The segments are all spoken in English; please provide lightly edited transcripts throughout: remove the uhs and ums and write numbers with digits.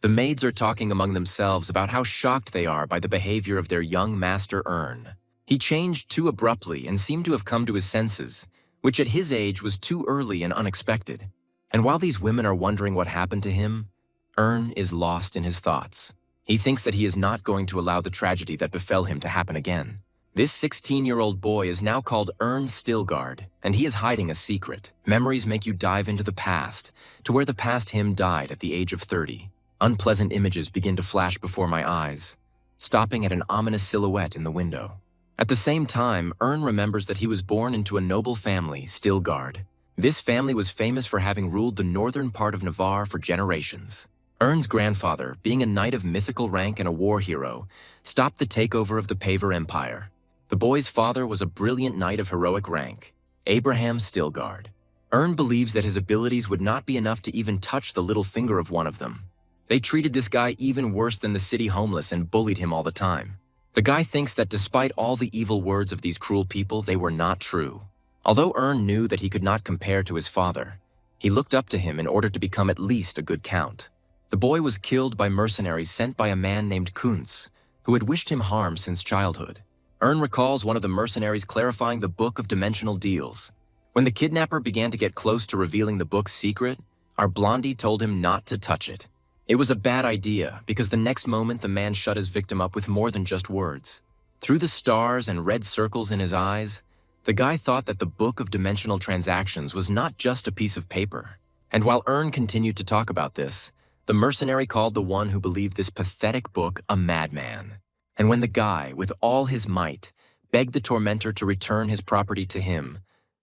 The maids are talking among themselves about how shocked they are by the behavior of their young master Ern. He changed too abruptly and seemed to have come to his senses, which at his age was too early and unexpected. And while these women are wondering what happened to him, Ern is lost in his thoughts. He thinks that he is not going to allow the tragedy that befell him to happen again. This 16-year-old boy is now called Ern Stilgard, and he is hiding a secret. Memories make you dive into the past, to where the past him died at the age of 30. Unpleasant images begin to flash before my eyes, stopping at an ominous silhouette in the window. At the same time, Ern remembers that he was born into a noble family, Stilgard. This family was famous for having ruled the northern part of Navarre for generations. Ern's grandfather, being a knight of mythical rank and a war hero, stopped the takeover of the Paver Empire. The boy's father was a brilliant knight of heroic rank, Abraham Stilgard. Ern believes that his abilities would not be enough to even touch the little finger of one of them. They treated this guy even worse than the city homeless and bullied him all the time. The guy thinks that despite all the evil words of these cruel people, they were not true. Although Ern knew that he could not compare to his father, he looked up to him in order to become at least a good count. The boy was killed by mercenaries sent by a man named Kunz, who had wished him harm since childhood. Ern recalls one of the mercenaries clarifying the Book of Dimensional Deals. When the kidnapper began to get close to revealing the book's secret, our blondie told him not to touch it. It was a bad idea because the next moment the man shut his victim up with more than just words. Through the stars and red circles in his eyes, the guy thought that the Book of Dimensional Transactions was not just a piece of paper. And while Ern continued to talk about this, the mercenary called the one who believed this pathetic book a madman. And when the guy, with all his might, begged the tormentor to return his property to him,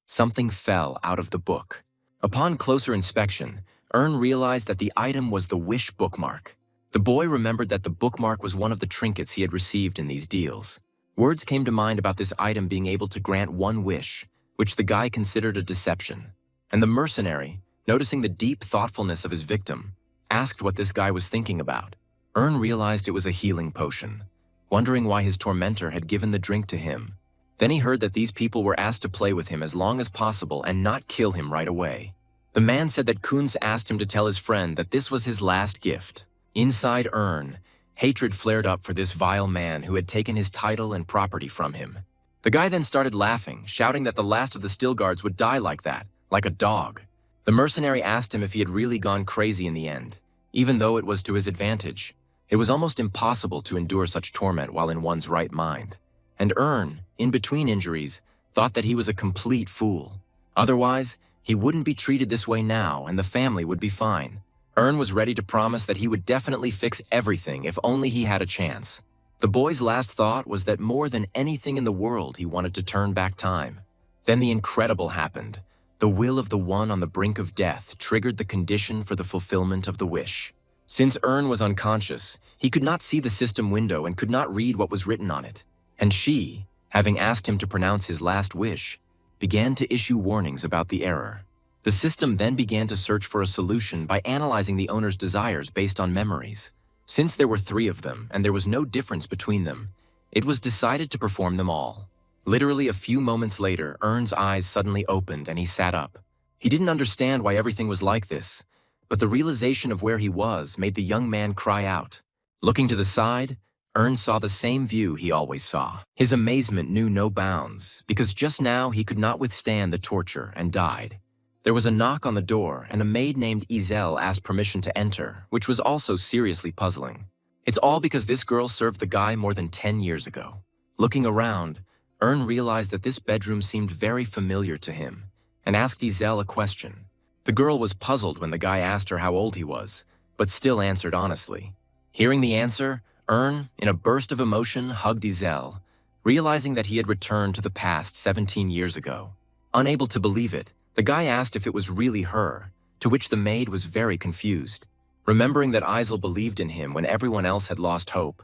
something fell out of the book. Upon closer inspection, Ern realized that the item was the wish bookmark. The boy remembered that the bookmark was one of the trinkets he had received in these deals. Words came to mind about this item being able to grant one wish, which the guy considered a deception. And the mercenary, noticing the deep thoughtfulness of his victim, asked what this guy was thinking about. Ern realized it was a healing potion, wondering why his tormentor had given the drink to him. Then he heard that these people were asked to play with him as long as possible and not kill him right away. The man said that Kunz asked him to tell his friend that this was his last gift. Inside Ern, hatred flared up for this vile man who had taken his title and property from him. The guy then started laughing, shouting that the last of the Stilgards would die like that, like a dog. The mercenary asked him if he had really gone crazy in the end, even though it was to his advantage. It was almost impossible to endure such torment while in one's right mind. And Ern, in between injuries, thought that he was a complete fool. Otherwise, he wouldn't be treated this way now and the family would be fine. Ern was ready to promise that he would definitely fix everything if only he had a chance. The boy's last thought was that more than anything in the world he wanted to turn back time. Then the incredible happened. The will of the one on the brink of death triggered the condition for the fulfillment of the wish. Since Ern was unconscious, he could not see the system window and could not read what was written on it. And she, having asked him to pronounce his last wish, began to issue warnings about the error. The system then began to search for a solution by analyzing the owner's desires based on memories. Since there were 3 of them and there was no difference between them, it was decided to perform them all. Literally a few moments later, Ern's eyes suddenly opened and he sat up. He didn't understand why everything was like this, but the realization of where he was made the young man cry out. Looking to the side, Ern saw the same view he always saw. His amazement knew no bounds, because just now he could not withstand the torture and died. There was a knock on the door, and a maid named Izel asked permission to enter, which was also seriously puzzling. It's all because this girl served the guy more than 10 years ago. Looking around, Ern realized that this bedroom seemed very familiar to him, and asked Izel a question. The girl was puzzled when the guy asked her how old he was, but still answered honestly. Hearing the answer, Ern, in a burst of emotion, hugged Izel, realizing that he had returned to the past 17 years ago. Unable to believe it, the guy asked if it was really her, to which the maid was very confused. Remembering that Izel believed in him when everyone else had lost hope,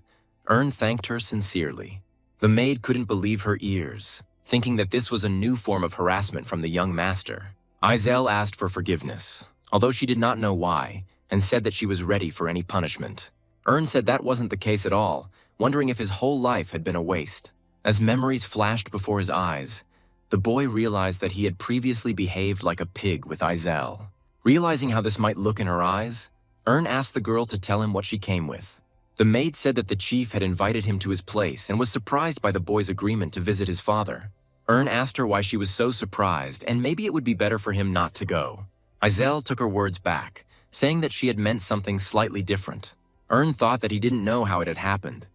Ern thanked her sincerely. The maid couldn't believe her ears, thinking that this was a new form of harassment from the young master. Izel asked for forgiveness, although she did not know why, and said that she was ready for any punishment. Ern said that wasn't the case at all, wondering if his whole life had been a waste. As memories flashed before his eyes, the boy realized that he had previously behaved like a pig with Izel. Realizing how this might look in her eyes, Ern asked the girl to tell him what she came with. The maid said that the chief had invited him to his place and was surprised by the boy's agreement to visit his father. Ern asked her why she was so surprised and maybe it would be better for him not to go. Isel took her words back, saying that she had meant something slightly different. Ern thought that he didn't know how it had happened,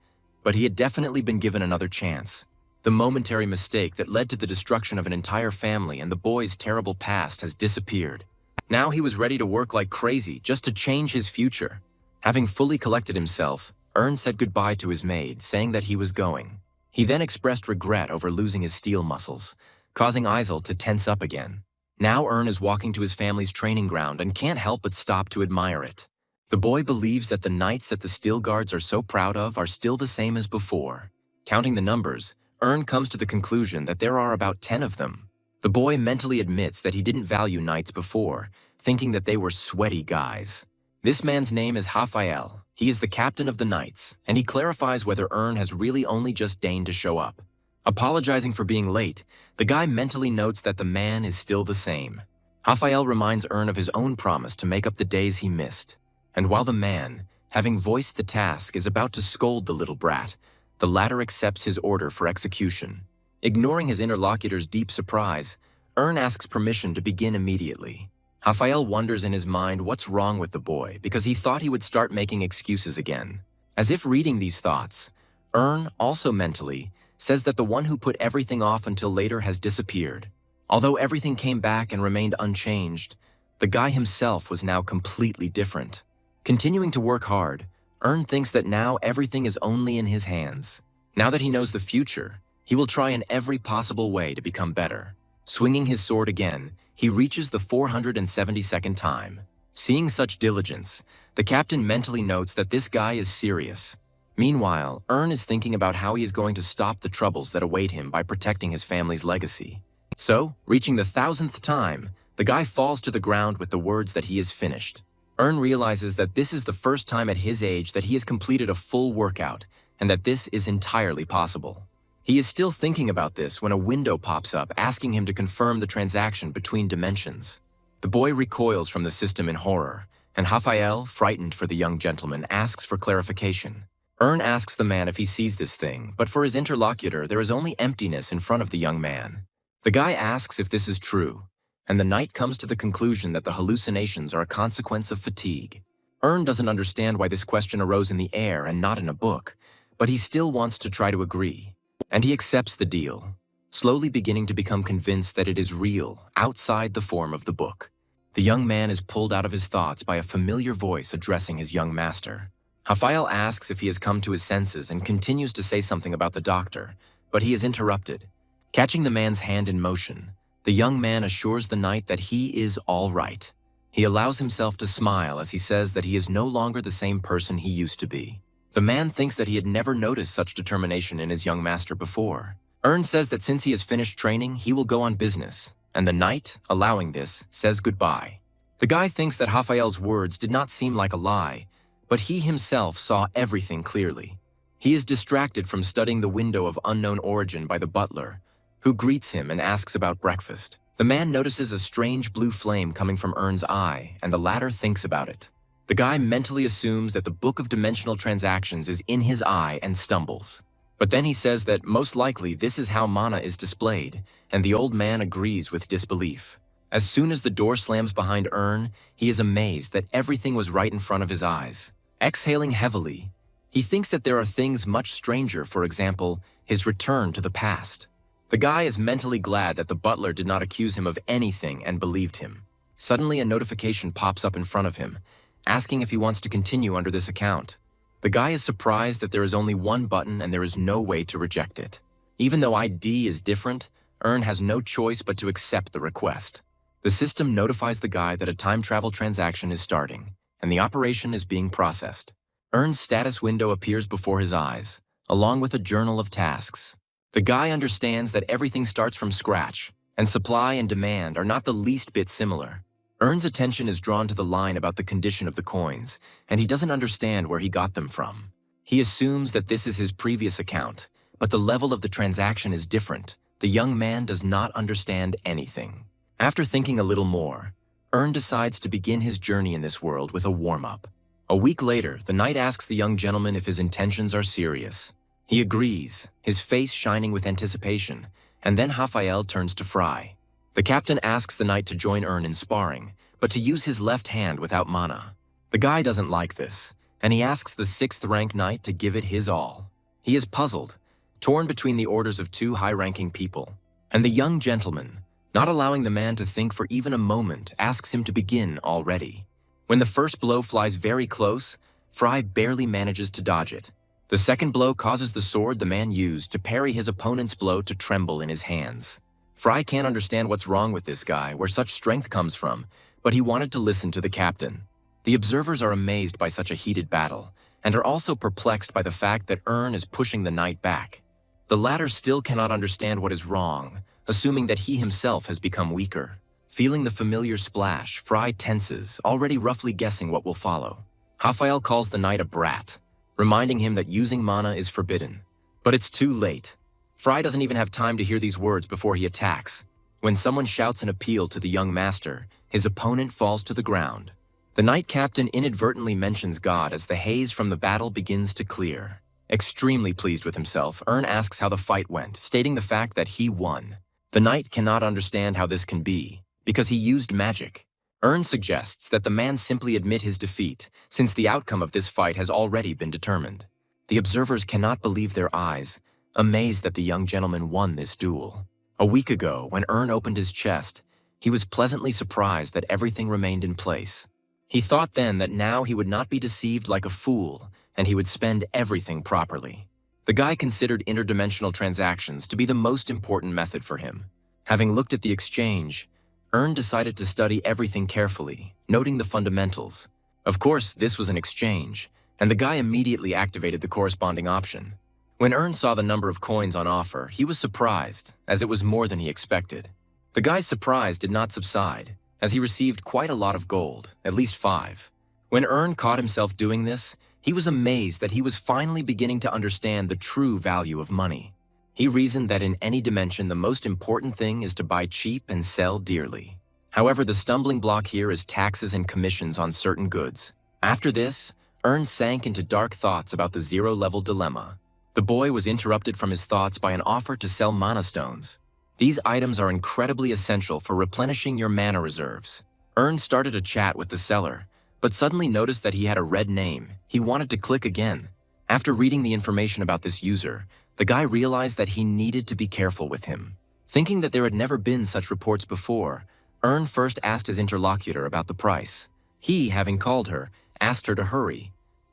but he had definitely been given another chance. The momentary mistake that led to the destruction of an entire family and the boy's terrible past has disappeared. Now he was ready to work like crazy just to change his future. Having fully collected himself, Ern said goodbye to his maid, saying that he was going. He then expressed regret over losing his steel muscles, causing Isel to tense up again. Now Ern is walking to his family's training ground and can't help but stop to admire it. The boy believes that the knights that the steel guards are so proud of are still the same as before. Counting the numbers, Ern comes to the conclusion that there are about 10 of them. The boy mentally admits that he didn't value knights before, thinking that they were sweaty guys. This man's name is Raphael. He is the captain of the knights, and he clarifies whether Ern has really only just deigned to show up. Apologizing for being late, the guy mentally notes that the man is still the same. Raphael reminds Ern of his own promise to make up the days he missed. And while the man, having voiced the task, is about to scold the little brat, the latter accepts his order for execution. Ignoring his interlocutor's deep surprise, Ern asks permission to begin immediately. Raphael wonders in his mind what's wrong with the boy because he thought he would start making excuses again. As if reading these thoughts, Ern, also mentally, says that the one who put everything off until later has disappeared. Although everything came back and remained unchanged, the guy himself was now completely different. Continuing to work hard, Ern thinks that now everything is only in his hands. Now that he knows the future, he will try in every possible way to become better. Swinging his sword again, he reaches the 472nd time. Seeing such diligence, the captain mentally notes that this guy is serious. Meanwhile, Ern is thinking about how he is going to stop the troubles that await him by protecting his family's legacy. So, reaching the 1000th time, the guy falls to the ground with the words that he is finished. Ern realizes that this is the first time at his age that he has completed a full workout, and that this is entirely possible. He is still thinking about this when a window pops up asking him to confirm the transaction between dimensions. The boy recoils from the system in horror, and Raphael, frightened for the young gentleman, asks for clarification. Ern asks the man if he sees this thing, but for his interlocutor there is only emptiness in front of the young man. The guy asks if this is true, and the knight comes to the conclusion that the hallucinations are a consequence of fatigue. Ern doesn't understand why this question arose in the air and not in a book, but he still wants to try to agree. And he accepts the deal, slowly beginning to become convinced that it is real, outside the form of the book. The young man is pulled out of his thoughts by a familiar voice addressing his young master. Raphael asks if he has come to his senses and continues to say something about the doctor, but he is interrupted. Catching the man's hand in motion, the young man assures the knight that he is all right. He allows himself to smile as he says that he is no longer the same person he used to be. The man thinks that he had never noticed such determination in his young master before. Ern says that since he has finished training, he will go on business, and the knight, allowing this, says goodbye. The guy thinks that Raphael's words did not seem like a lie, but he himself saw everything clearly. He is distracted from studying the window of unknown origin by the butler, who greets him and asks about breakfast. The man notices a strange blue flame coming from Ern's eye, and the latter thinks about it. The guy mentally assumes that the Book of Dimensional Transactions is in his eye and stumbles. But then he says that most likely this is how mana is displayed, and the old man agrees with disbelief. As soon as the door slams behind Ern, he is amazed that everything was right in front of his eyes. Exhaling heavily, he thinks that there are things much stranger, for example, his return to the past. The guy is mentally glad that the butler did not accuse him of anything and believed him. Suddenly a notification pops up in front of him, asking if he wants to continue under this account. The guy is surprised that there is only one button and there is no way to reject it. Even though ID is different, Ern has no choice but to accept the request. The system notifies the guy that a time travel transaction is starting, and the operation is being processed. Ern's status window appears before his eyes, along with a journal of tasks. The guy understands that everything starts from scratch, and supply and demand are not the least bit similar. Ern's attention is drawn to the line about the condition of the coins, and he doesn't understand where he got them from. He assumes that this is his previous account, but the level of the transaction is different. The young man does not understand anything. After thinking a little more, Ern decides to begin his journey in this world with a warm-up. A week later, the knight asks the young gentleman if his intentions are serious. He agrees, his face shining with anticipation, and then Raphael turns to Fry. The captain asks the knight to join Ern in sparring, but to use his left hand without mana. The guy doesn't like this, and he asks the 6th-rank knight to give it his all. He is puzzled, torn between the orders of two high-ranking people, and the young gentleman, not allowing the man to think for even a moment, asks him to begin already. When the first blow flies very close, Fry barely manages to dodge it. The second blow causes the sword the man used to parry his opponent's blow to tremble in his hands. Fry can't understand what's wrong with this guy, where such strength comes from, but he wanted to listen to the captain. The observers are amazed by such a heated battle, and are also perplexed by the fact that Ern is pushing the knight back. The latter still cannot understand what is wrong, assuming that he himself has become weaker. Feeling the familiar splash, Fry tenses, already roughly guessing what will follow. Raphael calls the knight a brat, reminding him that using mana is forbidden. But it's too late. Fry doesn't even have time to hear these words before he attacks. When someone shouts an appeal to the young master, his opponent falls to the ground. The knight captain inadvertently mentions God as the haze from the battle begins to clear. Extremely pleased with himself, Ern asks how the fight went, stating the fact that he won. The knight cannot understand how this can be, because he used magic. Ern suggests that the man simply admit his defeat, since the outcome of this fight has already been determined. The observers cannot believe their eyes, amazed that the young gentleman won this duel. A week ago, when Ern opened his chest, he was pleasantly surprised that everything remained in place. He thought then that now he would not be deceived like a fool, and he would spend everything properly. The guy considered interdimensional transactions to be the most important method for him. Having looked at the exchange, Ern decided to study everything carefully, noting the fundamentals. Of course, this was an exchange, and the guy immediately activated the corresponding option. When Ern saw the number of coins on offer, he was surprised, as it was more than he expected. The guy's surprise did not subside, as he received quite a lot of gold, at least 5. When Ern caught himself doing this, he was amazed that he was finally beginning to understand the true value of money. He reasoned that in any dimension the most important thing is to buy cheap and sell dearly. However, the stumbling block here is taxes and commissions on certain goods. After this, Ern sank into dark thoughts about the zero-level dilemma. The boy was interrupted from his thoughts by an offer to sell mana stones. These items are incredibly essential for replenishing your mana reserves. Ern started a chat with the seller, but suddenly noticed that he had a red name. He wanted to click again. After reading the information about this user, the guy realized that he needed to be careful with him. Thinking that there had never been such reports before, Ern first asked his interlocutor about the price. He, having called her, asked her to hurry.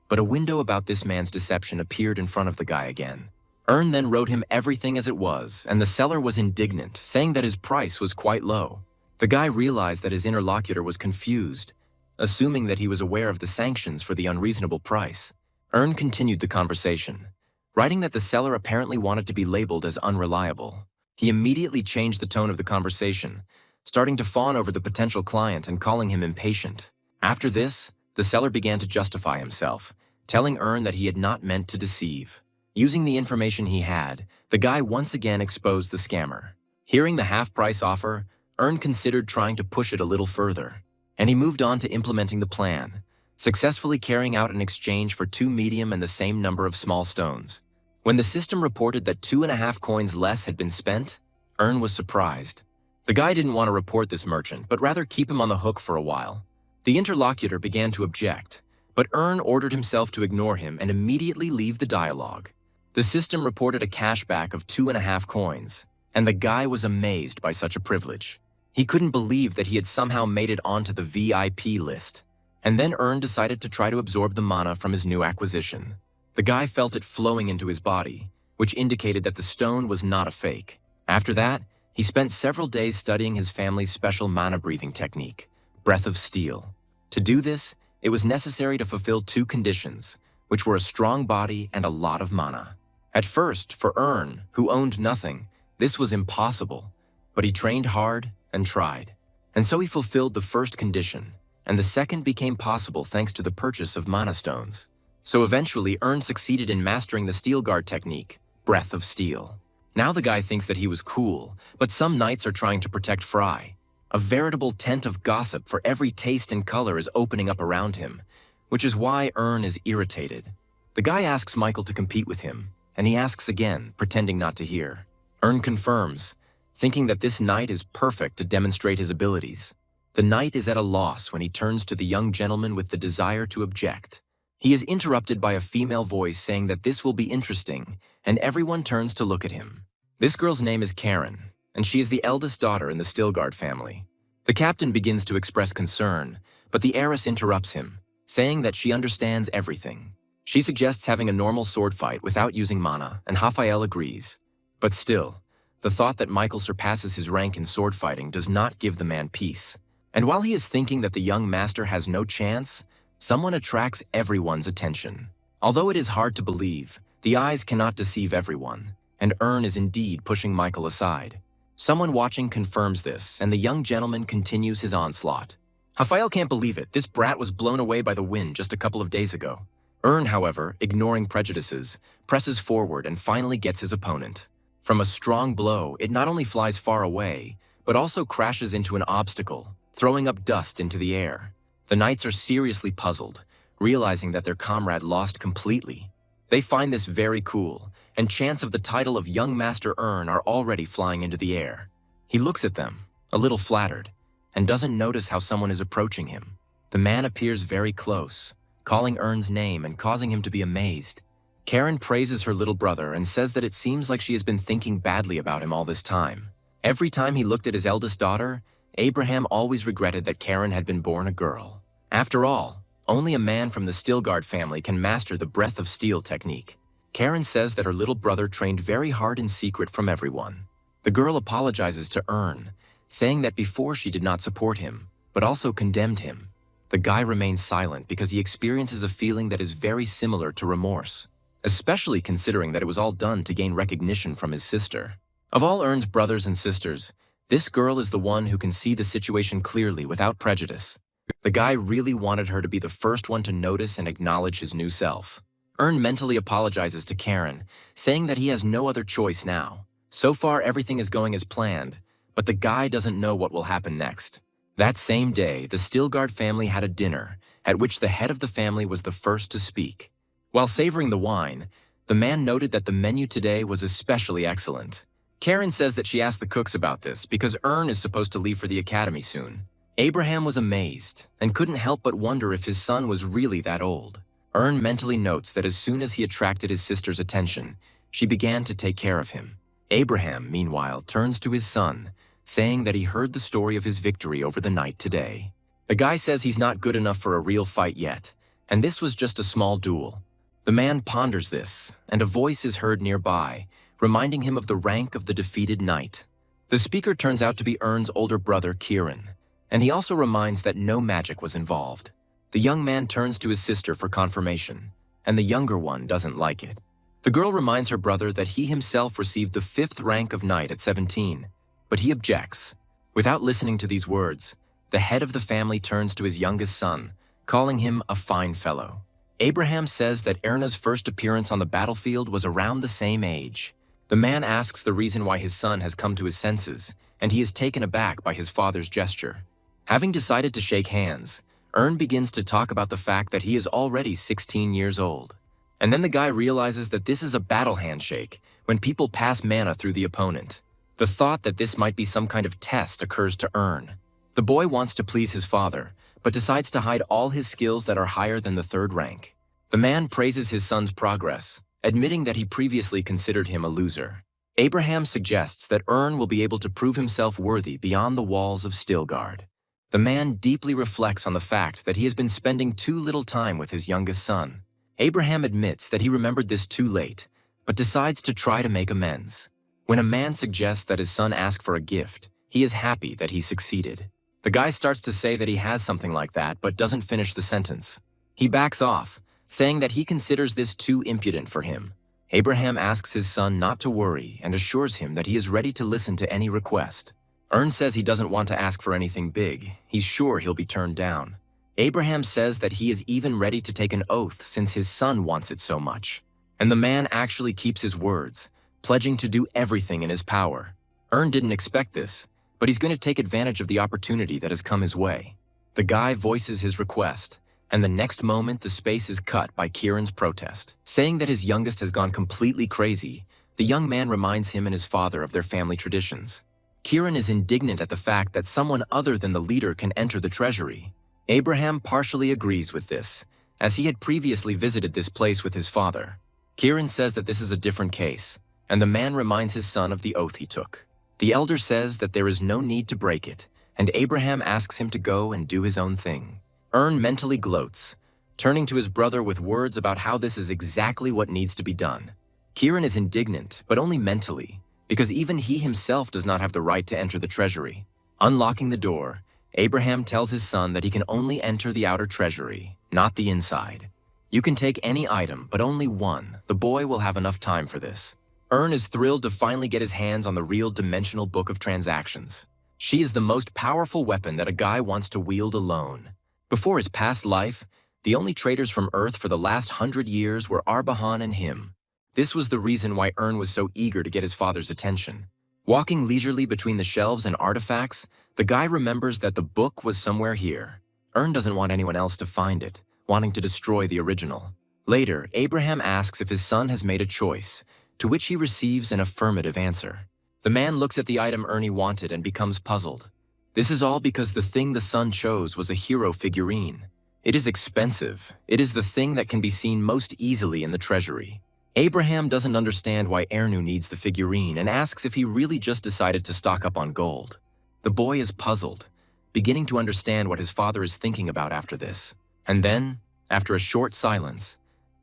But a window about this man's deception appeared in front of the guy again. Ern then wrote him everything as it was, and the seller was indignant, saying that his price was quite low. The guy realized that his interlocutor was confused, assuming that he was aware of the sanctions for the unreasonable price. Ern continued the conversation, writing that the seller apparently wanted to be labeled as unreliable. He immediately changed the tone of the conversation, starting to fawn over the potential client and calling him impatient. After this, the seller began to justify himself, telling Ern that he had not meant to deceive. Using the information he had, the guy once again exposed the scammer. Hearing the half-price offer, Ern considered trying to push it a little further, and he moved on to implementing the plan, successfully carrying out an exchange for 2 medium and the same number of small stones. When the system reported that 2.5 coins less had been spent, Ern was surprised. The guy didn't want to report this merchant, but rather keep him on the hook for a while. The interlocutor began to object, but Ern ordered himself to ignore him and immediately leave the dialogue. The system reported a cashback of 2.5 coins, and the guy was amazed by such a privilege. He couldn't believe that he had somehow made it onto the VIP list. And then Ern decided to try to absorb the mana from his new acquisition. The guy felt it flowing into his body, which indicated that the stone was not a fake. After that, he spent several days studying his family's special mana-breathing technique, Breath of Steel. To do this, it was necessary to fulfill 2 conditions, which were a strong body and a lot of mana. At first, for Ern, who owned nothing, this was impossible, but he trained hard and tried. And so he fulfilled the first condition, and the second became possible thanks to the purchase of mana stones. So eventually, Ern succeeded in mastering the Steel Guard technique, Breath of Steel. Now the guy thinks that he was cool, but some knights are trying to protect Fry. A veritable tent of gossip for every taste and color is opening up around him. which is why Ern is irritated. The guy asks Michael to compete with him, and he asks again, pretending not to hear. Ern confirms, thinking that this knight is perfect to demonstrate his abilities. The knight is at a loss when he turns to the young gentleman with the desire to object. He is interrupted by a female voice saying that this will be interesting, and everyone turns to look at him. This girl's name is Karen, and she is the eldest daughter in the Stilgard family. The captain begins to express concern, but the heiress interrupts him, saying that she understands everything. She suggests having a normal sword fight without using mana, and Raphael agrees. But still, the thought that Michael surpasses his rank in sword fighting does not give the man peace. And while he is thinking that the young master has no chance, someone attracts everyone's attention. Although it is hard to believe, the eyes cannot deceive everyone, and Ern is indeed pushing Michael aside. Someone watching confirms this, and the young gentleman continues his onslaught. Raphael can't believe it. This brat was blown away by the wind just a couple of days ago. Ern, however, ignoring prejudices, presses forward and finally gets his opponent. From a strong blow, it not only flies far away, but also crashes into an obstacle, throwing up dust into the air. The knights are seriously puzzled, realizing that their comrade lost completely. They find this very cool, and chants of the title of Young Master Ern are already flying into the air. He looks at them, a little flattered, and doesn't notice how someone is approaching him. The man appears very close, calling Ern's name and causing him to be amazed. Karen praises her little brother and says that it seems like she has been thinking badly about him all this time. Every time he looked at his eldest daughter, Abraham always regretted that Karen had been born a girl. After all, only a man from the Stilgard family can master the breath of steel technique. Karen says that her little brother trained very hard in secret from everyone. The girl apologizes to Ern, saying that before she did not support him, but also condemned him. The guy remains silent because he experiences a feeling that is very similar to remorse, especially considering that it was all done to gain recognition from his sister. Of all Ern's brothers and sisters, this girl is the one who can see the situation clearly without prejudice. The guy really wanted her to be the first one to notice and acknowledge his new self. Ern mentally apologizes to Karen, saying that he has no other choice now. So far, everything is going as planned, but the guy doesn't know what will happen next. That same day, the Stilgard family had a dinner, at which the head of the family was the first to speak. While savoring the wine, the man noted that the menu today was especially excellent. Karen says that she asked the cooks about this because Ern is supposed to leave for the academy soon. Abraham was amazed and couldn't help but wonder if his son was really that old. Ern mentally notes that as soon as he attracted his sister's attention, she began to take care of him. Abraham, meanwhile, turns to his son, saying that he heard the story of his victory over the knight today. The guy says he's not good enough for a real fight yet, and this was just a small duel. The man ponders this, and a voice is heard nearby, reminding him of the rank of the defeated knight. The speaker turns out to be Ern's older brother, Kieran, and he also reminds that no magic was involved. The young man turns to his sister for confirmation, and the younger one doesn't like it. The girl reminds her brother that he himself received the 5th rank of knight at 17, but he objects. Without listening to these words, the head of the family turns to his youngest son, calling him a fine fellow. Abraham says that Erna's first appearance on the battlefield was around the same age. The man asks the reason why his son has come to his senses, and he is taken aback by his father's gesture. Having decided to shake hands, Ern begins to talk about the fact that he is already 16 years old. And then the guy realizes that this is a battle handshake when people pass mana through the opponent. The thought that this might be some kind of test occurs to Ern. The boy wants to please his father, but decides to hide all his skills that are higher than the 3rd rank. The man praises his son's progress, admitting that he previously considered him a loser. Abraham suggests that Ern will be able to prove himself worthy beyond the walls of Stilgard. The man deeply reflects on the fact that he has been spending too little time with his youngest son. Abraham admits that he remembered this too late, but decides to try to make amends. When a man suggests that his son ask for a gift, he is happy that he succeeded. The guy starts to say that he has something like that, but doesn't finish the sentence. He backs off, saying that he considers this too impudent for him. Abraham asks his son not to worry and assures him that he is ready to listen to any request. Ern says he doesn't want to ask for anything big. He's sure he'll be turned down. Abraham says that he is even ready to take an oath since his son wants it so much. And the man actually keeps his words, pledging to do everything in his power. Ern didn't expect this, but he's going to take advantage of the opportunity that has come his way. The guy voices his request, And the next moment, the space is cut by Kieran's protest. Saying that his youngest has gone completely crazy, the young man reminds him and his father of their family traditions. Kieran is indignant at the fact that someone other than the leader can enter the treasury. Abraham partially agrees with this, as he had previously visited this place with his father. Kieran says that this is a different case, and the man reminds his son of the oath he took. The elder says that there is no need to break it, and Abraham asks him to go and do his own thing. Ern mentally gloats, turning to his brother with words about how this is exactly what needs to be done. Kieran is indignant, but only mentally, because even he himself does not have the right to enter the treasury. Unlocking the door, Abraham tells his son that he can only enter the outer treasury, not the inside. You can take any item, but only one. The boy will have enough time for this. Ern is thrilled to finally get his hands on the real dimensional book of transactions. She is the most powerful weapon that a guy wants to wield alone. Before his past life, the only traders from Earth for the last 100 years were Arbahan and him. This was the reason why Ern was so eager to get his father's attention. Walking leisurely between the shelves and artifacts, the guy remembers that the book was somewhere here. Ern doesn't want anyone else to find it, wanting to destroy the original. Later, Abraham asks if his son has made a choice, to which he receives an affirmative answer. The man looks at the item Ernie wanted and becomes puzzled. This is all because the thing the son chose was a hero figurine. It is expensive. It is the thing that can be seen most easily in the treasury. Abraham doesn't understand why Ernu needs the figurine and asks if he really just decided to stock up on gold. The boy is puzzled, beginning to understand what his father is thinking about after this. And then, after a short silence,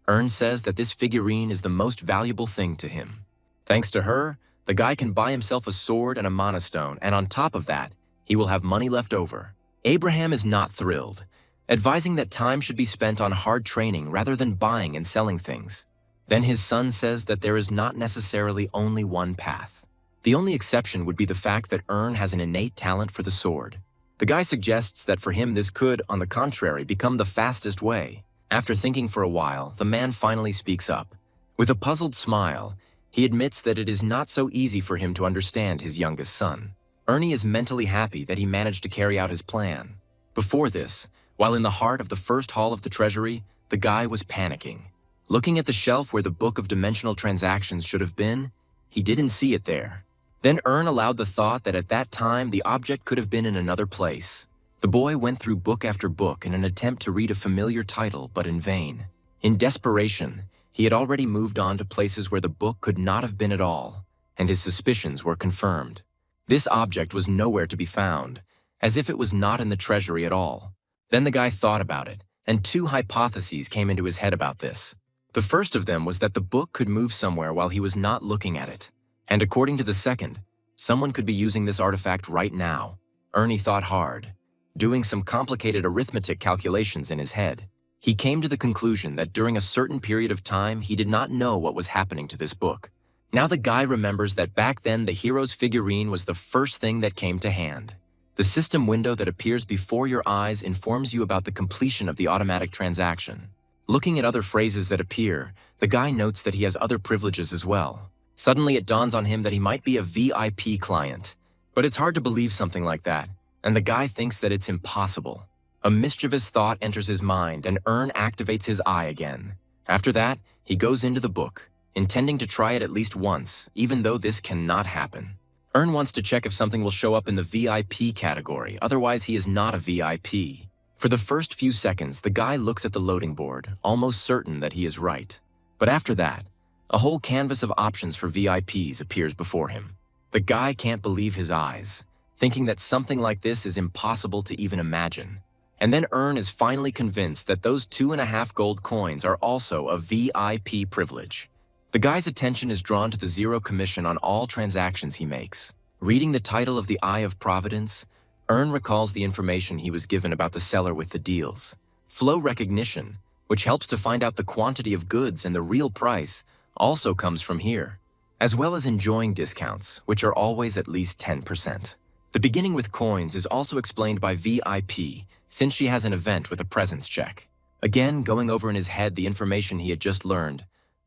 Ern says that this figurine is the most valuable thing to him. Thanks to her, the guy can buy himself a sword and a mana stone, and on top of that, he will have money left over. Abraham is not thrilled, advising that time should be spent on hard training rather than buying and selling things. Then his son says that there is not necessarily only one path. The only exception would be the fact that Ern has an innate talent for the sword. The guy suggests that for him this could, on the contrary, become the fastest way. After thinking for a while, the man finally speaks up. With a puzzled smile, he admits that it is not so easy for him to understand his youngest son. Ernie is mentally happy that he managed to carry out his plan. Before this, while in the heart of the first hall of the treasury, the guy was panicking. Looking at the shelf where the book of dimensional transactions should have been, he didn't see it there. Then Ern allowed the thought that at that time the object could have been in another place. The boy went through book after book in an attempt to read a familiar title, but in vain. In desperation, he had already moved on to places where the book could not have been at all, and his suspicions were confirmed. This object was nowhere to be found, as if it was not in the treasury at all. Then the guy thought about it, and two hypotheses came into his head about this. The first of them was that the book could move somewhere while he was not looking at it. And according to the second, someone could be using this artifact right now. Ernie thought hard, doing some complicated arithmetic calculations in his head. He came to the conclusion that during a certain period of time, he did not know what was happening to this book. Now the guy remembers that back then the hero's figurine was the first thing that came to hand. The system window that appears before your eyes informs you about the completion of the automatic transaction. Looking at other phrases that appear, the guy notes that he has other privileges as well. Suddenly it dawns on him that he might be a VIP client. But it's hard to believe something like that, and the guy thinks that it's impossible. A mischievous thought enters his mind, and Ern activates his eye again. After that, he goes into the book, intending to try it at least once, even though this cannot happen. Ern wants to check if something will show up in the VIP category, otherwise he is not a VIP. For the first few seconds, the guy looks at the loading board, almost certain that he is right. But after that, a whole canvas of options for VIPs appears before him. The guy can't believe his eyes, thinking that something like this is impossible to even imagine. And then Ern is finally convinced that those 2.5 gold coins are also a VIP privilege. The guy's attention is drawn to the 0 commission on all transactions he makes. Reading the title of the Eye of Providence, Ern recalls the information he was given about the seller with the deals. Flow recognition, which helps to find out the quantity of goods and the real price, also comes from here, as well as enjoying discounts, which are always at least 10%. The beginning with coins is also explained by VIP, since she has an event with a presence check. Again, going over in his head the information he had just learned,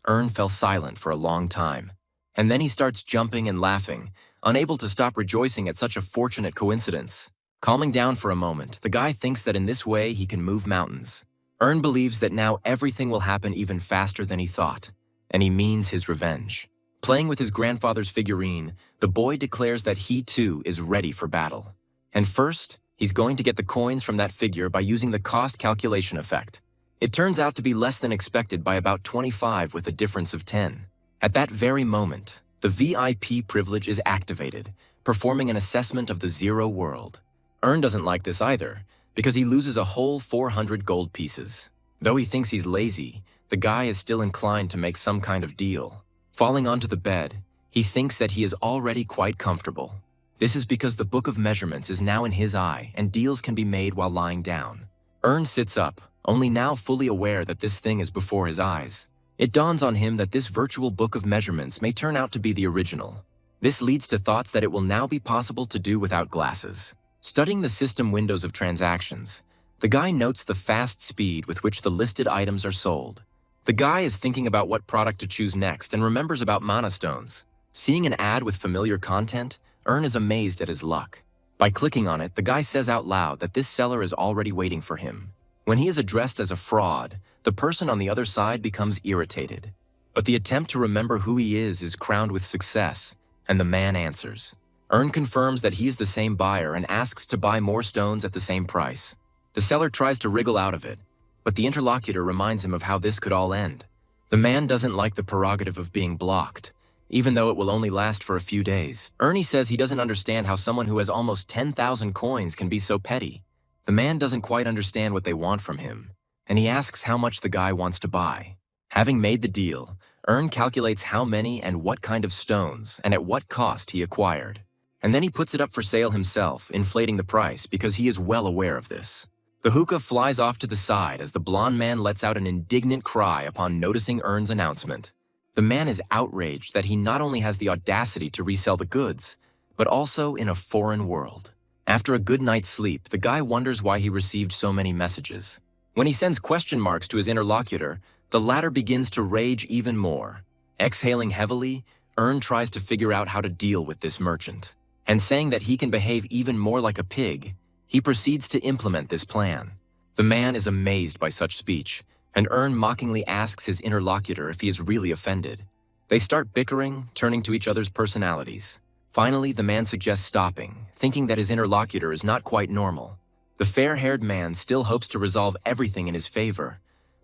Ern fell silent for a long time. And then he starts jumping and laughing, unable to stop rejoicing at such a fortunate coincidence. Calming down for a moment, the guy thinks that in this way he can move mountains. Ern believes that now everything will happen even faster than he thought, and he means his revenge. Playing with his grandfather's figurine, the boy declares that he too is ready for battle. And first, he's going to get the coins from that figure by using the cost calculation effect. It turns out to be less than expected by about 25 with a difference of 10. At that very moment, the VIP privilege is activated, performing an assessment of the zero world. Ern doesn't like this either, because he loses a whole 400 gold pieces. Though he thinks he's lazy, the guy is still inclined to make some kind of deal. Falling onto the bed, he thinks that he is already quite comfortable. This is because the book of measurements is now in his eye and deals can be made while lying down. Ern sits up, only now fully aware that this thing is before his eyes. It dawns on him that this virtual book of measurements may turn out to be the original. This leads to thoughts that it will now be possible to do without glasses. Studying the system windows of transactions, the guy notes the fast speed with which the listed items are sold. The guy is thinking about what product to choose next and remembers about mana stones. Seeing an ad with familiar content, Ern is amazed at his luck. By clicking on it, the guy says out loud that this seller is already waiting for him. When he is addressed as a fraud, the person on the other side becomes irritated. But the attempt to remember who he is crowned with success, and the man answers. Ern confirms that he is the same buyer and asks to buy more stones at the same price. The seller tries to wriggle out of it, but the interlocutor reminds him of how this could all end. The man doesn't like the prerogative of being blocked, even though it will only last for a few days. Ernie says he doesn't understand how someone who has almost 10,000 coins can be so petty. The man doesn't quite understand what they want from him, and he asks how much the guy wants to buy. Having made the deal, Ern calculates how many and what kind of stones and at what cost he acquired. And then he puts it up for sale himself, inflating the price because he is well aware of this. The hookah flies off to the side as the blonde man lets out an indignant cry upon noticing Ern's announcement. The man is outraged that he not only has the audacity to resell the goods, but also in a foreign world. After a good night's sleep, the guy wonders why he received so many messages. When he sends question marks to his interlocutor, the latter begins to rage even more. Exhaling heavily, Ern tries to figure out how to deal with this merchant. And saying that he can behave even more like a pig, he proceeds to implement this plan. The man is amazed by such speech, and Ern mockingly asks his interlocutor if he is really offended. They start bickering, turning to each other's personalities. Finally, the man suggests stopping, thinking that his interlocutor is not quite normal. The fair-haired man still hopes to resolve everything in his favor,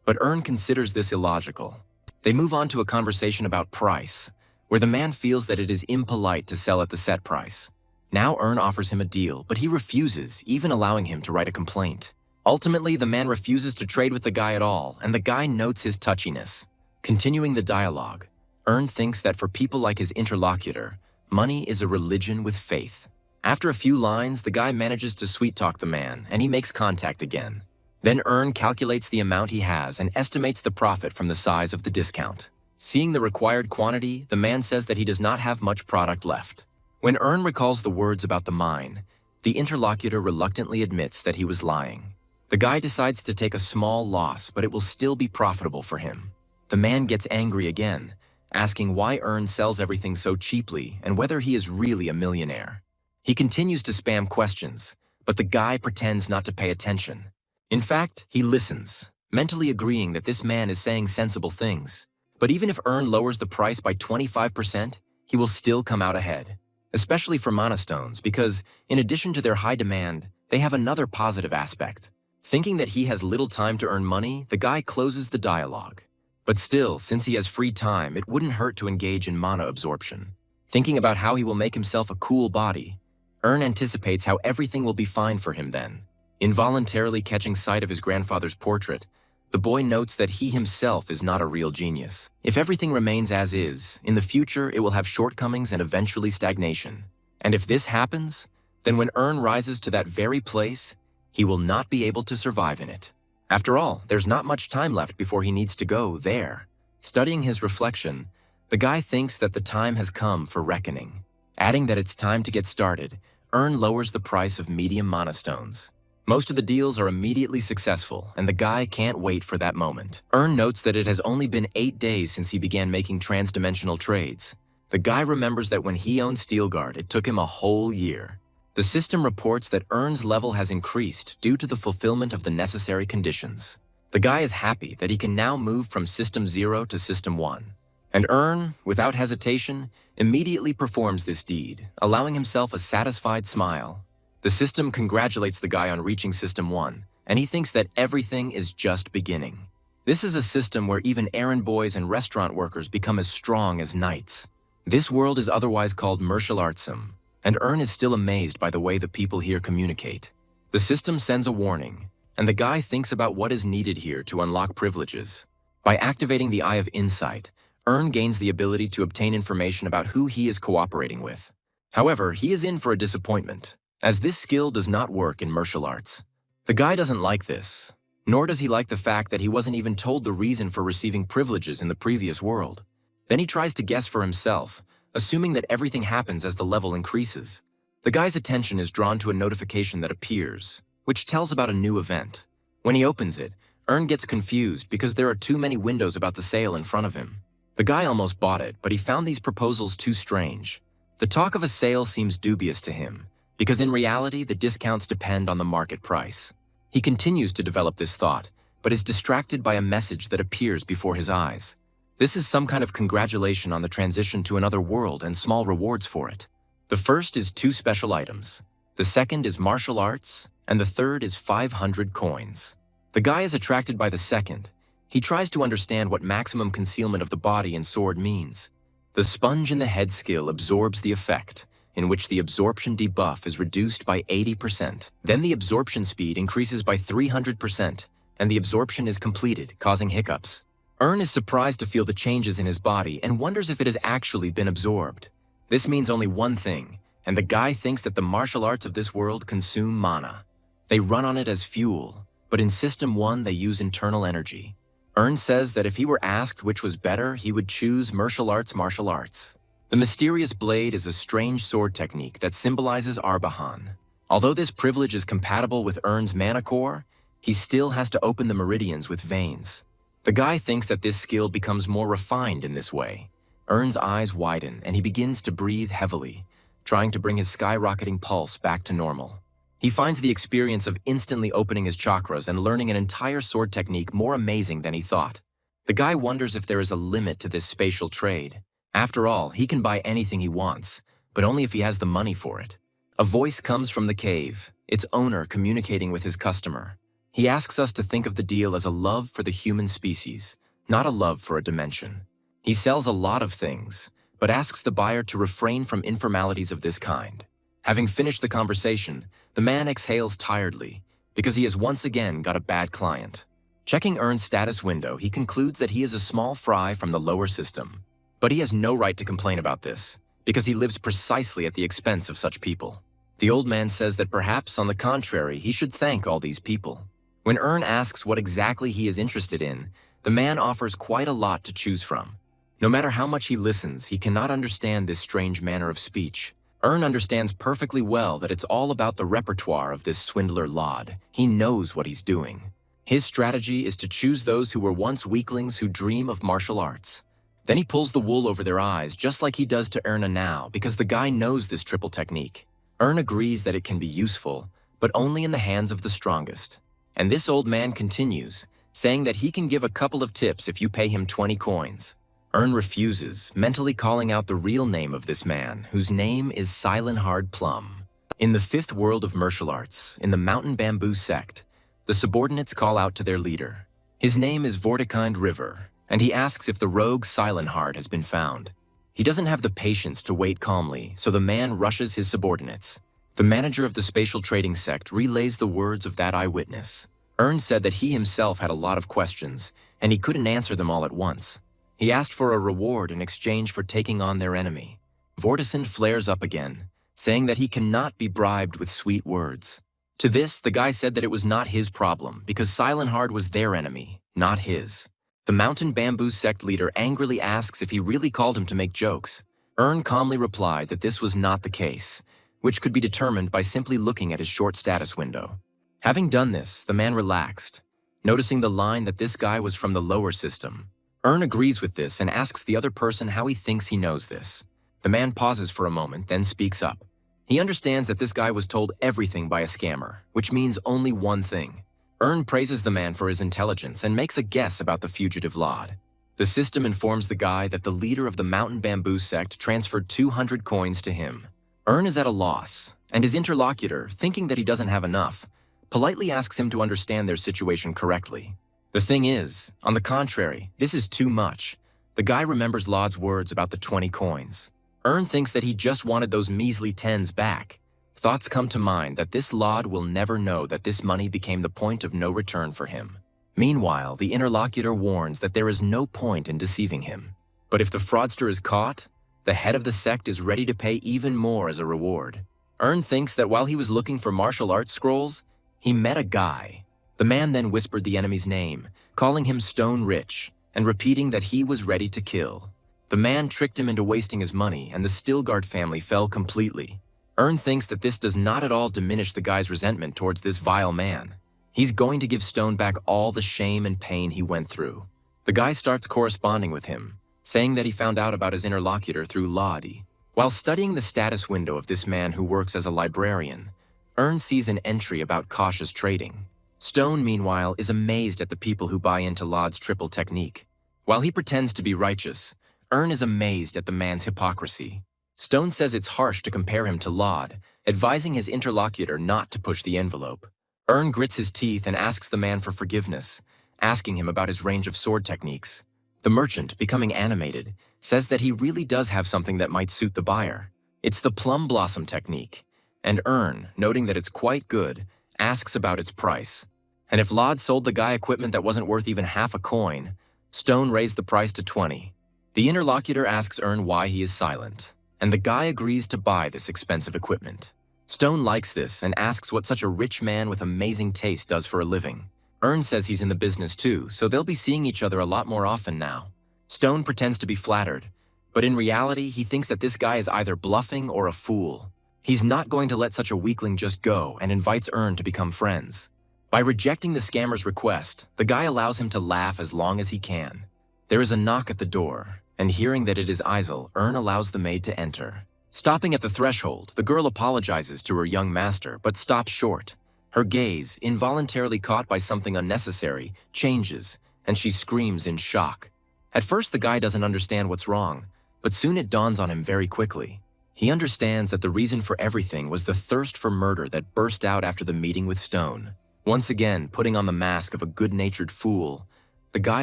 but Ern considers this illogical. They move on to a conversation about price, where the man feels that it is impolite to sell at the set price. Now Ern offers him a deal, but he refuses, even allowing him to write a complaint. Ultimately, the man refuses to trade with the guy at all, and the guy notes his touchiness. Continuing the dialogue, Ern thinks that for people like his interlocutor, money is a religion with faith. After a few lines, the guy manages to sweet-talk the man, and he makes contact again. Then Ern calculates the amount he has and estimates the profit from the size of the discount. Seeing the required quantity, the man says that he does not have much product left. When Ern recalls the words about the mine, the interlocutor reluctantly admits that he was lying. The guy decides to take a small loss, but it will still be profitable for him. The man gets angry again, asking why Ern sells everything so cheaply and whether he is really a millionaire. He continues to spam questions, but the guy pretends not to pay attention. In fact, he listens, mentally agreeing that this man is saying sensible things. But even if Ern lowers the price by 25%, he will still come out ahead. Especially for mana stones, because in addition to their high demand, they have another positive aspect. Thinking that he has little time to earn money, the guy closes the dialogue. But still, since he has free time, it wouldn't hurt to engage in mana absorption. Thinking about how he will make himself a cool body, Ern anticipates how everything will be fine for him then. Involuntarily catching sight of his grandfather's portrait, the boy notes that he himself is not a real genius. If everything remains as is, in the future it will have shortcomings and eventually stagnation. And if this happens, then when Ern rises to that very place, he will not be able to survive in it. After all, there's not much time left before he needs to go there. Studying his reflection, the guy thinks that the time has come for reckoning. Adding that it's time to get started, Ern lowers the price of medium mana stones. Most of the deals are immediately successful, and the guy can't wait for that moment. Ern notes that it has only been 8 days since he began making trans-dimensional trades. The guy remembers that when he owned Steelguard, it took him a whole year. The system reports that Ern's level has increased due to the fulfillment of the necessary conditions. The guy is happy that he can now move from System 0 to System 1. And Ern, without hesitation, immediately performs this deed, allowing himself a satisfied smile. The system congratulates the guy on reaching System 1, and he thinks that everything is just beginning. This is a system where even errand boys and restaurant workers become as strong as knights. This world is otherwise called martial artsum, and Ern is still amazed by the way the people here communicate. The system sends a warning, and the guy thinks about what is needed here to unlock privileges. By activating the Eye of Insight, Ern gains the ability to obtain information about who he is cooperating with. However, he is in for a disappointment, as this skill does not work in martial arts. The guy doesn't like this, nor does he like the fact that he wasn't even told the reason for receiving privileges in the previous world. Then he tries to guess for himself, assuming that everything happens as the level increases. The guy's attention is drawn to a notification that appears, which tells about a new event. When he opens it, Ern gets confused because there are too many windows about the sale in front of him. The guy almost bought it, but he found these proposals too strange. The talk of a sale seems dubious to him, because in reality the discounts depend on the market price. He continues to develop this thought, but is distracted by a message that appears before his eyes. This is some kind of congratulation on the transition to another world and small rewards for it. The first is 2 special items, the second is martial arts, and the third is 500 coins. The guy is attracted by the second. He tries to understand what maximum concealment of the body and sword means. The sponge in the head skill absorbs the effect, in which the absorption debuff is reduced by 80%. Then the absorption speed increases by 300%, and the absorption is completed, causing hiccups. Ern is surprised to feel the changes in his body and wonders if it has actually been absorbed. This means only one thing, and the guy thinks that the martial arts of this world consume mana. They run on it as fuel, but in System 1 they use internal energy. Ern says that if he were asked which was better, he would choose martial arts. The mysterious blade is a strange sword technique that symbolizes Arbahan. Although this privilege is compatible with Ern's mana core, he still has to open the meridians with veins. The guy thinks that this skill becomes more refined in this way. Ern's eyes widen and he begins to breathe heavily, trying to bring his skyrocketing pulse back to normal. He finds the experience of instantly opening his chakras and learning an entire sword technique more amazing than he thought. The guy wonders if there is a limit to this spatial trade. After all, he can buy anything he wants, but only if he has the money for it. A voice comes from the cave, its owner communicating with his customer. He asks us to think of the deal as a love for the human species, not a love for a dimension. He sells a lot of things, but asks the buyer to refrain from informalities of this kind. Having finished the conversation, the man exhales tiredly, because he has once again got a bad client. Checking Ern's status window, he concludes that he is a small fry from the lower system. But he has no right to complain about this, because he lives precisely at the expense of such people. The old man says that perhaps, on the contrary, he should thank all these people. When Ern asks what exactly he is interested in, the man offers quite a lot to choose from. No matter how much he listens, he cannot understand this strange manner of speech. Ern understands perfectly well that it's all about the repertoire of this swindler Lod. He knows what he's doing. His strategy is to choose those who were once weaklings who dream of martial arts. Then he pulls the wool over their eyes just like he does to Erna now, because the guy knows this triple technique. Ern agrees that it can be useful, but only in the hands of the strongest. And this old man continues, saying that he can give a couple of tips if you pay him 20 coins. Ern refuses, mentally calling out the real name of this man, whose name is Silent Hard Plum. In the 5th world of martial arts, in the Mountain Bamboo sect, the subordinates call out to their leader. His name is Vortikind River, and he asks if the rogue Silent Hard has been found. He doesn't have the patience to wait calmly, so the man rushes his subordinates. The manager of the spatial trading sect relays the words of that eyewitness. Ern said that he himself had a lot of questions, and he couldn't answer them all at once. He asked for a reward in exchange for taking on their enemy. Vortikind flares up again, saying that he cannot be bribed with sweet words. To this, the guy said that it was not his problem, because Silent Hard was their enemy, not his. The Mountain Bamboo sect leader angrily asks if he really called him to make jokes. Ern calmly replied that this was not the case, which could be determined by simply looking at his short status window. Having done this, the man relaxed, noticing the line that this guy was from the lower system. Ern agrees with this and asks the other person how he thinks he knows this. The man pauses for a moment, then speaks up. He understands that this guy was told everything by a scammer, which means only one thing. Ern praises the man for his intelligence and makes a guess about the fugitive Lod. The system informs the guy that the leader of the Mountain Bamboo sect transferred 200 coins to him. Ern is at a loss, and his interlocutor, thinking that he doesn't have enough, politely asks him to understand their situation correctly. The thing is, on the contrary, this is too much. The guy remembers Lod's words about the 20 coins. Ern thinks that he just wanted those measly 10s back. Thoughts come to mind that this Lod will never know that this money became the point of no return for him. Meanwhile, the interlocutor warns that there is no point in deceiving him. But if the fraudster is caught, the head of the sect is ready to pay even more as a reward. Ern thinks that while he was looking for martial arts scrolls, he met a guy. The man then whispered the enemy's name, calling him Stone Rich, and repeating that he was ready to kill. The man tricked him into wasting his money, and the Stilgard family fell completely. Ern thinks that this does not at all diminish the guy's resentment towards this vile man. He's going to give Stone back all the shame and pain he went through. The guy starts corresponding with him, saying that he found out about his interlocutor through Lodi. While studying the status window of this man who works as a librarian, Ern sees an entry about cautious trading. Stone, meanwhile, is amazed at the people who buy into Lod's triple technique. While he pretends to be righteous, Ern is amazed at the man's hypocrisy. Stone says it's harsh to compare him to Lod, advising his interlocutor not to push the envelope. Ern grits his teeth and asks the man for forgiveness, asking him about his range of sword techniques. The merchant, becoming animated, says that he really does have something that might suit the buyer. It's the plum blossom technique, and Ern, noting that it's quite good, asks about its price. And if Lod sold the guy equipment that wasn't worth even half a coin, Stone raised the price to 20. The interlocutor asks Ern why he is silent, and the guy agrees to buy this expensive equipment. Stone likes this and asks what such a rich man with amazing taste does for a living. Ern says he's in the business too, so they'll be seeing each other a lot more often now. Stone pretends to be flattered, but in reality, he thinks that this guy is either bluffing or a fool. He's not going to let such a weakling just go and invites Ern to become friends. By rejecting the scammer's request, the guy allows him to laugh as long as he can. There is a knock at the door, and hearing that it is Isel, Ern allows the maid to enter. Stopping at the threshold, the girl apologizes to her young master, but stops short. Her gaze, involuntarily caught by something unnecessary, changes, and she screams in shock. At first, the guy doesn't understand what's wrong, but soon it dawns on him very quickly. He understands that the reason for everything was the thirst for murder that burst out after the meeting with Stone. Once again, putting on the mask of a good-natured fool, the guy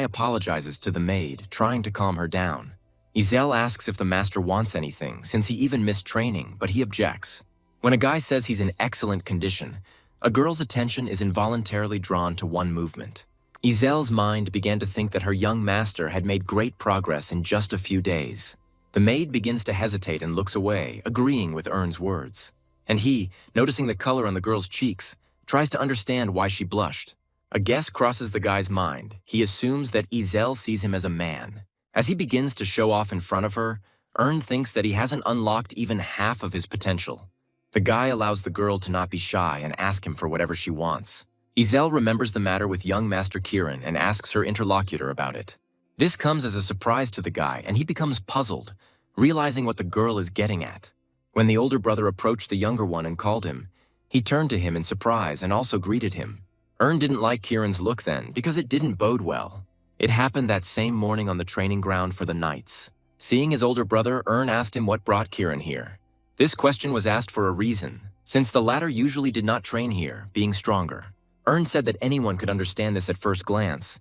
apologizes to the maid, trying to calm her down. Isel asks if the master wants anything, since he even missed training, but he objects. When a guy says he's in excellent condition, a girl's attention is involuntarily drawn to one movement. Isel's mind began to think that her young master had made great progress in just a few days. The maid begins to hesitate and looks away, agreeing with Ern's words. And he, noticing the color on the girl's cheeks, tries to understand why she blushed. A guess crosses the guy's mind. He assumes that Isel sees him as a man. As he begins to show off in front of her, Ern thinks that he hasn't unlocked even half of his potential. The guy allows the girl to not be shy and ask him for whatever she wants. Isel remembers the matter with young Master Kieran and asks her interlocutor about it. This comes as a surprise to the guy, and he becomes puzzled, realizing what the girl is getting at. When the older brother approached the younger one and called him, he turned to him in surprise and also greeted him. Ern didn't like Kieran's look then, because it didn't bode well. It happened that same morning on the training ground for the knights. Seeing his older brother, Ern asked him what brought Kieran here. This question was asked for a reason, since the latter usually did not train here, being stronger. Ern said that anyone could understand this at first glance,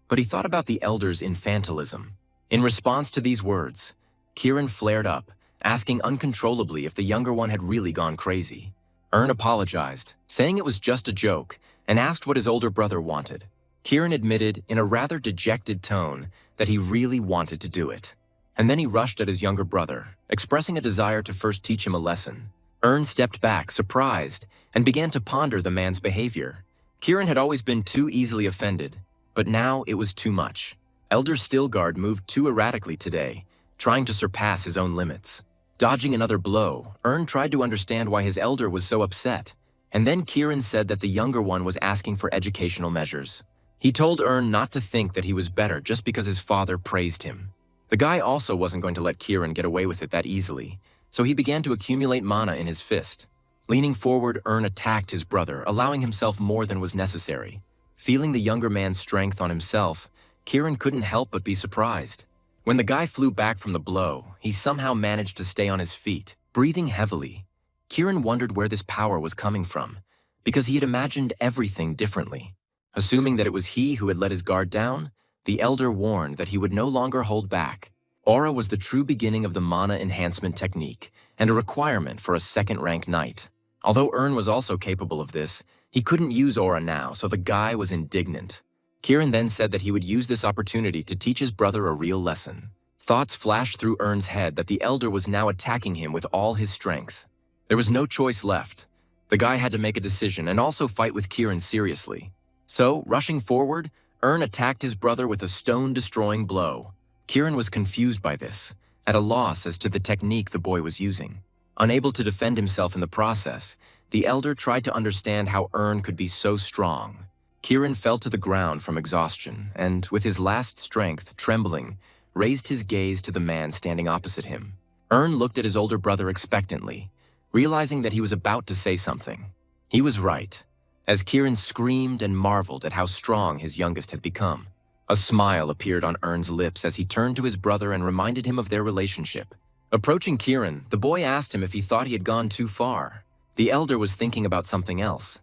but he thought about the elders' infantilism. In response to these words, Kieran flared up, asking uncontrollably if the younger one had really gone crazy. Ern apologized, saying it was just a joke, and asked what his older brother wanted. Kieran admitted in a rather dejected tone that he really wanted to do it. And then he rushed at his younger brother, expressing a desire to first teach him a lesson. Ern stepped back, surprised, and began to ponder the man's behavior. Kieran had always been too easily offended, but now it was too much. Elder Stilgard moved too erratically today, trying to surpass his own limits. Dodging another blow, Ern tried to understand why his elder was so upset. And then Kieran said that the younger one was asking for educational measures. He told Ern not to think that he was better just because his father praised him. The guy also wasn't going to let Kieran get away with it that easily, so he began to accumulate mana in his fist. Leaning forward, Ern attacked his brother, allowing himself more than was necessary. Feeling the younger man's strength on himself, Kieran couldn't help but be surprised. When the guy flew back from the blow, he somehow managed to stay on his feet, breathing heavily. Kieran wondered where this power was coming from, because he had imagined everything differently. Assuming that it was he who had let his guard down, the elder warned that he would no longer hold back. Aura was the true beginning of the mana enhancement technique and a requirement for a second-rank knight. Although was also capable of this, he couldn't use Aura now, so the guy was indignant. Kieran then said that he would use this opportunity to teach his brother a real lesson. Thoughts flashed through Ern's head that the elder was now attacking him with all his strength. There was no choice left. The guy had to make a decision and also fight with Kieran seriously. So, rushing forward, Ern attacked his brother with a stone-destroying blow. Kieran was confused by this, at a loss as to the technique the boy was using. Unable to defend himself in the process, the elder tried to understand how Ern could be so strong. Kieran fell to the ground from exhaustion and, with his last strength trembling, raised his gaze to the man standing opposite him. Ern looked at his older brother expectantly, realizing that he was about to say something. He was right, as Kieran screamed and marveled at how strong his youngest had become. A smile appeared on Ern's lips as he turned to his brother and reminded him of their relationship. Approaching Kieran, the boy asked him if he thought he had gone too far. The elder was thinking about something else,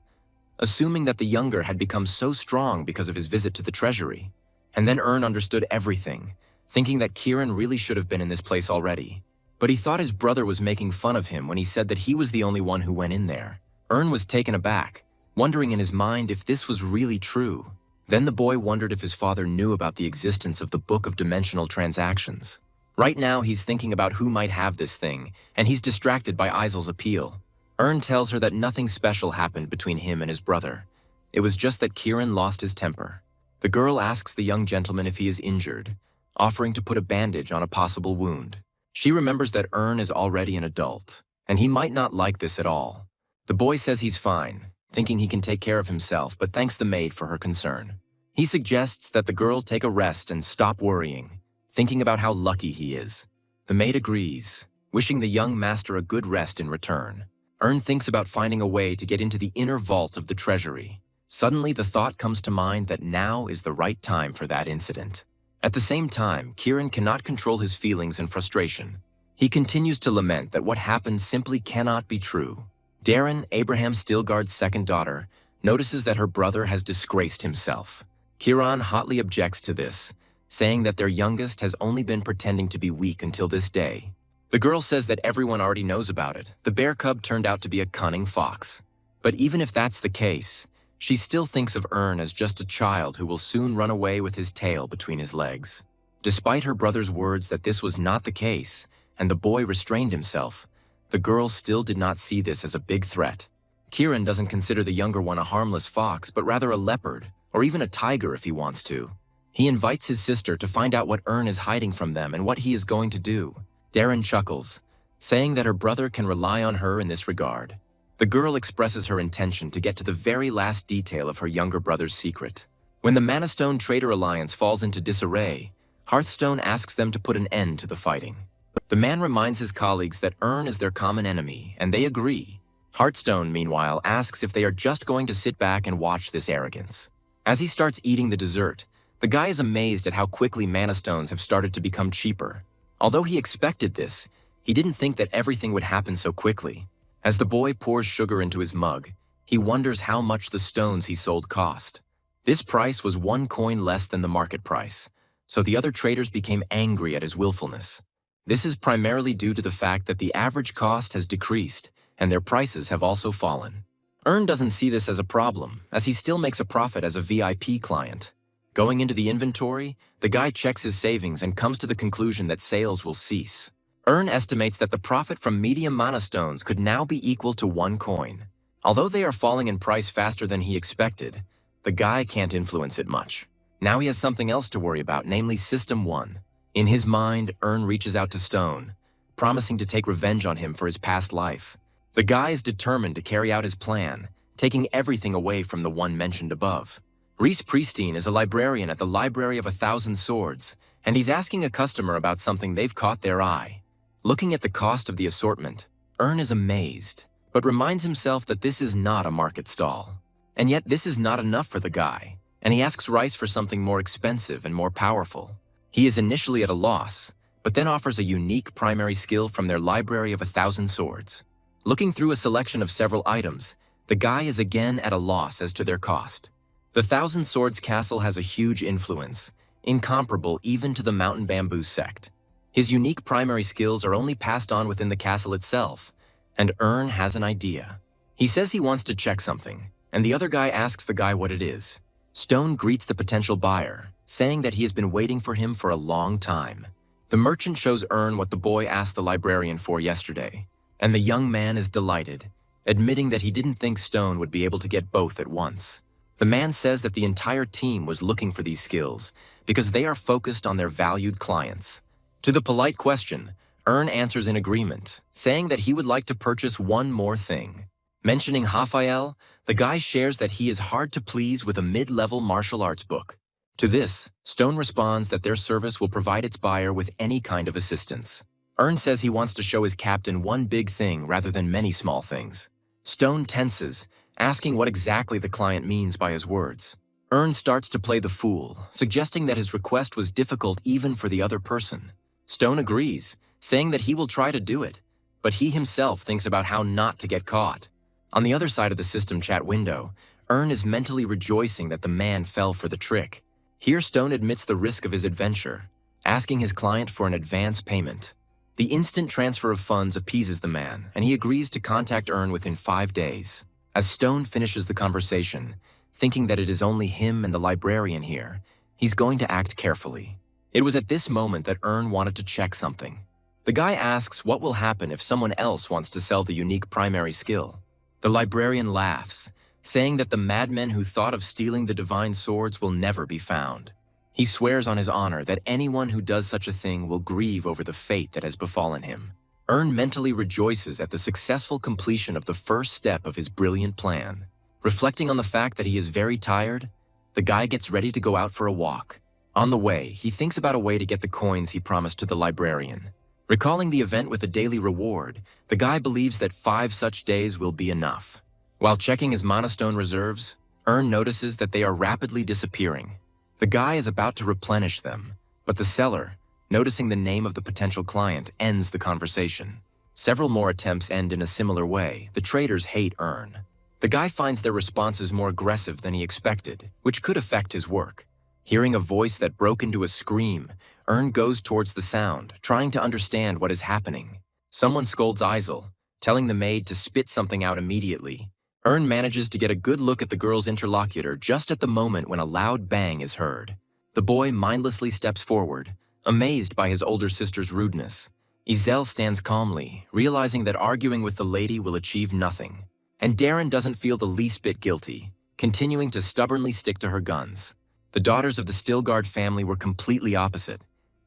assuming that the younger had become so strong because of his visit to the treasury. And then Ern understood everything, thinking that Kieran really should have been in this place already. But he thought his brother was making fun of him when he said that he was the only one who went in there. Ern was taken aback, wondering in his mind if this was really true. Then the boy wondered if his father knew about the existence of the Book of Dimensional Transactions. Right now, he's thinking about who might have this thing, and he's distracted by Isel's appeal. Ern tells her that nothing special happened between him and his brother. It was just that Kieran lost his temper. The girl asks the young gentleman if he is injured, offering to put a bandage on a possible wound. She remembers that Ern is already an adult, and he might not like this at all. The boy says he's fine, thinking he can take care of himself, but thanks the maid for her concern. He suggests that the girl take a rest and stop worrying, thinking about how lucky he is. The maid agrees, wishing the young master a good rest in return. Ern thinks about finding a way to get into the inner vault of the treasury. Suddenly, the thought comes to mind that now is the right time for that incident. At the same time, Kieran cannot control his feelings and frustration. He continues to lament that what happened simply cannot be true. Darren, Abraham Stilgard's second daughter, notices that her brother has disgraced himself. Kieran hotly objects to this, saying that their youngest has only been pretending to be weak until this day. The girl says that everyone already knows about it. The bear cub turned out to be a cunning fox. But even if that's the case, she still thinks of Ern as just a child who will soon run away with his tail between his legs. Despite her brother's words that this was not the case, and the boy restrained himself, the girl still did not see this as a big threat. Kieran doesn't consider the younger one a harmless fox, but rather a leopard, or even a tiger if he wants to. He invites his sister to find out what Ern is hiding from them and what he is going to do. Darren chuckles, saying that her brother can rely on her in this regard. The girl expresses her intention to get to the very last detail of her younger brother's secret. When the Manastone Trader Alliance falls into disarray, Hearthstone asks them to put an end to the fighting. The man reminds his colleagues that Ern is their common enemy, and they agree. Hearthstone, meanwhile, asks if they are just going to sit back and watch this arrogance. As he starts eating the dessert, the guy is amazed at how quickly mana stones have started to become cheaper. Although he expected this, he didn't think that everything would happen so quickly. As the boy pours sugar into his mug, he wonders how much the stones he sold cost. This price was 1 coin less than the market price, so the other traders became angry at his willfulness. This is primarily due to the fact that the average cost has decreased, and their prices have also fallen. Ern doesn't see this as a problem, as he still makes a profit as a VIP client. Going into the inventory, the guy checks his savings and comes to the conclusion that sales will cease. Ern estimates that the profit from medium mana stones could now be equal to 1 coin. Although they are falling in price faster than he expected, the guy can't influence it much. Now he has something else to worry about, namely System 1. In his mind, Ern reaches out to Stone, promising to take revenge on him for his past life. The guy is determined to carry out his plan, taking everything away from the one mentioned above. Reese Priestine is a librarian at the Library of 1,000 Swords, and he's asking a customer about something they've caught their eye. Looking at the cost of the assortment, Ern is amazed, but reminds himself that this is not a market stall. And yet this is not enough for the guy. and he asks Rice for something more expensive and more powerful. He is initially at a loss, but then offers a unique primary skill from their library of 1,000 swords. Looking through a selection of several items, the guy is again at a loss as to their cost. The 1,000 Swords Castle has a huge influence, incomparable even to the Mountain Bamboo sect. His unique primary skills are only passed on within the castle itself, and Ern has an idea. He says he wants to check something, and the other guy asks the guy what it is. Stone greets the potential buyer, saying that he has been waiting for him for a long time. The merchant shows Ern what the boy asked the librarian for yesterday, and the young man is delighted, admitting that he didn't think Stone would be able to get both at once. The man says that the entire team was looking for these skills because they are focused on their valued clients. To the polite question, Ern answers in agreement, saying that he would like to purchase one more thing. Mentioning Raphael, the guy shares that he is hard to please with a mid-level martial arts book. To this, Stone responds that their service will provide its buyer with any kind of assistance. Ern says he wants to show his captain one big thing rather than many small things. Stone tenses, asking what exactly the client means by his words. Ern starts to play the fool, suggesting that his request was difficult even for the other person. Stone agrees, saying that he will try to do it, but he himself thinks about how not to get caught. On the other side of the system chat window, Ern is mentally rejoicing that the man fell for the trick. Here Stone admits the risk of his adventure, asking his client for an advance payment. The instant transfer of funds appeases the man, and he agrees to contact Ern within 5 days. As Stone finishes the conversation, thinking that it is only him and the librarian here, he's going to act carefully. It was at this moment that Ern wanted to check something. The guy asks what will happen if someone else wants to sell the unique primary skill. The librarian laughs, saying that the madmen who thought of stealing the divine swords will never be found. He swears on his honor that anyone who does such a thing will grieve over the fate that has befallen him. Ern mentally rejoices at the successful completion of the first step of his brilliant plan. Reflecting on the fact that he is very tired, the guy gets ready to go out for a walk. On the way, he thinks about a way to get the coins he promised to the librarian. Recalling the event with a daily reward, the guy believes that 5 such days will be enough. While checking his monostone reserves, Ern notices that they are rapidly disappearing. The guy is about to replenish them, but the seller, noticing the name of the potential client, ends the conversation. Several more attempts end in a similar way. The traders hate Ern. The guy finds their responses more aggressive than he expected, which could affect his work. Hearing a voice that broke into a scream, Ern goes towards the sound, trying to understand what is happening. Someone scolds Isel, telling the maid to spit something out immediately. Ern manages to get a good look at the girl's interlocutor just at the moment when a loud bang is heard. The boy mindlessly steps forward, amazed by his older sister's rudeness. Isel stands calmly, realizing that arguing with the lady will achieve nothing. And Darren doesn't feel the least bit guilty, continuing to stubbornly stick to her guns. The daughters of the Stilgard family were completely opposite.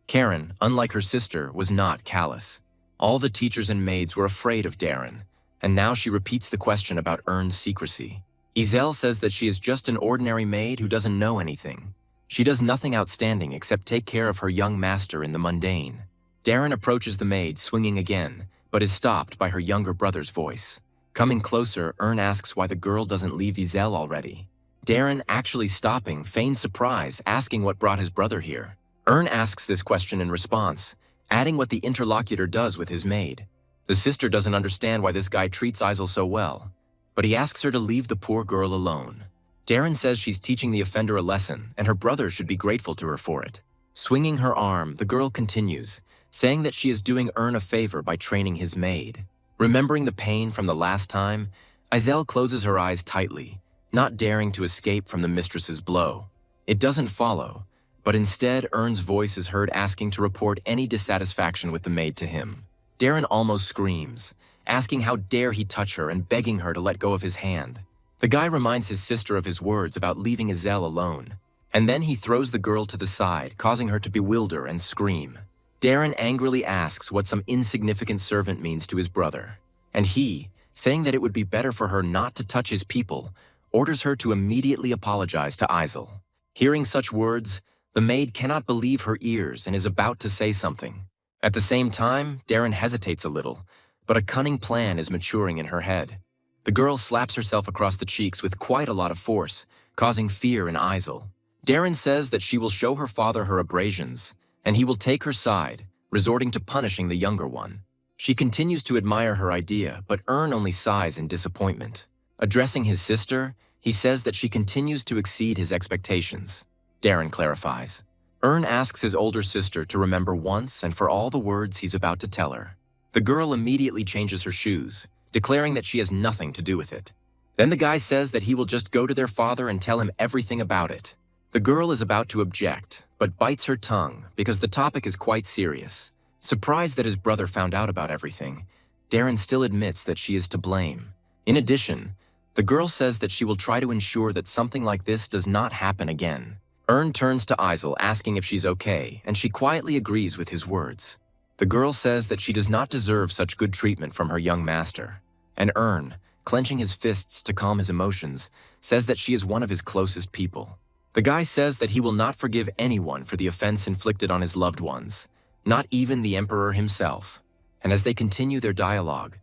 Karen, unlike her sister, was not callous. All the teachers and maids were afraid of Darren, and now she repeats the question about Ern's secrecy. Isel says that she is just an ordinary maid who doesn't know anything. She does nothing outstanding except take care of her young master in the mundane. Darren approaches the maid, swinging again, but is stopped by her younger brother's voice. Coming closer, Ern asks why the girl doesn't leave Isel already. Darren, actually stopping, feigns surprise, asking what brought his brother here. Ern asks this question in response, adding what the interlocutor does with his maid. The sister doesn't understand why this guy treats Isel so well, but he asks her to leave the poor girl alone. Darren says she's teaching the offender a lesson, and her brother should be grateful to her for it. Swinging her arm, the girl continues, saying that she is doing Ern a favor by training his maid. Remembering the pain from the last time, Isel closes her eyes tightly, not daring to escape from the mistress's blow. It doesn't follow, but instead Ern's voice is heard asking to report any dissatisfaction with the maid to him. Darren almost screams, asking how dare he touch her and begging her to let go of his hand. The guy reminds his sister of his words about leaving Isel alone, and then he throws the girl to the side, causing her to bewilder and scream. Darren angrily asks what some insignificant servant means to his brother, and he, saying that it would be better for her not to touch his people, orders her to immediately apologize to Isel. Hearing such words, the maid cannot believe her ears and is about to say something. At the same time, Darren hesitates a little, but a cunning plan is maturing in her head. The girl slaps herself across the cheeks with quite a lot of force, causing fear in Isel. Darren says that she will show her father her abrasions, and he will take her side, resorting to punishing the younger one. She continues to admire her idea, but Ern only sighs in disappointment. Addressing his sister, he says that she continues to exceed his expectations. Darren clarifies. Ern asks his older sister to remember once and for all the words he's about to tell her. The girl immediately changes her shoes, declaring that she has nothing to do with it. Then the guy says that he will just go to their father and tell him everything about it. The girl is about to object, but bites her tongue because the topic is quite serious. Surprised that his brother found out about everything, Darren still admits that she is to blame. In addition, the girl says that she will try to ensure that something like this does not happen again. Ern turns to Isel asking if she's okay, and she quietly agrees with his words. The girl says that she does not deserve such good treatment from her young master. And Ern, clenching his fists to calm his emotions, says that she is one of his closest people. The guy says that he will not forgive anyone for the offense inflicted on his loved ones, not even the Emperor himself. And as they continue their dialogue,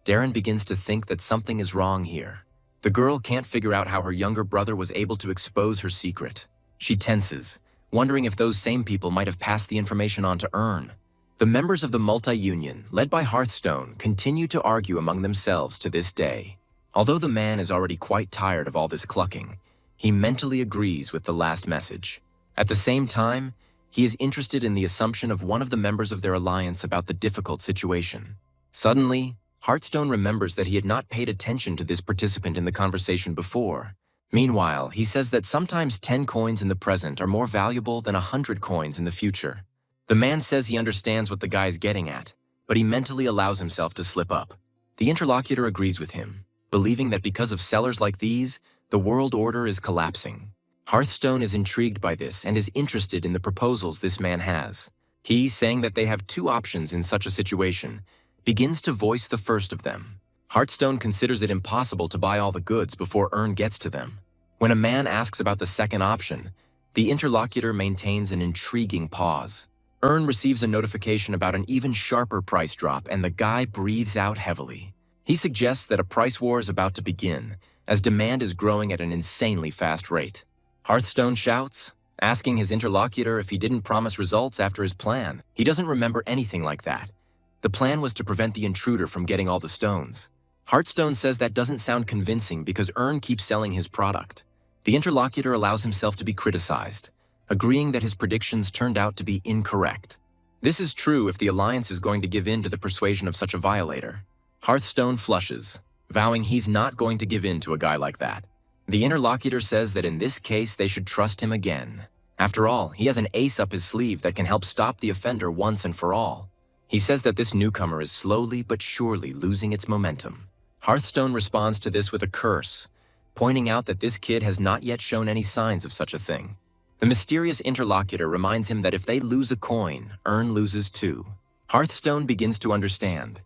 Darren begins to think that something is wrong here. The girl can't figure out how her younger brother was able to expose her secret. She tenses, wondering if those same people might have passed the information on to Ern. The members of the multi-union, led by Hearthstone, continue to argue among themselves to this day. Although the man is already quite tired of all this clucking, he mentally agrees with the last message. At the same time, he is interested in the assumption of one of the members of their alliance about the difficult situation. Suddenly, Hearthstone remembers that he had not paid attention to this participant in the conversation before. Meanwhile, he says that sometimes 10 coins in the present are more valuable than 100 coins in the future. The man says he understands what the guy is getting at, but he mentally allows himself to slip up. The interlocutor agrees with him, believing that because of sellers like these, the world order is collapsing. Hearthstone is intrigued by this and is interested in the proposals this man has. He, saying that they have two options in such a situation, begins to voice the first of them. Hearthstone considers it impossible to buy all the goods before Ern gets to them. When a man asks about the second option, the interlocutor maintains an intriguing pause. Ern receives a notification about an even sharper price drop, and the guy breathes out heavily. He suggests that a price war is about to begin, as demand is growing at an insanely fast rate. Hearthstone shouts, asking his interlocutor if he didn't promise results after his plan. He doesn't remember anything like that. The plan was to prevent the intruder from getting all the stones. Hearthstone says that doesn't sound convincing because Ern keeps selling his product. The interlocutor allows himself to be criticized, agreeing that his predictions turned out to be incorrect. This is true if the alliance is going to give in to the persuasion of such a violator. Hearthstone flushes, vowing he's not going to give in to a guy like that. The interlocutor says that in this case they should trust him again. After all, he has an ace up his sleeve that can help stop the offender once and for all. He says that this newcomer is slowly but surely losing its momentum. Hearthstone responds to this with a curse, pointing out that this kid has not yet shown any signs of such a thing. The mysterious interlocutor reminds him that if they lose a coin, Ern loses too. Hearthstone begins to understand,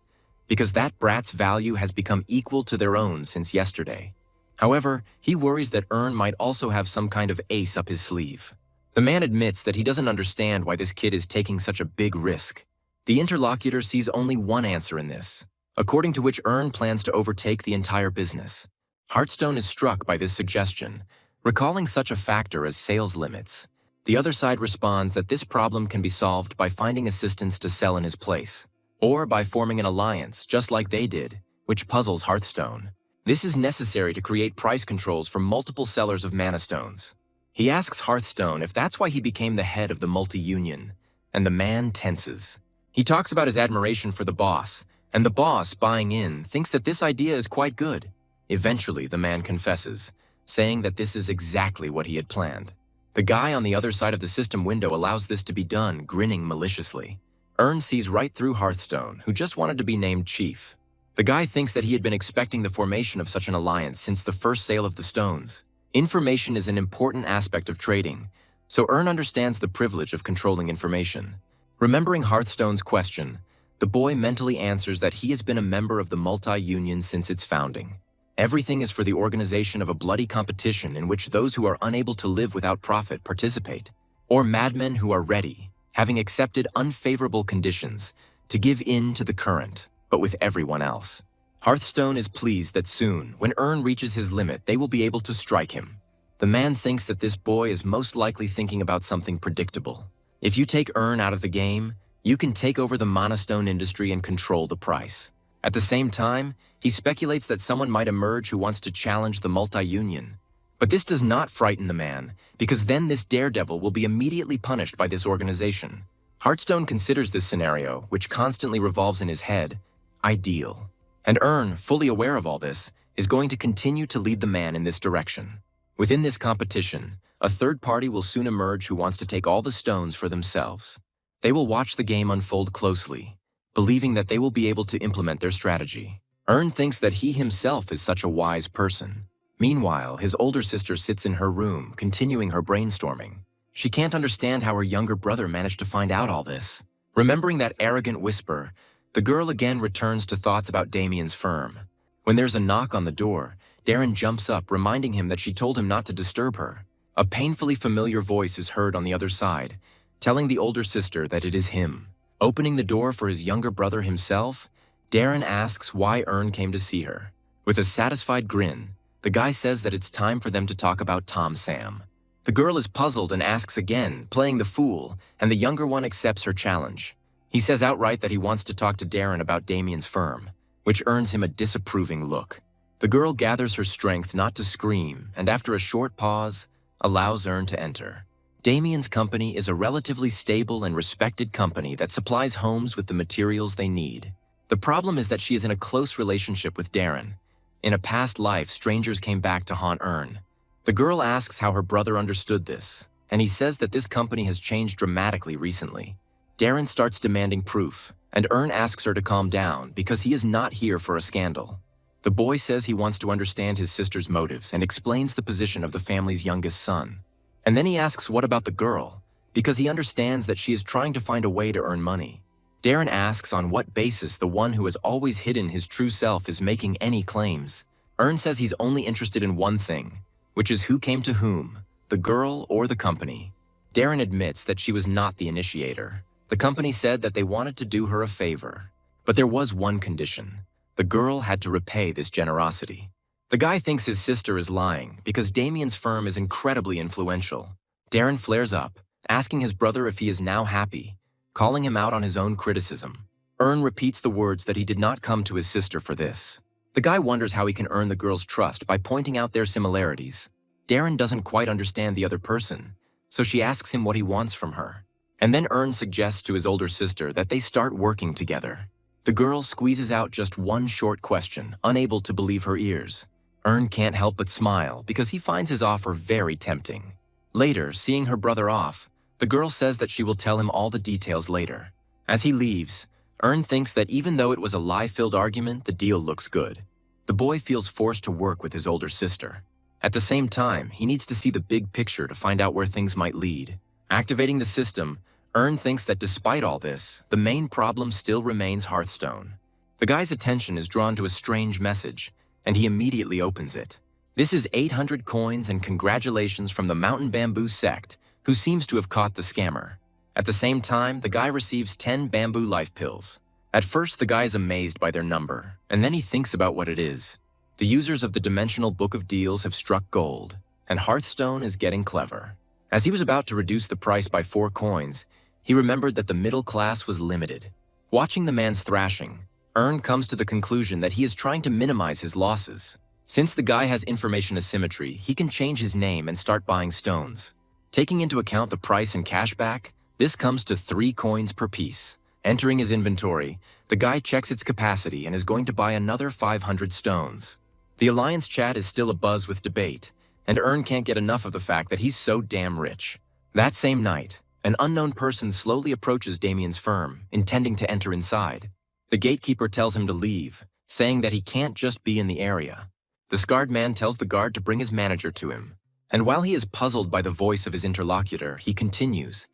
because that brat's value has become equal to their own since yesterday. However, he worries that Ern might also have some kind of ace up his sleeve. The man admits that he doesn't understand why this kid is taking such a big risk. The interlocutor sees only one answer in this, according to which Ern plans to overtake the entire business. Hearthstone is struck by this suggestion, recalling such a factor as sales limits. The other side responds that this problem can be solved by finding assistants to sell in his place, or by forming an alliance just like they did, which puzzles Hearthstone. This is necessary to create price controls for multiple sellers of mana stones. He asks Hearthstone if that's why he became the head of the multi-union, and the man tenses. He talks about his admiration for the boss, and the boss, buying in, thinks that this idea is quite good. Eventually, the man confesses, saying that this is exactly what he had planned. The guy on the other side of the system window allows this to be done, grinning maliciously. Ern sees right through Hearthstone, who just wanted to be named chief. The guy thinks that he had been expecting the formation of such an alliance since the first sale of the stones. Information is an important aspect of trading, so Ern understands the privilege of controlling information. Remembering Hearthstone's question, the boy mentally answers that he has been a member of the multi-union since its founding. Everything is for the organization of a bloody competition in which those who are unable to live without profit participate, or madmen who are ready, having accepted unfavorable conditions, to give in to the current, but with everyone else. Hearthstone is pleased that soon, when Ern reaches his limit, they will be able to strike him. The man thinks that this boy is most likely thinking about something predictable. If you take Earn out of the game, you can take over the monostone industry and control the price. At the same time, he speculates that someone might emerge who wants to challenge the multi-union. But this does not frighten the man, because then this daredevil will be immediately punished by this organization. Hearthstone considers this scenario, which constantly revolves in his head, ideal. And Earn, fully aware of all this, is going to continue to lead the man in this direction. Within this competition, a third party will soon emerge who wants to take all the stones for themselves. They will watch the game unfold closely, believing that they will be able to implement their strategy. Earn thinks that he himself is such a wise person. Meanwhile, his older sister sits in her room, continuing her brainstorming. She can't understand how her younger brother managed to find out all this. Remembering that arrogant whisper, the girl again returns to thoughts about Damien's firm. When there's a knock on the door, Darren jumps up, reminding him that she told him not to disturb her. A painfully familiar voice is heard on the other side, telling the older sister that it is him. Opening the door for his younger brother himself, Darren asks why Earn came to see her. With a satisfied grin, the guy says that it's time for them to talk about Tom Sam. The girl is puzzled and asks again, playing the fool, and the younger one accepts her challenge. He says outright that he wants to talk to Darren about Damien's firm, which earns him a disapproving look. The girl gathers her strength not to scream, and after a short pause, allows Earn to enter. Damien's company is a relatively stable and respected company that supplies homes with the materials they need. The problem is that she is in a close relationship with Darren. In a past life, strangers came back to haunt Earn. The girl asks how her brother understood this, and he says that this company has changed dramatically recently. Darren starts demanding proof, and Earn asks her to calm down because he is not here for a scandal. The boy says he wants to understand his sister's motives and explains the position of the family's youngest son. And then he asks what about the girl, because he understands that she is trying to find a way to earn money. Darren asks on what basis the one who has always hidden his true self is making any claims. Earn says he's only interested in one thing, which is who came to whom, the girl or the company. Darren admits that she was not the initiator. The company said that they wanted to do her a favor. But there was one condition. The girl had to repay this generosity. The guy thinks his sister is lying because Damien's firm is incredibly influential. Darren flares up, asking his brother if he is now happy, calling him out on his own criticism. Earn repeats the words that he did not come to his sister for this. The guy wonders how he can earn the girl's trust by pointing out their similarities. Darren doesn't quite understand the other person, so she asks him what he wants from her. And then Earn suggests to his older sister that they start working together. The girl squeezes out just one short question, unable to believe her ears. Earn can't help but smile because he finds his offer very tempting. Later, seeing her brother off, the girl says that she will tell him all the details later. As he leaves, Earn thinks that even though it was a lie-filled argument, the deal looks good. The boy feels forced to work with his older sister. At the same time, he needs to see the big picture to find out where things might lead. Activating the system, Earn thinks that despite all this, the main problem still remains Hearthstone. The guy's attention is drawn to a strange message, and he immediately opens it. This is 800 coins and congratulations from the Mountain Bamboo sect, who seems to have caught the scammer. At the same time, the guy receives 10 bamboo life pills. At first, the guy is amazed by their number, and then he thinks about what it is. The users of the Dimensional Book of Deals have struck gold, and Hearthstone is getting clever. As he was about to reduce the price by 4 coins, he remembered that the middle class was limited. Watching the man's thrashing, Earn comes to the conclusion that he is trying to minimize his losses. Since the guy has information asymmetry, he can change his name and start buying stones. Taking into account the price and cashback, this comes to 3 coins per piece. Entering his inventory, the guy checks its capacity and is going to buy another 500 stones. The Alliance chat is still abuzz with debate, and Earn can't get enough of the fact that he's so damn rich. That same night, an unknown person slowly approaches Damien's firm, intending to enter inside. The gatekeeper tells him to leave, saying that he can't just be in the area. The scarred man tells the guard to bring his manager to him, and while he is puzzled by the voice of his interlocutor, he continues,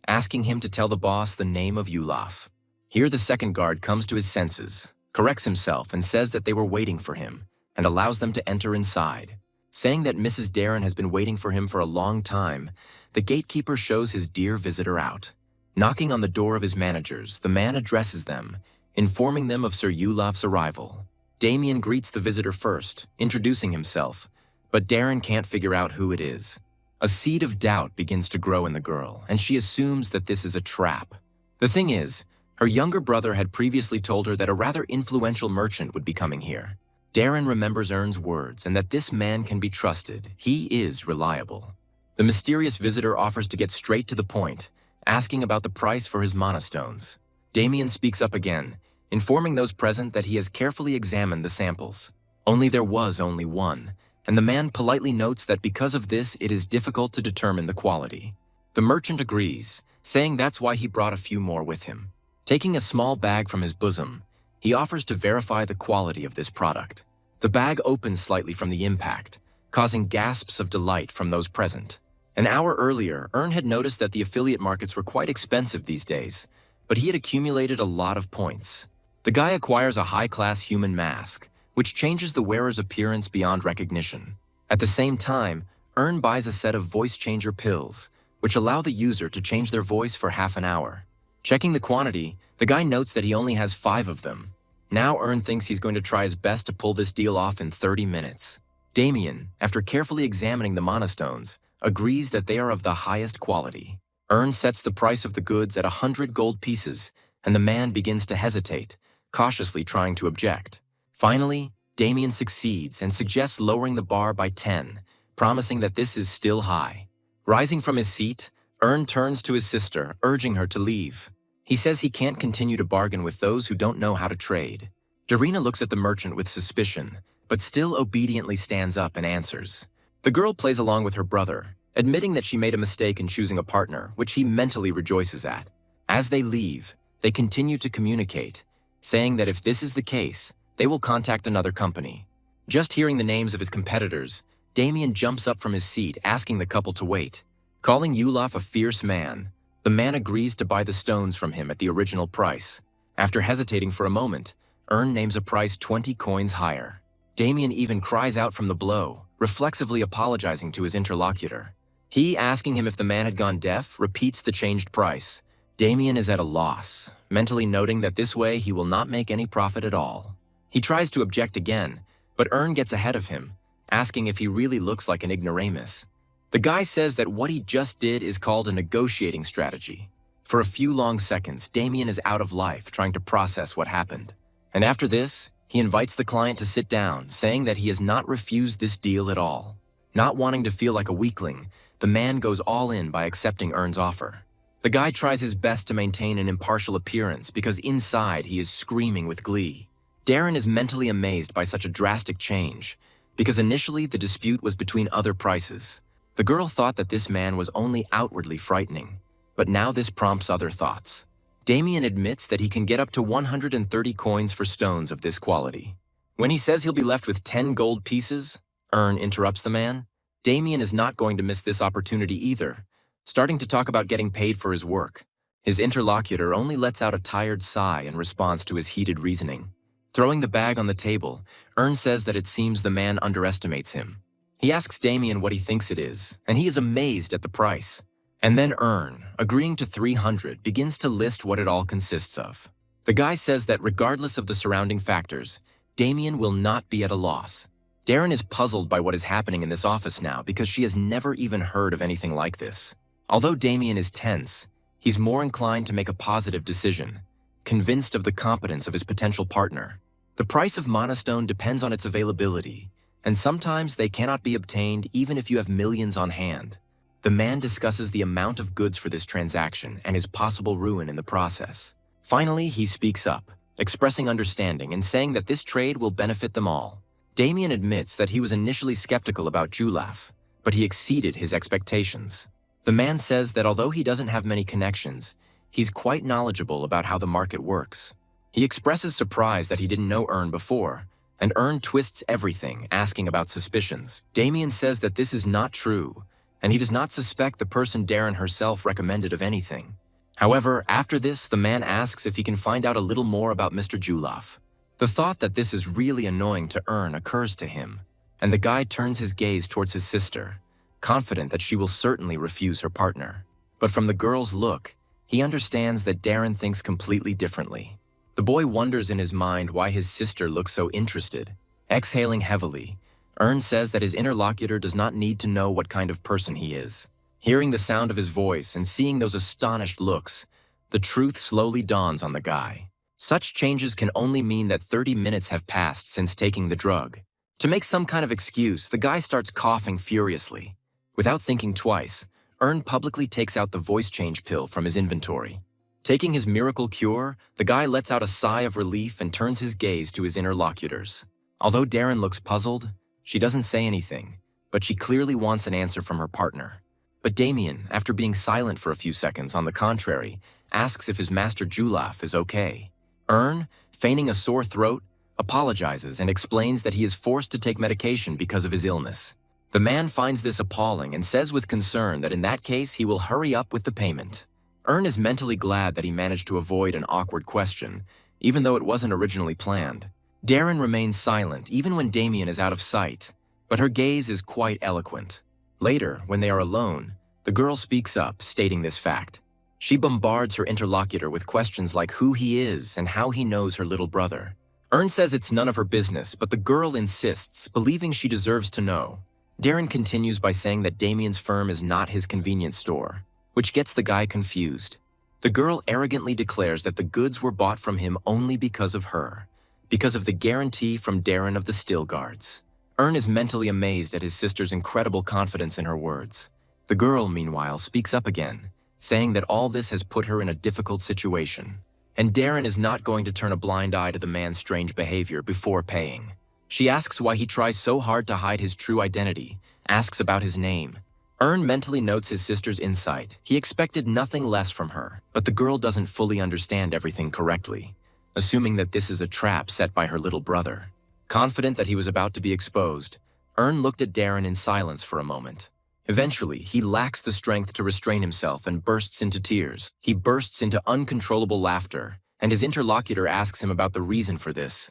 asking him to tell the boss the name of Yulaf. Here the second guard comes to his senses, corrects himself and says that they were waiting for him, and allows them to enter inside. Saying that Mrs. Darren has been waiting for him for a long time, the gatekeeper shows his dear visitor out. Knocking on the door of his managers, the man addresses them, informing them of Sir Yulaf's arrival. Damien greets the visitor first, introducing himself, But Darren can't figure out who it is. A seed of doubt begins to grow in the girl, and she assumes that this is a trap. The thing is, her younger brother had previously told her that a rather influential merchant would be coming here. Darren remembers Ern's words and that this man can be trusted. He is reliable. The mysterious visitor offers to get straight to the point, asking about the price for his mana stones. Damien speaks up again, informing those present that he has carefully examined the samples. Only there was only one, and the man politely notes that because of this it is difficult to determine the quality. The merchant agrees, saying that's why he brought a few more with him. Taking a small bag from his bosom, he offers to verify the quality of this product. The bag opens slightly from the impact, causing gasps of delight from those present. An hour earlier, Ern had noticed that the affiliate markets were quite expensive these days, but he had accumulated a lot of points. The guy acquires a high-class human mask, which changes the wearer's appearance beyond recognition. At the same time, Ern buys a set of voice changer pills, which allow the user to change their voice for half an hour. Checking the quantity, the guy notes that he only has 5 of them. Now Ern thinks he's going to try his best to pull this deal off in 30 minutes. Damien, after carefully examining the mana stones, agrees that they are of the highest quality. Ern sets the price of the goods at 100 gold pieces, and the man begins to hesitate, cautiously trying to object. Finally, Damien succeeds and suggests lowering the bar by 10, promising that this is still high. Rising from his seat, Ern turns to his sister, urging her to leave. He says he can't continue to bargain with those who don't know how to trade. Darina looks at the merchant with suspicion, but still obediently stands up and answers. The girl plays along with her brother, admitting that she made a mistake in choosing a partner, which he mentally rejoices at. As they leave, they continue to communicate, saying that if this is the case, they will contact another company. Just hearing the names of his competitors, Damien jumps up from his seat, asking the couple to wait. Calling Yulaf a fierce man, the man agrees to buy the stones from him at the original price. After hesitating for a moment, Ern names a price 20 coins higher. Damien even cries out from the blow, reflexively apologizing to his interlocutor. He, asking him if the man had gone deaf, repeats the changed price. Damien is at a loss, mentally noting that this way he will not make any profit at all. He tries to object again, but Ern gets ahead of him, asking if he really looks like an ignoramus. The guy says that what he just did is called a negotiating strategy. For a few long seconds, Damien is out of life, trying to process what happened. And after this, he invites the client to sit down, saying that he has not refused this deal at all. Not wanting to feel like a weakling, the man goes all in by accepting Ern's offer. The guy tries his best to maintain an impartial appearance because inside he is screaming with glee. Darren is mentally amazed by such a drastic change, because initially the dispute was between other prices. The girl thought that this man was only outwardly frightening, but now this prompts other thoughts. Damien admits that he can get up to 130 coins for stones of this quality. When he says he'll be left with 10 gold pieces, Ern interrupts the man. Damien is not going to miss this opportunity either, starting to talk about getting paid for his work. His interlocutor only lets out a tired sigh in response to his heated reasoning. Throwing the bag on the table, Ern says that it seems the man underestimates him. He asks Damien what he thinks it is, and he is amazed at the price. And then Ern, agreeing to 300, begins to list what it all consists of. The guy says that regardless of the surrounding factors, Damien will not be at a loss. Darren is puzzled by what is happening in this office now because she has never even heard of anything like this. Although Damien is tense, he's more inclined to make a positive decision, convinced of the competence of his potential partner. The price of mana stone depends on its availability, and sometimes they cannot be obtained even if you have millions on hand. The man discusses the amount of goods for this transaction and his possible ruin in the process. Finally, he speaks up, expressing understanding and saying that this trade will benefit them all. Damien admits that he was initially skeptical about Julaf, but he exceeded his expectations. The man says that although he doesn't have many connections, he's quite knowledgeable about how the market works. He expresses surprise that he didn't know Ern before, and Ern twists everything, asking about suspicions. Damien says that this is not true, and he does not suspect the person Darren herself recommended of anything. However, after this, the man asks if he can find out a little more about Mr. Julaf. The thought that this is really annoying to Ern occurs to him, and the guy turns his gaze towards his sister, confident that she will certainly refuse her partner. But from the girl's look, he understands that Darren thinks completely differently. The boy wonders in his mind why his sister looks so interested. Exhaling heavily, Ern says that his interlocutor does not need to know what kind of person he is. Hearing the sound of his voice and seeing those astonished looks, the truth slowly dawns on the guy. Such changes can only mean that 30 minutes have passed since taking the drug. To make some kind of excuse, the guy starts coughing furiously. Without thinking twice, Ern publicly takes out the voice change pill from his inventory. Taking his miracle cure, the guy lets out a sigh of relief and turns his gaze to his interlocutors. Although Darren looks puzzled, she doesn't say anything, but she clearly wants an answer from her partner. But Damien, after being silent for a few seconds, on the contrary, asks if his master Julaf is okay. Ern, feigning a sore throat, apologizes and explains that he is forced to take medication because of his illness. The man finds this appalling and says with concern that in that case he will hurry up with the payment. Ern is mentally glad that he managed to avoid an awkward question, even though it wasn't originally planned. Darren remains silent even when Damien is out of sight, but her gaze is quite eloquent. Later, when they are alone, the girl speaks up, stating this fact. She bombards her interlocutor with questions like who he is and how he knows her little brother. Ern says it's none of her business, but the girl insists, believing she deserves to know. Darren continues by saying that Damien's firm is not his convenience store, which gets the guy confused. The girl arrogantly declares that the goods were bought from him only because of her, because of the guarantee from Darren of the Still Guards. Ern is mentally amazed at his sister's incredible confidence in her words. The girl, meanwhile, speaks up again, saying that all this has put her in a difficult situation, and Darren is not going to turn a blind eye to the man's strange behavior before paying. She asks why he tries so hard to hide his true identity, asks about his name. Ern mentally notes his sister's insight. He expected nothing less from her, but the girl doesn't fully understand everything correctly, assuming that this is a trap set by her little brother. Confident that he was about to be exposed, Ern looked at Darren in silence for a moment. Eventually, he lacks the strength to restrain himself and bursts into tears. He bursts into uncontrollable laughter, and his interlocutor asks him about the reason for this.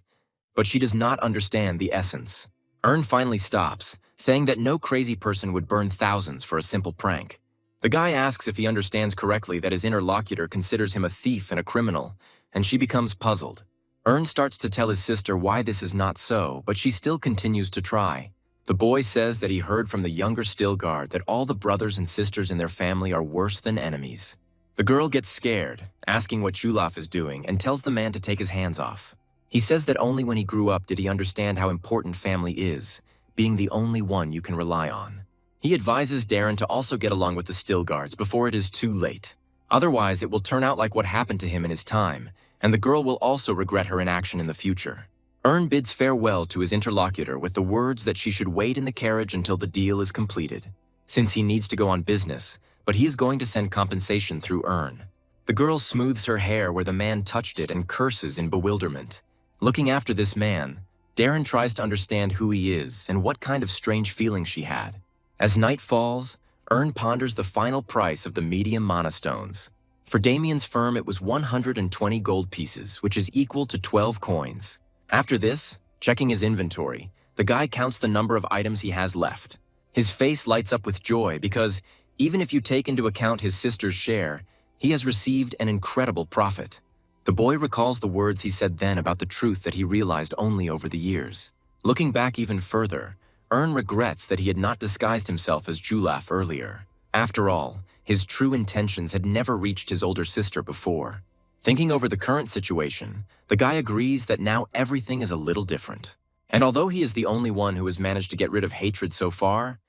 But she does not understand the essence. Ern finally stops, saying that no crazy person would burn thousands for a simple prank. The guy asks if he understands correctly that his interlocutor considers him a thief and a criminal, and she becomes puzzled. Ern starts to tell his sister why this is not so, but she still continues to try. The boy says that he heard from the younger Still Guard that all the brothers and sisters in their family are worse than enemies. The girl gets scared, asking what Julaf is doing, and tells the man to take his hands off. He says that only when he grew up did he understand how important family is, being the only one you can rely on. He advises Darren to also get along with the Still Guards before it is too late. Otherwise, it will turn out like what happened to him in his time, and the girl will also regret her inaction in the future. Ern bids farewell to his interlocutor with the words that she should wait in the carriage until the deal is completed, since he needs to go on business, but he is going to send compensation through Ern. The girl smooths her hair where the man touched it and curses in bewilderment. Looking after this man, Darren tries to understand who he is and what kind of strange feelings she had. As night falls, Ern ponders the final price of the medium mana stones. For Damien's firm, it was 120 gold pieces, which is equal to 12 coins. After this, checking his inventory, the guy counts the number of items he has left. His face lights up with joy because, even if you take into account his sister's share, he has received an incredible profit. The boy recalls the words he said then about the truth that he realized only over the years. Looking back even further, Ern regrets that he had not disguised himself as Julaf earlier. After all, his true intentions had never reached his older sister before. Thinking over the current situation, the guy agrees that now everything is a little different. And although he is the only one who has managed to get rid of hatred so far,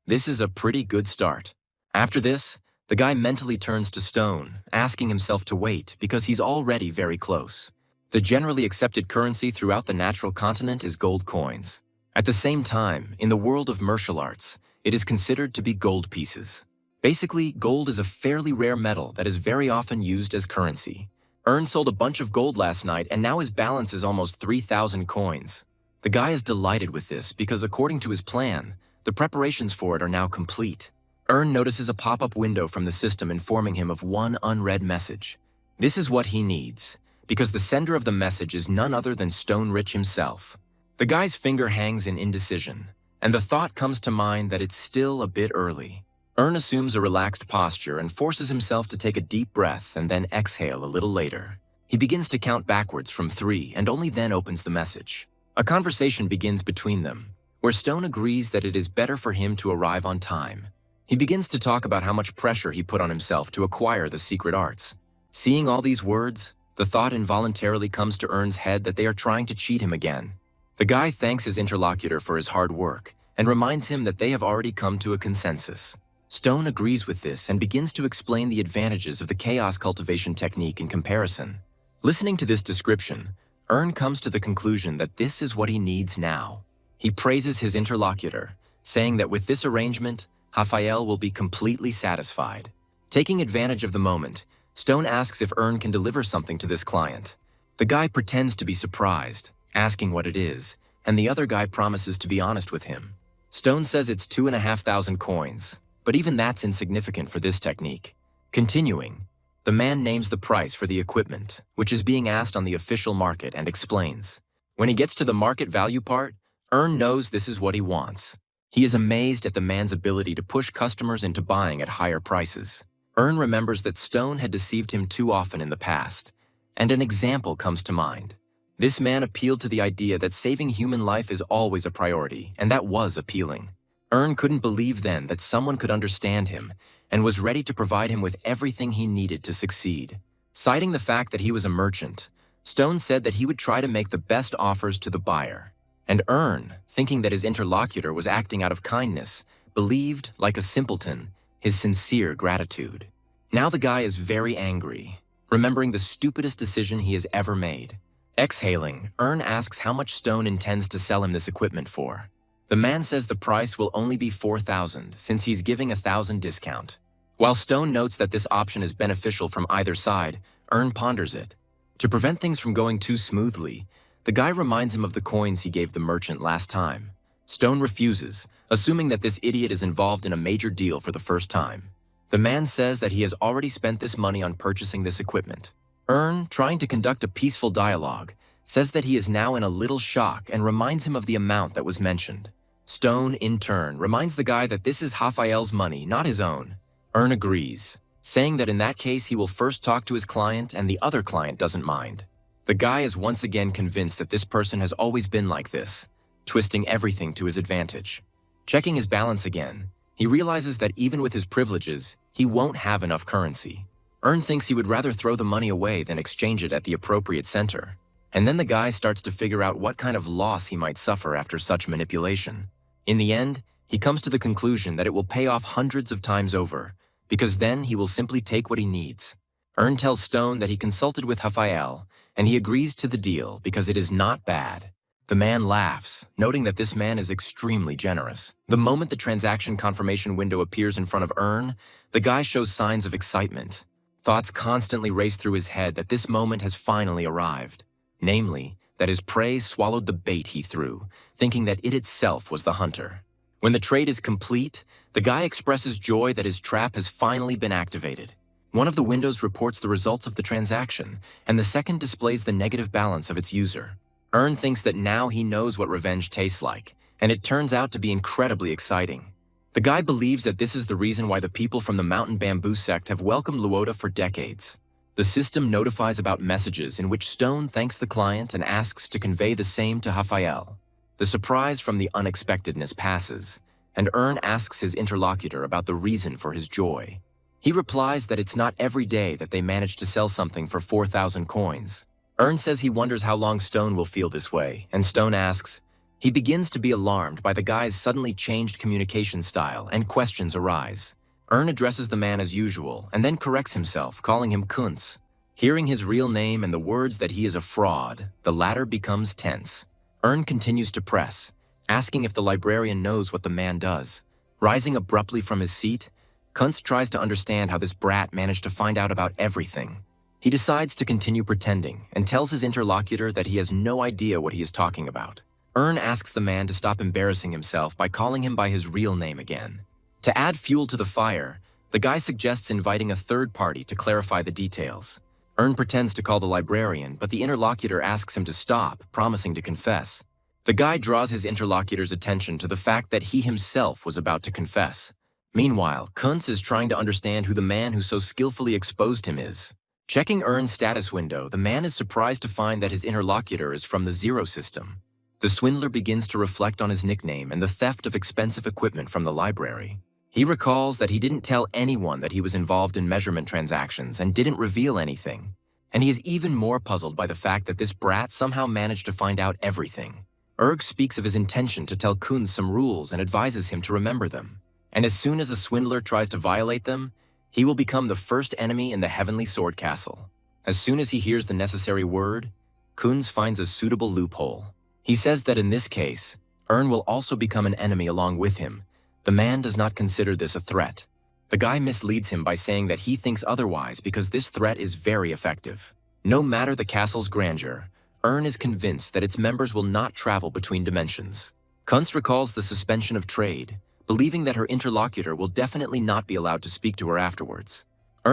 this is a pretty good start. After this, the guy mentally turns to stone, asking himself to wait because he's already very close. The generally accepted currency throughout the natural continent is gold coins. At the same time, in the world of martial arts, it is considered to be gold pieces. Basically, gold is a fairly rare metal that is very often used as currency. Ern sold a bunch of gold last night and now his balance is almost 3,000 coins. The guy is delighted with this because according to his plan, the preparations for it are now complete. Ern notices a pop-up window from the system informing him of one unread message. This is what he needs, because the sender of the message is none other than Stone Rich himself. The guy's finger hangs in indecision, and the thought comes to mind that it's still a bit early. Ern assumes a relaxed posture and forces himself to take a deep breath and then exhale a little later. He begins to count backwards from 3 and only then opens the message. A conversation begins between them, where Stone agrees that it is better for him to arrive on time. He begins to talk about how much pressure he put on himself to acquire the secret arts. Seeing all these words, the thought involuntarily comes to Ern's head that they are trying to cheat him again. The guy thanks his interlocutor for his hard work and reminds him that they have already come to a consensus. Stone agrees with this and begins to explain the advantages of the chaos cultivation technique in comparison. Listening to this description, Ern comes to the conclusion that this is what he needs now. He praises his interlocutor, saying that with this arrangement, Raphael will be completely satisfied. Taking advantage of the moment, Stone asks if Ern can deliver something to this client. The guy pretends to be surprised, asking what it is, and the other guy promises to be honest with him. Stone says it's 2,500 coins, but even that's insignificant for this technique. Continuing, the man names the price for the equipment, which is being asked on the official market, and explains. When he gets to the market value part, Ern knows this is what he wants. He is amazed at the man's ability to push customers into buying at higher prices. Ern remembers that Stone had deceived him too often in the past, and an example comes to mind. This man appealed to the idea that saving human life is always a priority, and that was appealing. Ern couldn't believe then that someone could understand him and was ready to provide him with everything he needed to succeed. Citing the fact that he was a merchant, Stone said that he would try to make the best offers to the buyer. And Ern, thinking that his interlocutor was acting out of kindness, believed, like a simpleton, his sincere gratitude. Now the guy is very angry, remembering the stupidest decision he has ever made. Exhaling, Ern asks how much Stone intends to sell him this equipment for. The man says the price will only be 4,000 since he's giving 1,000 discount. While Stone notes that this option is beneficial from either side, Ern ponders it. To prevent things from going too smoothly, the guy reminds him of the coins he gave the merchant last time. Stone refuses, assuming that this idiot is involved in a major deal for the first time. The man says that he has already spent this money on purchasing this equipment. Ern, trying to conduct a peaceful dialogue, says that he is now in a little shock and reminds him of the amount that was mentioned. Stone, in turn, reminds the guy that this is Raphael's money, not his own. Ern agrees, saying that in that case he will first talk to his client and the other client doesn't mind. The guy is once again convinced that this person has always been like this, twisting everything to his advantage. Checking his balance again, he realizes that even with his privileges, he won't have enough currency. Ern thinks he would rather throw the money away than exchange it at the appropriate center. And then the guy starts to figure out what kind of loss he might suffer after such manipulation. In the end, he comes to the conclusion that it will pay off hundreds of times over, because then he will simply take what he needs. Ern tells Stone that he consulted with Raphael, and he agrees to the deal because it is not bad. The man laughs, noting that this man is extremely generous. The moment the transaction confirmation window appears in front of Ern, the guy shows signs of excitement. Thoughts constantly race through his head that this moment has finally arrived. Namely, that his prey swallowed the bait he threw, thinking that it itself was the hunter. When the trade is complete, the guy expresses joy that his trap has finally been activated. One of the windows reports the results of the transaction, and the second displays the negative balance of its user. Ern thinks that now he knows what revenge tastes like, and it turns out to be incredibly exciting. The guy believes that this is the reason why the people from the Mountain Bamboo sect have welcomed Luoda for decades. The system notifies about messages in which Stone thanks the client and asks to convey the same to Raphael. The surprise from the unexpectedness passes, and Ern asks his interlocutor about the reason for his joy. He replies that it's not every day that they manage to sell something for 4,000 coins. Ern says he wonders how long Stone will feel this way, and Stone asks. He begins to be alarmed by the guy's suddenly changed communication style, and questions arise. Ern addresses the man as usual, and then corrects himself, calling him Kuntz. Hearing his real name and the words that he is a fraud, the latter becomes tense. Ern continues to press, asking if the librarian knows what the man does. Rising abruptly from his seat, Kuntz tries to understand how this brat managed to find out about everything. He decides to continue pretending and tells his interlocutor that he has no idea what he is talking about. Ern asks the man to stop embarrassing himself by calling him by his real name again. To add fuel to the fire, the guy suggests inviting a third party to clarify the details. Ern pretends to call the librarian, but the interlocutor asks him to stop, promising to confess. The guy draws his interlocutor's attention to the fact that he himself was about to confess. Meanwhile, Kuntz is trying to understand who the man who so skillfully exposed him is. Checking Ern's status window, the man is surprised to find that his interlocutor is from the Zero system. The swindler begins to reflect on his nickname and the theft of expensive equipment from the library. He recalls that he didn't tell anyone that he was involved in measurement transactions and didn't reveal anything. And he is even more puzzled by the fact that this brat somehow managed to find out everything. Erg speaks of his intention to tell Kunz some rules and advises him to remember them. And as soon as a swindler tries to violate them, he will become the first enemy in the Heavenly Sword Castle. As soon as he hears the necessary word, Kunz finds a suitable loophole. He says that in this case, will also become an enemy along with him. The man does not consider this a threat. The guy misleads him by saying that he thinks otherwise because this threat is very effective. No matter the castle's grandeur, is convinced that its members will not travel between dimensions. Kunz recalls the suspension of trade, believing that her interlocutor will definitely not be allowed to speak to her afterwards.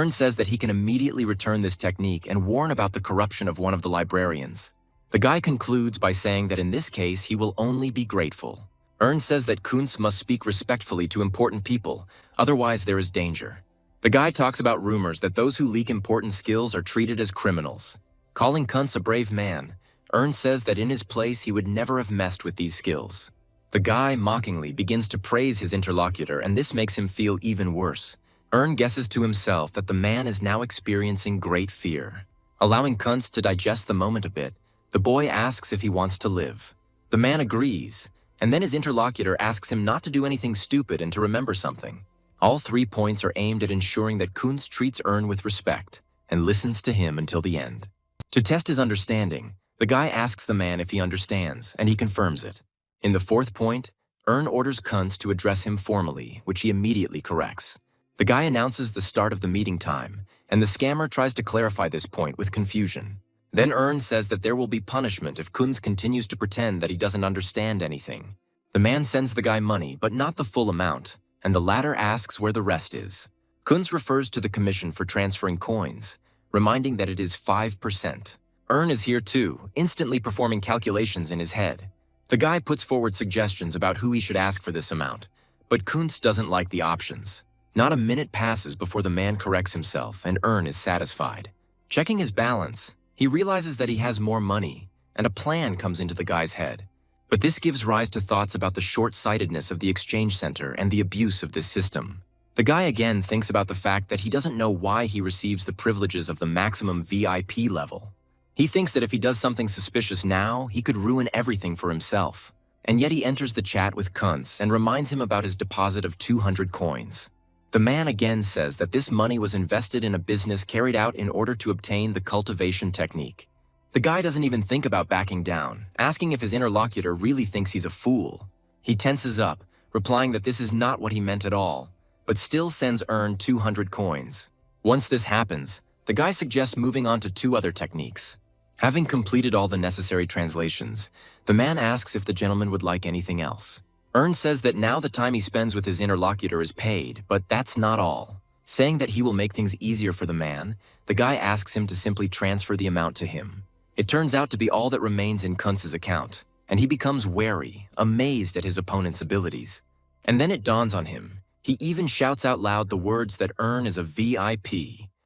Says that he can immediately return this technique and warn about the corruption of one of the librarians. The guy concludes by saying that in this case he will only be grateful. Says that Kunz must speak respectfully to important people, otherwise there is danger. The guy talks about rumors that those who leak important skills are treated as criminals. Calling Kunz a brave man, says that in his place he would never have messed with these skills. The guy mockingly begins to praise his interlocutor, and this makes him feel even worse. Guesses to himself that the man is now experiencing great fear. Allowing Kunz to digest the moment a bit, the boy asks if he wants to live. The man agrees, and then his interlocutor asks him not to do anything stupid and to remember something. All 3 points are aimed at ensuring that Kunz treats with respect and listens to him until the end. To test his understanding, the guy asks the man if he understands, and he confirms it. In the 4th point, orders Kunz to address him formally, which he immediately corrects. The guy announces the start of the meeting time, and the scammer tries to clarify this point with confusion. Then says that there will be punishment if Kunz continues to pretend that he doesn't understand anything. The man sends the guy money, but not the full amount, and the latter asks where the rest is. Kunz refers to the commission for transferring coins, reminding that it is 5%. Is here too, instantly performing calculations in his head. The guy puts forward suggestions about who he should ask for this amount, but Kunz doesn't like the options. Not a minute passes before the man corrects himself and is satisfied. Checking his balance, he realizes that he has more money, and a plan comes into the guy's head. But this gives rise to thoughts about the short-sightedness of the exchange center and the abuse of this system. The guy again thinks about the fact that he doesn't know why he receives the privileges of the maximum VIP level. He thinks that if he does something suspicious now, he could ruin everything for himself. And yet he enters the chat with Kunz and reminds him about his deposit of 200 coins. The man again says that this money was invested in a business carried out in order to obtain the cultivation technique. The guy doesn't even think about backing down, asking if his interlocutor really thinks he's a fool. He tenses up, replying that this is not what he meant at all, but still sends 200 coins. Once this happens, the guy suggests moving on to 2 other techniques. Having completed all the necessary translations, the man asks if the gentleman would like anything else. Says that now the time he spends with his interlocutor is paid, but that's not all. Saying that he will make things easier for the man, the guy asks him to simply transfer the amount to him. It turns out to be all that remains in Kunz's account, and he becomes wary, amazed at his opponent's abilities. And then it dawns on him. He even shouts out loud the words that is a VIP.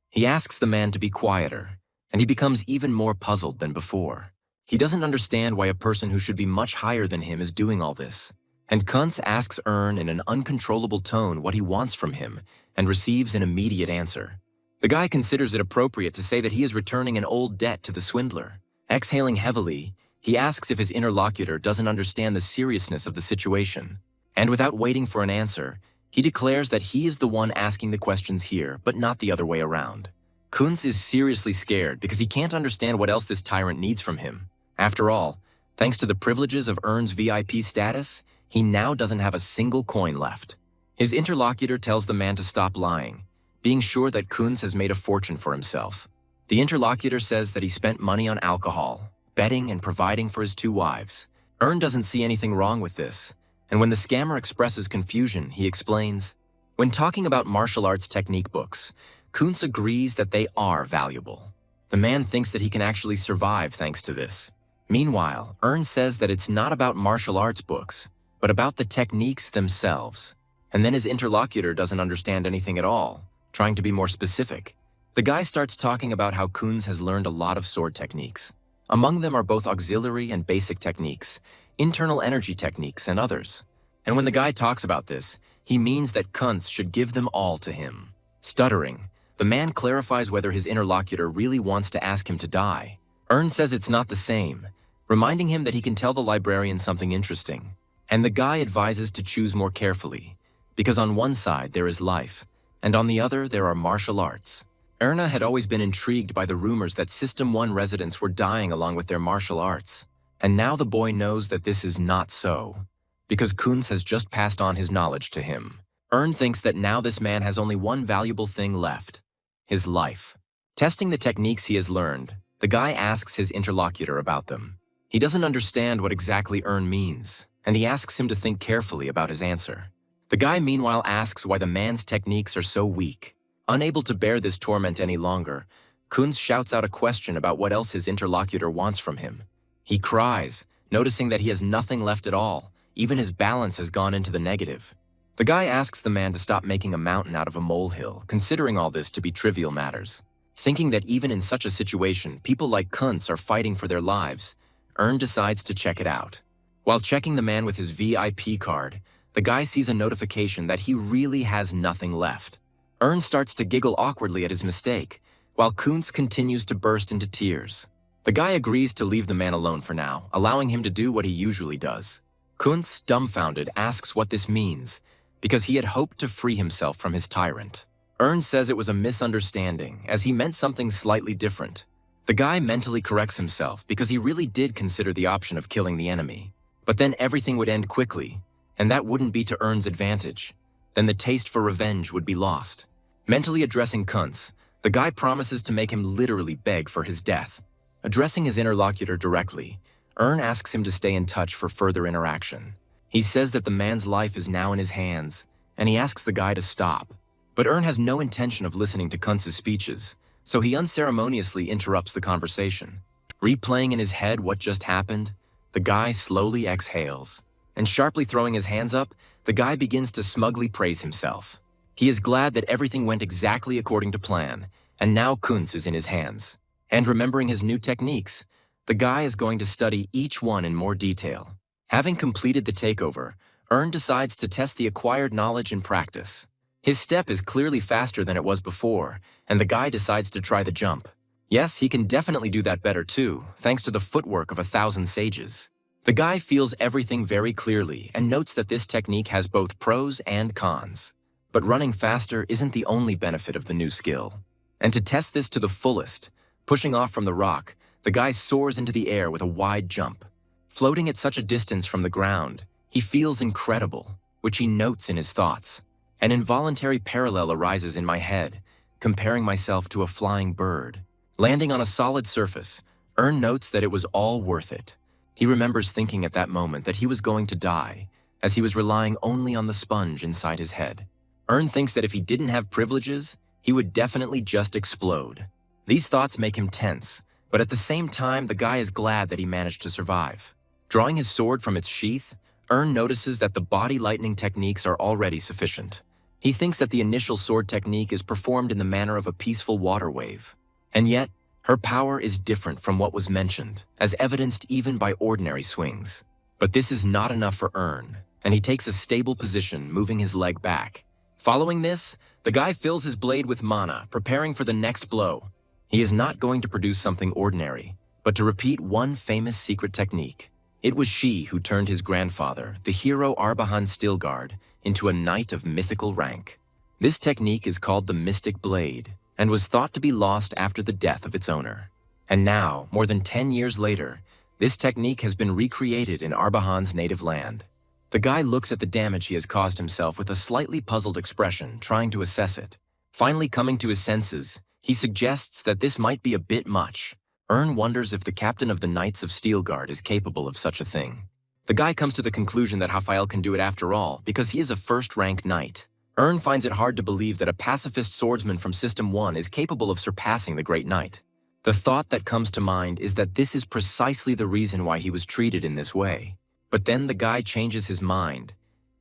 He asks the man to be quieter, and he becomes even more puzzled than before. He doesn't understand why a person who should be much higher than him is doing all this. And Kunz asks in an uncontrollable tone what he wants from him and receives an immediate answer. The guy considers it appropriate to say that he is returning an old debt to the swindler. Exhaling heavily, he asks if his interlocutor doesn't understand the seriousness of the situation. And without waiting for an answer, he declares that he is the one asking the questions here, but not the other way around. Kunz is seriously scared because he can't understand what else this tyrant needs from him. After all, thanks to the privileges of Ern's VIP status, he now doesn't have a single coin left. His interlocutor tells the man to stop lying, being sure that Kunz has made a fortune for himself. The interlocutor says that he spent money on alcohol, betting and providing for his 2 wives. Doesn't see anything wrong with this, and when the scammer expresses confusion, he explains, when talking about martial arts technique books, Kunz agrees that they are valuable. The man thinks that he can actually survive thanks to this. Meanwhile, says that it's not about martial arts books, but about the techniques themselves. And then his interlocutor doesn't understand anything at all, trying to be more specific. The guy starts talking about how Kunz has learned a lot of sword techniques. Among them are both auxiliary and basic techniques, internal energy techniques, and others. And when the guy talks about this, he means that Kuntz should give them all to him. Stuttering, the man clarifies whether his interlocutor really wants to ask him to die. Ern says it's not the same, reminding him that he can tell the librarian something interesting. And the guy advises to choose more carefully, because on one side there is life, and on the other there are martial arts. Erna had always been intrigued by the rumors that System 1 residents were dying along with their martial arts. And now the boy knows that this is not so, because Kuntz has just passed on his knowledge to him. Ern thinks that now this man has only one valuable thing left: his life. Testing the techniques he has learned, the guy asks his interlocutor about them. He doesn't understand what exactly Ern means, and he asks him to think carefully about his answer. The guy meanwhile asks why the man's techniques are so weak. Unable to bear this torment any longer, Kuntz shouts out a question about what else his interlocutor wants from him. He cries, noticing that he has nothing left at all. Even his balance has gone into the negative. The guy asks the man to stop making a mountain out of a molehill, considering all this to be trivial matters. Thinking that even in such a situation, people like Kuntz are fighting for their lives, Ern decides to check it out. While checking the man with his VIP card, the guy sees a notification that he really has nothing left. Ern starts to giggle awkwardly at his mistake, while Kuntz continues to burst into tears. The guy agrees to leave the man alone for now, allowing him to do what he usually does. Kuntz, dumbfounded, asks what this means, because he had hoped to free himself from his tyrant. Ern says it was a misunderstanding, as he meant something slightly different. The guy mentally corrects himself because he really did consider the option of killing the enemy. But then everything would end quickly, and that wouldn't be to Ern's advantage. Then the taste for revenge would be lost. Mentally addressing Kuntz, the guy promises to make him literally beg for his death. Addressing his interlocutor directly, Ern asks him to stay in touch for further interaction. He says that the man's life is now in his hands, and he asks the guy to stop. But Ern has no intention of listening to Kuntz's speeches, so he unceremoniously interrupts the conversation. Replaying in his head what just happened, the guy slowly exhales. And sharply throwing his hands up, the guy begins to smugly praise himself. He is glad that everything went exactly according to plan, and now Kuntz is in his hands. And remembering his new techniques, the guy is going to study each one in more detail. Having completed the takeover, Ern decides to test the acquired knowledge in practice. His step is clearly faster than it was before, and the guy decides to try the jump. Yes, he can definitely do that better too, thanks to the footwork of 1,000 sages. The guy feels everything very clearly and notes that this technique has both pros and cons. But running faster isn't the only benefit of the new skill. And to test this to the fullest, pushing off from the rock, the guy soars into the air with a wide jump. Floating at such a distance from the ground, he feels incredible, which he notes in his thoughts. An involuntary parallel arises in my head, comparing myself to a flying bird. Landing on a solid surface, Ern notes that it was all worth it. He remembers thinking at that moment that he was going to die, as he was relying only on the sponge inside his head. Ern thinks that if he didn't have privileges, he would definitely just explode. These thoughts make him tense, but at the same time, the guy is glad that he managed to survive. Drawing his sword from its sheath, Ern notices that the body lightning techniques are already sufficient. He thinks that the initial sword technique is performed in the manner of a peaceful water wave. And yet, her power is different from what was mentioned, as evidenced even by ordinary swings. But this is not enough for Ern, and he takes a stable position, moving his leg back. Following this, the guy fills his blade with mana, preparing for the next blow. He is not going to produce something ordinary, but to repeat one famous secret technique. It was she who turned his grandfather, the hero Arbahan Stilgard, into a knight of mythical rank. This technique is called the Mystic Blade, and was thought to be lost after the death of its owner. And now, more than 10 years later, this technique has been recreated in Arbahan's native land. The guy looks at the damage he has caused himself with a slightly puzzled expression, trying to assess it. Finally coming to his senses, he suggests that this might be a bit much. Ern wonders if the captain of the Knights of Steelguard is capable of such a thing. The guy comes to the conclusion that Raphael can do it after all, because he is a first-rank knight. Ern finds it hard to believe that a pacifist swordsman from System 1 is capable of surpassing the Great Knight. The thought that comes to mind is that this is precisely the reason why he was treated in this way. But then the guy changes his mind.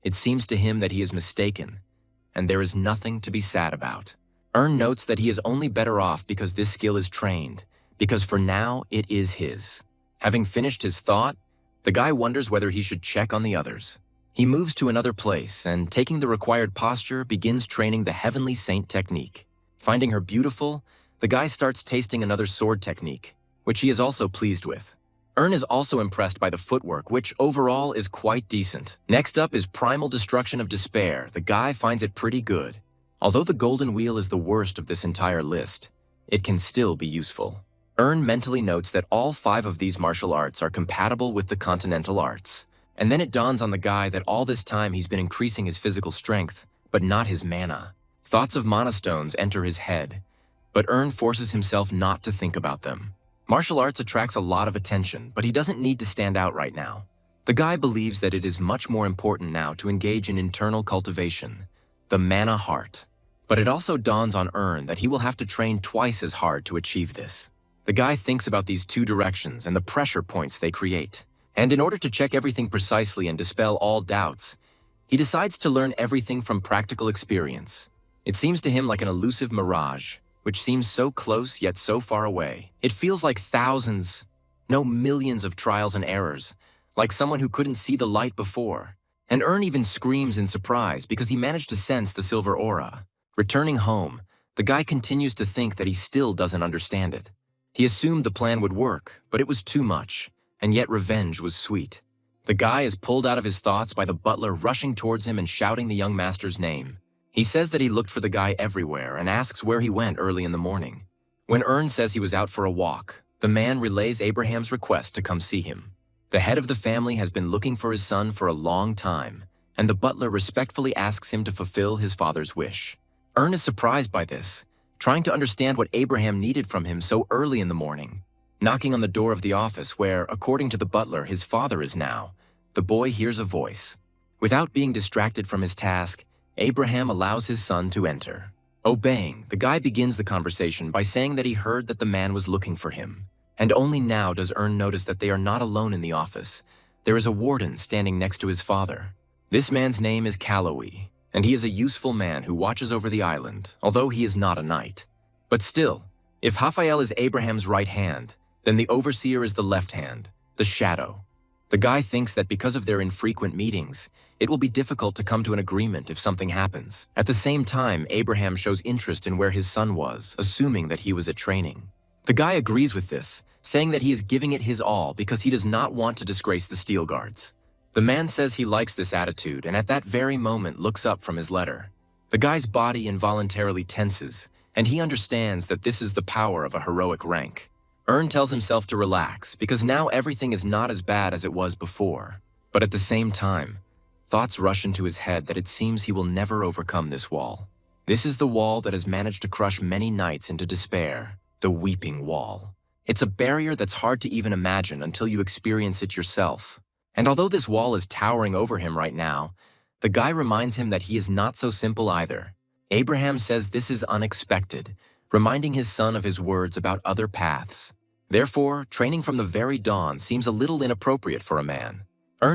It seems to him that he is mistaken, and there is nothing to be sad about. Ern notes that he is only better off because this skill is trained, because for now it is his. Having finished his thought, The guy wonders whether he should check on the others. He moves to another place and, taking the required posture, begins training the Heavenly Saint technique. Finding her beautiful, the guy starts tasting another sword technique, which he is also pleased with. Is also impressed by the footwork, which overall is quite decent. Next up is Primal Destruction of Despair. The guy finds it pretty good. Although the Golden Wheel is the worst of this entire list, it can still be useful. Mentally notes that all 5 of these martial arts are compatible with the Continental Arts. And then it dawns on the guy that all this time he's been increasing his physical strength, but not his mana. Thoughts of mana stones enter his head, but forces himself not to think about them. Martial arts attracts a lot of attention, but he doesn't need to stand out right now. The guy believes that it is much more important now to engage in internal cultivation, the mana heart. But it also dawns on that he will have to train twice as hard to achieve this. The guy thinks about these 2 directions and the pressure points they create. And in order to check everything precisely and dispel all doubts, he decides to learn everything from practical experience. It seems to him like an elusive mirage, which seems so close yet so far away. It feels like thousands, no millions of trials and errors, like someone who couldn't see the light before. And even screams in surprise because he managed to sense the silver aura. Returning home, the guy continues to think that he still doesn't understand it. He assumed the plan would work, but it was too much, and yet revenge was sweet. The guy is pulled out of his thoughts by the butler rushing towards him and shouting the young master's name. He says that he looked for the guy everywhere and asks where he went early in the morning. When says he was out for a walk, the man relays Abraham's request to come see him. The head of the family has been looking for his son for a long time, and the butler respectfully asks him to fulfill his father's wish. Is surprised by this, trying to understand what Abraham needed from him so early in the morning. Knocking on the door of the office where, according to the butler, his father is now, the boy hears a voice. Without being distracted from his task, Abraham allows his son to enter. Obeying, the guy begins the conversation by saying that he heard that the man was looking for him. And only now does notice that they are not alone in the office. There is a warden standing next to his father. This man's name is Calloway, and he is a useful man who watches over the island, although he is not a knight. But still, if Raphael is Abraham's right hand, then the overseer is the left hand, the shadow. The guy thinks that because of their infrequent meetings, it will be difficult to come to an agreement if something happens. At the same time, Abraham shows interest in where his son was, assuming that he was at training. The guy agrees with this, saying that he is giving it his all because he does not want to disgrace the steel guards. The man says he likes this attitude and at that very moment looks up from his letter. The guy's body involuntarily tenses, and he understands that this is the power of a heroic rank. Tells himself to relax because now everything is not as bad as it was before. But at the same time, thoughts rush into his head that it seems he will never overcome this wall. This is the wall that has managed to crush many knights into despair, the Weeping Wall. It's a barrier that's hard to even imagine until you experience it yourself. And although this wall is towering over him right now, the guy reminds him that he is not so simple either. Abraham says this is unexpected, reminding his son of his words about other paths. Therefore, training from the very dawn seems a little inappropriate for a man.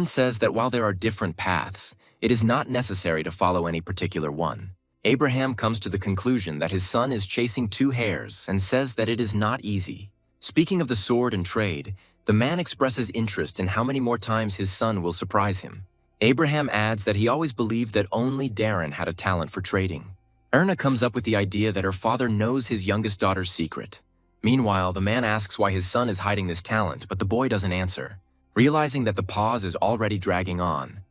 Says that while there are different paths, it is not necessary to follow any particular one. Abraham comes to the conclusion that his son is chasing 2 hares and says that it is not easy. Speaking of the sword and trade, the man expresses interest in how many more times his son will surprise him. Abraham adds that he always believed that only Darren had a talent for trading. Erna comes up with the idea that her father knows his youngest daughter's secret. Meanwhile, the man asks why his son is hiding this talent, but the boy doesn't answer. Realizing that the pause is already dragging on,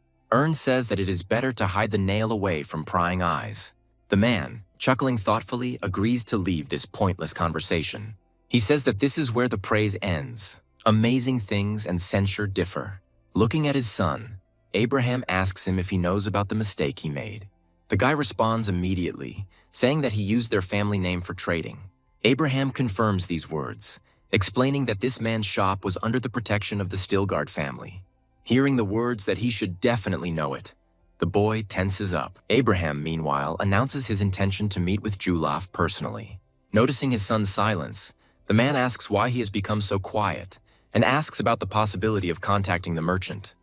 says that it is better to hide the nail away from prying eyes. The man, chuckling thoughtfully, agrees to leave this pointless conversation. He says that this is where the praise ends. Amazing things and censure differ. Looking at his son, Abraham asks him if he knows about the mistake he made. The guy responds immediately, saying that he used their family name for trading. Abraham confirms these words, explaining that this man's shop was under the protection of the Stilgard family. Hearing the words that he should definitely know it, the boy tenses up. Abraham, meanwhile, announces his intention to meet with Julaf personally. Noticing his son's silence, the man asks why he has become so quiet and asks about the possibility of contacting the merchant.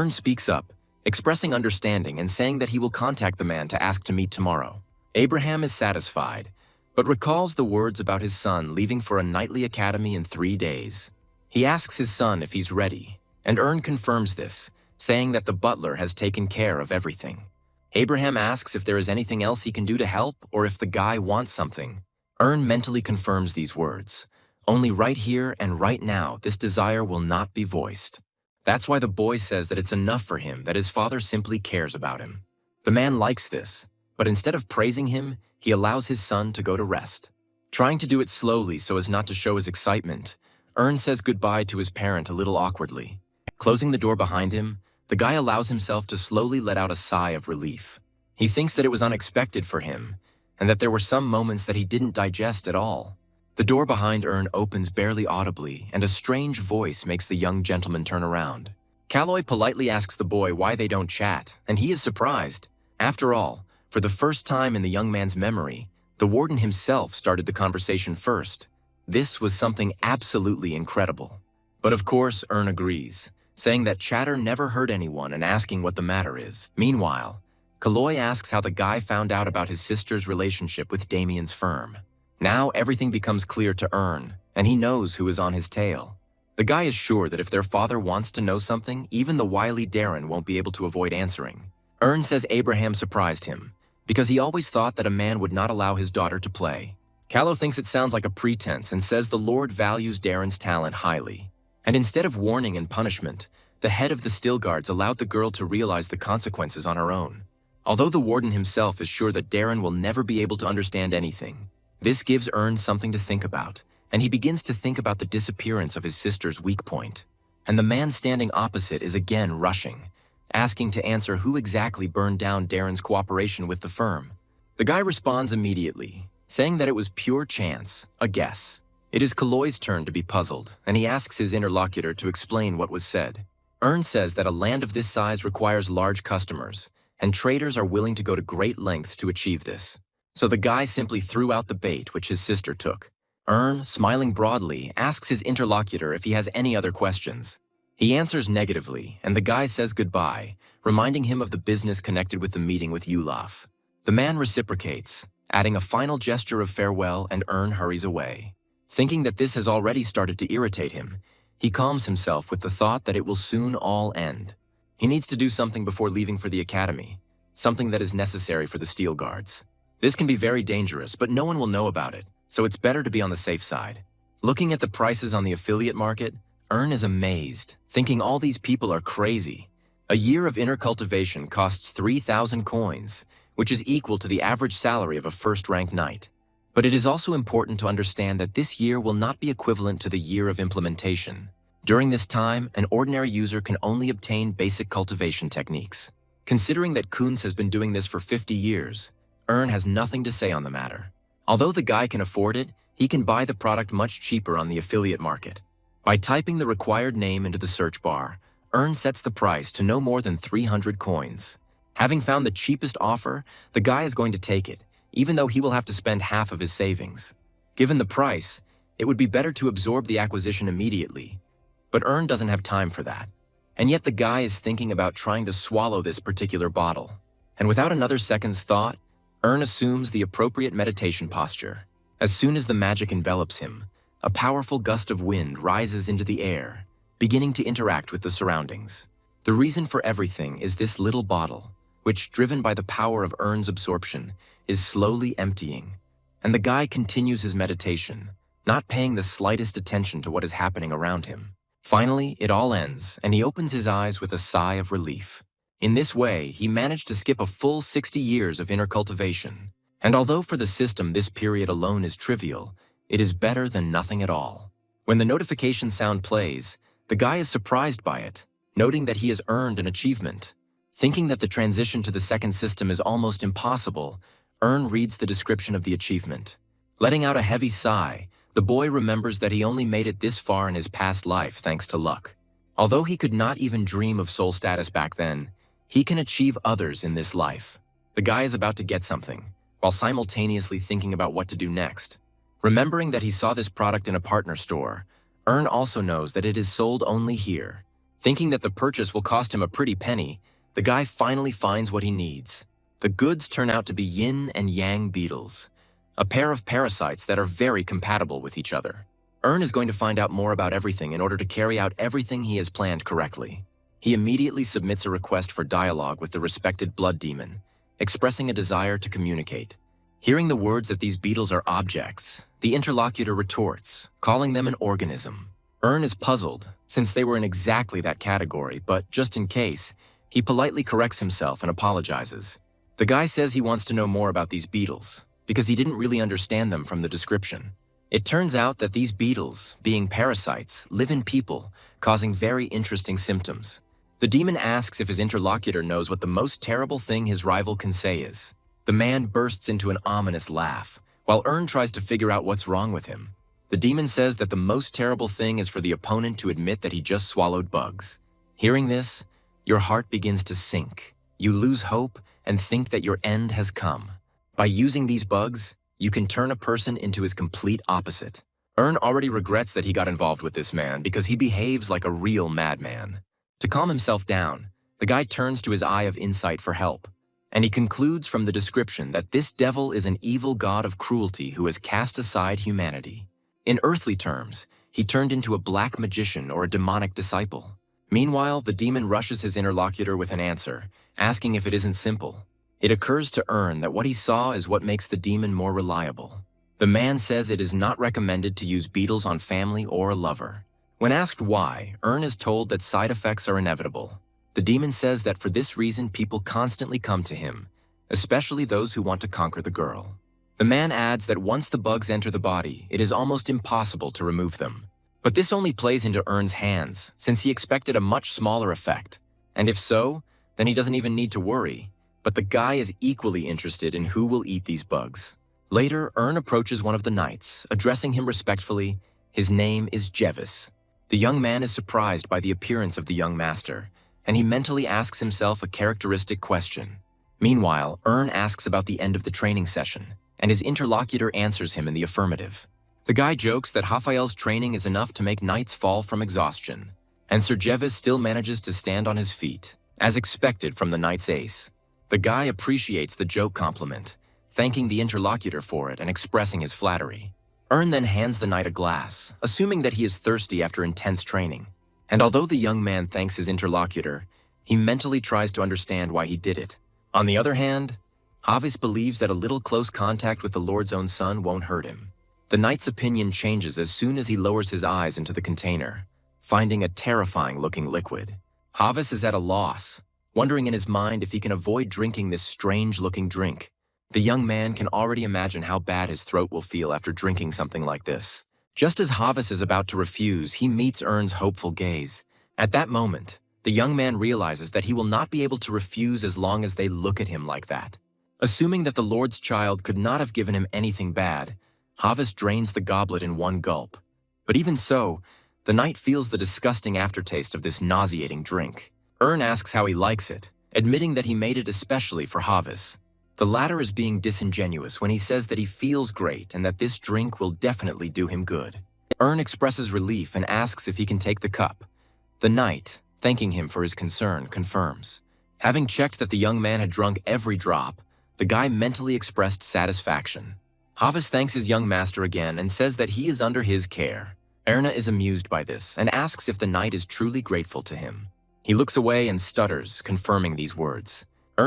Speaks up, expressing understanding and saying that he will contact the man to ask to meet tomorrow. Abraham is satisfied, but recalls the words about his son leaving for a knightly academy in 3 days. He asks his son if he's ready, and Ern confirms this, saying that the butler has taken care of everything. Abraham asks if there is anything else he can do to help or if the guy wants something. Ern mentally confirms these words. Only right here and right now, this desire will not be voiced. That's why the boy says that it's enough for him that his father simply cares about him. The man likes this, but instead of praising him, he allows his son to go to rest. Trying to do it slowly so as not to show his excitement, Ern says goodbye to his parent a little awkwardly. Closing the door behind him, the guy allows himself to slowly let out a sigh of relief. He thinks that it was unexpected for him, and that there were some moments that he didn't digest at all. The door behind Ern opens barely audibly, and a strange voice makes the young gentleman turn around. Calloy politely asks the boy why they don't chat, and he is surprised. After all, for the first time in the young man's memory, the warden himself started the conversation first. This was something absolutely incredible. But of course, Ern agrees, saying that chatter never hurt anyone and asking what the matter is. Meanwhile, Calloy asks how the guy found out about his sister's relationship with Damien's firm. Now everything becomes clear to Ern, and he knows who is on his tail. The guy is sure that if their father wants to know something, even the wily Darren won't be able to avoid answering. Ern says Abraham surprised him, because he always thought that a man would not allow his daughter to play. Callow thinks it sounds like a pretense and says the Lord values Darren's talent highly. And instead of warning and punishment, the head of the Still Guards allowed the girl to realize the consequences on her own. Although the warden himself is sure that Darren will never be able to understand anything, this gives Ern something to think about, and he begins to think about the disappearance of his sister's weak point. And the man standing opposite is again rushing, asking to answer who exactly burned down Darren's cooperation with the firm. The guy responds immediately, saying that it was pure chance, a guess. It is Calloy's turn to be puzzled, and he asks his interlocutor to explain what was said. Ern says that a land of this size requires large customers, and traders are willing to go to great lengths to achieve this. So the guy simply threw out the bait which his sister took. Ern, smiling broadly, asks his interlocutor if he has any other questions. He answers negatively, and the guy says goodbye, reminding him of the business connected with the meeting with Yulaf. The man reciprocates, adding a final gesture of farewell, and Ern hurries away. Thinking that this has already started to irritate him, he calms himself with the thought that it will soon all end. He needs to do something before leaving for the academy, something that is necessary for the Steel Guards. This can be very dangerous, but no one will know about it, so it's better to be on the safe side. Looking at the prices on the affiliate market, Ern is amazed, thinking all these people are crazy. A year of inner cultivation costs 3,000 coins, which is equal to the average salary of a first-rank knight. But it is also important to understand that this year will not be equivalent to the year of implementation. During this time, an ordinary user can only obtain basic cultivation techniques. Considering that Kunz has been doing this for 50 years, Ern has nothing to say on the matter. Although the guy can afford it, he can buy the product much cheaper on the affiliate market. By typing the required name into the search bar, Ern sets the price to no more than 300 coins. Having found the cheapest offer, the guy is going to take it, even though he will have to spend half of his savings. Given the price, it would be better to absorb the acquisition immediately. But Ern doesn't have time for that. And yet the guy is thinking about trying to swallow this particular bottle. And without another second's thought, Ern assumes the appropriate meditation posture. As soon as the magic envelops him, a powerful gust of wind rises into the air, beginning to interact with the surroundings. The reason for everything is this little bottle, which, driven by the power of Ern's absorption, is slowly emptying. And the guy continues his meditation, not paying the slightest attention to what is happening around him. Finally, it all ends, and he opens his eyes with a sigh of relief. In this way, he managed to skip a full 60 years of inner cultivation. And although for the system this period alone is trivial, it is better than nothing at all. When the notification sound plays, the guy is surprised by it, noting that he has earned an achievement. Thinking that the transition to the second system is almost impossible, Ern reads the description of the achievement. Letting out a heavy sigh, the boy remembers that he only made it this far in his past life thanks to luck. Although he could not even dream of soul status back then, he can achieve others in this life. The guy is about to get something, while simultaneously thinking about what to do next. Remembering that he saw this product in a partner store, Ern also knows that it is sold only here. Thinking that the purchase will cost him a pretty penny, the guy finally finds what he needs. The goods turn out to be yin and yang beetles, a pair of parasites that are very compatible with each other. is going to find out more about everything in order to carry out everything he has planned correctly. He immediately submits a request for dialogue with the respected blood demon, expressing a desire to communicate. Hearing the words that these beetles are objects, the interlocutor retorts, calling them an organism. Is puzzled, since they were in exactly that category, but just in case, he politely corrects himself and apologizes. The guy says he wants to know more about these beetles, because he didn't really understand them from the description. It turns out that these beetles, being parasites, live in people, causing very interesting symptoms. The demon asks if his interlocutor knows what the most terrible thing his rival can say is. The man bursts into an ominous laugh, while tries to figure out what's wrong with him. The demon says that the most terrible thing is for the opponent to admit that he just swallowed bugs. Hearing this, your heart begins to sink. You lose hope and think that your end has come. By using these bugs, you can turn a person into his complete opposite. Already regrets that he got involved with this man because he behaves like a real madman. To calm himself down, the guy turns to his eye of insight for help, and he concludes from the description that this devil is an evil god of cruelty who has cast aside humanity. In earthly terms, he turned into a black magician or a demonic disciple. Meanwhile, the demon rushes his interlocutor with an answer, asking if it isn't simple. It occurs to that what he saw is what makes the demon more reliable. The man says it is not recommended to use beetles on family or a lover. When asked why, is told that side effects are inevitable. The demon says that for this reason people constantly come to him, especially those who want to conquer the girl. The man adds that once the bugs enter the body, it is almost impossible to remove them. But this only plays into hands, since he expected a much smaller effect. And if so, then he doesn't even need to worry. But the guy is equally interested in who will eat these bugs. Later, approaches one of the knights, addressing him respectfully. His name is Jevis. The young man is surprised by the appearance of the young master, and he mentally asks himself a characteristic question. Meanwhile, asks about the end of the training session, and his interlocutor answers him in the affirmative. The guy jokes that Raphael's training is enough to make knights fall from exhaustion, and Sir Jevis still manages to stand on his feet, as expected from the knight's ace. The guy appreciates the joke compliment, thanking the interlocutor for it and expressing his flattery. Then hands the knight a glass, assuming that he is thirsty after intense training. And although the young man thanks his interlocutor, he mentally tries to understand why he did it. On the other hand, Havis believes that a little close contact with the Lord's own son won't hurt him. The knight's opinion changes as soon as he lowers his eyes into the container, finding a terrifying-looking liquid. Havis is at a loss, wondering in his mind if he can avoid drinking this strange-looking drink. The young man can already imagine how bad his throat will feel after drinking something like this. Just as Havis is about to refuse, he meets hopeful gaze. At that moment, the young man realizes that he will not be able to refuse as long as they look at him like that. Assuming that the Lord's child could not have given him anything bad, Havis drains the goblet in one gulp. But even so, the knight feels the disgusting aftertaste of this nauseating drink. Asks how he likes it, admitting that he made it especially for Havis. The latter is being disingenuous when he says that he feels great and that this drink will definitely do him good. Expresses relief and asks if he can take the cup. The knight, thanking him for his concern, confirms. Having checked that the young man had drunk every drop, the guy mentally expressed satisfaction. Havis thanks his young master again and says that he is under his care. Erna is amused by this and asks if the knight is truly grateful to him. He looks away and stutters, confirming these words.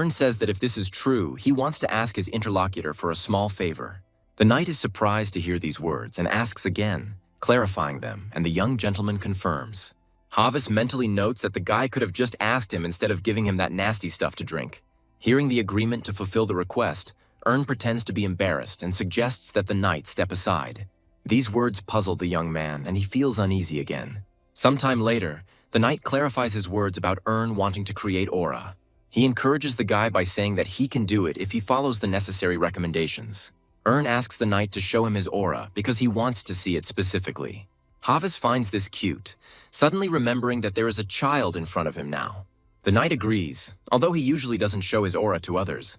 Says that if this is true, he wants to ask his interlocutor for a small favor. The knight is surprised to hear these words and asks again, clarifying them, and the young gentleman confirms. Havis mentally notes that the guy could have just asked him instead of giving him that nasty stuff to drink. Hearing the agreement to fulfill the request, pretends to be embarrassed and suggests that the knight step aside. These words puzzle the young man, and he feels uneasy again. Sometime later, the knight clarifies his words about wanting to create aura. He encourages the guy by saying that he can do it if he follows the necessary recommendations. Asks the knight to show him his aura because he wants to see it specifically. Havis finds this cute, suddenly remembering that there is a child in front of him now. The knight agrees, although he usually doesn't show his aura to others.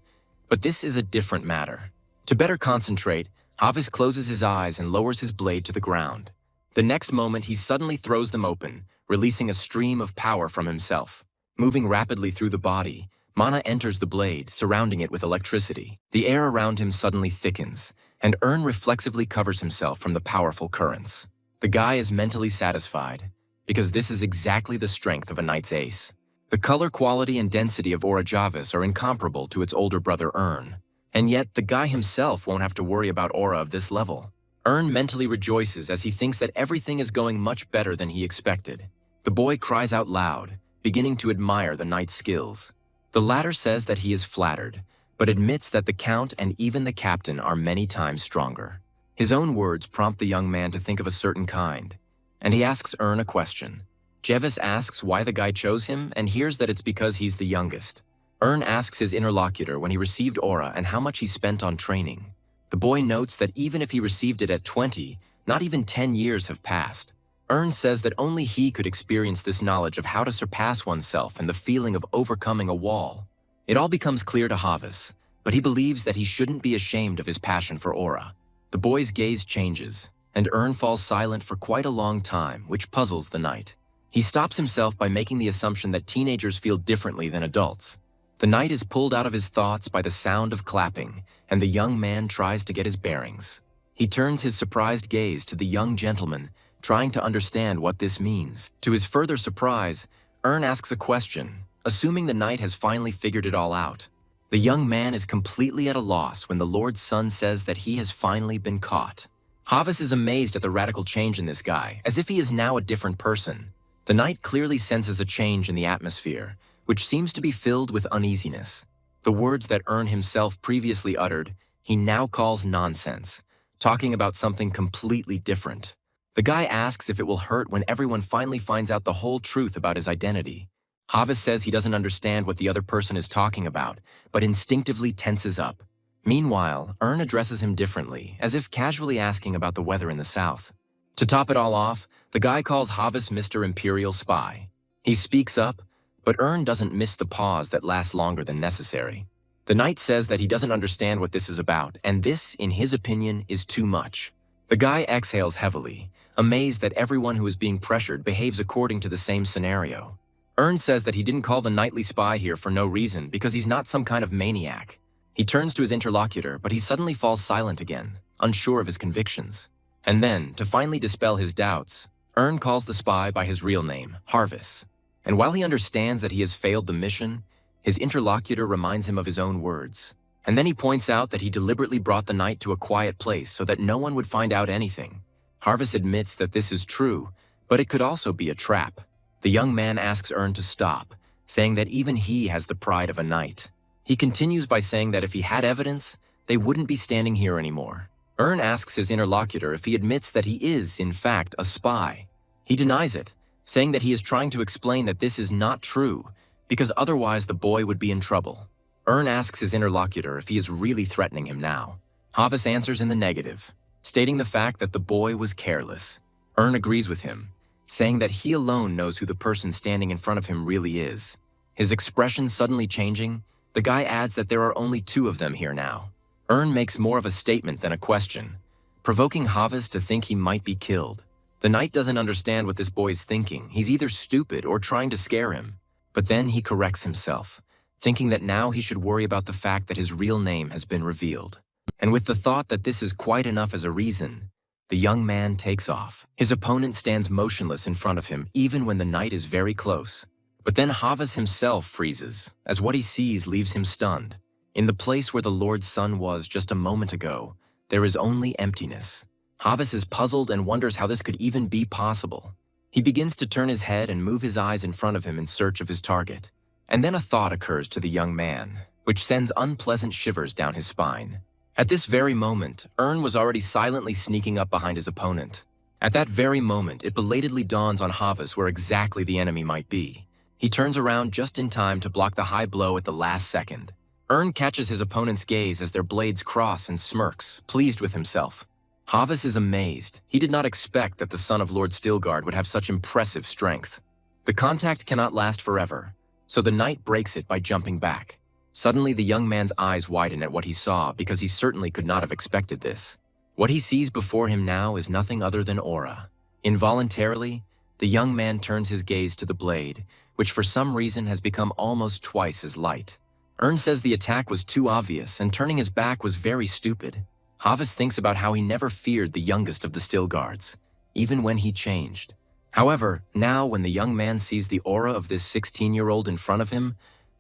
But this is a different matter. To better concentrate, Havis closes his eyes and lowers his blade to the ground. The next moment, he suddenly throws them open, releasing a stream of power from himself. Moving rapidly through the body, mana enters the blade, surrounding it with electricity. The air around him suddenly thickens, and reflexively covers himself from the powerful currents. The guy is mentally satisfied, because this is exactly the strength of a knight's ace. The color quality and density of Aura Javis are incomparable to its older brother Ern, and yet the guy himself won't have to worry about aura of this level. Ern mentally rejoices as he thinks that everything is going much better than he expected. The boy cries out loud, beginning to admire the knight's skills. The latter says that he is flattered, but admits that the count and even the captain are many times stronger. His own words prompt the young man to think of a certain kind, and he asks Ern a question. Jevis asks why the guy chose him and hears that it's because he's the youngest. Ern asks his interlocutor when he received aura and how much he spent on training. The boy notes that even if he received it at 20, not even 10 years have passed. Ern says that only he could experience this knowledge of how to surpass oneself and the feeling of overcoming a wall. It all becomes clear to Javis, but he believes that he shouldn't be ashamed of his passion for aura. The boy's gaze changes, and Ern falls silent for quite a long time, which puzzles the knight. He stops himself by making the assumption that teenagers feel differently than adults. The knight is pulled out of his thoughts by the sound of clapping, and the young man tries to get his bearings. He turns his surprised gaze to the young gentleman, trying to understand what this means. To his further surprise, Ern asks a question, assuming the knight has finally figured it all out. The young man is completely at a loss when the Lord's son says that he has finally been caught. Javis is amazed at the radical change in this guy, as if he is now a different person. The knight clearly senses a change in the atmosphere, which seems to be filled with uneasiness. The words that Ern himself previously uttered, he now calls nonsense, talking about something completely different. The guy asks if it will hurt when everyone finally finds out the whole truth about his identity. Javis says he doesn't understand what the other person is talking about, but instinctively tenses up. Meanwhile, Ern addresses him differently, as if casually asking about the weather in the south. To top it all off, the guy calls Javis Mr. Imperial Spy. He speaks up, but Ern doesn't miss the pause that lasts longer than necessary. The knight says that he doesn't understand what this is about, and this, in his opinion, is too much. The guy exhales heavily, amazed that everyone who is being pressured behaves according to the same scenario. Ern says that he didn't call the knightly spy here for no reason because he's not some kind of maniac. He turns to his interlocutor, but he suddenly falls silent again, unsure of his convictions. And then, to finally dispel his doubts, Ern calls the spy by his real name, Harvis. And while he understands that he has failed the mission, his interlocutor reminds him of his own words. And then he points out that he deliberately brought the knight to a quiet place so that no one would find out anything. Harvis admits that this is true, but it could also be a trap. The young man asks Ern to stop, saying that even he has the pride of a knight. He continues by saying that if he had evidence, they wouldn't be standing here anymore. Ern asks his interlocutor if he admits that he is, in fact, a spy. He denies it, saying that he is trying to explain that this is not true, because otherwise the boy would be in trouble. Ern asks his interlocutor if he is really threatening him now. Javis answers in the negative, stating the fact that the boy was careless. Ern agrees with him, saying that he alone knows who the person standing in front of him really is. His expression suddenly changing, the guy adds that there are only two of them here now. Ern makes more of a statement than a question, provoking Javis to think he might be killed. The knight doesn't understand what this boy's thinking. He's either stupid or trying to scare him. But then he corrects himself, thinking that now he should worry about the fact that his real name has been revealed. And with the thought that this is quite enough as a reason, the young man takes off. His opponent stands motionless in front of him, even when the knight is very close. But then Javis himself freezes, as what he sees leaves him stunned. In the place where the Lord's son was just a moment ago, there is only emptiness. Javis is puzzled and wonders how this could even be possible. He begins to turn his head and move his eyes in front of him in search of his target. And then a thought occurs to the young man, which sends unpleasant shivers down his spine. At this very moment, Ern was already silently sneaking up behind his opponent. At that very moment, it belatedly dawns on Javis where exactly the enemy might be. He turns around just in time to block the high blow at the last second. Ern catches his opponent's gaze as their blades cross and smirks, pleased with himself. Javis is amazed. He did not expect that the son of Lord Stilgard would have such impressive strength. The contact cannot last forever, so the knight breaks it by jumping back. Suddenly, the young man's eyes widen at what he saw because he certainly could not have expected this. What he sees before him now is nothing other than aura. Involuntarily, the young man turns his gaze to the blade, which for some reason has become almost twice as light. Ern says the attack was too obvious and turning his back was very stupid. Javis thinks about how he never feared the youngest of the Stilgards. even when he changed. However, now when the young man sees the aura of this 16-year-old in front of him,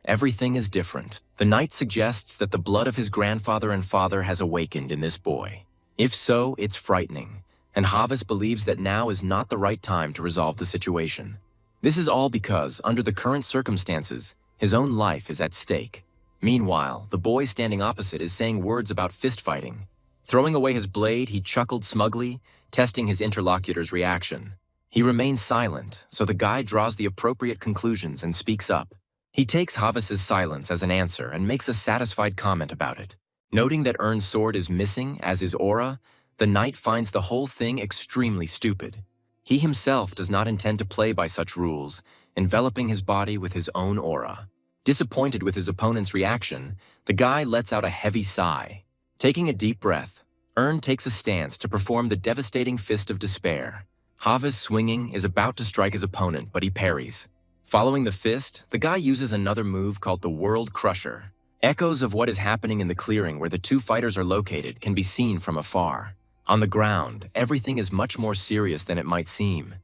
everything is different. The knight suggests that the blood of his grandfather and father has awakened in this boy. If so, it's frightening, and Havis believes that now is not the right time to resolve the situation. This is all because, under the current circumstances, his own life is at stake. Meanwhile, the boy standing opposite is saying words about fist-fighting. Throwing away his blade, he chuckled smugly, testing his interlocutor's reaction. He remains silent, so the guy draws the appropriate conclusions and speaks up. He takes Havis's silence as an answer and makes a satisfied comment about it. Noting that Ern's sword is missing, as is aura, the knight finds the whole thing extremely stupid. He himself does not intend to play by such rules, enveloping his body with his own aura. Disappointed with his opponent's reaction, the guy lets out a heavy sigh. Taking a deep breath, Ern takes a stance to perform the devastating fist of despair. Havis, swinging, is about to strike his opponent, but he parries. Following the fist, the guy uses another move called the World Crusher. Echoes of what is happening in the clearing where the two fighters are located can be seen from afar. On the ground, everything is much more serious than it might seem,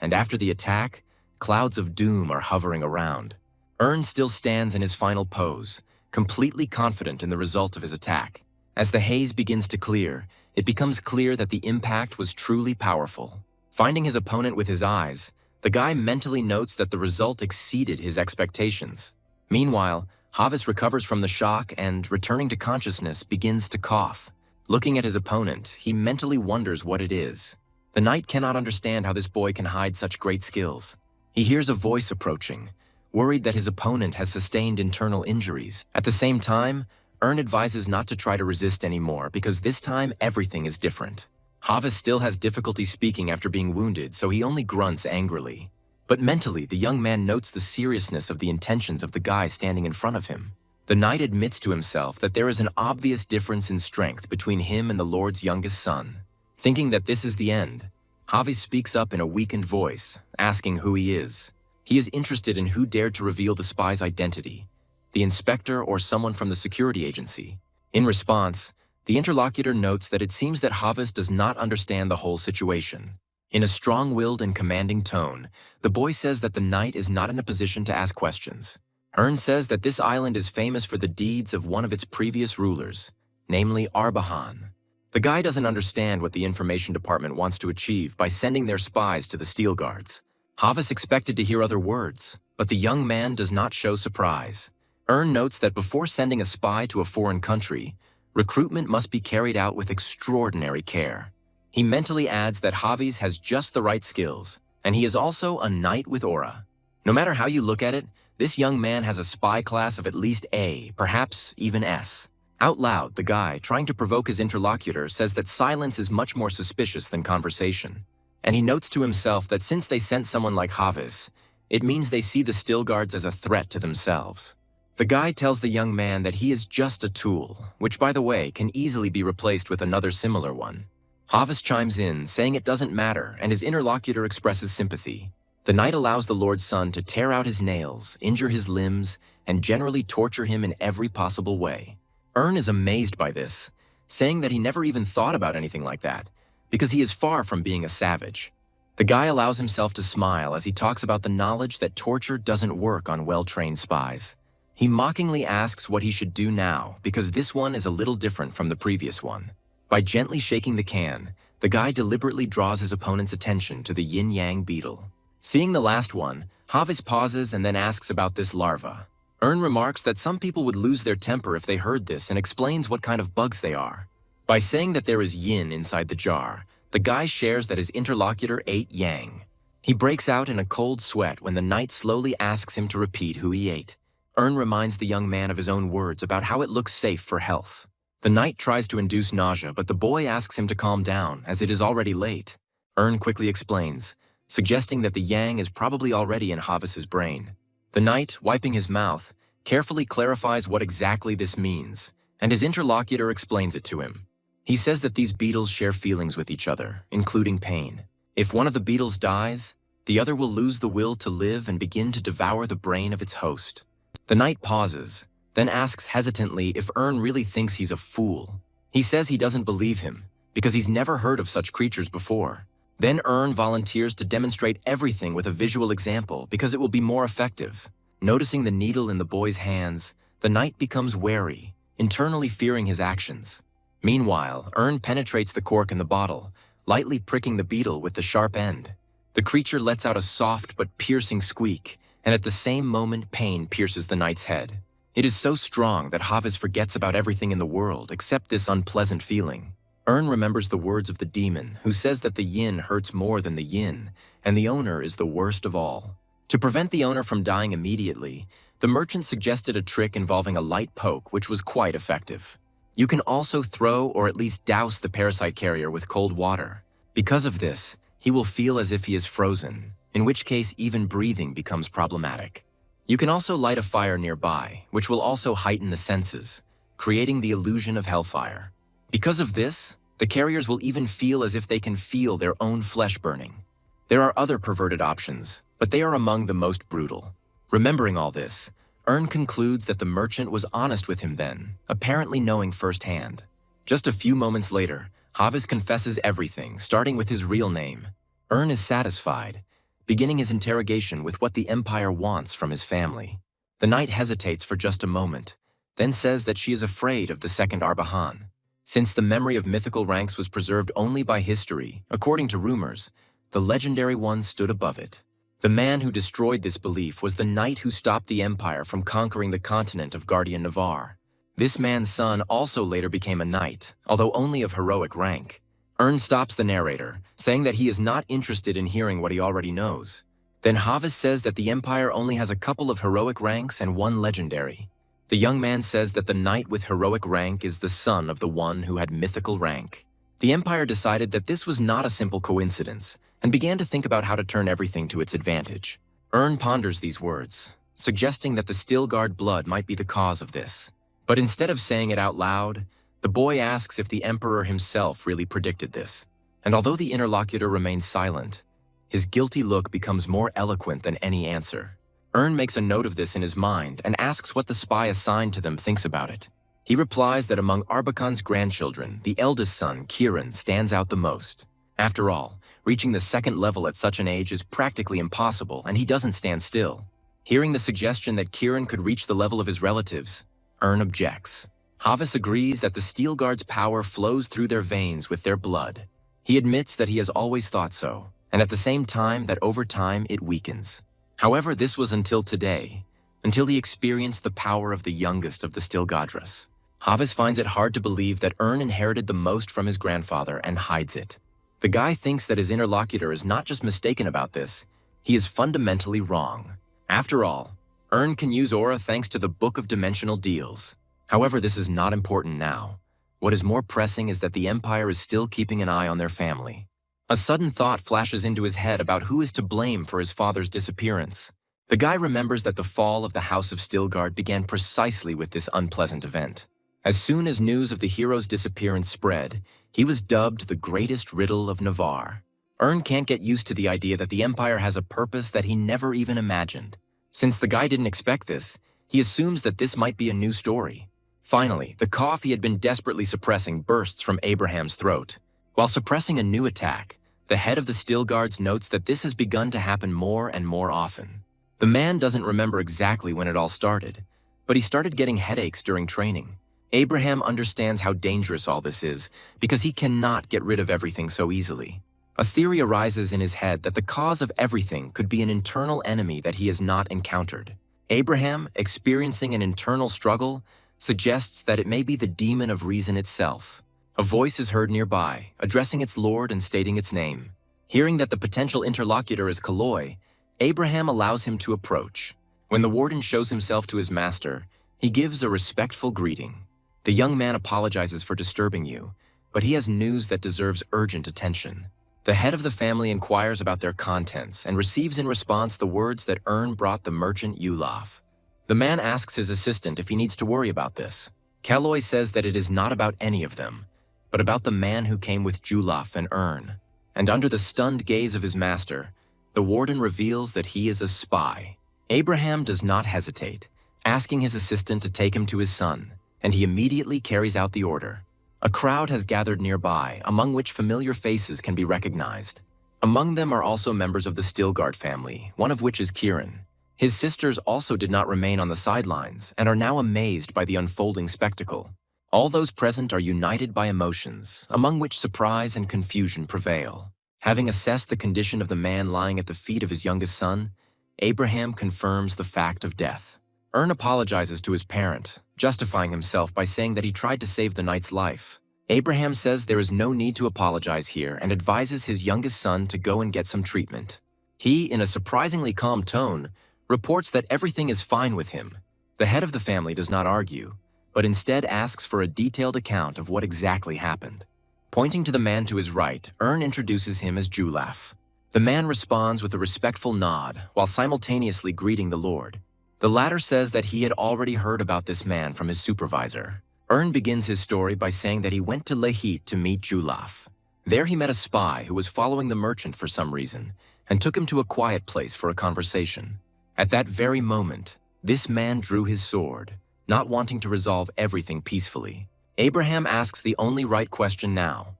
and after the attack, clouds of doom are hovering around. Ern still stands in his final pose, completely confident in the result of his attack. As the haze begins to clear, it becomes clear that the impact was truly powerful. Finding his opponent with his eyes, the guy mentally notes that the result exceeded his expectations. Meanwhile, Havis recovers from the shock and, returning to consciousness, begins to cough. Looking at his opponent, he mentally wonders what it is. The knight cannot understand how this boy can hide such great skills. He hears a voice approaching, worried that his opponent has sustained internal injuries. At the same time, Ern advises not to try to resist anymore because this time everything is different. Havis still has difficulty speaking after being wounded, so he only grunts angrily. But mentally, the young man notes the seriousness of the intentions of the guy standing in front of him. The knight admits to himself that there is an obvious difference in strength between him and the Lord's youngest son. Thinking that this is the end, Havis speaks up in a weakened voice, asking who he is. He is interested in who dared to reveal the spy's identity, the inspector or someone from the security agency. In response, the interlocutor notes that it seems that Havis does not understand the whole situation. In a strong-willed and commanding tone, the boy says that the knight is not in a position to ask questions. Ern says that this island is famous for the deeds of one of its previous rulers, namely Arbahan. The guy doesn't understand what the information department wants to achieve by sending their spies to the Steel Guards. Havis expected to hear other words, but the young man does not show surprise. Ern notes that before sending a spy to a foreign country, recruitment must be carried out with extraordinary care. He mentally adds that Havis has just the right skills, and he is also a knight with aura. No matter how you look at it, this young man has a spy class of at least A, perhaps even S. Out loud, the guy, trying to provoke his interlocutor, says that silence is much more suspicious than conversation. And he notes to himself that since they sent someone like Havis, it means they see the Still Guards as a threat to themselves. The guy tells the young man that he is just a tool, which, by the way, can easily be replaced with another similar one. Havis chimes in, saying it doesn't matter, and his interlocutor expresses sympathy. The knight allows the Lord's son to tear out his nails, injure his limbs, and generally torture him in every possible way. Ern is amazed by this, saying that he never even thought about anything like that, because he is far from being a savage. The guy allows himself to smile as he talks about the knowledge that torture doesn't work on well-trained spies. He mockingly asks what he should do now, because this one is a little different from the previous one. By gently shaking the can, the guy deliberately draws his opponent's attention to the yin-yang beetle. Seeing the last one, Havis pauses and then asks about this larva. Ern remarks that some people would lose their temper if they heard this and explains what kind of bugs they are. By saying that there is yin inside the jar, the guy shares that his interlocutor ate yang. He breaks out in a cold sweat when the knight slowly asks him to repeat who he ate. Ern reminds the young man of his own words about how it looks safe for health. The knight tries to induce nausea, but the boy asks him to calm down, as it is already late. Ern quickly explains, suggesting that the yang is probably already in Havis's brain. The knight, wiping his mouth, carefully clarifies what exactly this means, and his interlocutor explains it to him. He says that these beetles share feelings with each other, including pain. If one of the beetles dies, the other will lose the will to live and begin to devour the brain of its host. The knight pauses, then asks hesitantly if Ern really thinks he's a fool. He says he doesn't believe him, because he's never heard of such creatures before. Then Ern volunteers to demonstrate everything with a visual example because it will be more effective. Noticing the needle in the boy's hands, the knight becomes wary, internally fearing his actions. Meanwhile, Ern penetrates the cork in the bottle, lightly pricking the beetle with the sharp end. The creature lets out a soft but piercing squeak, and at the same moment pain pierces the knight's head. It is so strong that Hafiz forgets about everything in the world except this unpleasant feeling. Ern remembers the words of the demon, who says that the yin hurts more than the yin, and the owner is the worst of all. To prevent the owner from dying immediately, the merchant suggested a trick involving a light poke, which was quite effective. You can also throw or at least douse the parasite carrier with cold water. Because of this, he will feel as if he is frozen, in which case even breathing becomes problematic. You can also light a fire nearby, which will also heighten the senses, creating the illusion of hellfire. Because of this, the carriers will even feel as if they can feel their own flesh burning. There are other perverted options, but they are among the most brutal. Remembering all this, Ern concludes that the merchant was honest with him then, apparently knowing firsthand. Just a few moments later, Hafiz confesses everything, starting with his real name. Ern is satisfied, beginning his interrogation with what the Empire wants from his family. The knight hesitates for just a moment, then says that she is afraid of the second Arbahan. Since the memory of mythical ranks was preserved only by history, according to rumors, the legendary one stood above it. The man who destroyed this belief was the knight who stopped the Empire from conquering the continent of Guardian Navarre. This man's son also later became a knight, although only of heroic rank. Ern stops the narrator, saying that he is not interested in hearing what he already knows. Then Hafiz says that the Empire only has a couple of heroic ranks and one legendary. The young man says that the knight with heroic rank is the son of the one who had mythical rank. The Empire decided that this was not a simple coincidence, and began to think about how to turn everything to its advantage. Ern ponders these words, suggesting that the Stilgard blood might be the cause of this. But instead of saying it out loud, the boy asks if the Emperor himself really predicted this. And although the interlocutor remains silent, his guilty look becomes more eloquent than any answer. Ern makes a note of this in his mind and asks what the spy assigned to them thinks about it. He replies that among Arbakan's grandchildren, the eldest son, Kiran, stands out the most. After all, reaching the second level at such an age is practically impossible, and he doesn't stand still. Hearing the suggestion that Kiran could reach the level of his relatives, Ern objects. Hafiz agrees that the Stilgard's power flows through their veins with their blood. He admits that he has always thought so, and at the same time that over time it weakens. However, this was until today, until he experienced the power of the youngest of the Stilgadras. Hafiz finds it hard to believe that Ern inherited the most from his grandfather and hides it. The guy thinks that his interlocutor is not just mistaken about this, he is fundamentally wrong. After all, Ern can use aura thanks to the Book of Dimensional Deals. However, this is not important now. What is more pressing is that the Empire is still keeping an eye on their family. A sudden thought flashes into his head about who is to blame for his father's disappearance. The guy remembers that the fall of the House of Stilgard began precisely with this unpleasant event. As soon as news of the hero's disappearance spread, he was dubbed the greatest riddle of Navarre. Ern can't get used to the idea that the Empire has a purpose that he never even imagined. Since the guy didn't expect this, he assumes that this might be a new story. Finally, the cough he had been desperately suppressing bursts from Abraham's throat. While suppressing a new attack, the head of the Stilgards notes that this has begun to happen more and more often. The man doesn't remember exactly when it all started, but he started getting headaches during training. Abraham understands how dangerous all this is because he cannot get rid of everything so easily. A theory arises in his head that the cause of everything could be an internal enemy that he has not encountered. Abraham, experiencing an internal struggle, suggests that it may be the demon of reason itself. A voice is heard nearby, addressing its lord and stating its name. Hearing that the potential interlocutor is Kaloi, Abraham allows him to approach. When the warden shows himself to his master, he gives a respectful greeting. The young man apologizes for disturbing you, but he has news that deserves urgent attention. The head of the family inquires about their contents and receives in response the words that Ern brought the merchant Yulaf. The man asks his assistant if he needs to worry about this. Kaloi says that it is not about any of them, but about the man who came with Julaf and Ern. And under the stunned gaze of his master, the warden reveals that he is a spy. Abraham does not hesitate, asking his assistant to take him to his son, and he immediately carries out the order. A crowd has gathered nearby, among which familiar faces can be recognized. Among them are also members of the Stilgard family, one of which is Kieran. His sisters also did not remain on the sidelines and are now amazed by the unfolding spectacle. All those present are united by emotions, among which surprise and confusion prevail. Having assessed the condition of the man lying at the feet of his youngest son, Abraham confirms the fact of death. Ern apologizes to his parent, justifying himself by saying that he tried to save the knight's life. Abraham says there is no need to apologize here and advises his youngest son to go and get some treatment. He, in a surprisingly calm tone, reports that everything is fine with him. The head of the family does not argue, but instead asks for a detailed account of what exactly happened. Pointing to the man to his right, Ern introduces him as Julaf. The man responds with a respectful nod while simultaneously greeting the Lord. The latter says that he had already heard about this man from his supervisor. Ern begins his story by saying that he went to Lehit to meet Julaf. There he met a spy who was following the merchant for some reason and took him to a quiet place for a conversation. At that very moment, this man drew his sword, not wanting to resolve everything peacefully. Abraham asks the only right question now.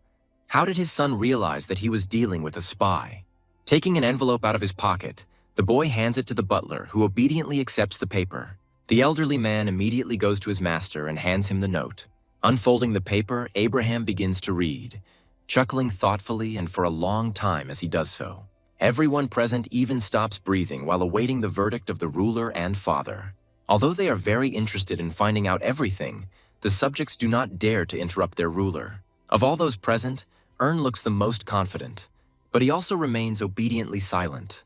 How did his son realize that he was dealing with a spy? Taking an envelope out of his pocket, the boy hands it to the butler, who obediently accepts the paper. The elderly man immediately goes to his master and hands him the note. Unfolding the paper, Abraham begins to read, chuckling thoughtfully and for a long time as he does so. Everyone present even stops breathing while awaiting the verdict of the ruler and father. Although they are very interested in finding out everything, the subjects do not dare to interrupt their ruler. Of all those present, Ern looks the most confident, but he also remains obediently silent,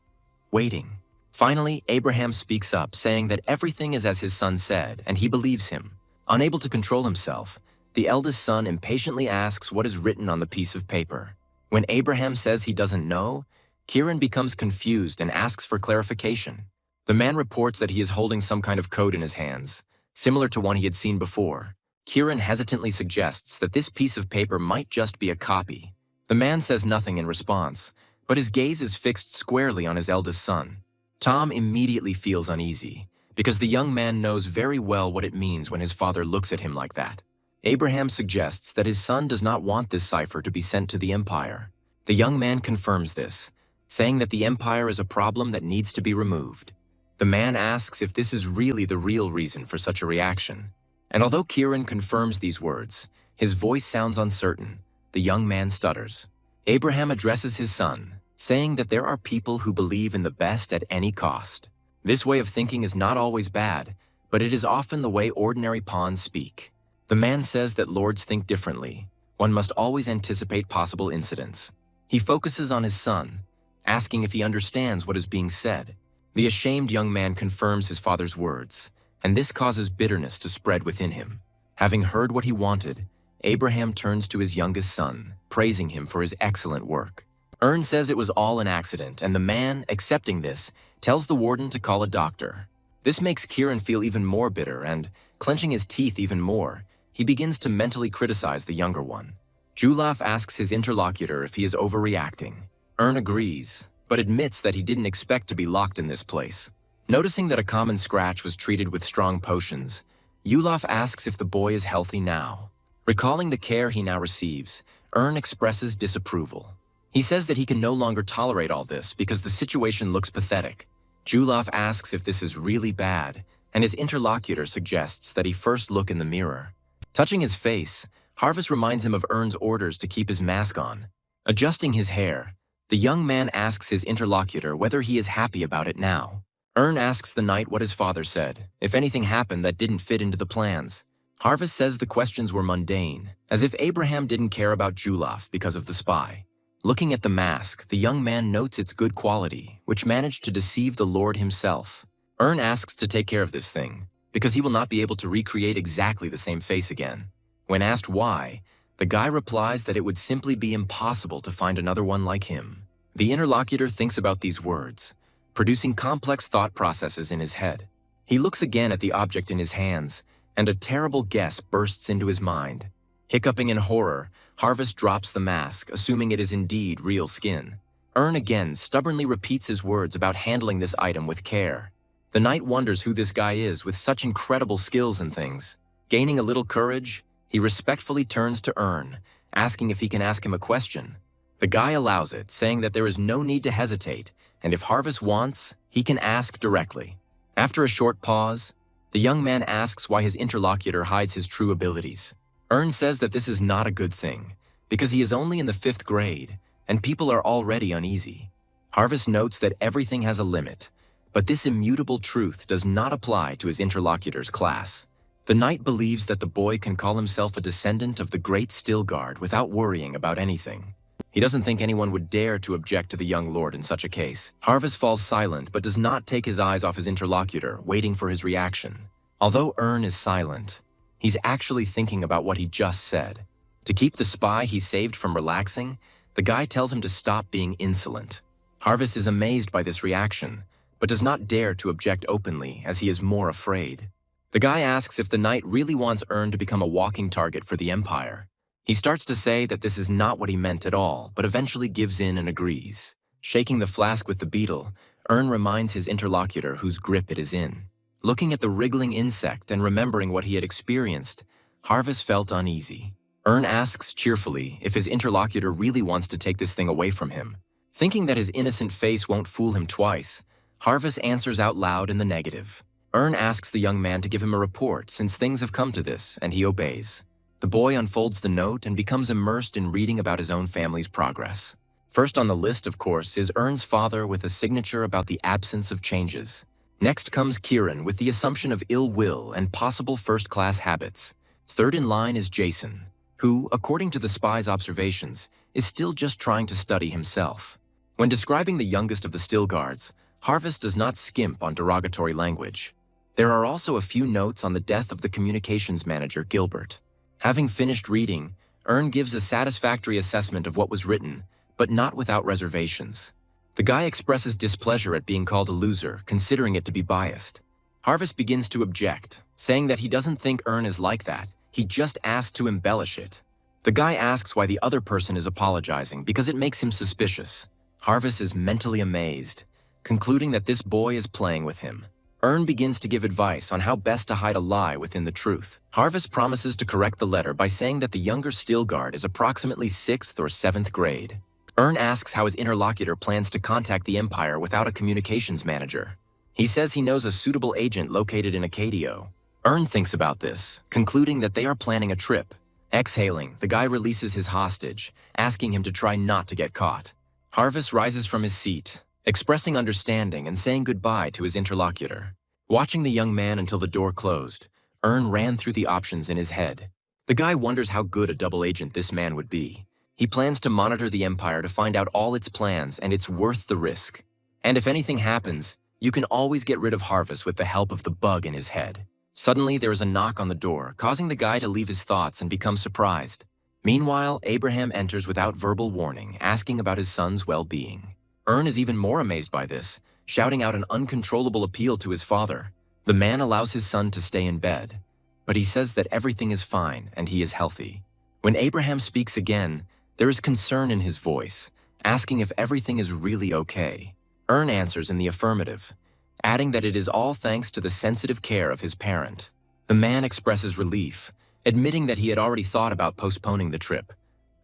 waiting. Finally, Abraham speaks up, saying that everything is as his son said, and he believes him. Unable to control himself, the eldest son impatiently asks what is written on the piece of paper. When Abraham says he doesn't know, Kieran becomes confused and asks for clarification. The man reports that he is holding some kind of code in his hands, similar to one he had seen before. Kieran hesitantly suggests that this piece of paper might just be a copy. The man says nothing in response, but his gaze is fixed squarely on his eldest son. Tom immediately feels uneasy, because the young man knows very well what it means when his father looks at him like that. Abraham suggests that his son does not want this cipher to be sent to the Empire. The young man confirms this, saying that the Empire is a problem that needs to be removed. The man asks if this is really the real reason for such a reaction. And although Kieran confirms these words, his voice sounds uncertain. The young man stutters. Abraham addresses his son, saying that there are people who believe in the best at any cost. This way of thinking is not always bad, but it is often the way ordinary pawns speak. The man says that lords think differently. One must always anticipate possible incidents. He focuses on his son, asking if he understands what is being said. The ashamed young man confirms his father's words, and this causes bitterness to spread within him. Having heard what he wanted, Abraham turns to his youngest son, praising him for his excellent work. Ern says it was all an accident, and the man, accepting this, tells the warden to call a doctor. This makes Kieran feel even more bitter, and, clenching his teeth even more, he begins to mentally criticize the younger one. Julaf asks his interlocutor if he is overreacting. Ern agrees, but admits that he didn't expect to be locked in this place. Noticing that a common scratch was treated with strong potions, Julaf asks if the boy is healthy now. Recalling the care he now receives, Ern expresses disapproval. He says that he can no longer tolerate all this because the situation looks pathetic. Julaf asks if this is really bad, and his interlocutor suggests that he first look in the mirror. Touching his face, Harvest reminds him of Ern's orders to keep his mask on. Adjusting his hair, the young man asks his interlocutor whether he is happy about it now. Ern asks the knight what his father said, if anything happened that didn't fit into the plans. Harvest says the questions were mundane, as if Abraham didn't care about Julaf because of the spy. Looking at the mask, the young man notes its good quality, which managed to deceive the Lord himself. Ern asks to take care of this thing, because he will not be able to recreate exactly the same face again. When asked why, the guy replies that it would simply be impossible to find another one like him. The interlocutor thinks about these words, producing complex thought processes in his head. He looks again at the object in his hands, and a terrible guess bursts into his mind. Hiccuping in horror, Harvest drops the mask, assuming it is indeed real skin. Ern again stubbornly repeats his words about handling this item with care. The knight wonders who this guy is with such incredible skills and things. Gaining a little courage, he respectfully turns to Ern, asking if he can ask him a question. The guy allows it, saying that there is no need to hesitate, and if Harvest wants, he can ask directly. After a short pause, the young man asks why his interlocutor hides his true abilities. Ern says that this is not a good thing, because he is only in the 5th grade, and people are already uneasy. Harvest notes that everything has a limit, but this immutable truth does not apply to his interlocutor's class. The knight believes that the boy can call himself a descendant of the great Stilgard without worrying about anything. He doesn't think anyone would dare to object to the young lord in such a case. Harvest falls silent but does not take his eyes off his interlocutor, waiting for his reaction. Although Ern is silent, he's actually thinking about what he just said. To keep the spy he saved from relaxing, the guy tells him to stop being insolent. Harvest is amazed by this reaction, but does not dare to object openly as he is more afraid. The guy asks if the knight really wants Ern to become a walking target for the Empire. He starts to say that this is not what he meant at all, but eventually gives in and agrees. Shaking the flask with the beetle, Ern reminds his interlocutor whose grip it is in. Looking at the wriggling insect and remembering what he had experienced, Harvest felt uneasy. Ern asks cheerfully if his interlocutor really wants to take this thing away from him. Thinking that his innocent face won't fool him twice, Harvest answers out loud in the negative. Ern asks the young man to give him a report since things have come to this, and he obeys. The boy unfolds the note and becomes immersed in reading about his own family's progress. First on the list, of course, is Ern's father with a signature about the absence of changes. Next comes Kieran with the assumption of ill will and possible first-class habits. Third in line is Jason, who, according to the spy's observations, is still just trying to study himself. When describing the youngest of the Stilgards, Harvest does not skimp on derogatory language. There are also a few notes on the death of the communications manager, Gilbert. Having finished reading, Ern gives a satisfactory assessment of what was written, but not without reservations. The guy expresses displeasure at being called a loser, considering it to be biased. Harvest begins to object, saying that he doesn't think Ern is like that, he just asked to embellish it. The guy asks why the other person is apologizing because it makes him suspicious. Harvest is mentally amazed, concluding that this boy is playing with him. Ern begins to give advice on how best to hide a lie within the truth. Harvest promises to correct the letter by saying that the younger Stilgard is approximately 6th or 7th grade. Ern asks how his interlocutor plans to contact the Empire without a communications manager. He says he knows a suitable agent located in Acadio. Ern thinks about this, concluding that they are planning a trip. Exhaling, the guy releases his hostage, asking him to try not to get caught. Harvest rises from his seat, expressing understanding and saying goodbye to his interlocutor. Watching the young man until the door closed, Ern ran through the options in his head. The guy wonders how good a double agent this man would be. He plans to monitor the Empire to find out all its plans, and it's worth the risk. And if anything happens, you can always get rid of Harvest with the help of the bug in his head. Suddenly, there is a knock on the door, causing the guy to leave his thoughts and become surprised. Meanwhile, Abraham enters without verbal warning, asking about his son's well-being. Ern is even more amazed by this, shouting out an uncontrollable appeal to his father. The man allows his son to stay in bed, but he says that everything is fine and he is healthy. When Abraham speaks again, there is concern in his voice, asking if everything is really okay. Ern answers in the affirmative, adding that it is all thanks to the sensitive care of his parent. The man expresses relief, admitting that he had already thought about postponing the trip.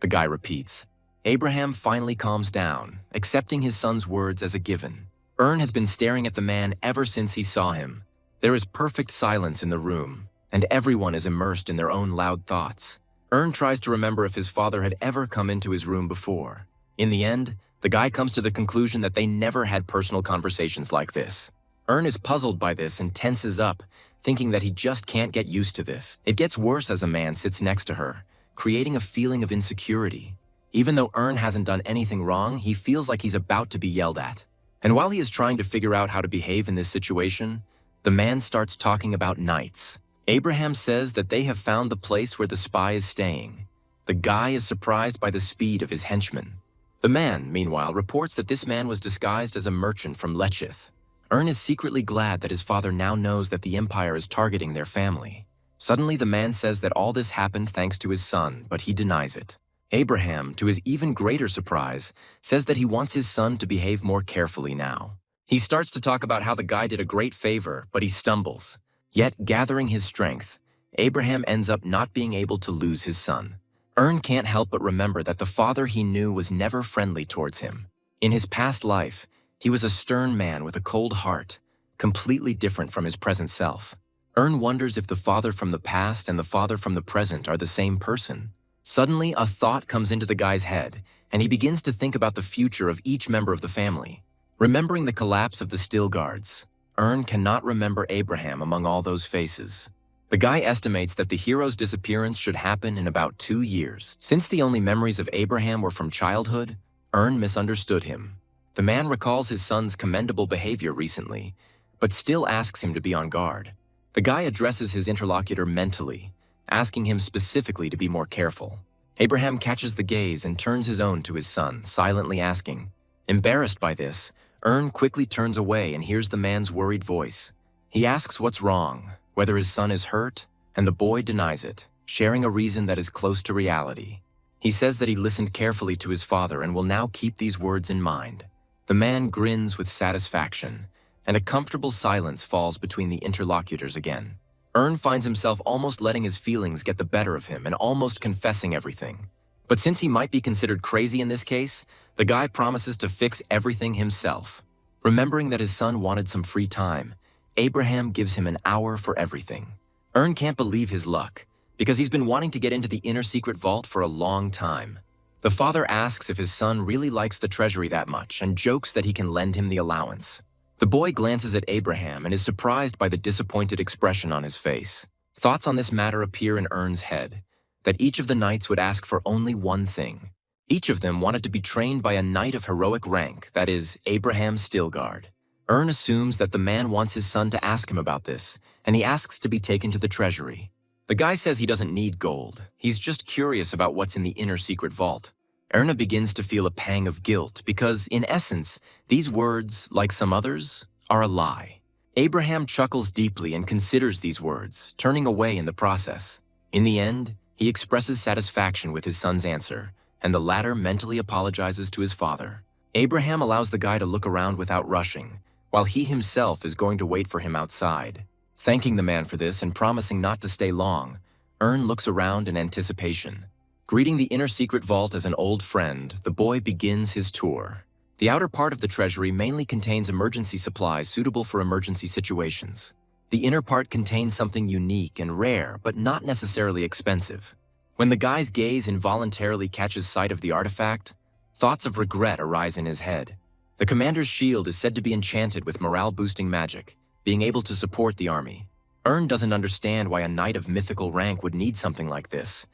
The guy repeats. Abraham finally calms down, accepting his son's words as a given. Ern has been staring at the man ever since he saw him. There is perfect silence in the room, and everyone is immersed in their own loud thoughts. Ern tries to remember if his father had ever come into his room before. In the end, the guy comes to the conclusion that they never had personal conversations like this. Ern is puzzled by this and tenses up, thinking that he just can't get used to this. It gets worse as a man sits next to her, creating a feeling of insecurity. Even though Ern hasn't done anything wrong, he feels like he's about to be yelled at. And while he is trying to figure out how to behave in this situation, the man starts talking about knights. Abraham says that they have found the place where the spy is staying. The guy is surprised by the speed of his henchman. The man, meanwhile, reports that this man was disguised as a merchant from Lechith. Ern is secretly glad that his father now knows that the Empire is targeting their family. Suddenly, the man says that all this happened thanks to his son, but he denies it. Abraham, to his even greater surprise, says that he wants his son to behave more carefully now. He starts to talk about how the guy did a great favor, but he stumbles. Yet, gathering his strength, Abraham ends up not being able to lose his son. Ern can't help but remember that the father he knew was never friendly towards him. In his past life, he was a stern man with a cold heart, completely different from his present self. Ern wonders if the father from the past and the father from the present are the same person. Suddenly, a thought comes into the guy's head, and he begins to think about the future of each member of the family. Remembering the collapse of the Still Guards, Ern cannot remember Abraham among all those faces. The guy estimates that the hero's disappearance should happen in about 2 years. Since the only memories of Abraham were from childhood, Ern misunderstood him. The man recalls his son's commendable behavior recently, but still asks him to be on guard. The guy addresses his interlocutor mentally, asking him specifically to be more careful. Abraham catches the gaze and turns his own to his son, silently asking. Embarrassed by this, Ern quickly turns away and hears the man's worried voice. He asks what's wrong, whether his son is hurt, and the boy denies it, sharing a reason that is close to reality. He says that he listened carefully to his father and will now keep these words in mind. The man grins with satisfaction, and a comfortable silence falls between the interlocutors again. Ern finds himself almost letting his feelings get the better of him and almost confessing everything. But since he might be considered crazy in this case, the guy promises to fix everything himself. Remembering that his son wanted some free time, Abraham gives him an hour for everything. Ern can't believe his luck, because he's been wanting to get into the inner secret vault for a long time. The father asks if his son really likes the treasury that much and jokes that he can lend him the allowance. The boy glances at Abraham and is surprised by the disappointed expression on his face. Thoughts on this matter appear in Ern's head, that each of the knights would ask for only one thing. Each of them wanted to be trained by a knight of heroic rank, that is, Abraham Stillguard. Ern assumes that the man wants his son to ask him about this, and he asks to be taken to the treasury. The guy says he doesn't need gold. He's just curious about what's in the inner secret vault. Erna begins to feel a pang of guilt because, in essence, these words, like some others, are a lie. Abraham chuckles deeply and considers these words, turning away in the process. In the end, he expresses satisfaction with his son's answer, and the latter mentally apologizes to his father. Abraham allows the guy to look around without rushing, while he himself is going to wait for him outside. Thanking the man for this and promising not to stay long, Ern looks around in anticipation. Greeting the inner secret vault as an old friend, the boy begins his tour. The outer part of the treasury mainly contains emergency supplies suitable for emergency situations. The inner part contains something unique and rare, but not necessarily expensive. When the guy's gaze involuntarily catches sight of the artifact, thoughts of regret arise in his head. The commander's shield is said to be enchanted with morale-boosting magic, being able to support the army. Ern doesn't understand why a knight of mythical rank would need something like this,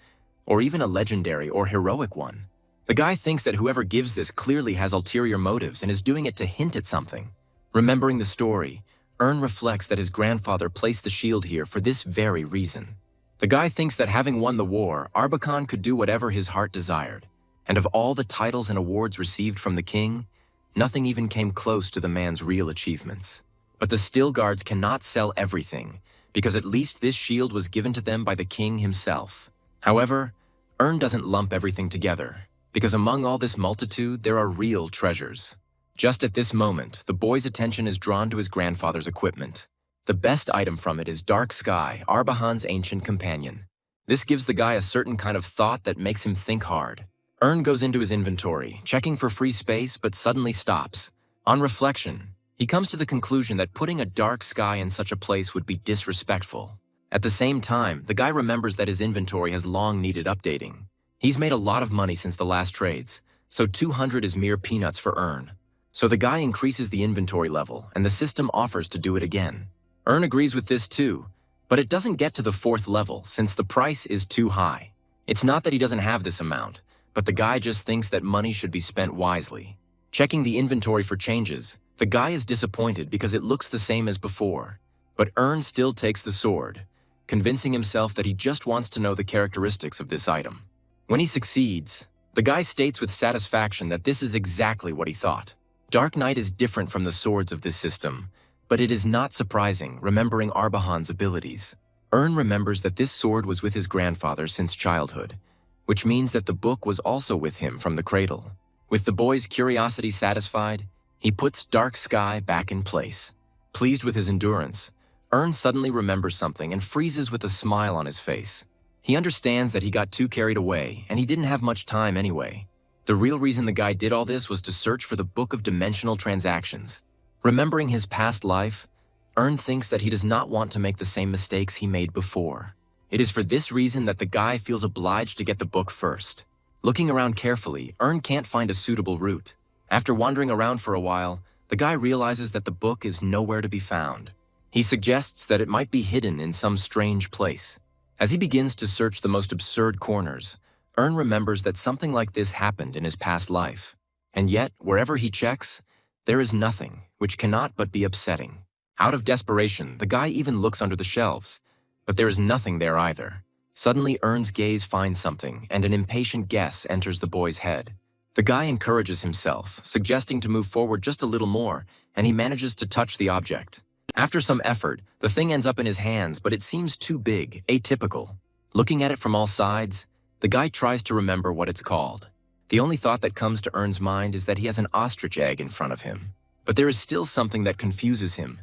or even a legendary or heroic one. The guy thinks that whoever gives this clearly has ulterior motives and is doing it to hint at something. Remembering the story, Ern reflects that his grandfather placed the shield here for this very reason. The guy thinks that having won the war, Arbakan could do whatever his heart desired, and of all the titles and awards received from the king, nothing even came close to the man's real achievements. But the Still Guards cannot sell everything, because at least this shield was given to them by the king himself. However, Ern doesn't lump everything together, because among all this multitude there are real treasures. Just at this moment, the boy's attention is drawn to his grandfather's equipment. The best item from it is Dark Sky, Arbahan's ancient companion. This gives the guy a certain kind of thought that makes him think hard. Ern goes into his inventory, checking for free space, but suddenly stops. On reflection, he comes to the conclusion that putting a dark sky in such a place would be disrespectful. At the same time, the guy remembers that his inventory has long needed updating. He's made a lot of money since the last trades, so 200 is mere peanuts for Ern. So the guy increases the inventory level, and the system offers to do it again. Ern agrees with this too, but it doesn't get to the 4th level since the price is too high. It's not that he doesn't have this amount, but the guy just thinks that money should be spent wisely. Checking the inventory for changes, the guy is disappointed because it looks the same as before. But Ern still takes the sword, convincing himself that he just wants to know the characteristics of this item. When he succeeds, the guy states with satisfaction that this is exactly what he thought. Dark Knight is different from the swords of this system, but it is not surprising remembering Arbahan's abilities. Ern remembers that this sword was with his grandfather since childhood, which means that the book was also with him from the cradle. With the boy's curiosity satisfied, he puts Dark Sky back in place. Pleased with his endurance, Ern suddenly remembers something and freezes with a smile on his face. He understands that he got too carried away, and he didn't have much time anyway. The real reason the guy did all this was to search for the Book of Dimensional Transactions. Remembering his past life, Ern thinks that he does not want to make the same mistakes he made before. It is for this reason that the guy feels obliged to get the book first. Looking around carefully, Ern can't find a suitable route. After wandering around for a while, the guy realizes that the book is nowhere to be found. He suggests that it might be hidden in some strange place. As he begins to search the most absurd corners, Ern remembers that something like this happened in his past life. And yet, wherever he checks, there is nothing, which cannot but be upsetting. Out of desperation, the guy even looks under the shelves, but there is nothing there either. Suddenly, Ern's gaze finds something, and an impatient guess enters the boy's head. The guy encourages himself, suggesting to move forward just a little more, and he manages to touch the object. After some effort, the thing ends up in his hands, but it seems too big, atypical. Looking at it from all sides, the guy tries to remember what it's called. The only thought that comes to Ern's mind is that he has an ostrich egg in front of him. But there is still something that confuses him,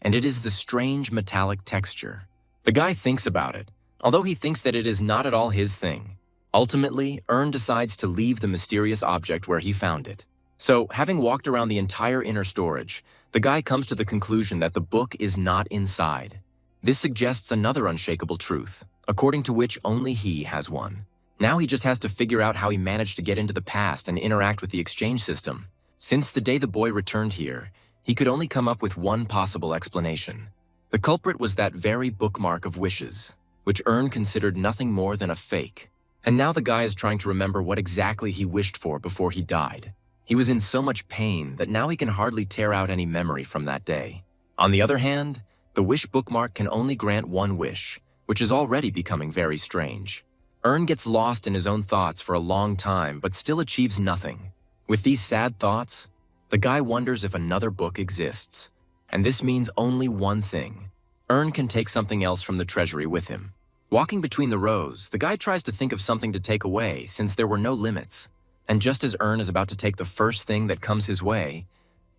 and it is the strange metallic texture. The guy thinks about it, although he thinks that it is not at all his thing. Ultimately, Ern decides to leave the mysterious object where he found it. So, having walked around the entire inner storage, the guy comes to the conclusion that the book is not inside. This suggests another unshakable truth, according to which only he has one. Now he just has to figure out how he managed to get into the past and interact with the exchange system. Since the day the boy returned here, he could only come up with one possible explanation. The culprit was that very bookmark of wishes, which Ern considered nothing more than a fake. And now the guy is trying to remember what exactly he wished for before he died. He was in so much pain that now he can hardly tear out any memory from that day. On the other hand, the wish bookmark can only grant one wish, which is already becoming very strange. Ern gets lost in his own thoughts for a long time, but still achieves nothing. With these sad thoughts, the guy wonders if another book exists. And this means only one thing. Ern can take something else from the treasury with him. Walking between the rows, the guy tries to think of something to take away since there were no limits. And just as Ern is about to take the first thing that comes his way,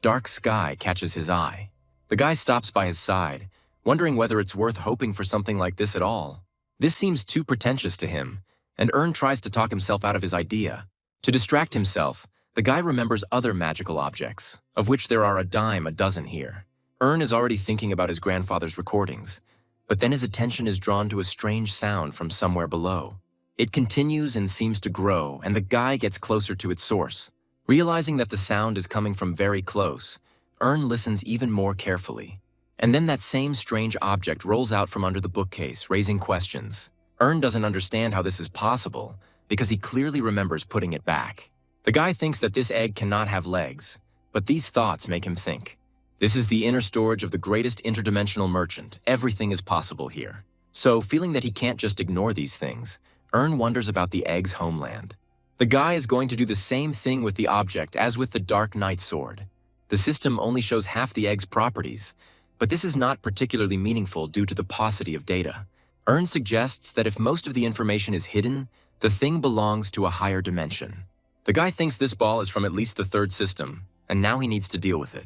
dark sky catches his eye. The guy stops by his side, wondering whether it's worth hoping for something like this at all. This seems too pretentious to him, and Ern tries to talk himself out of his idea. To distract himself, the guy remembers other magical objects, of which there are a dime a dozen here. Ern is already thinking about his grandfather's recordings, but then his attention is drawn to a strange sound from somewhere below. It continues and seems to grow, and the guy gets closer to its source. Realizing that the sound is coming from very close, Ern listens even more carefully. And then that same strange object rolls out from under the bookcase, raising questions. Ern doesn't understand how this is possible, because he clearly remembers putting it back. The guy thinks that this egg cannot have legs, but these thoughts make him think. This is the inner storage of the greatest interdimensional merchant. Everything is possible here. So, feeling that he can't just ignore these things, Ern wonders about the egg's homeland. The guy is going to do the same thing with the object as with the Dark Knight sword. The system only shows half the egg's properties, but this is not particularly meaningful due to the paucity of data. Ern suggests that if most of the information is hidden, the thing belongs to a higher dimension. The guy thinks this ball is from at least the third system, and now he needs to deal with it.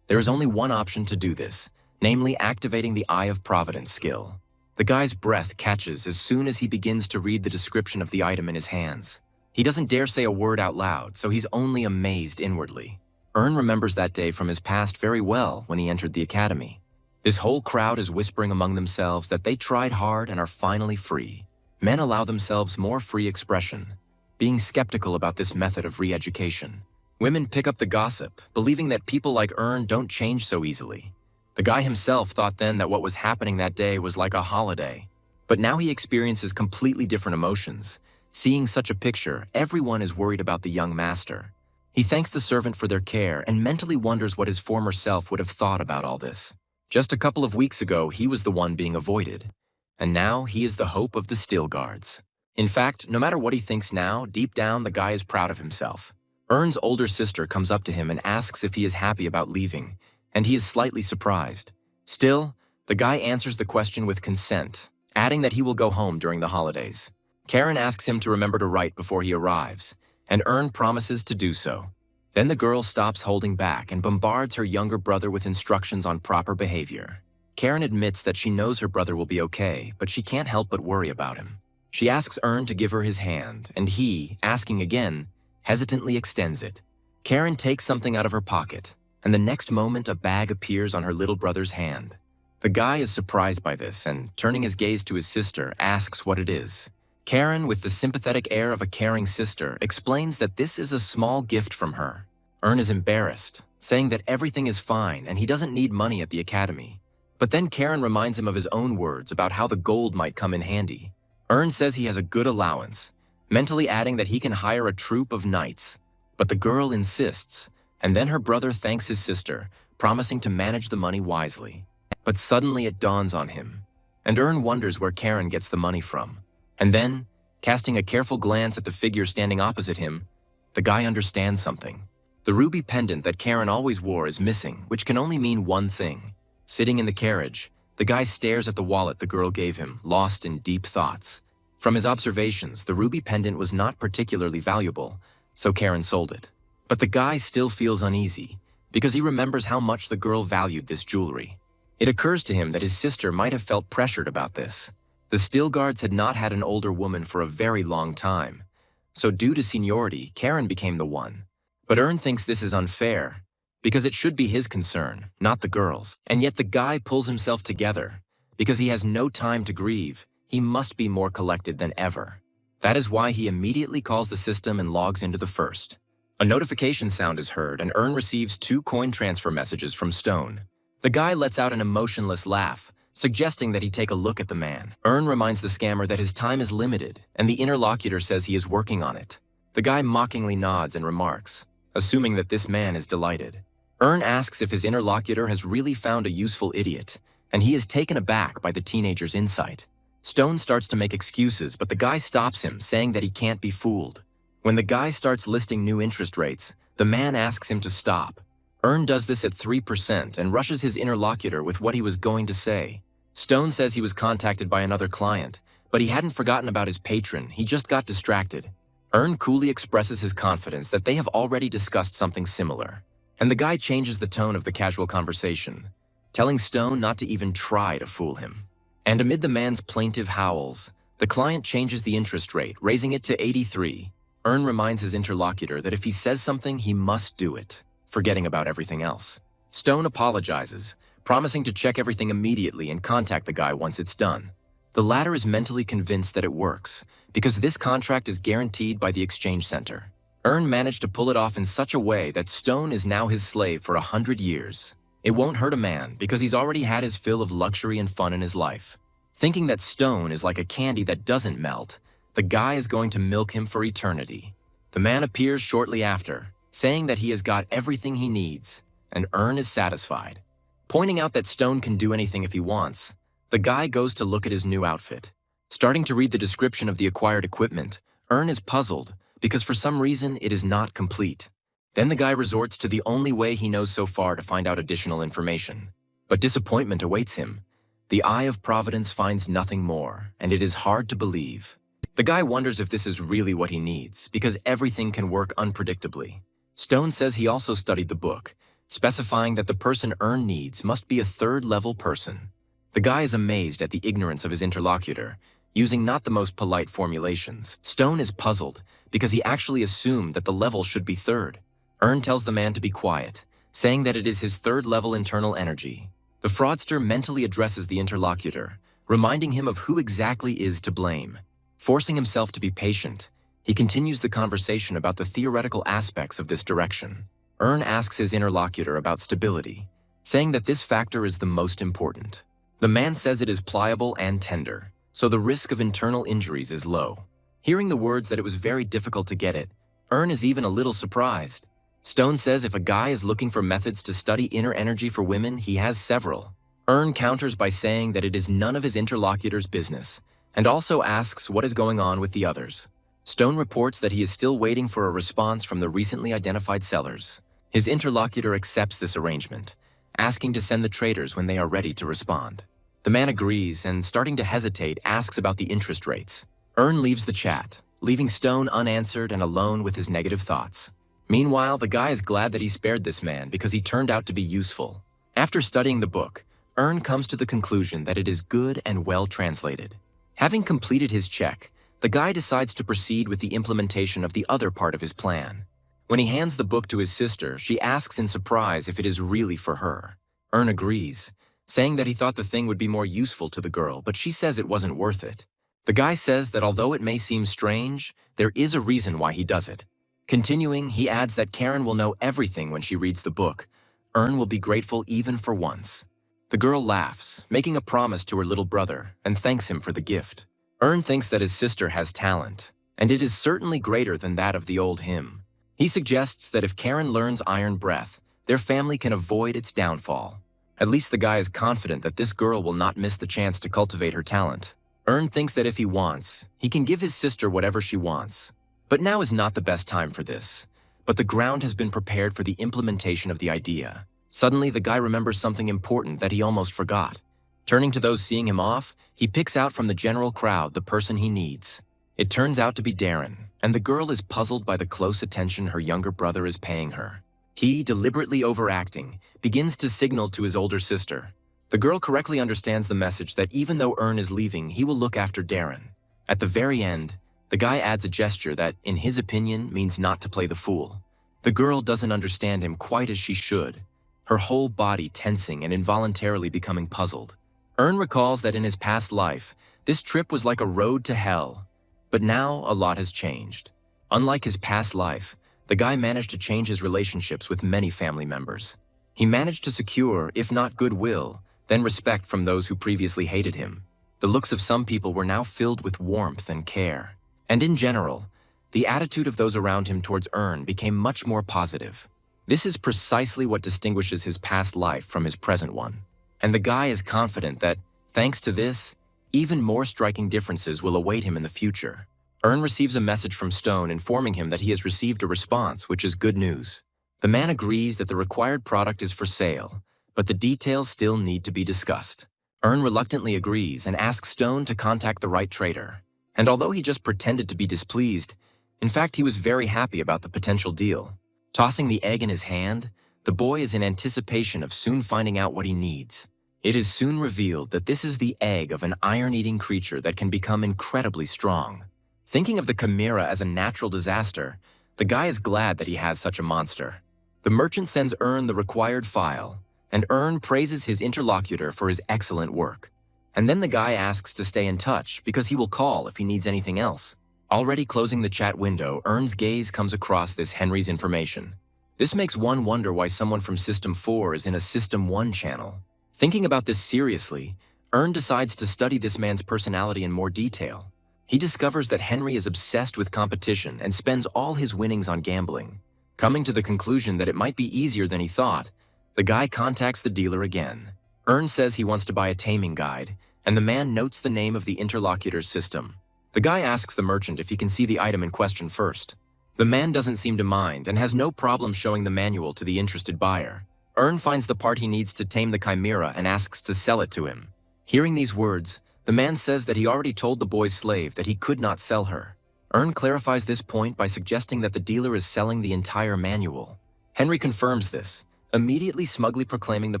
There is only one option to do this, namely activating the Eye of Providence skill. The guy's breath catches as soon as he begins to read the description of the item in his hands. He doesn't dare say a word out loud, so he's only amazed inwardly. Ern remembers that day from his past very well when he entered the academy. This whole crowd is whispering among themselves that they tried hard and are finally free. Men allow themselves more free expression, being skeptical about this method of re-education. Women pick up the gossip, believing that people like Ern don't change so easily. The guy himself thought then that what was happening that day was like a holiday. But now he experiences completely different emotions. Seeing such a picture, everyone is worried about the young master. He thanks the servant for their care and mentally wonders what his former self would have thought about all this. Just a couple of weeks ago, he was the one being avoided. And now he is the hope of the Steel Guards. In fact, no matter what he thinks now, deep down the guy is proud of himself. Ern's older sister comes up to him and asks if he is happy about leaving, and he is slightly surprised. Still, the guy answers the question with consent, adding that he will go home during the holidays. Karen asks him to remember to write before he arrives, and Ern promises to do so. Then the girl stops holding back and bombards her younger brother with instructions on proper behavior. Karen admits that she knows her brother will be okay, but she can't help but worry about him. She asks Ern to give her his hand, and he, asking again, hesitantly extends it. Karen takes something out of her pocket, and the next moment a bag appears on her little brother's hand. The guy is surprised by this and, turning his gaze to his sister, asks what it is. Karen, with the sympathetic air of a caring sister, explains that this is a small gift from her. Ern is embarrassed, saying that everything is fine and he doesn't need money at the academy. But then Karen reminds him of his own words about how the gold might come in handy. Ern says he has a good allowance, mentally adding that he can hire a troop of knights. But the girl insists, and then her brother thanks his sister, promising to manage the money wisely. But suddenly it dawns on him, and Ern wonders where Karen gets the money from. And then, casting a careful glance at the figure standing opposite him, the guy understands something. The ruby pendant that Karen always wore is missing, which can only mean one thing. Sitting in the carriage, the guy stares at the wallet the girl gave him, lost in deep thoughts. From his observations, the ruby pendant was not particularly valuable, so Karen sold it. But the guy still feels uneasy, because he remembers how much the girl valued this jewelry. It occurs to him that his sister might have felt pressured about this. The Stillguards had not had an older woman for a very long time, so due to seniority, Karen became the one. But Ern thinks this is unfair, because it should be his concern, not the girl's. And yet the guy pulls himself together, because he has no time to grieve. He must be more collected than ever. That is why he immediately calls the system and logs into the first. A notification sound is heard, and Ern receives 2 coin transfer messages from Stone. The guy lets out an emotionless laugh, suggesting that he take a look at the man. Ern reminds the scammer that his time is limited, and the interlocutor says he is working on it. The guy mockingly nods and remarks, assuming that this man is delighted. Ern asks if his interlocutor has really found a useful idiot, and he is taken aback by the teenager's insight. Stone starts to make excuses, but the guy stops him, saying that he can't be fooled. When the guy starts listing new interest rates, the man asks him to stop. Ern does this at 3% and rushes his interlocutor with what he was going to say. Stone says he was contacted by another client, but he hadn't forgotten about his patron, he just got distracted. Ern coolly expresses his confidence that they have already discussed something similar, and the guy changes the tone of the casual conversation, telling Stone not to even try to fool him. And amid the man's plaintive howls, the client changes the interest rate, raising it to 83. Ern reminds his interlocutor that if he says something, he must do it, forgetting about everything else. Stone apologizes, promising to check everything immediately and contact the guy once it's done. The latter is mentally convinced that it works, because this contract is guaranteed by the exchange center. Ern managed to pull it off in such a way that Stone is now his slave for 100 years. It won't hurt a man, because he's already had his fill of luxury and fun in his life. Thinking that Stone is like a candy that doesn't melt, the guy is going to milk him for eternity. The man appears shortly after, saying that he has got everything he needs, and Ern is satisfied. Pointing out that Stone can do anything if he wants, the guy goes to look at his new outfit. Starting to read the description of the acquired equipment, Ern is puzzled because for some reason it is not complete. Then the guy resorts to the only way he knows so far to find out additional information. But disappointment awaits him. The eye of Providence finds nothing more, and it is hard to believe. The guy wonders if this is really what he needs, because everything can work unpredictably. Stone says he also studied the book, specifying that the person Ern needs must be a third-level person. The guy is amazed at the ignorance of his interlocutor, using not the most polite formulations. Stone is puzzled because he actually assumed that the level should be third. Ern tells the man to be quiet, saying that it is his third-level internal energy. The fraudster mentally addresses the interlocutor, reminding him of who exactly is to blame. Forcing himself to be patient, he continues the conversation about the theoretical aspects of this direction. Ern asks his interlocutor about stability, saying that this factor is the most important. The man says it is pliable and tender, so the risk of internal injuries is low. Hearing the words that it was very difficult to get it, Ern is even a little surprised. Stone says if a guy is looking for methods to study inner energy for women, he has several. Ern counters by saying that it is none of his interlocutor's business, and also asks what is going on with the others. Stone reports that he is still waiting for a response from the recently identified sellers. His interlocutor accepts this arrangement, asking to send the traders when they are ready to respond. The man agrees and, starting to hesitate, asks about the interest rates. Ern leaves the chat, leaving Stone unanswered and alone with his negative thoughts. Meanwhile, the guy is glad that he spared this man because he turned out to be useful. After studying the book, Ern comes to the conclusion that it is good and well translated. Having completed his check, the guy decides to proceed with the implementation of the other part of his plan. When he hands the book to his sister, she asks in surprise if it is really for her. Ern agrees, saying that he thought the thing would be more useful to the girl, but she says it wasn't worth it. The guy says that although it may seem strange, there is a reason why he does it. Continuing, he adds that Karen will know everything when she reads the book. Ern will be grateful even for once. The girl laughs, making a promise to her little brother, and thanks him for the gift. Ern thinks that his sister has talent, and it is certainly greater than that of the old him. He suggests that if Karen learns Iron Breath, their family can avoid its downfall. At least the guy is confident that this girl will not miss the chance to cultivate her talent. Ern thinks that if he wants, he can give his sister whatever she wants. But now is not the best time for this. But the ground has been prepared for the implementation of the idea. Suddenly, the guy remembers something important that he almost forgot. Turning to those seeing him off, he picks out from the general crowd the person he needs. It turns out to be Darren, and the girl is puzzled by the close attention her younger brother is paying her. He, deliberately overacting, begins to signal to his older sister. The girl correctly understands the message that even though Ern is leaving, he will look after Darren. At the very end, the guy adds a gesture that, in his opinion, means not to play the fool. The girl doesn't understand him quite as she should, her whole body tensing and involuntarily becoming puzzled. Ern recalls that in his past life, this trip was like a road to hell. But now, a lot has changed. Unlike his past life, the guy managed to change his relationships with many family members. He managed to secure, if not goodwill, then respect from those who previously hated him. The looks of some people were now filled with warmth and care. And in general, the attitude of those around him towards Ern became much more positive. This is precisely what distinguishes his past life from his present one. And the guy is confident that, thanks to this, even more striking differences will await him in the future. Ern receives a message from Stone informing him that he has received a response, which is good news. The man agrees that the required product is for sale, but the details still need to be discussed. Ern reluctantly agrees and asks Stone to contact the right trader. And although he just pretended to be displeased, in fact he was very happy about the potential deal. Tossing the egg in his hand, the boy is in anticipation of soon finding out what he needs. It is soon revealed that this is the egg of an iron-eating creature that can become incredibly strong. Thinking of the chimera as a natural disaster, the guy is glad that he has such a monster. The merchant sends Ern the required file, and Ern praises his interlocutor for his excellent work. And then the guy asks to stay in touch because he will call if he needs anything else. Already closing the chat window, Ern's gaze comes across this Henry's information. This makes one wonder why someone from System 4 is in a System 1 channel. Thinking about this seriously, Ern decides to study this man's personality in more detail. He discovers that Henry is obsessed with competition and spends all his winnings on gambling. Coming to the conclusion that it might be easier than he thought, the guy contacts the dealer again. Ern says he wants to buy a taming guide, and the man notes the name of the interlocutor's system. The guy asks the merchant if he can see the item in question first. The man doesn't seem to mind and has no problem showing the manual to the interested buyer. Ern finds the part he needs to tame the chimera and asks to sell it to him. Hearing these words, the man says that he already told the boy's slave that he could not sell her. Ern clarifies this point by suggesting that the dealer is selling the entire manual. Henry confirms this, immediately smugly proclaiming the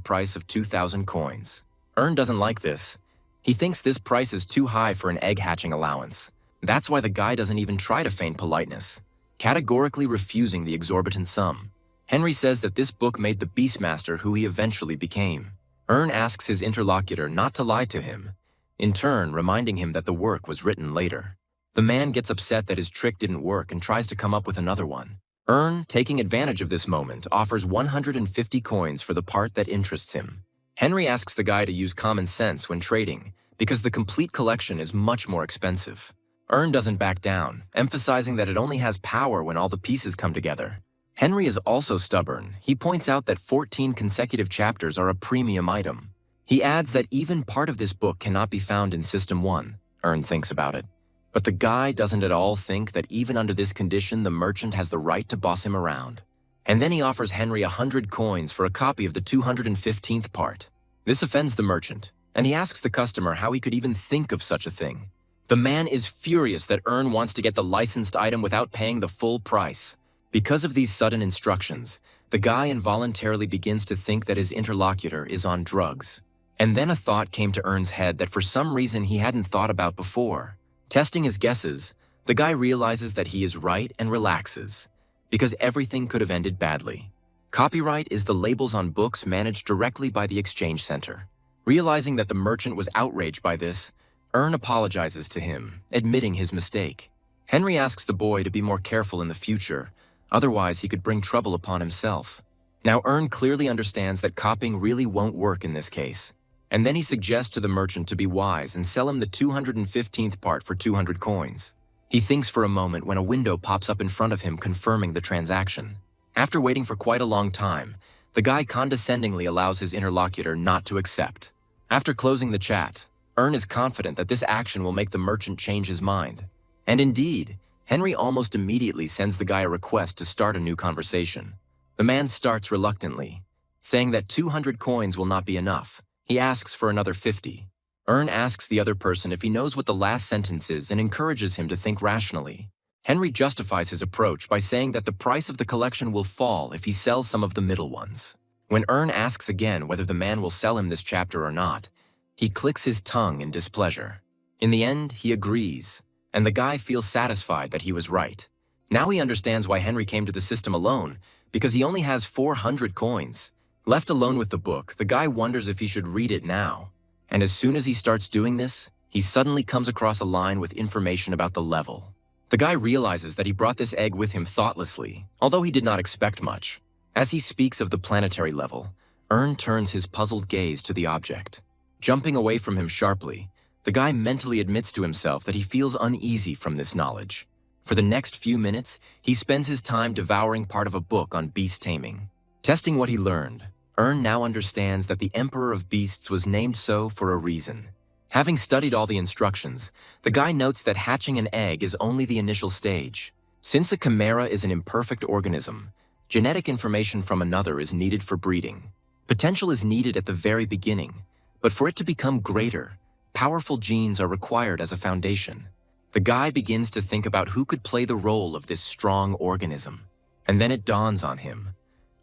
price of 2,000 coins. Ern doesn't like this. He thinks this price is too high for an egg hatching allowance. That's why the guy doesn't even try to feign politeness, categorically refusing the exorbitant sum. Henry says that this book made the Beastmaster who he eventually became. Ern asks his interlocutor not to lie to him, in turn reminding him that the work was written later. The man gets upset that his trick didn't work and tries to come up with another one. Ern, taking advantage of this moment, offers 150 coins for the part that interests him. Henry asks the guy to use common sense when trading, because the complete collection is much more expensive. Ern doesn't back down, emphasizing that it only has power when all the pieces come together. Henry is also stubborn. He points out that 14 consecutive chapters are a premium item. He adds that even part of this book cannot be found in System 1. Ern thinks about it. But the guy doesn't at all think that even under this condition, the merchant has the right to boss him around. And then he offers Henry 100 coins for a copy of the 215th part. This offends the merchant, and he asks the customer how he could even think of such a thing. The man is furious that Ern wants to get the licensed item without paying the full price. Because of these sudden instructions, the guy involuntarily begins to think that his interlocutor is on drugs. And then a thought came to Ern's head that for some reason he hadn't thought about before. Testing his guesses, the guy realizes that he is right and relaxes, because everything could have ended badly. Copyright is the labels on books managed directly by the exchange center. Realizing that the merchant was outraged by this, Ern apologizes to him, admitting his mistake. Henry asks the boy to be more careful in the future, otherwise he could bring trouble upon himself. Now Ern clearly understands that copying really won't work in this case, and then he suggests to the merchant to be wise and sell him the 215th part for 200 coins. He thinks for a moment when a window pops up in front of him confirming the transaction. After waiting for quite a long time, the guy condescendingly allows his interlocutor not to accept. After closing the chat, Ern is confident that this action will make the merchant change his mind. And indeed, Henry almost immediately sends the guy a request to start a new conversation. The man starts reluctantly, saying that 200 coins will not be enough. He asks for another 50. Ern asks the other person if he knows what the last sentence is and encourages him to think rationally. Henry justifies his approach by saying that the price of the collection will fall if he sells some of the middle ones. When Ern asks again whether the man will sell him this chapter or not, he clicks his tongue in displeasure. In the end, he agrees, and the guy feels satisfied that he was right. Now he understands why Henry came to the system alone, because he only has 400 coins. Left alone with the book, the guy wonders if he should read it now. And as soon as he starts doing this, he suddenly comes across a line with information about the level. The guy realizes that he brought this egg with him thoughtlessly, although he did not expect much. As he speaks of the planetary level, Ern turns his puzzled gaze to the object. Jumping away from him sharply, the guy mentally admits to himself that he feels uneasy from this knowledge. For the next few minutes, he spends his time devouring part of a book on beast taming. Testing what he learned, Ern now understands that the Emperor of Beasts was named so for a reason. Having studied all the instructions, the guy notes that hatching an egg is only the initial stage. Since a chimera is an imperfect organism, genetic information from another is needed for breeding. Potential is needed at the very beginning, but for it to become greater, powerful genes are required as a foundation. The guy begins to think about who could play the role of this strong organism. And then it dawns on him,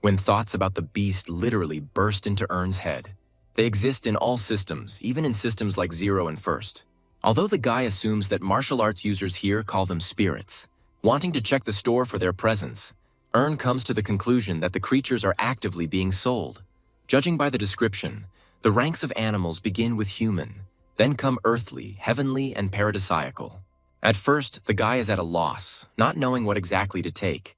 when thoughts about the beast literally burst into Ern's head. They exist in all systems, even in systems like Zero and First. Although the guy assumes that martial arts users here call them spirits, wanting to check the store for their presence, Ern comes to the conclusion that the creatures are actively being sold. Judging by the description, the ranks of animals begin with human, then come earthly, heavenly, and paradisiacal. At first, the guy is at a loss, not knowing what exactly to take,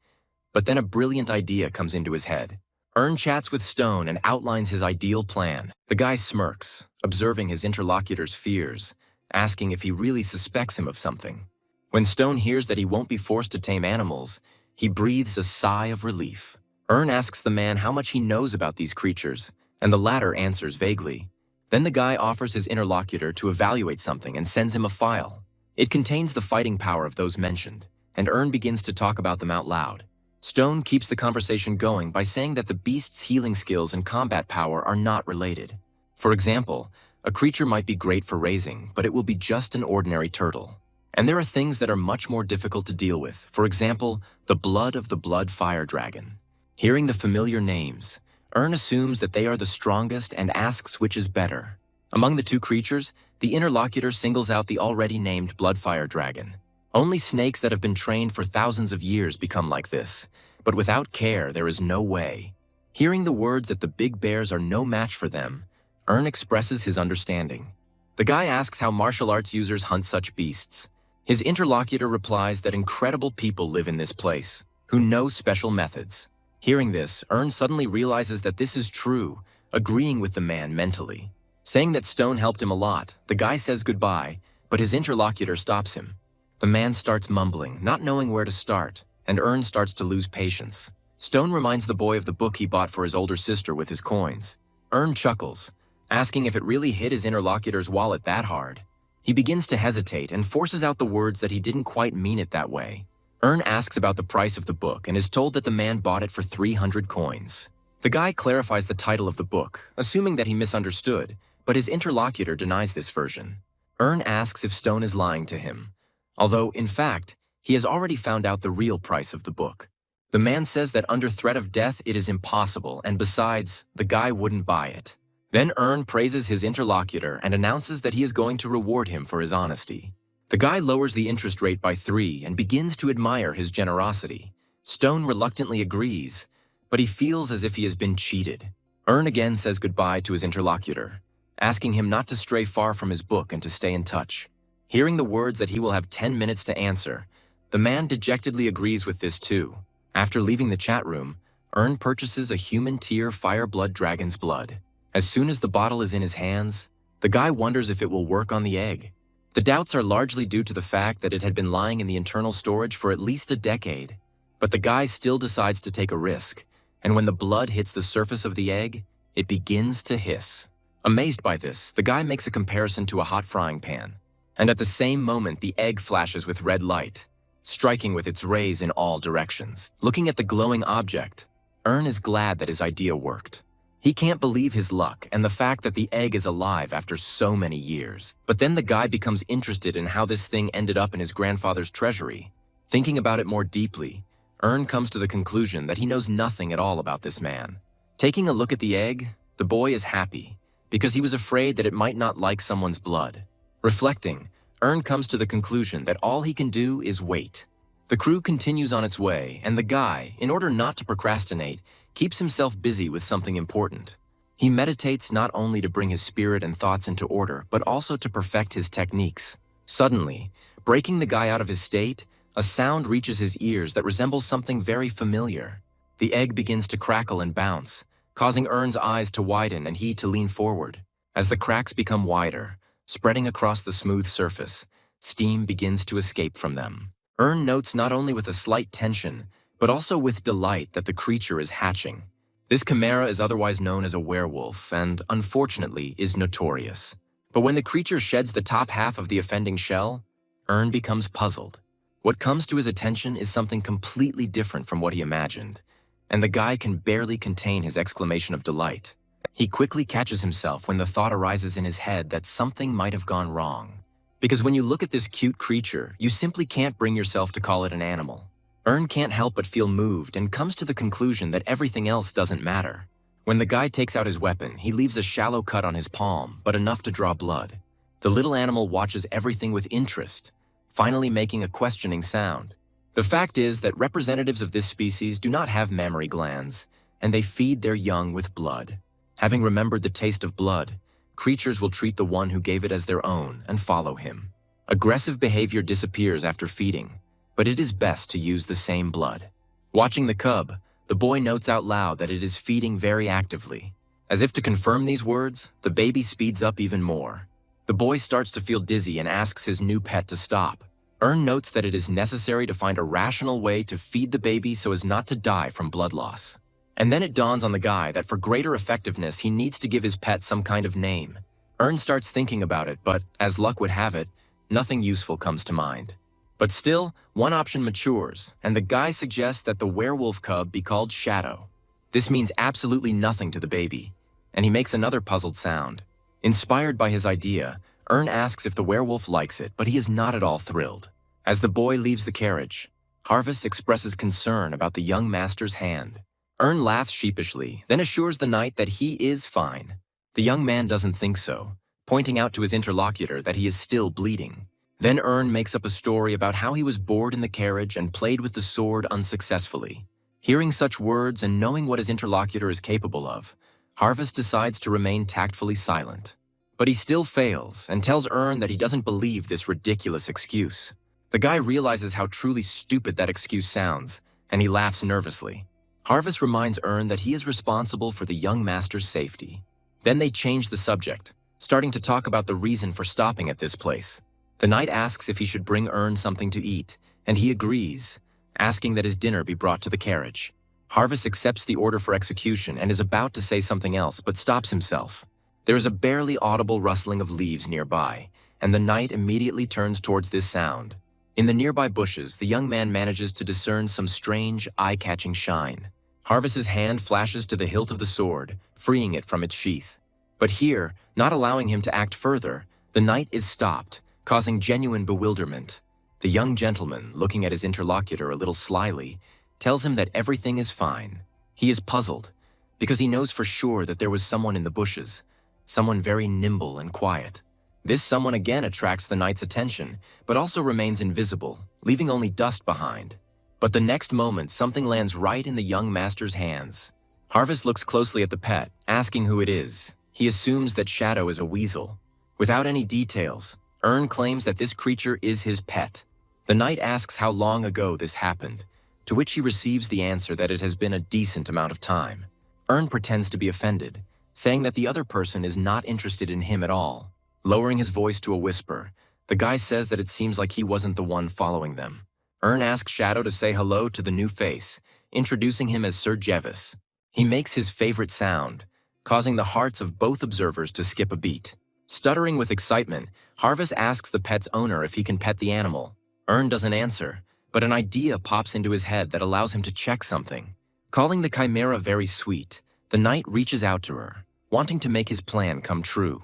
but then a brilliant idea comes into his head. Ern chats with Stone and outlines his ideal plan. The guy smirks, observing his interlocutor's fears, asking if he really suspects him of something. When Stone hears that he won't be forced to tame animals, he breathes a sigh of relief. Ern asks the man how much he knows about these creatures, and the latter answers vaguely. Then the guy offers his interlocutor to evaluate something and sends him a file. It contains the fighting power of those mentioned, and Ern begins to talk about them out loud. Stone keeps the conversation going by saying that the beast's healing skills and combat power are not related. For example, a creature might be great for raising, but it will be just an ordinary turtle. And there are things that are much more difficult to deal with, for example, the blood of the blood fire dragon. Hearing the familiar names, Ern assumes that they are the strongest and asks which is better. Among the two creatures, the interlocutor singles out the already named bloodfire dragon. Only snakes that have been trained for thousands of years become like this, but without care there is no way. Hearing the words that the big bears are no match for them, Ern expresses his understanding. The guy asks how martial arts users hunt such beasts. His interlocutor replies that incredible people live in this place, who know special methods. Hearing this, Ern suddenly realizes that this is true, agreeing with the man mentally. Saying that Stone helped him a lot, the guy says goodbye, but his interlocutor stops him. The man starts mumbling, not knowing where to start, and Ern starts to lose patience. Stone reminds the boy of the book he bought for his older sister with his coins. Ern chuckles, asking if it really hit his interlocutor's wallet that hard. He begins to hesitate and forces out the words that he didn't quite mean it that way. Ern asks about the price of the book and is told that the man bought it for 300 coins. The guy clarifies the title of the book, assuming that he misunderstood, but his interlocutor denies this version. Ern asks if Stone is lying to him, although, in fact, he has already found out the real price of the book. The man says that under threat of death it is impossible, and besides, the guy wouldn't buy it. Then Ern praises his interlocutor and announces that he is going to reward him for his honesty. The guy lowers the interest rate by 3 and begins to admire his generosity. Stone reluctantly agrees, but he feels as if he has been cheated. Earn again says goodbye to his interlocutor, asking him not to stray far from his book and to stay in touch. Hearing the words that he will have 10 minutes to answer, the man dejectedly agrees with this too. After leaving the chat room, Earn purchases a human tier fire blood dragon's blood. As soon as the bottle is in his hands, the guy wonders if it will work on the egg. The doubts are largely due to the fact that it had been lying in the internal storage for at least a decade. But the guy still decides to take a risk, and when the blood hits the surface of the egg, it begins to hiss. Amazed by this, the guy makes a comparison to a hot frying pan, and at the same moment the egg flashes with red light, striking with its rays in all directions. Looking at the glowing object, Earn is glad that his idea worked. He can't believe his luck and the fact that the egg is alive after so many years. But then the guy becomes interested in how this thing ended up in his grandfather's treasury. Thinking about it more deeply, Earn comes to the conclusion that he knows nothing at all about this man. Taking a look at the egg, the boy is happy because he was afraid that it might not like someone's blood. Reflecting, Earn comes to the conclusion that all he can do is wait. The crew continues on its way, and the guy, in order not to procrastinate, keeps himself busy with something important. He meditates not only to bring his spirit and thoughts into order, but also to perfect his techniques. Suddenly, breaking the guy out of his state, a sound reaches his ears that resembles something very familiar. The egg begins to crackle and bounce, causing Earn's eyes to widen and he to lean forward. As the cracks become wider, spreading across the smooth surface, steam begins to escape from them. Earn notes not only with a slight tension, but also with delight that the creature is hatching. This chimera is otherwise known as a werewolf and, unfortunately, is notorious. But when the creature sheds the top half of the offending shell, Earn becomes puzzled. What comes to his attention is something completely different from what he imagined, and the guy can barely contain his exclamation of delight. He quickly catches himself when the thought arises in his head that something might have gone wrong. Because when you look at this cute creature, you simply can't bring yourself to call it an animal. Earn can't help but feel moved and comes to the conclusion that everything else doesn't matter. When the guy takes out his weapon, he leaves a shallow cut on his palm, but enough to draw blood. The little animal watches everything with interest, finally making a questioning sound. The fact is that representatives of this species do not have mammary glands, and they feed their young with blood. Having remembered the taste of blood, creatures will treat the one who gave it as their own and follow him. Aggressive behavior disappears after feeding, but it is best to use the same blood. Watching the cub, the boy notes out loud that it is feeding very actively. As if to confirm these words, the baby speeds up even more. The boy starts to feel dizzy and asks his new pet to stop. Earn notes that it is necessary to find a rational way to feed the baby so as not to die from blood loss. And then it dawns on the guy that for greater effectiveness, he needs to give his pet some kind of name. Earn starts thinking about it, but as luck would have it, nothing useful comes to mind. But still, one option matures, and the guy suggests that the werewolf cub be called Shadow. This means absolutely nothing to the baby, and he makes another puzzled sound. Inspired by his idea, Earn asks if the werewolf likes it, but he is not at all thrilled. As the boy leaves the carriage, Harvest expresses concern about the young master's hand. Earn laughs sheepishly, then assures the knight that he is fine. The young man doesn't think so, pointing out to his interlocutor that he is still bleeding. Then Earn makes up a story about how he was bored in the carriage and played with the sword unsuccessfully. Hearing such words and knowing what his interlocutor is capable of, Harvest decides to remain tactfully silent. But he still fails and tells Earn that he doesn't believe this ridiculous excuse. The guy realizes how truly stupid that excuse sounds, and he laughs nervously. Harvest reminds Earn that he is responsible for the young master's safety. Then they change the subject, starting to talk about the reason for stopping at this place. The knight asks if he should bring Earn something to eat, and he agrees, asking that his dinner be brought to the carriage. Harvest accepts the order for execution and is about to say something else, but stops himself. There is a barely audible rustling of leaves nearby, and the knight immediately turns towards this sound. In the nearby bushes, the young man manages to discern some strange, eye-catching shine. Harvest's hand flashes to the hilt of the sword, freeing it from its sheath. But here, not allowing him to act further, the knight is stopped, causing genuine bewilderment. The young gentleman, looking at his interlocutor a little slyly, tells him that everything is fine. He is puzzled, because he knows for sure that there was someone in the bushes, someone very nimble and quiet. This someone again attracts the knight's attention, but also remains invisible, leaving only dust behind. But the next moment, something lands right in the young master's hands. Harvest looks closely at the pet, asking who it is. He assumes that Shadow is a weasel. Without any details, Ern claims that this creature is his pet. The knight asks how long ago this happened, to which he receives the answer that it has been a decent amount of time. Ern pretends to be offended, saying that the other person is not interested in him at all. Lowering his voice to a whisper, the guy says that it seems like he wasn't the one following them. Ern asks Shadow to say hello to the new face, introducing him as Sir Jevis. He makes his favorite sound, causing the hearts of both observers to skip a beat. Stuttering with excitement, Harvest asks the pet's owner if he can pet the animal. Ern doesn't answer, but an idea pops into his head that allows him to check something. Calling the chimera very sweet, the knight reaches out to her, wanting to make his plan come true.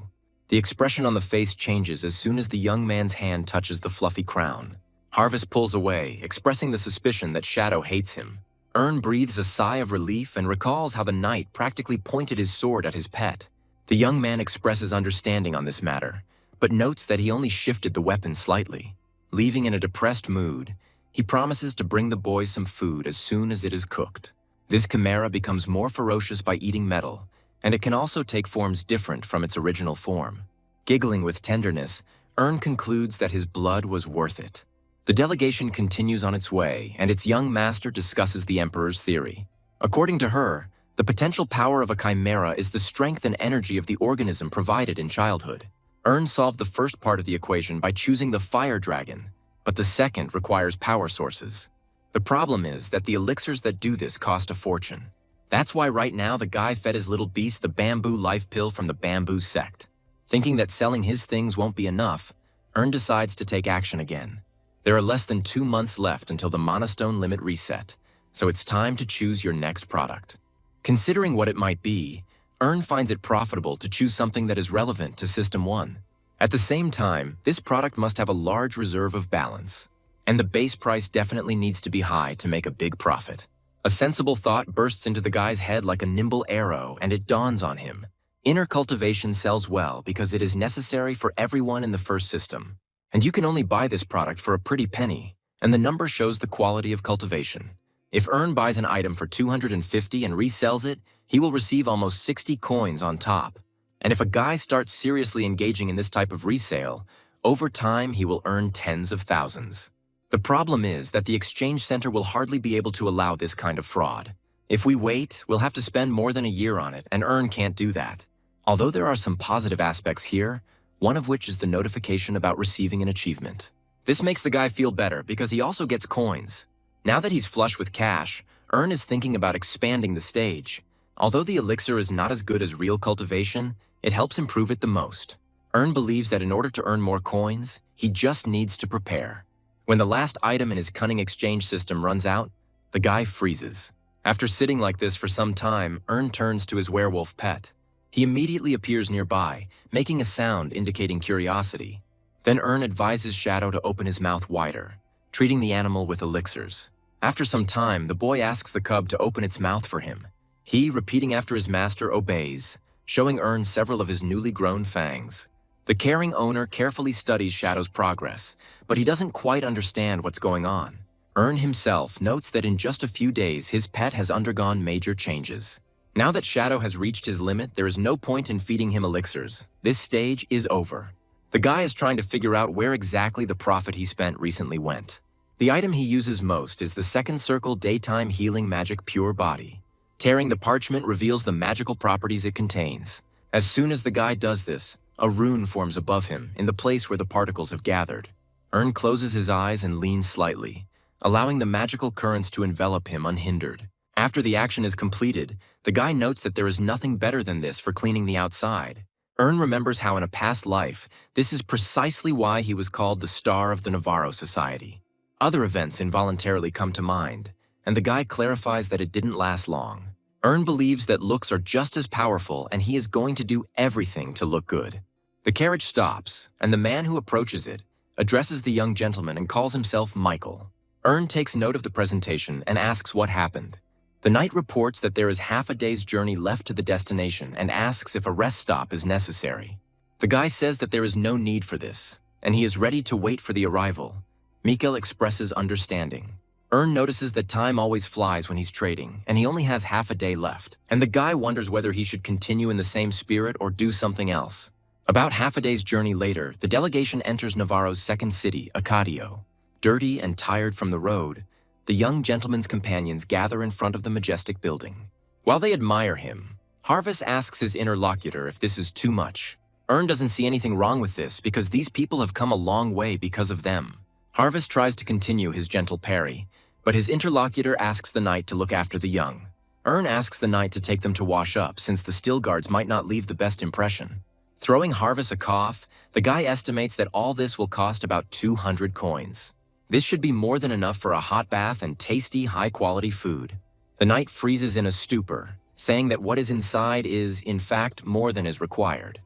The expression on the face changes as soon as the young man's hand touches the fluffy crown. Harvest pulls away, expressing the suspicion that Shadow hates him. Ern breathes a sigh of relief and recalls how the knight practically pointed his sword at his pet. The young man expresses understanding on this matter, but notes that he only shifted the weapon slightly. Leaving in a depressed mood, he promises to bring the boy some food as soon as it is cooked. This chimera becomes more ferocious by eating metal, and it can also take forms different from its original form. Giggling with tenderness, Ern concludes that his blood was worth it. The delegation continues on its way, and its young master discusses the Emperor's theory. According to her, the potential power of a chimera is the strength and energy of the organism provided in childhood. Ern solved the first part of the equation by choosing the fire dragon, but the second requires power sources. The problem is that the elixirs that do this cost a fortune. That's why right now the guy fed his little beast the bamboo life pill from the bamboo sect. Thinking that selling his things won't be enough, Ern decides to take action again. There are less than 2 months left until the monostone limit reset, so it's time to choose your next product. Considering what it might be, Ern finds it profitable to choose something that is relevant to System 1. At the same time, this product must have a large reserve of balance, and the base price definitely needs to be high to make a big profit. A sensible thought bursts into the guy's head like a nimble arrow, and it dawns on him. Inner cultivation sells well because it is necessary for everyone in the first system. And you can only buy this product for a pretty penny, and the number shows the quality of cultivation. If Ern buys an item for 250 and resells it, he will receive almost 60 coins on top. And if a guy starts seriously engaging in this type of resale, over time he will earn tens of thousands. The problem is that the exchange center will hardly be able to allow this kind of fraud. If we wait, we'll have to spend more than a year on it, and Ern can't do that. Although there are some positive aspects here, one of which is the notification about receiving an achievement. This makes the guy feel better because he also gets coins. Now that he's flush with cash, Ern is thinking about expanding the stage. Although the elixir is not as good as real cultivation, it helps improve it the most. Ern believes that in order to earn more coins, he just needs to prepare. When the last item in his cunning exchange system runs out, the guy freezes. After sitting like this for some time, Ern turns to his werewolf pet. He immediately appears nearby, making a sound indicating curiosity. Then Ern advises Shadow to open his mouth wider, treating the animal with elixirs. After some time, the boy asks the cub to open its mouth for him. He, repeating after his master, obeys, showing Ern several of his newly grown fangs. The caring owner carefully studies Shadow's progress, but he doesn't quite understand what's going on. Ern himself notes that in just a few days, his pet has undergone major changes. Now that Shadow has reached his limit, there is no point in feeding him elixirs. This stage is over. The guy is trying to figure out where exactly the profit he spent recently went. The item he uses most is the second circle daytime healing magic pure body. Tearing the parchment reveals the magical properties it contains. As soon as the guy does this, a rune forms above him in the place where the particles have gathered. Ern closes his eyes and leans slightly, allowing the magical currents to envelop him unhindered. After the action is completed, the guy notes that there is nothing better than this for cleaning the outside. Ern remembers how in a past life, this is precisely why he was called the Star of the Navarro Society. Other events involuntarily come to mind, and the guy clarifies that it didn't last long. Ern believes that looks are just as powerful, and he is going to do everything to look good. The carriage stops, and the man who approaches it addresses the young gentleman and calls himself Michael. Ern takes note of the presentation and asks what happened. The knight reports that there is half a day's journey left to the destination and asks if a rest stop is necessary. The guy says that there is no need for this, and he is ready to wait for the arrival. Mikkel expresses understanding. Notices that time always flies when he's trading, and he only has half a day left. And the guy wonders whether he should continue in the same spirit or do something else. About half a day's journey later, the delegation enters Navarro's second city, Acadio. Dirty and tired from the road, the young gentleman's companions gather in front of the majestic building. While they admire him, Harvest asks his interlocutor if this is too much. Doesn't see anything wrong with this because these people have come a long way because of them. Harvest tries to continue his gentle parry, but his interlocutor asks the knight to look after the young. Asks the knight to take them to wash up since the still guards might not leave the best impression. Throwing Harvest a cough, the guy estimates that all this will cost about 200 coins. This should be more than enough for a hot bath and tasty, high-quality food. The knight freezes in a stupor, saying that what is inside is, in fact, more than is required.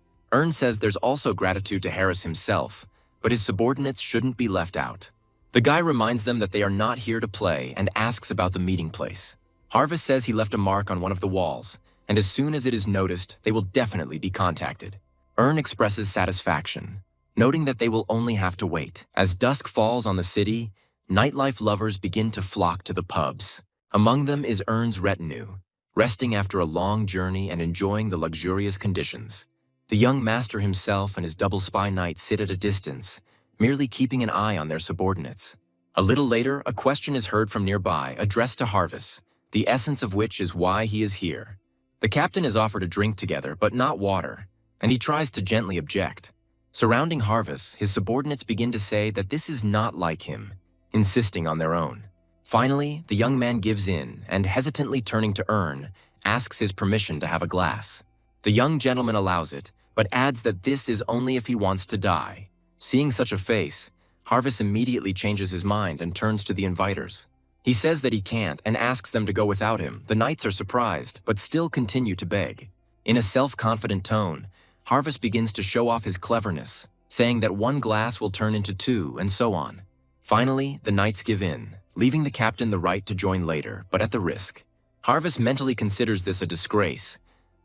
Says there's also gratitude to Harris himself, but his subordinates shouldn't be left out. The guy reminds them that they are not here to play and asks about the meeting place. Harvest says he left a mark on one of the walls, and as soon as it is noticed, they will definitely be contacted. Expresses satisfaction, noting that they will only have to wait. As dusk falls on the city, nightlife lovers begin to flock to the pubs. Among them is Ern's retinue, resting after a long journey and enjoying the luxurious conditions. The young master himself and his double spy knight sit at a distance, merely keeping an eye on their subordinates. A little later, a question is heard from nearby, addressed to Harvest, the essence of which is why he is here. The captain is offered a drink together, but not water, and he tries to gently object. Surrounding Harvest, his subordinates begin to say that this is not like him, insisting on their own. Finally, the young man gives in and, hesitantly turning to asks his permission to have a glass. The young gentleman allows it, but adds that this is only if he wants to die. Seeing such a face, Harvest immediately changes his mind and turns to the inviters. He says that he can't and asks them to go without him. The knights are surprised, but still continue to beg. In a self-confident tone, Harvest begins to show off his cleverness, saying that one glass will turn into two, and so on. Finally, the knights give in, leaving the captain the right to join later, but at the risk. Harvest mentally considers this a disgrace,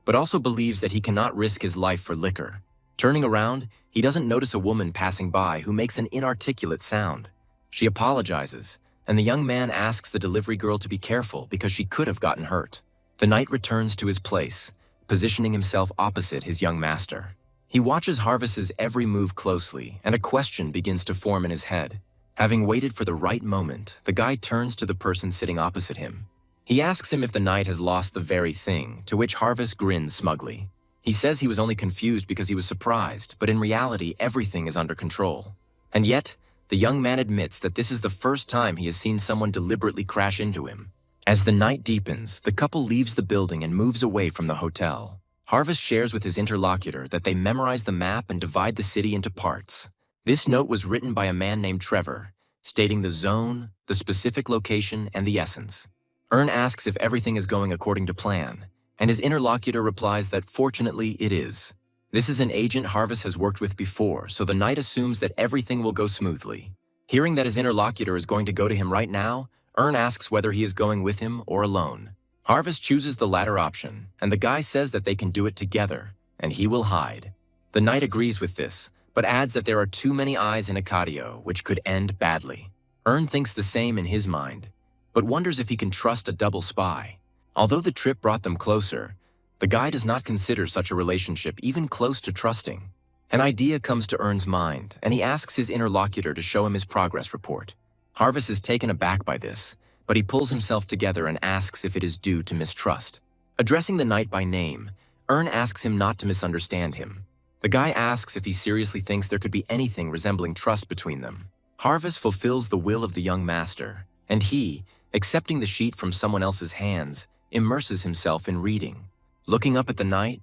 but also believes that he cannot risk his life for liquor. Turning around, he doesn't notice a woman passing by who makes an inarticulate sound. She apologizes, and the young man asks the delivery girl to be careful because she could have gotten hurt. The knight returns to his place, positioning himself opposite his young master. He watches Harvest's every move closely, and a question begins to form in his head. Having waited for the right moment, the guy turns to the person sitting opposite him. He asks him if the knight has lost the very thing, to which Harvest grins smugly. He says he was only confused because he was surprised, but in reality, everything is under control. And yet, the young man admits that this is the first time he has seen someone deliberately crash into him. As the night deepens, the couple leaves the building and moves away from the hotel. Harvest shares with his interlocutor that they memorize the map and divide the city into parts. This note was written by a man named Trevor, stating the zone, the specific location, and the essence. Asks if everything is going according to plan, and his interlocutor replies that fortunately it is. This is an agent Harvest has worked with before, so the knight assumes that everything will go smoothly. Hearing that his interlocutor is going to go to him right now, asks whether he is going with him or alone. Harvest chooses the latter option, and the guy says that they can do it together, and he will hide. The knight agrees with this, but adds that there are too many eyes in Acadio, which could end badly. Thinks the same in his mind, but wonders if he can trust a double spy. Although the trip brought them closer, the guy does not consider such a relationship even close to trusting. An idea comes to Ern's mind, and he asks his interlocutor to show him his progress report. Harvest is taken aback by this, but he pulls himself together and asks if it is due to mistrust. Addressing the knight by name, asks him not to misunderstand him. The guy asks if he seriously thinks there could be anything resembling trust between them. Harvest fulfills the will of the young master, and he, accepting the sheet from someone else's hands, immerses himself in reading. Looking up at the knight,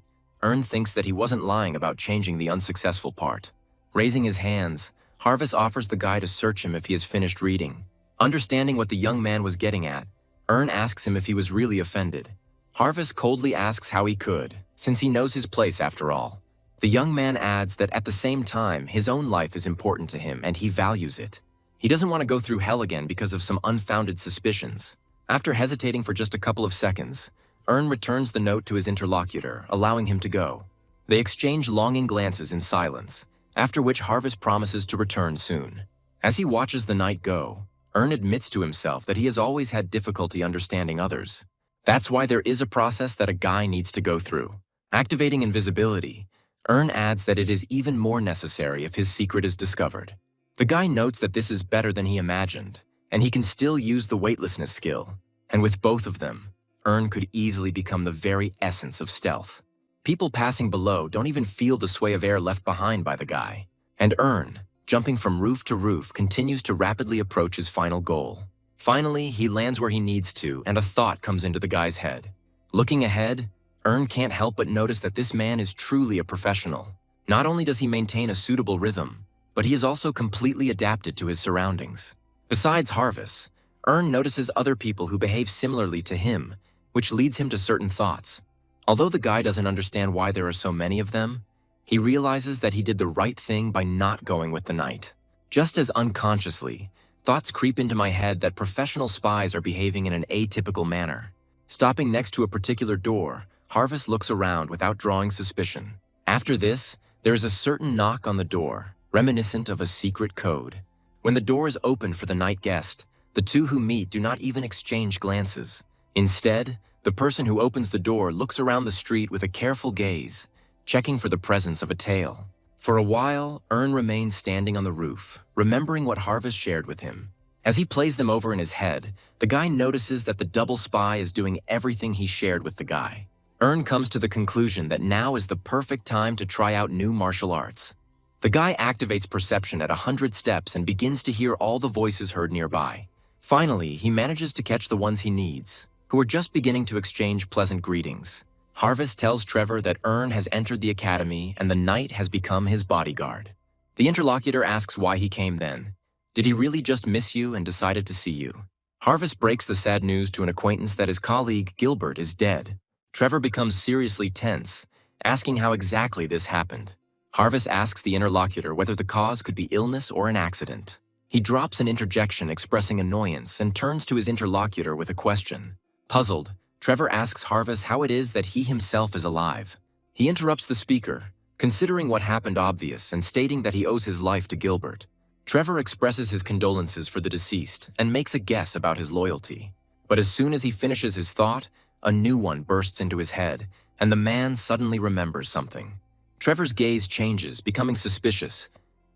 thinks that he wasn't lying about changing the unsuccessful part. Raising his hands, Harvest offers the guy to search him if he has finished reading. Understanding what the young man was getting at, asks him if he was really offended. Harvest coldly asks how he could, since he knows his place after all. The young man adds that at the same time, his own life is important to him and he values it. He doesn't want to go through hell again because of some unfounded suspicions. After hesitating for just a couple of seconds, returns the note to his interlocutor, allowing him to go. They exchange longing glances in silence, after which Harvest promises to return soon. As he watches the night go, Earn admits to himself that he has always had difficulty understanding others. That's why there is a process that a guy needs to go through. Activating invisibility, Earn adds that it is even more necessary if his secret is discovered. The guy notes that this is better than he imagined, and he can still use the weightlessness skill. And with both of them, Earn could easily become the very essence of stealth. People passing below don't even feel the sway of air left behind by the guy. And Earn, jumping from roof to roof, continues to rapidly approach his final goal. Finally, he lands where he needs to, and a thought comes into the guy's head. Looking ahead, Earn can't help but notice that this man is truly a professional. Not only does he maintain a suitable rhythm, but he is also completely adapted to his surroundings. Besides Harvest, Earn notices other people who behave similarly to him, which leads him to certain thoughts. Although the guy doesn't understand why there are so many of them, he realizes that he did the right thing by not going with the night. Just as unconsciously, thoughts creep into my head that professional spies are behaving in an atypical manner. Stopping next to a particular door, Harvest looks around without drawing suspicion. After this, there is a certain knock on the door, reminiscent of a secret code. When the door is opened for the night guest, the two who meet do not even exchange glances. Instead, the person who opens the door looks around the street with a careful gaze, checking for the presence of a tail. For a while, Earn remains standing on the roof, remembering what Harvest shared with him. As he plays them over in his head, the guy notices that the double spy is doing everything he shared with the guy. Earn comes to the conclusion that now is the perfect time to try out new martial arts. The guy activates perception at 100 steps and begins to hear all the voices heard nearby. Finally, he manages to catch the ones he needs, who are just beginning to exchange pleasant greetings. Harvest tells Trevor that Earn has entered the academy and the knight has become his bodyguard. The interlocutor asks why he came then. Did he really just miss you and decided to see you? Harvest breaks the sad news to an acquaintance that his colleague, Gilbert, is dead. Trevor becomes seriously tense, asking how exactly this happened. Harvest asks the interlocutor whether the cause could be illness or an accident. He drops an interjection expressing annoyance and turns to his interlocutor with a question. Puzzled, Trevor asks Harvest how it is that he himself is alive. He interrupts the speaker, considering what happened obvious and stating that he owes his life to Gilbert. Trevor expresses his condolences for the deceased and makes a guess about his loyalty. But as soon as he finishes his thought, a new one bursts into his head, and the man suddenly remembers something. Trevor's gaze changes, becoming suspicious.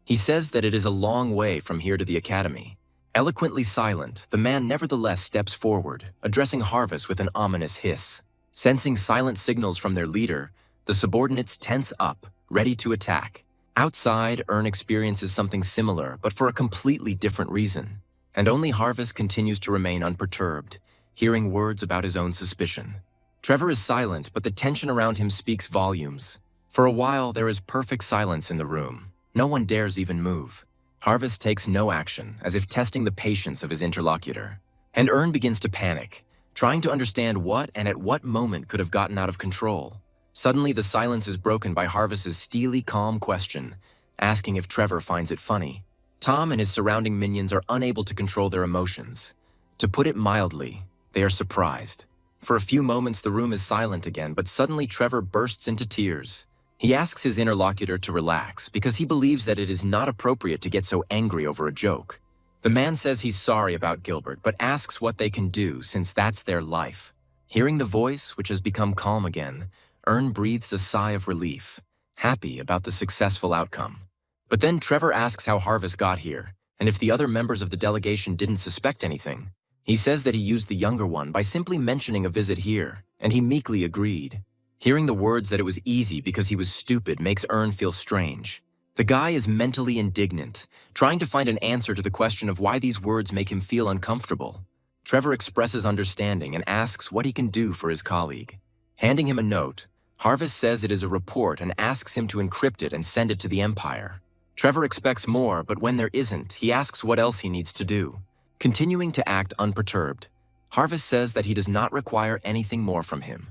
He says that it is a long way from here to the academy. Eloquently silent, the man nevertheless steps forward, addressing Harvest with an ominous hiss. Sensing silent signals from their leader, the subordinates tense up, ready to attack. Outside, Earn experiences something similar, but for a completely different reason. And only Harvest continues to remain unperturbed, hearing words about his own suspicion. Trevor is silent, but the tension around him speaks volumes. For a while, there is perfect silence in the room. No one dares even move. Harvest takes no action, as if testing the patience of his interlocutor. And Earn begins to panic, trying to understand what and at what moment could have gotten out of control. Suddenly, the silence is broken by Harvest's steely, calm question, asking if Trevor finds it funny. Tom and his surrounding minions are unable to control their emotions. To put it mildly, they are surprised. For a few moments, the room is silent again, but suddenly Trevor bursts into tears. He asks his interlocutor to relax because he believes that it is not appropriate to get so angry over a joke. The man says he's sorry about Gilbert, but asks what they can do since that's their life. Hearing the voice, which has become calm again, Earn breathes a sigh of relief, happy about the successful outcome. But then Trevor asks how Harvest got here, and if the other members of the delegation didn't suspect anything. He says that he used the younger one by simply mentioning a visit here, and he meekly agreed. Hearing the words that it was easy because he was stupid makes Earn feel strange. The guy is mentally indignant, trying to find an answer to the question of why these words make him feel uncomfortable. Trevor expresses understanding and asks what he can do for his colleague. Handing him a note, Harvest says it is a report and asks him to encrypt it and send it to the Empire. Trevor expects more, but when there isn't, he asks what else he needs to do. Continuing to act unperturbed, Harvest says that he does not require anything more from him.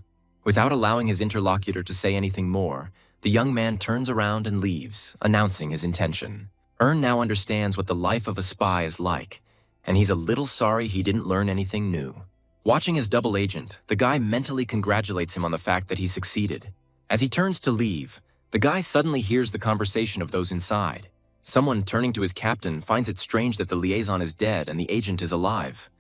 Without allowing his interlocutor to say anything more, the young man turns around and leaves, announcing his intention. Earn now understands what the life of a spy is like, and he's a little sorry he didn't learn anything new. Watching his double agent, the guy mentally congratulates him on the fact that he succeeded. As he turns to leave, The guy suddenly hears the conversation of those inside. Someone turning to his captain finds it strange that the liaison is dead and the agent is alive.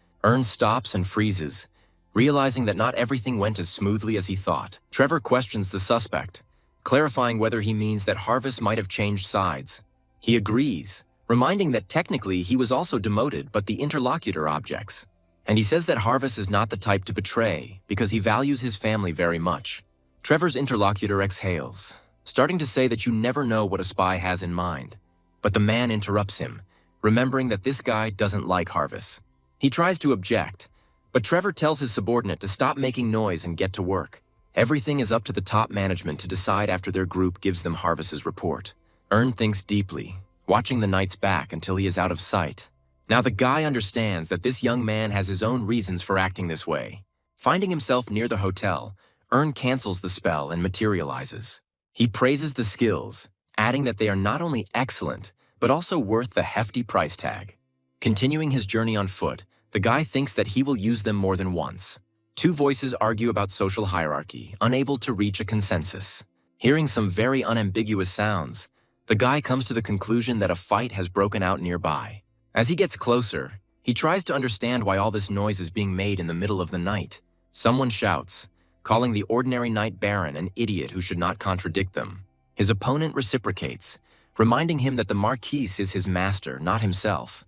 Stops and freezes, realizing that not everything went as smoothly as he thought. Trevor questions the suspect, clarifying whether he means that Harvest might have changed sides. He agrees, reminding that technically he was also demoted but the interlocutor objects. And he says that Harvest is not the type to betray because he values his family very much. Trevor's interlocutor exhales, starting to say that you never know what a spy has in mind. But the man interrupts him, remembering that this guy doesn't like Harvest. He tries to object, but Trevor tells his subordinate to stop making noise and get to work. Everything is up to the top management to decide after their group gives them Harvest's report. Thinks deeply, watching the Knight's back until he is out of sight. Now the guy understands that this young man has his own reasons for acting this way. Finding himself near the hotel, cancels the spell and materializes. He praises the skills, adding that they are not only excellent, but also worth the hefty price tag. Continuing his journey on foot, the guy thinks that he will use them more than once. Two voices argue about social hierarchy, unable to reach a consensus. Hearing some very unambiguous sounds, the guy comes to the conclusion that a fight has broken out nearby. As he gets closer, he tries to understand why all this noise is being made in the middle of the night. Someone shouts, calling the ordinary Knight Baron an idiot who should not contradict them. His opponent reciprocates, reminding him that the Marquise is his master, not himself.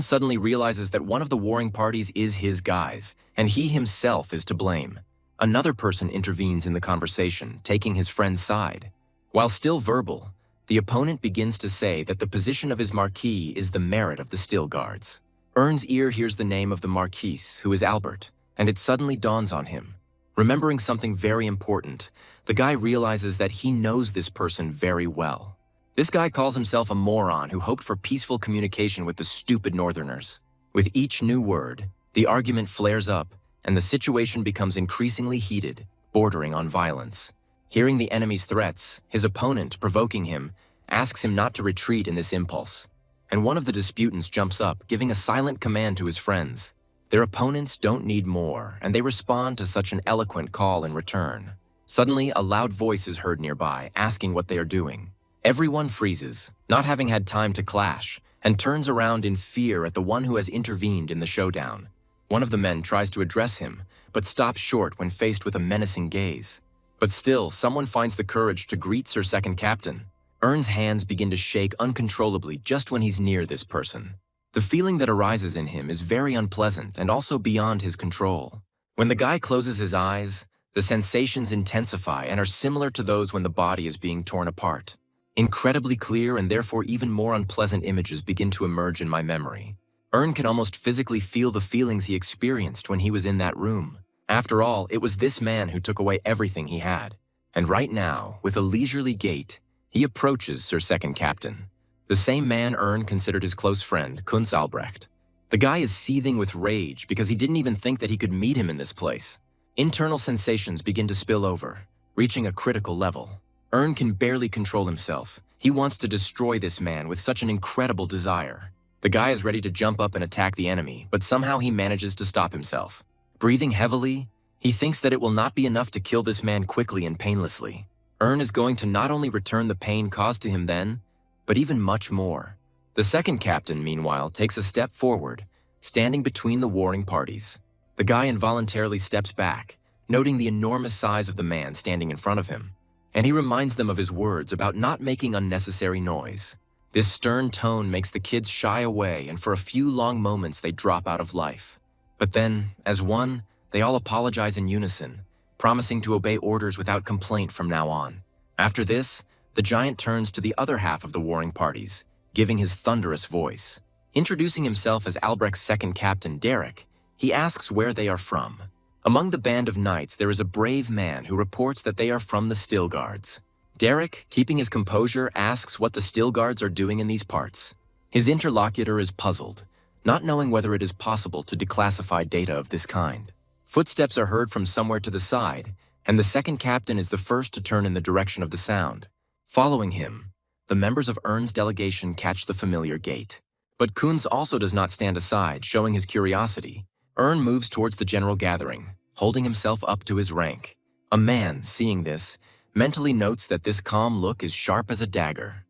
Suddenly realizes that one of the warring parties is his guys, and he himself is to blame. Another person intervenes in the conversation, taking his friend's side. While still verbal, the opponent begins to say that the position of his Marquis is the merit of the Still Guards. Ern's ear hears the name of the Marquise, who is Albert, and it suddenly dawns on him. Remembering something very important, the guy realizes that he knows this person very well. This guy calls himself a moron who hoped for peaceful communication with the stupid Northerners. With each new word, the argument flares up, and the situation becomes increasingly heated, bordering on violence. Hearing the enemy's threats, his opponent, provoking him, asks him not to retreat in this impulse. And one of the disputants jumps up, giving a silent command to his friends. Their opponents don't need more, and they respond to such an eloquent call in return. Suddenly, a loud voice is heard nearby, asking what they are doing. Everyone freezes, not having had time to clash, and turns around in fear at the one who has intervened in the showdown. One of the men tries to address him, but stops short when faced with a menacing gaze. But still, someone finds the courage to greet Sir Second Captain. Ern's hands begin to shake uncontrollably just when he's near this person. The feeling that arises in him is very unpleasant and also beyond his control. When the guy closes his eyes, the sensations intensify and are similar to those when the body is being torn apart. Incredibly clear and therefore even more unpleasant images begin to emerge in my memory. Ern can almost physically feel the feelings he experienced when he was in that room. After all, it was this man who took away everything he had. And right now, with a leisurely gait, he approaches Sir Second Captain, the same man Ern considered his close friend, Kunz Albrecht. The guy is seething with rage because he didn't even think that he could meet him in this place. Internal sensations begin to spill over, reaching a critical level. Ern can barely control himself. He wants to destroy this man with such an incredible desire. The guy is ready to jump up and attack the enemy, but somehow he manages to stop himself. Breathing heavily, he thinks that it will not be enough to kill this man quickly and painlessly. Ern is going to not only return the pain caused to him then, but even much more. The second captain, meanwhile, takes a step forward, standing between the warring parties. The guy involuntarily steps back, noting the enormous size of the man standing in front of him, and he reminds them of his words about not making unnecessary noise. This stern tone makes the kids shy away, and for a few long moments they drop out of life. But then, as one, they all apologize in unison, promising to obey orders without complaint from now on. After this, the giant turns to the other half of the warring parties, giving his thunderous voice. Introducing himself as Albrecht's second captain, Derek, he asks where they are from. Among the band of knights, there is a brave man who reports that they are from the Still Guards. Derek, keeping his composure, asks what the Still Guards are doing in these parts. His interlocutor is puzzled, not knowing whether it is possible to declassify data of this kind. Footsteps are heard from somewhere to the side, and the second captain is the first to turn in the direction of the sound. Following him, the members of Ern's delegation catch the familiar gait. But Kunz also does not stand aside, showing his curiosity. Ern moves towards the general gathering, holding himself up to his rank. A man, seeing this, mentally notes that this calm look is sharp as a dagger.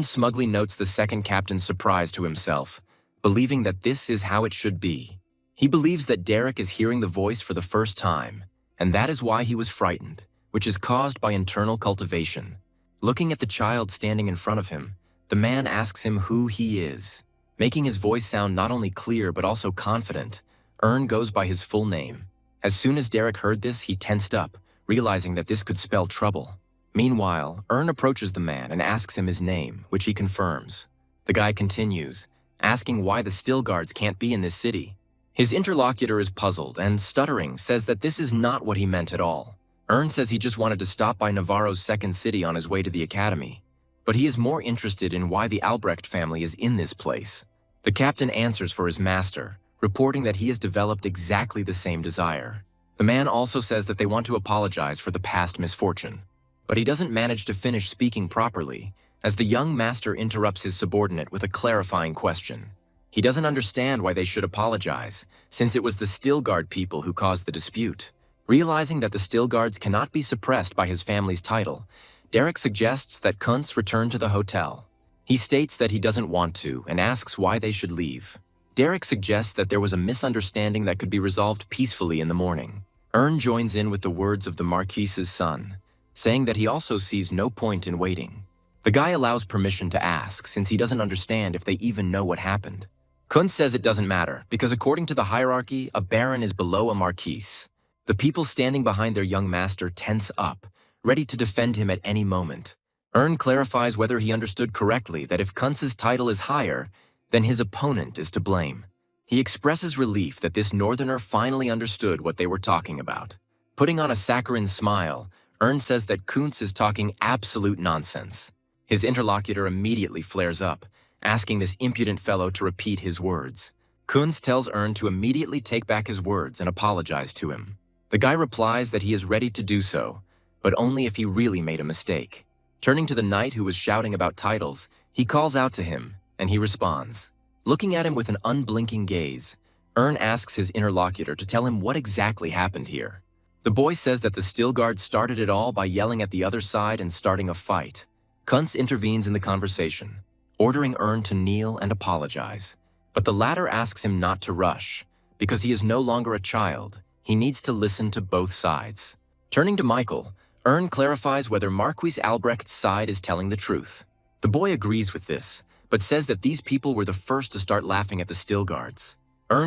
Smugly notes the second captain's surprise to himself, believing that this is how it should be. He believes that Derek is hearing the voice for the first time, and that is why he was frightened, which is caused by internal cultivation. Looking at the child standing in front of him, the man asks him who he is. Making his voice sound not only clear but also confident, goes by his full name. As soon as Derek heard this, he tensed up, realizing that this could spell trouble. Meanwhile, approaches the man and asks him his name, which he confirms. The guy continues, asking why the still guards can't be in this city. His interlocutor is puzzled and, stuttering, says that this is not what he meant at all. Says he just wanted to stop by Navarro's second city on his way to the academy. But he is more interested in why the Albrecht family is in this place. The captain answers for his master, reporting that he has developed exactly the same desire. The man also says that they want to apologize for the past misfortune. But he doesn't manage to finish speaking properly, as the young master interrupts his subordinate with a clarifying question. He doesn't understand why they should apologize, since it was the Stillguard people who caused the dispute. Realizing that the Stillguards cannot be suppressed by his family's title, Derek suggests that Kuntz return to the hotel. He states that he doesn't want to and asks why they should leave. Derek suggests that there was a misunderstanding that could be resolved peacefully in the morning. Joins in with the words of the Marquise's son, saying that he also sees no point in waiting. The guy allows permission to ask, since he doesn't understand if they even know what happened. Kuntz says it doesn't matter, because according to the hierarchy, a baron is below a marquise. The people standing behind their young master tense up, ready to defend him at any moment. Clarifies whether he understood correctly that if Kuntz's title is higher, then his opponent is to blame. He expresses relief that this northerner finally understood what they were talking about. Putting on a saccharine smile, says that Kuntz is talking absolute nonsense. His interlocutor immediately flares up, asking this impudent fellow to repeat his words. Kuntz tells to immediately take back his words and apologize to him. The guy replies that he is ready to do so, but only if he really made a mistake. Turning to the knight who was shouting about titles, he calls out to him, and he responds. Looking at him with an unblinking gaze, asks his interlocutor to tell him what exactly happened here. The boy says that the Stillguard started it all by yelling at the other side and starting a fight. Kuntz intervenes in the conversation, ordering to kneel and apologize. But the latter asks him not to rush, because he is no longer a child. He needs to listen to both sides. Turning to Michael, clarifies whether Marquis Albrecht's side is telling the truth. The boy agrees with this, but says that these people were the first to start laughing at the Stillguards.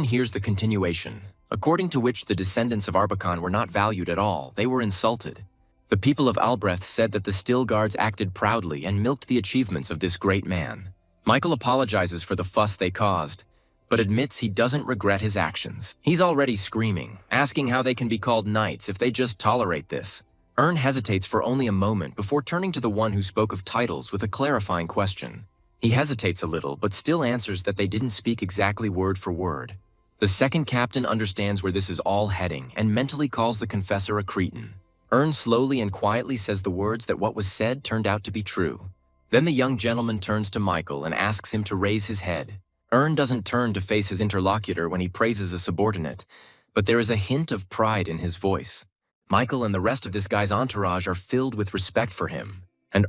Hears the continuation, according to which the descendants of Arbakan were not valued at all, they were insulted. The people of Albrecht said that the Stillguards acted proudly and milked the achievements of this great man. Michael apologizes for the fuss they caused, but admits he doesn't regret his actions. He's already screaming, asking how they can be called knights if they just tolerate this. Hesitates for only a moment before turning to the one who spoke of titles with a clarifying question. He hesitates a little, but still answers that they didn't speak exactly word for word. The second captain understands where this is all heading and mentally calls the confessor a cretin. Slowly and quietly says the words that what was said turned out to be true. Then the young gentleman turns to Michael and asks him to raise his head. Doesn't turn to face his interlocutor when he praises a subordinate, but there is a hint of pride in his voice. Michael and the rest of this guy's entourage are filled with respect for him, and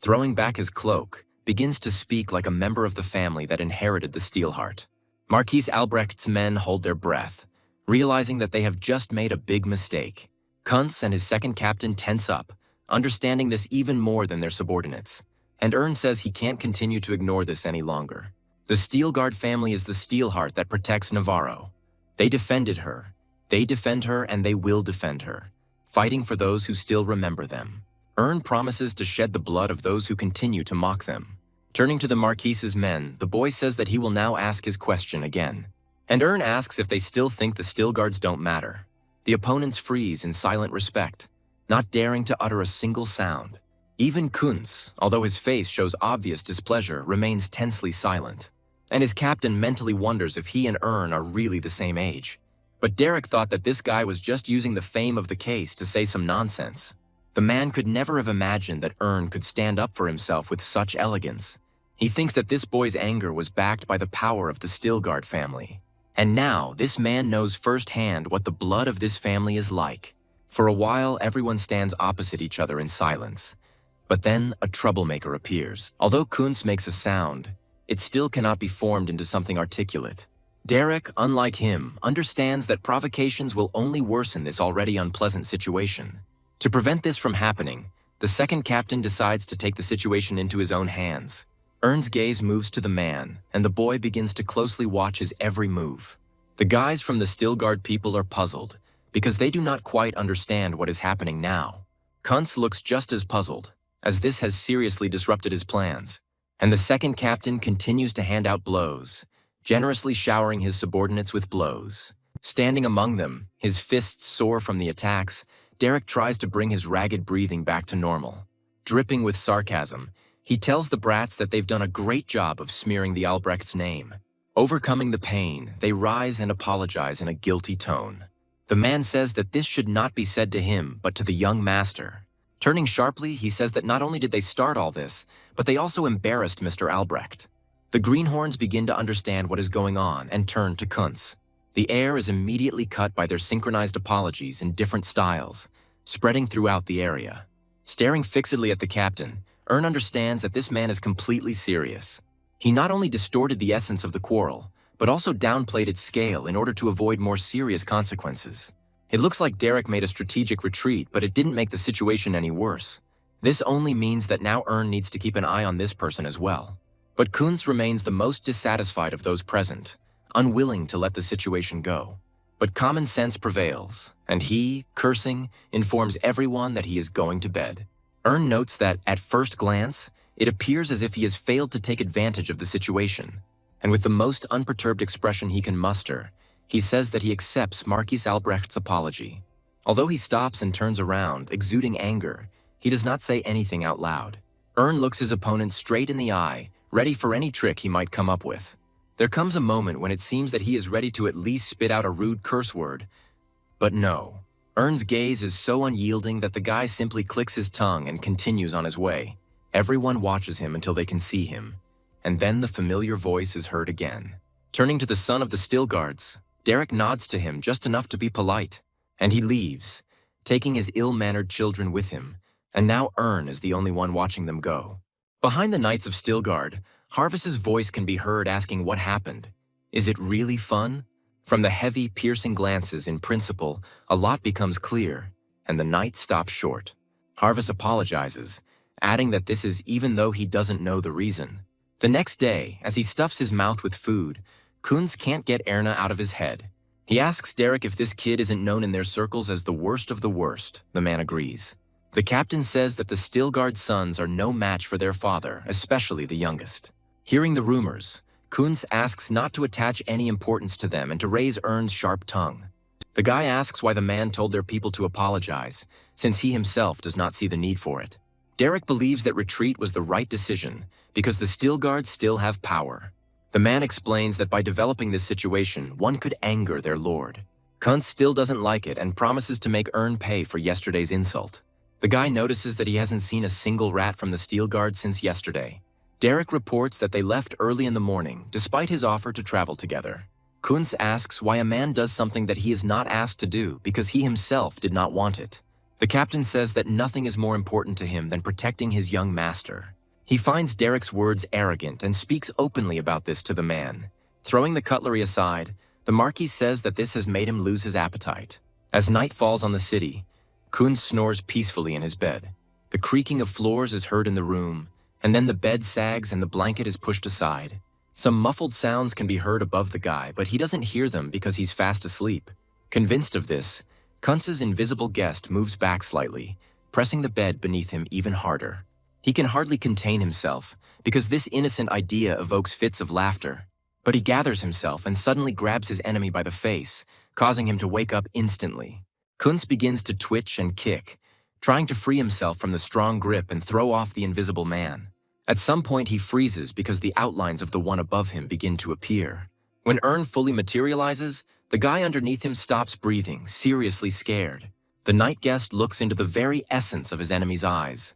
throwing back his cloak, begins to speak like a member of the family that inherited the Steelheart. Marquis Albrecht's men hold their breath, realizing that they have just made a big mistake. Kuntz and his second captain tense up, understanding this even more than their subordinates. And says he can't continue to ignore this any longer. The Steelguard family is the Steelheart that protects Navarro. They defended her. They defend her, and they will defend her, fighting for those who still remember them. Promises to shed the blood of those who continue to mock them. Turning to the Marquise's men, the boy says that he will now ask his question again. And asks if they still think the Stillguards don't matter. The opponents freeze in silent respect, not daring to utter a single sound. Even Kuntz, although his face shows obvious displeasure, remains tensely silent. And his captain mentally wonders if he and are really the same age. But Derek thought that this guy was just using the fame of the case to say some nonsense. The man could never have imagined that could stand up for himself with such elegance. He thinks that this boy's anger was backed by the power of the Stillguard family. And now, this man knows firsthand what the blood of this family is like. For a while, everyone stands opposite each other in silence. But then a troublemaker appears. Although Kunz makes a sound, it still cannot be formed into something articulate. Derek, unlike him, understands that provocations will only worsen this already unpleasant situation. To prevent this from happening, the second captain decides to take the situation into his own hands. Ern's gaze moves to the man, and the boy begins to closely watch his every move. The guys from the Stillguard people are puzzled, because they do not quite understand what is happening now. Kunz looks just as puzzled, as this has seriously disrupted his plans. And the second captain continues to hand out blows, generously showering his subordinates with blows. Standing among them, his fists sore from the attacks, Derek tries to bring his ragged breathing back to normal. Dripping with sarcasm, he tells the brats that they've done a great job of smearing the Albrecht's name. Overcoming the pain, they rise and apologize in a guilty tone. The man says that this should not be said to him, but to the young master. Turning sharply, he says that not only did they start all this, but they also embarrassed Mr. Albrecht. The greenhorns begin to understand what is going on and turn to Kunz. The air is immediately cut by their synchronized apologies in different styles, spreading throughout the area. Staring fixedly at the captain, Ern understands that this man is completely serious. He not only distorted the essence of the quarrel, but also downplayed its scale in order to avoid more serious consequences. It looks like Derek made a strategic retreat, but it didn't make the situation any worse. This only means that now Ern needs to keep an eye on this person as well. But Kunz remains the most dissatisfied of those present, unwilling to let the situation go. But common sense prevails, and he, cursing, informs everyone that he is going to bed. Ern notes that, at first glance, it appears as if he has failed to take advantage of the situation, and with the most unperturbed expression he can muster, he says that he accepts Marquis Albrecht's apology. Although he stops and turns around, exuding anger, he does not say anything out loud. Ern looks his opponent straight in the eye, ready for any trick he might come up with. There comes a moment when it seems that he is ready to at least spit out a rude curse word. But no. Ern's gaze is so unyielding that the guy simply clicks his tongue and continues on his way. Everyone watches him until they can see him, and then the familiar voice is heard again. Turning to the son of the Stillguards, Derek nods to him just enough to be polite, and he leaves, taking his ill-mannered children with him, and now Ern is the only one watching them go. Behind the Knights of Stillguard, Harvis's voice can be heard asking what happened. Is it really fun? From the heavy, piercing glances, in principle, a lot becomes clear, and the knight stops short. Harvis apologizes, adding that this is even though he doesn't know the reason. The next day, as he stuffs his mouth with food, Kunz can't get Erna out of his head. He asks Derek if this kid isn't known in their circles as the worst of the worst. The man agrees. The captain says that the Stillguard sons are no match for their father, especially the youngest. Hearing the rumors, Kunz asks not to attach any importance to them and to raise Ern's sharp tongue. The guy asks why the man told their people to apologize, since he himself does not see the need for it. Derek believes that retreat was the right decision because the Stillguards still have power. The man explains that by developing this situation, one could anger their lord. Kunz still doesn't like it and promises to make Ern pay for yesterday's insult. The guy notices that he hasn't seen a single rat from the Stillguard since yesterday. Derek reports that they left early in the morning, despite his offer to travel together. Kunz asks why a man does something that he is not asked to do because he himself did not want it. The captain says that nothing is more important to him than protecting his young master. He finds Derek's words arrogant and speaks openly about this to the man. Throwing the cutlery aside, the Marquis says that this has made him lose his appetite. As night falls on the city, Kunz snores peacefully in his bed. The creaking of floors is heard in the room, and then the bed sags and the blanket is pushed aside. Some muffled sounds can be heard above the guy, but he doesn't hear them because he's fast asleep. Convinced of this, Kunz's invisible guest moves back slightly, pressing the bed beneath him even harder. He can hardly contain himself, because this innocent idea evokes fits of laughter. But he gathers himself and suddenly grabs his enemy by the face, causing him to wake up instantly. Kunz begins to twitch and kick, trying to free himself from the strong grip and throw off the invisible man. At some point he freezes because the outlines of the one above him begin to appear. When Ern fully materializes, the guy underneath him stops breathing, seriously scared. The night guest looks into the very essence of his enemy's eyes,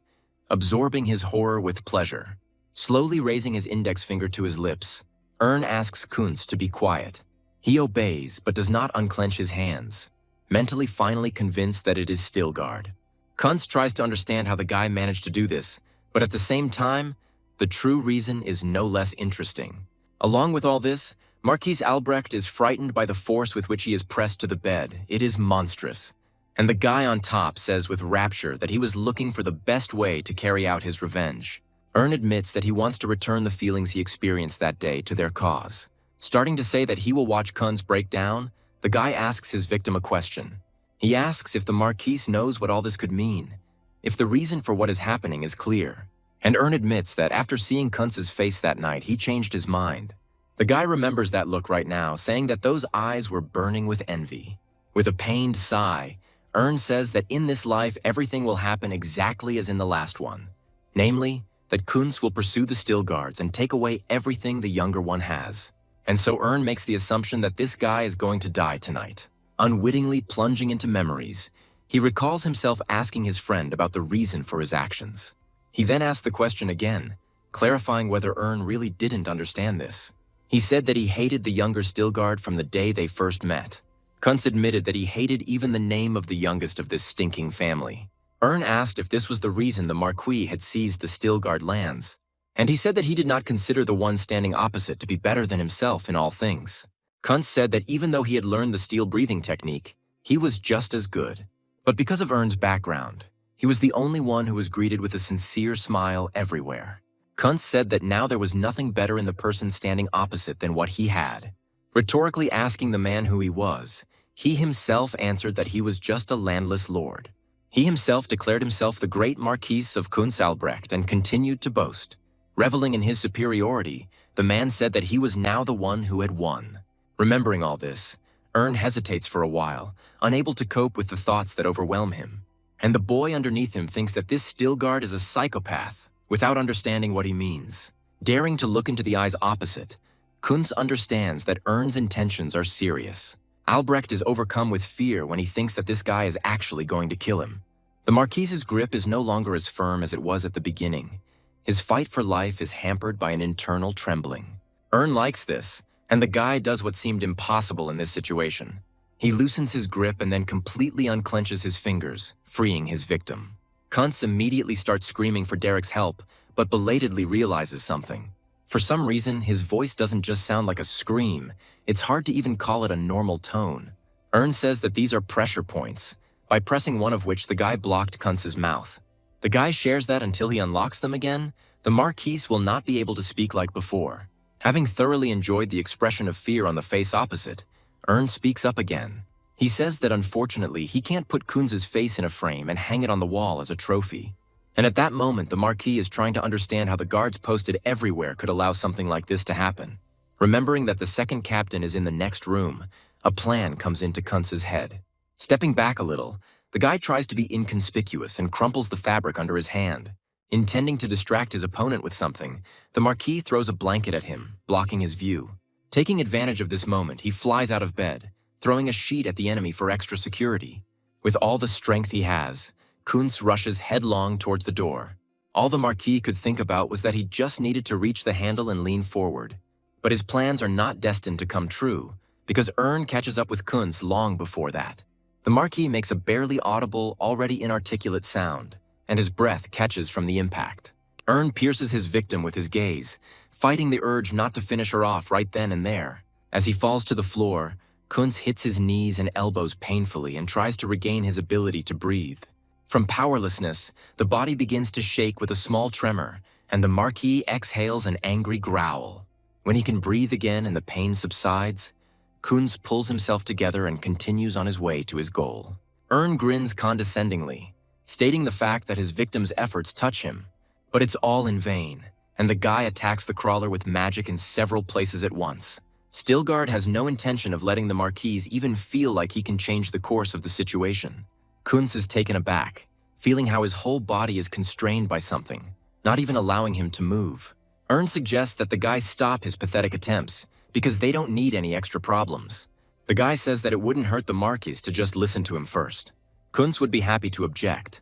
absorbing his horror with pleasure. Slowly raising his index finger to his lips, Ern asks Kunz to be quiet. He obeys, but does not unclench his hands. mentally finally convinced that it is Stilgard. Kunz tries to understand how the guy managed to do this, but at the same time, the true reason is no less interesting. Along with all this, Marquise Albrecht is frightened by the force with which he is pressed to the bed. It is monstrous. And the guy on top says with rapture that he was looking for the best way to carry out his revenge. Ern admits that he wants to return the feelings he experienced that day to their cause. Starting to say that he will watch Kunz break down, the guy asks his victim a question. He asks if the Marquise knows what all this could mean, if the reason for what is happening is clear. And Ern admits that after seeing Kunz's face that night, he changed his mind. The guy remembers that look right now, saying that those eyes were burning with envy. With a pained sigh, Ern says that in this life everything will happen exactly as in the last one. Namely, that Kunz will pursue the Stilgards and take away everything the younger one has. And so Ern makes the assumption that this guy is going to die tonight. Unwittingly plunging into memories, he recalls himself asking his friend about the reason for his actions. He then asks the question again, clarifying whether Ern really didn't understand this. He said that he hated the younger Stilgard from the day they first met. Kunz admitted that he hated even the name of the youngest of this stinking family. Ern asked if this was the reason the Marquis had seized the Stilgard lands, and he said that he did not consider the one standing opposite to be better than himself in all things. Kunz said that even though he had learned the steel breathing technique, he was just as good. But because of Ern's background, he was the only one who was greeted with a sincere smile everywhere. Kunz said that now there was nothing better in the person standing opposite than what he had. Rhetorically asking the man who he was, he himself answered that he was just a landless lord. He himself declared himself the great Marquise of Kunz Albrecht and continued to boast. Reveling in his superiority, the man said that he was now the one who had won. Remembering all this, Ern hesitates for a while, unable to cope with the thoughts that overwhelm him. And the boy underneath him thinks that this Stilgard is a psychopath, without understanding what he means. Daring to look into the eyes opposite, Kunz understands that Ern's intentions are serious. Albrecht is overcome with fear when he thinks that this guy is actually going to kill him. The Marquise's grip is no longer as firm as it was at the beginning. His fight for life is hampered by an internal trembling. Ern likes this, and the guy does what seemed impossible in this situation. He loosens his grip and then completely unclenches his fingers, freeing his victim. Kunz immediately starts screaming for Derek's help, but belatedly realizes something. For some reason, his voice doesn't just sound like a scream. It's hard to even call it a normal tone. Ern says that these are pressure points, by pressing one of which the guy blocked Kunz's mouth. The guy shares that until he unlocks them again, the Marquise will not be able to speak like before. Having thoroughly enjoyed the expression of fear on the face opposite, Ern speaks up again. He says that unfortunately he can't put Kunz's face in a frame and hang it on the wall as a trophy. And at that moment, the Marquis is trying to understand how the guards posted everywhere could allow something like this to happen. Remembering that the second captain is in the next room, a plan comes into Kunz's head. Stepping back a little, the guy tries to be inconspicuous and crumples the fabric under his hand. Intending to distract his opponent with something, the Marquis throws a blanket at him, blocking his view. Taking advantage of this moment, he flies out of bed, throwing a sheet at the enemy for extra security. With all the strength he has, Kunz rushes headlong towards the door. All the Marquis could think about was that he just needed to reach the handle and lean forward. But his plans are not destined to come true, because Ern catches up with Kunz long before that. The Marquis makes a barely audible, already inarticulate sound, and his breath catches from the impact. Ern pierces his victim with his gaze, fighting the urge not to finish her off right then and there. As he falls to the floor, Kunz hits his knees and elbows painfully and tries to regain his ability to breathe. From powerlessness, the body begins to shake with a small tremor, and the Marquis exhales an angry growl. When he can breathe again and the pain subsides, Kunz pulls himself together and continues on his way to his goal. Ern grins condescendingly, stating the fact that his victim's efforts touch him. But it's all in vain, and the guy attacks the crawler with magic in several places at once. Stilgard has no intention of letting the Marquis even feel like he can change the course of the situation. Kunz is taken aback, feeling how his whole body is constrained by something, not even allowing him to move. Ern suggests that the guy stop his pathetic attempts, because they don't need any extra problems. The guy says that it wouldn't hurt the Marquis to just listen to him first. Kunz would be happy to object,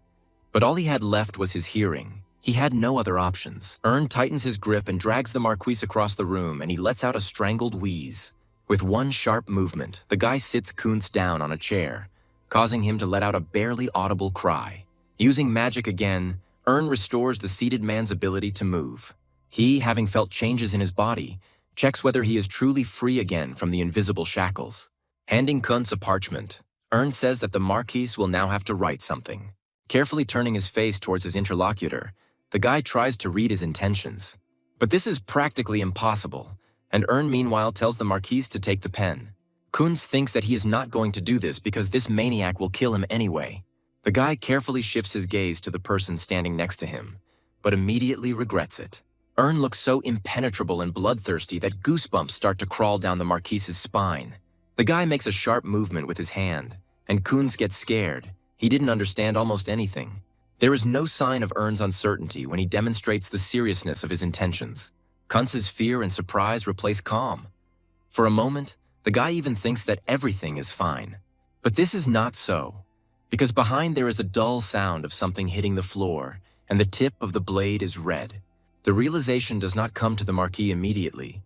but all he had left was his hearing. He had no other options. Ern tightens his grip and drags the Marquis across the room, and he lets out a strangled wheeze. With one sharp movement, the guy sits Kunz down on a chair, causing him to let out a barely audible cry. Using magic again, Ern restores the seated man's ability to move. He, having felt changes in his body, checks whether he is truly free again from the invisible shackles. Handing Kuntz a parchment, Ern says that the Marquis will now have to write something. Carefully turning his face towards his interlocutor, the guy tries to read his intentions. But this is practically impossible, and Ern meanwhile tells the Marquis to take the pen. Kuntz thinks that he is not going to do this because this maniac will kill him anyway. The guy carefully shifts his gaze to the person standing next to him, but immediately regrets it. Ern looks so impenetrable and bloodthirsty that goosebumps start to crawl down the Marquis's spine. The guy makes a sharp movement with his hand, and Kuntz gets scared. He didn't understand almost anything. There is no sign of Ern's uncertainty when he demonstrates the seriousness of his intentions. Kuntz's fear and surprise replace calm. For a moment, the guy even thinks that everything is fine. But this is not so, because behind there is a dull sound of something hitting the floor, and the tip of the blade is red. The realization does not come to the Marquis immediately.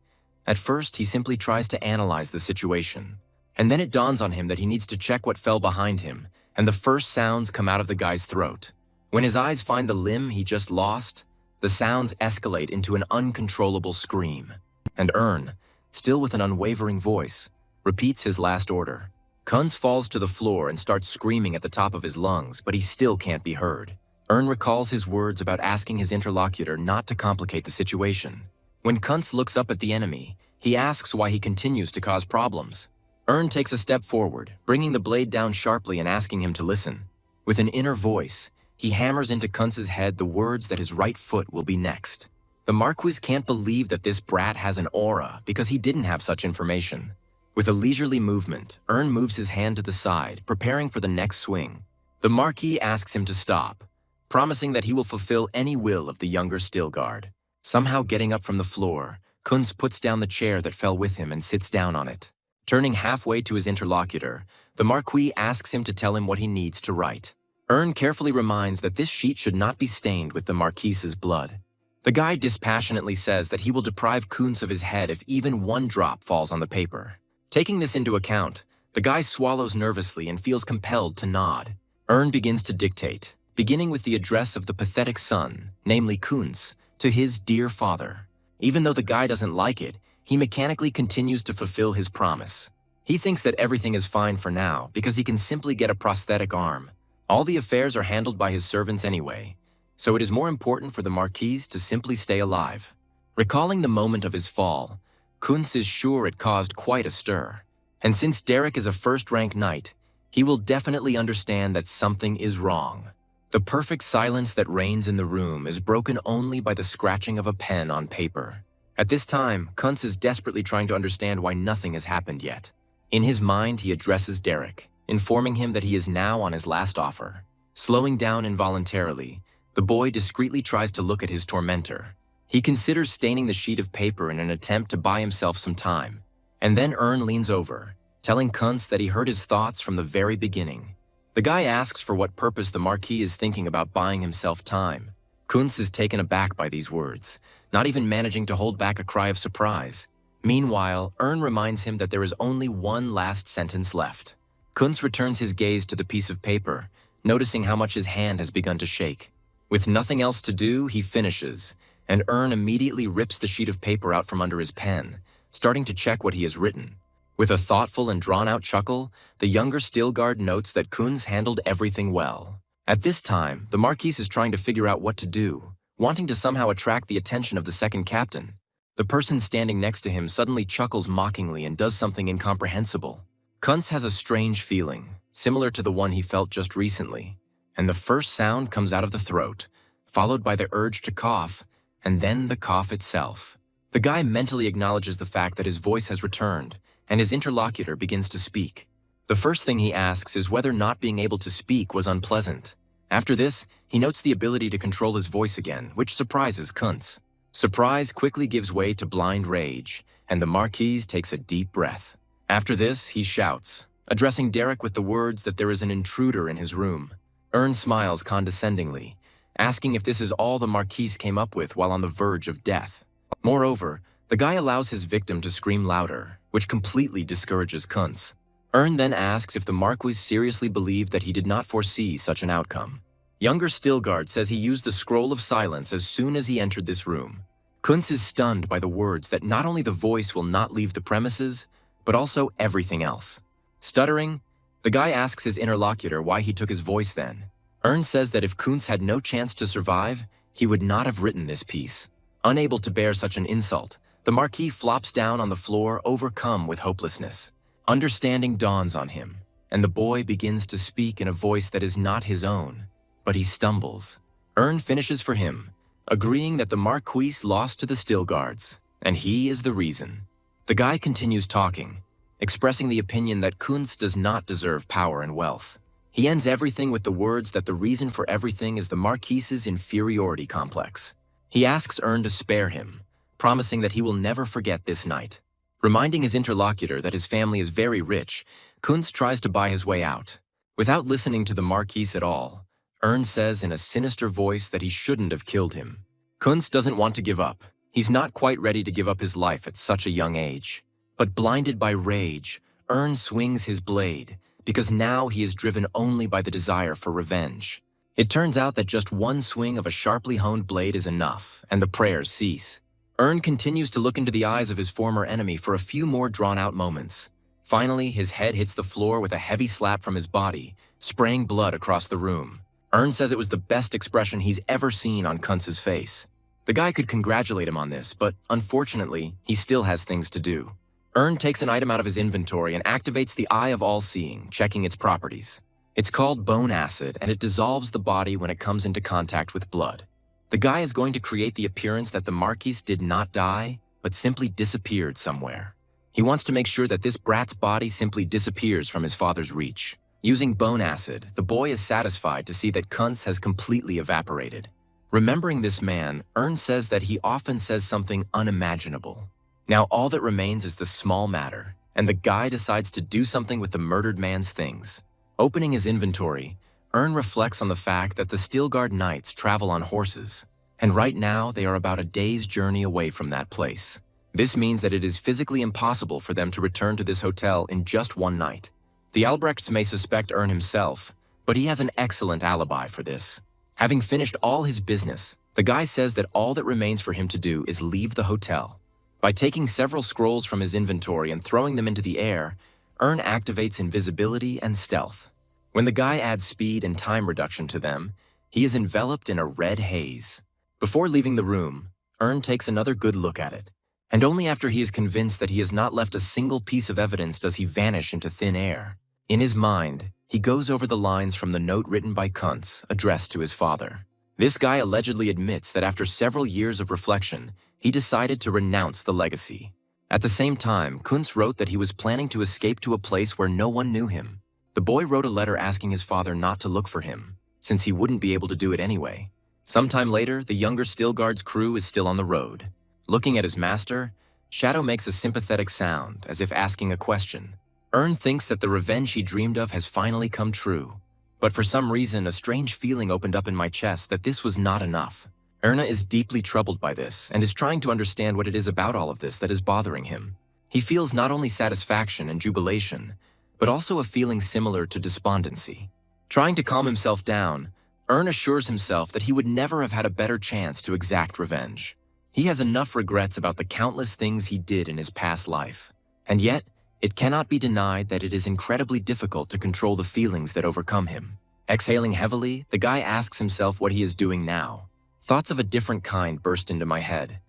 At first, he simply tries to analyze the situation. And then it dawns on him that he needs to check what fell behind him, and the first sounds come out of the guy's throat. When his eyes find the limb he just lost, the sounds escalate into an uncontrollable scream. And Ern, still with an unwavering voice, repeats his last order. Kuntz falls to the floor and starts screaming at the top of his lungs, but he still can't be heard. Ern recalls his words about asking his interlocutor not to complicate the situation. When Kuntz looks up at the enemy, he asks why he continues to cause problems. Ern takes a step forward, bringing the blade down sharply and asking him to listen. With an inner voice, he hammers into Kuntz's head the words that his right foot will be next. The Marquis can't believe that this brat has an aura because he didn't have such information. With a leisurely movement, Ern moves his hand to the side, preparing for the next swing. The Marquis asks him to stop, promising that he will fulfill any will of the younger Stilgard. Somehow getting up from the floor, Kuntz puts down the chair that fell with him and sits down on it. Turning halfway to his interlocutor, the Marquis asks him to tell him what he needs to write. Ern carefully reminds that this sheet should not be stained with the Marquis's blood. The guy dispassionately says that he will deprive Kuntz of his head if even one drop falls on the paper. Taking this into account, the guy swallows nervously and feels compelled to nod. Ern begins to dictate, beginning with the address of the pathetic son, namely Kuntz, to his dear father. Even though the guy doesn't like it, he mechanically continues to fulfill his promise. He thinks that everything is fine for now because he can simply get a prosthetic arm. All the affairs are handled by his servants anyway, so it is more important for the Marquis to simply stay alive. Recalling the moment of his fall, Kuntz is sure it caused quite a stir. And since Derek is a first-rank knight, he will definitely understand that something is wrong. The perfect silence that reigns in the room is broken only by the scratching of a pen on paper. At this time, Kuntz is desperately trying to understand why nothing has happened yet. In his mind, he addresses Derek, informing him that he is now on his last offer. Slowing down involuntarily, the boy discreetly tries to look at his tormentor. He considers staining the sheet of paper in an attempt to buy himself some time. And then Ern leans over, telling Kuntz that he heard his thoughts from the very beginning. The guy asks for what purpose the Marquis is thinking about buying himself time. Kuntz is taken aback by these words, not even managing to hold back a cry of surprise. Meanwhile, Ern reminds him that there is only one last sentence left. Kuntz returns his gaze to the piece of paper, noticing how much his hand has begun to shake. With nothing else to do, he finishes, and Ern immediately rips the sheet of paper out from under his pen, starting to check what he has written. With a thoughtful and drawn-out chuckle, the younger Stilgard notes that Kuntz handled everything well. At this time, the Marquis is trying to figure out what to do, wanting to somehow attract the attention of the second captain. The person standing next to him suddenly chuckles mockingly and does something incomprehensible. Kuntz has a strange feeling, similar to the one he felt just recently, and the first sound comes out of the throat, followed by the urge to cough, and then the cough itself. The guy mentally acknowledges the fact that his voice has returned, and his interlocutor begins to speak. The first thing he asks is whether not being able to speak was unpleasant. After this, he notes the ability to control his voice again, which surprises Kuntz. Surprise quickly gives way to blind rage, and the Marquis takes a deep breath. After this, he shouts, addressing Derek with the words that there is an intruder in his room. Ern smiles condescendingly, asking if this is all the Marquis came up with while on the verge of death. Moreover, the guy allows his victim to scream louder, which completely discourages Kuntz. Ern then asks if the Marquis seriously believed that he did not foresee such an outcome. Younger Stilgard says he used the Scroll of Silence as soon as he entered this room. Kuntz is stunned by the words that not only the voice will not leave the premises, but also everything else. Stuttering, the guy asks his interlocutor why he took his voice then. Ern says that if Kuntz had no chance to survive, he would not have written this piece. Unable to bear such an insult, the Marquis flops down on the floor, overcome with hopelessness. Understanding dawns on him, and the boy begins to speak in a voice that is not his own, but he stumbles. Ern finishes for him, agreeing that the Marquis lost to the Stilgards, and he is the reason. The guy continues talking, expressing the opinion that Kuntz does not deserve power and wealth. He ends everything with the words that the reason for everything is the Marquis's inferiority complex. He asks Ern to spare him, promising that he will never forget this night. Reminding his interlocutor that his family is very rich, Kuntz tries to buy his way out. Without listening to the Marquis at all, Ern says in a sinister voice that he shouldn't have killed him. Kuntz doesn't want to give up. He's not quite ready to give up his life at such a young age. But blinded by rage, Ern swings his blade, because now he is driven only by the desire for revenge. It turns out that just one swing of a sharply honed blade is enough, and the prayers cease. Ern continues to look into the eyes of his former enemy for a few more drawn-out moments. Finally, his head hits the floor with a heavy slap from his body, spraying blood across the room. Ern says it was the best expression he's ever seen on Kuntz's face. The guy could congratulate him on this, but unfortunately, he still has things to do. Ern takes an item out of his inventory and activates the Eye of All-Seeing, checking its properties. It's called bone acid, and it dissolves the body when it comes into contact with blood. The guy is going to create the appearance that the Marquis did not die, but simply disappeared somewhere. He wants to make sure that this brat's body simply disappears from his father's reach. Using bone acid, the boy is satisfied to see that Kuntz has completely evaporated. Remembering this man, Ern says that he often says something unimaginable. Now all that remains is the small matter, and the guy decides to do something with the murdered man's things. Opening his inventory, Ern reflects on the fact that the Stilgard Knights travel on horses, and right now they are about a day's journey away from that place. This means that it is physically impossible for them to return to this hotel in just one night. The Albrechts may suspect Ern himself, but he has an excellent alibi for this. Having finished all his business, the guy says that all that remains for him to do is leave the hotel. By taking several scrolls from his inventory and throwing them into the air, Ern activates invisibility and stealth. When the guy adds speed and time reduction to them, he is enveloped in a red haze. Before leaving the room, Ern takes another good look at it, and only after he is convinced that he has not left a single piece of evidence does he vanish into thin air. In his mind, he goes over the lines from the note written by Kuntz, addressed to his father. This guy allegedly admits that after several years of reflection, he decided to renounce the legacy. At the same time, Kuntz wrote that he was planning to escape to a place where no one knew him. The boy wrote a letter asking his father not to look for him, since he wouldn't be able to do it anyway. Sometime later, the younger Stilgard's crew is still on the road. Looking at his master, Shadow makes a sympathetic sound, as if asking a question. Ern thinks that the revenge he dreamed of has finally come true. But for some reason, a strange feeling opened up in my chest that this was not enough. Erna is deeply troubled by this and is trying to understand what it is about all of this that is bothering him. He feels not only satisfaction and jubilation, but also a feeling similar to despondency. Trying to calm himself down, Ern assures himself that he would never have had a better chance to exact revenge. He has enough regrets about the countless things he did in his past life. And yet, it cannot be denied that it is incredibly difficult to control the feelings that overcome him. Exhaling heavily, the guy asks himself what he is doing now. Thoughts of a different kind burst into my head.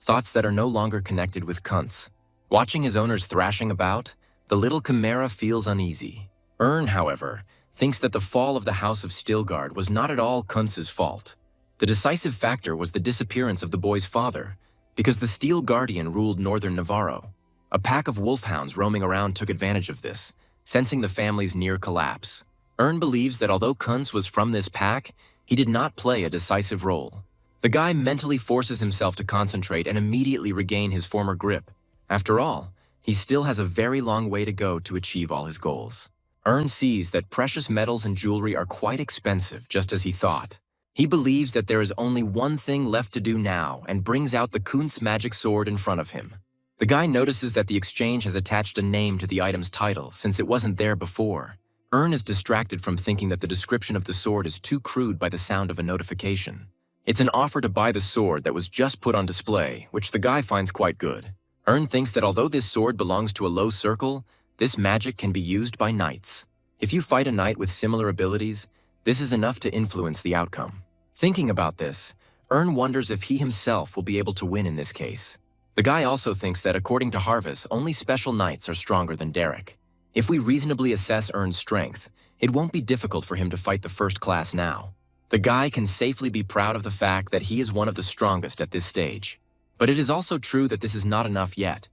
Thoughts that are no longer connected with Kuntz. Watching his owners thrashing about, the little chimera feels uneasy. Ern, however, thinks that the fall of the House of Stilgard was not at all Kuntz's fault. The decisive factor was the disappearance of the boy's father, because the Steel Guardian ruled northern Navarro. A pack of wolfhounds roaming around took advantage of this, sensing the family's near collapse. Ern believes that although Kuntz was from this pack, he did not play a decisive role. The guy mentally forces himself to concentrate and immediately regain his former grip. After all, he still has a very long way to go to achieve all his goals. Ern sees that precious metals and jewelry are quite expensive, just as he thought. He believes that there is only one thing left to do now and brings out the Kuntz magic sword in front of him. The guy notices that the exchange has attached a name to the item's title since it wasn't there before. Ern is distracted from thinking that the description of the sword is too crude by the sound of a notification. It's an offer to buy the sword that was just put on display, which the guy finds quite good. Ern thinks that although this sword belongs to a low circle, this magic can be used by knights. If you fight a knight with similar abilities, this is enough to influence the outcome. Thinking about this, Ern wonders if he himself will be able to win in this case. The guy also thinks that according to Harvest, only special knights are stronger than Derek. If we reasonably assess Ern's strength, it won't be difficult for him to fight the first class now. The guy can safely be proud of the fact that he is one of the strongest at this stage. But it is also true that this is not enough yet,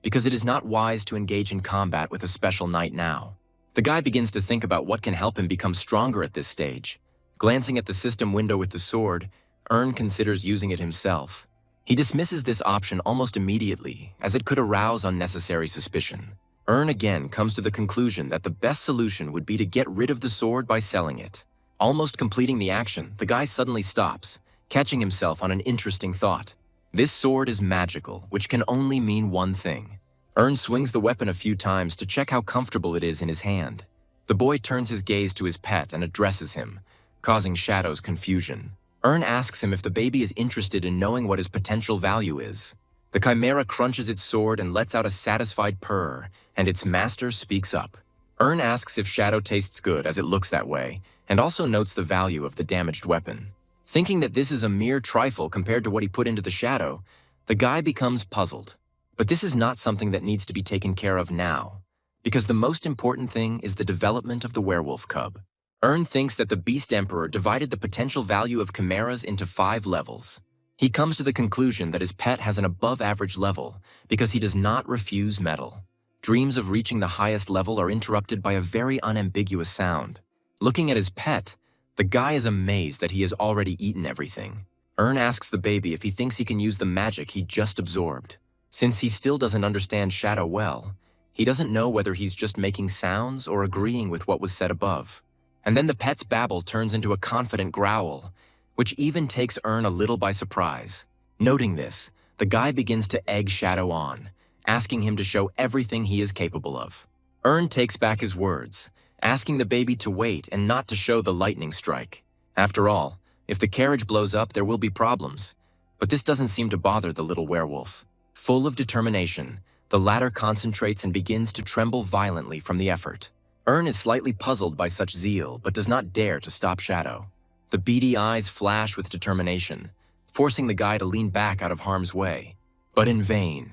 because it is not wise to engage in combat with a special knight now. The guy begins to think about what can help him become stronger at this stage. Glancing at the system window with the sword, Ern considers using it himself. He dismisses this option almost immediately, as it could arouse unnecessary suspicion. Ern again comes to the conclusion that the best solution would be to get rid of the sword by selling it. Almost completing the action, the guy suddenly stops, catching himself on an interesting thought. This sword is magical, which can only mean one thing. Ern swings the weapon a few times to check how comfortable it is in his hand. The boy turns his gaze to his pet and addresses him, causing Shadow's confusion. Ern asks him if the baby is interested in knowing what his potential value is. The chimera crunches its sword and lets out a satisfied purr, and its master speaks up. Ern asks if Shadow tastes good as it looks that way, and also notes the value of the damaged weapon. Thinking that this is a mere trifle compared to what he put into the Shadow, the guy becomes puzzled. But this is not something that needs to be taken care of now, because the most important thing is the development of the werewolf cub. Ern thinks that the Beast Emperor divided the potential value of chimeras into 5 levels. He comes to the conclusion that his pet has an above-average level because he does not refuse metal. Dreams of reaching the highest level are interrupted by a very unambiguous sound. Looking at his pet, the guy is amazed that he has already eaten everything. Ern asks the baby if he thinks he can use the magic he just absorbed. Since he still doesn't understand Shadow well, he doesn't know whether he's just making sounds or agreeing with what was said above. And then the pet's babble turns into a confident growl, which even takes Ern a little by surprise. Noting this, the guy begins to egg Shadow on, asking him to show everything he is capable of. Ern takes back his words, asking the baby to wait and not to show the lightning strike. After all, if the carriage blows up, there will be problems. But this doesn't seem to bother the little werewolf. Full of determination, the latter concentrates and begins to tremble violently from the effort. Ern is slightly puzzled by such zeal, but does not dare to stop Shadow. The beady eyes flash with determination, forcing the guy to lean back out of harm's way. But in vain,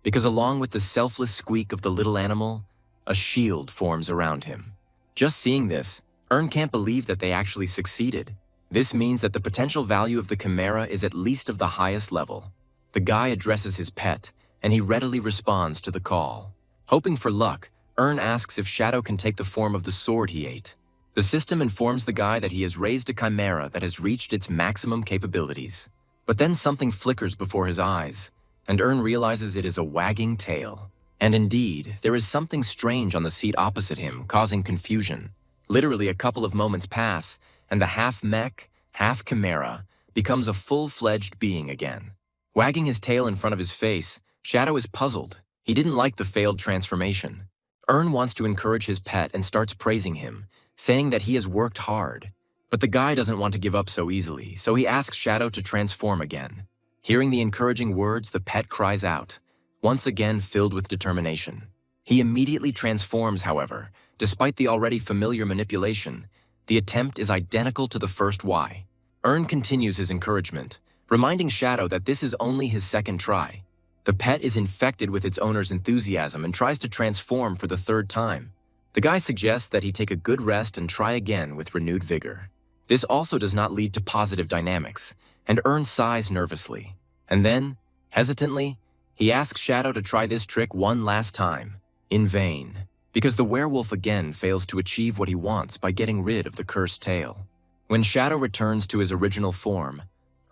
because along with the selfless squeak of the little animal, a shield forms around him. Just seeing this, Ern can't believe that they actually succeeded. This means that the potential value of the chimera is at least of the highest level. The guy addresses his pet, and he readily responds to the call. Hoping for luck, Ern asks if Shadow can take the form of the sword he ate. The system informs the guy that he has raised a chimera that has reached its maximum capabilities. But then something flickers before his eyes, and Ern realizes it is a wagging tail. And indeed, there is something strange on the seat opposite him, causing confusion. Literally a couple of moments pass, and the half-mech, half-chimera becomes a full-fledged being again. Wagging his tail in front of his face, Shadow is puzzled. He didn't like the failed transformation. Ern wants to encourage his pet and starts praising him, saying that he has worked hard. But the guy doesn't want to give up so easily, so he asks Shadow to transform again. Hearing the encouraging words, the pet cries out, once again filled with determination. He immediately transforms, however. Despite the already familiar manipulation, the attempt is identical to the first Y. Ern continues his encouragement, reminding Shadow that this is only his second try. The pet is infected with its owner's enthusiasm and tries to transform for the 3rd time. The guy suggests that he take a good rest and try again with renewed vigor. This also does not lead to positive dynamics, and Ern sighs nervously. And then, hesitantly, he asks Shadow to try this trick one last time. In vain, because the werewolf again fails to achieve what he wants by getting rid of the cursed tail. When Shadow returns to his original form,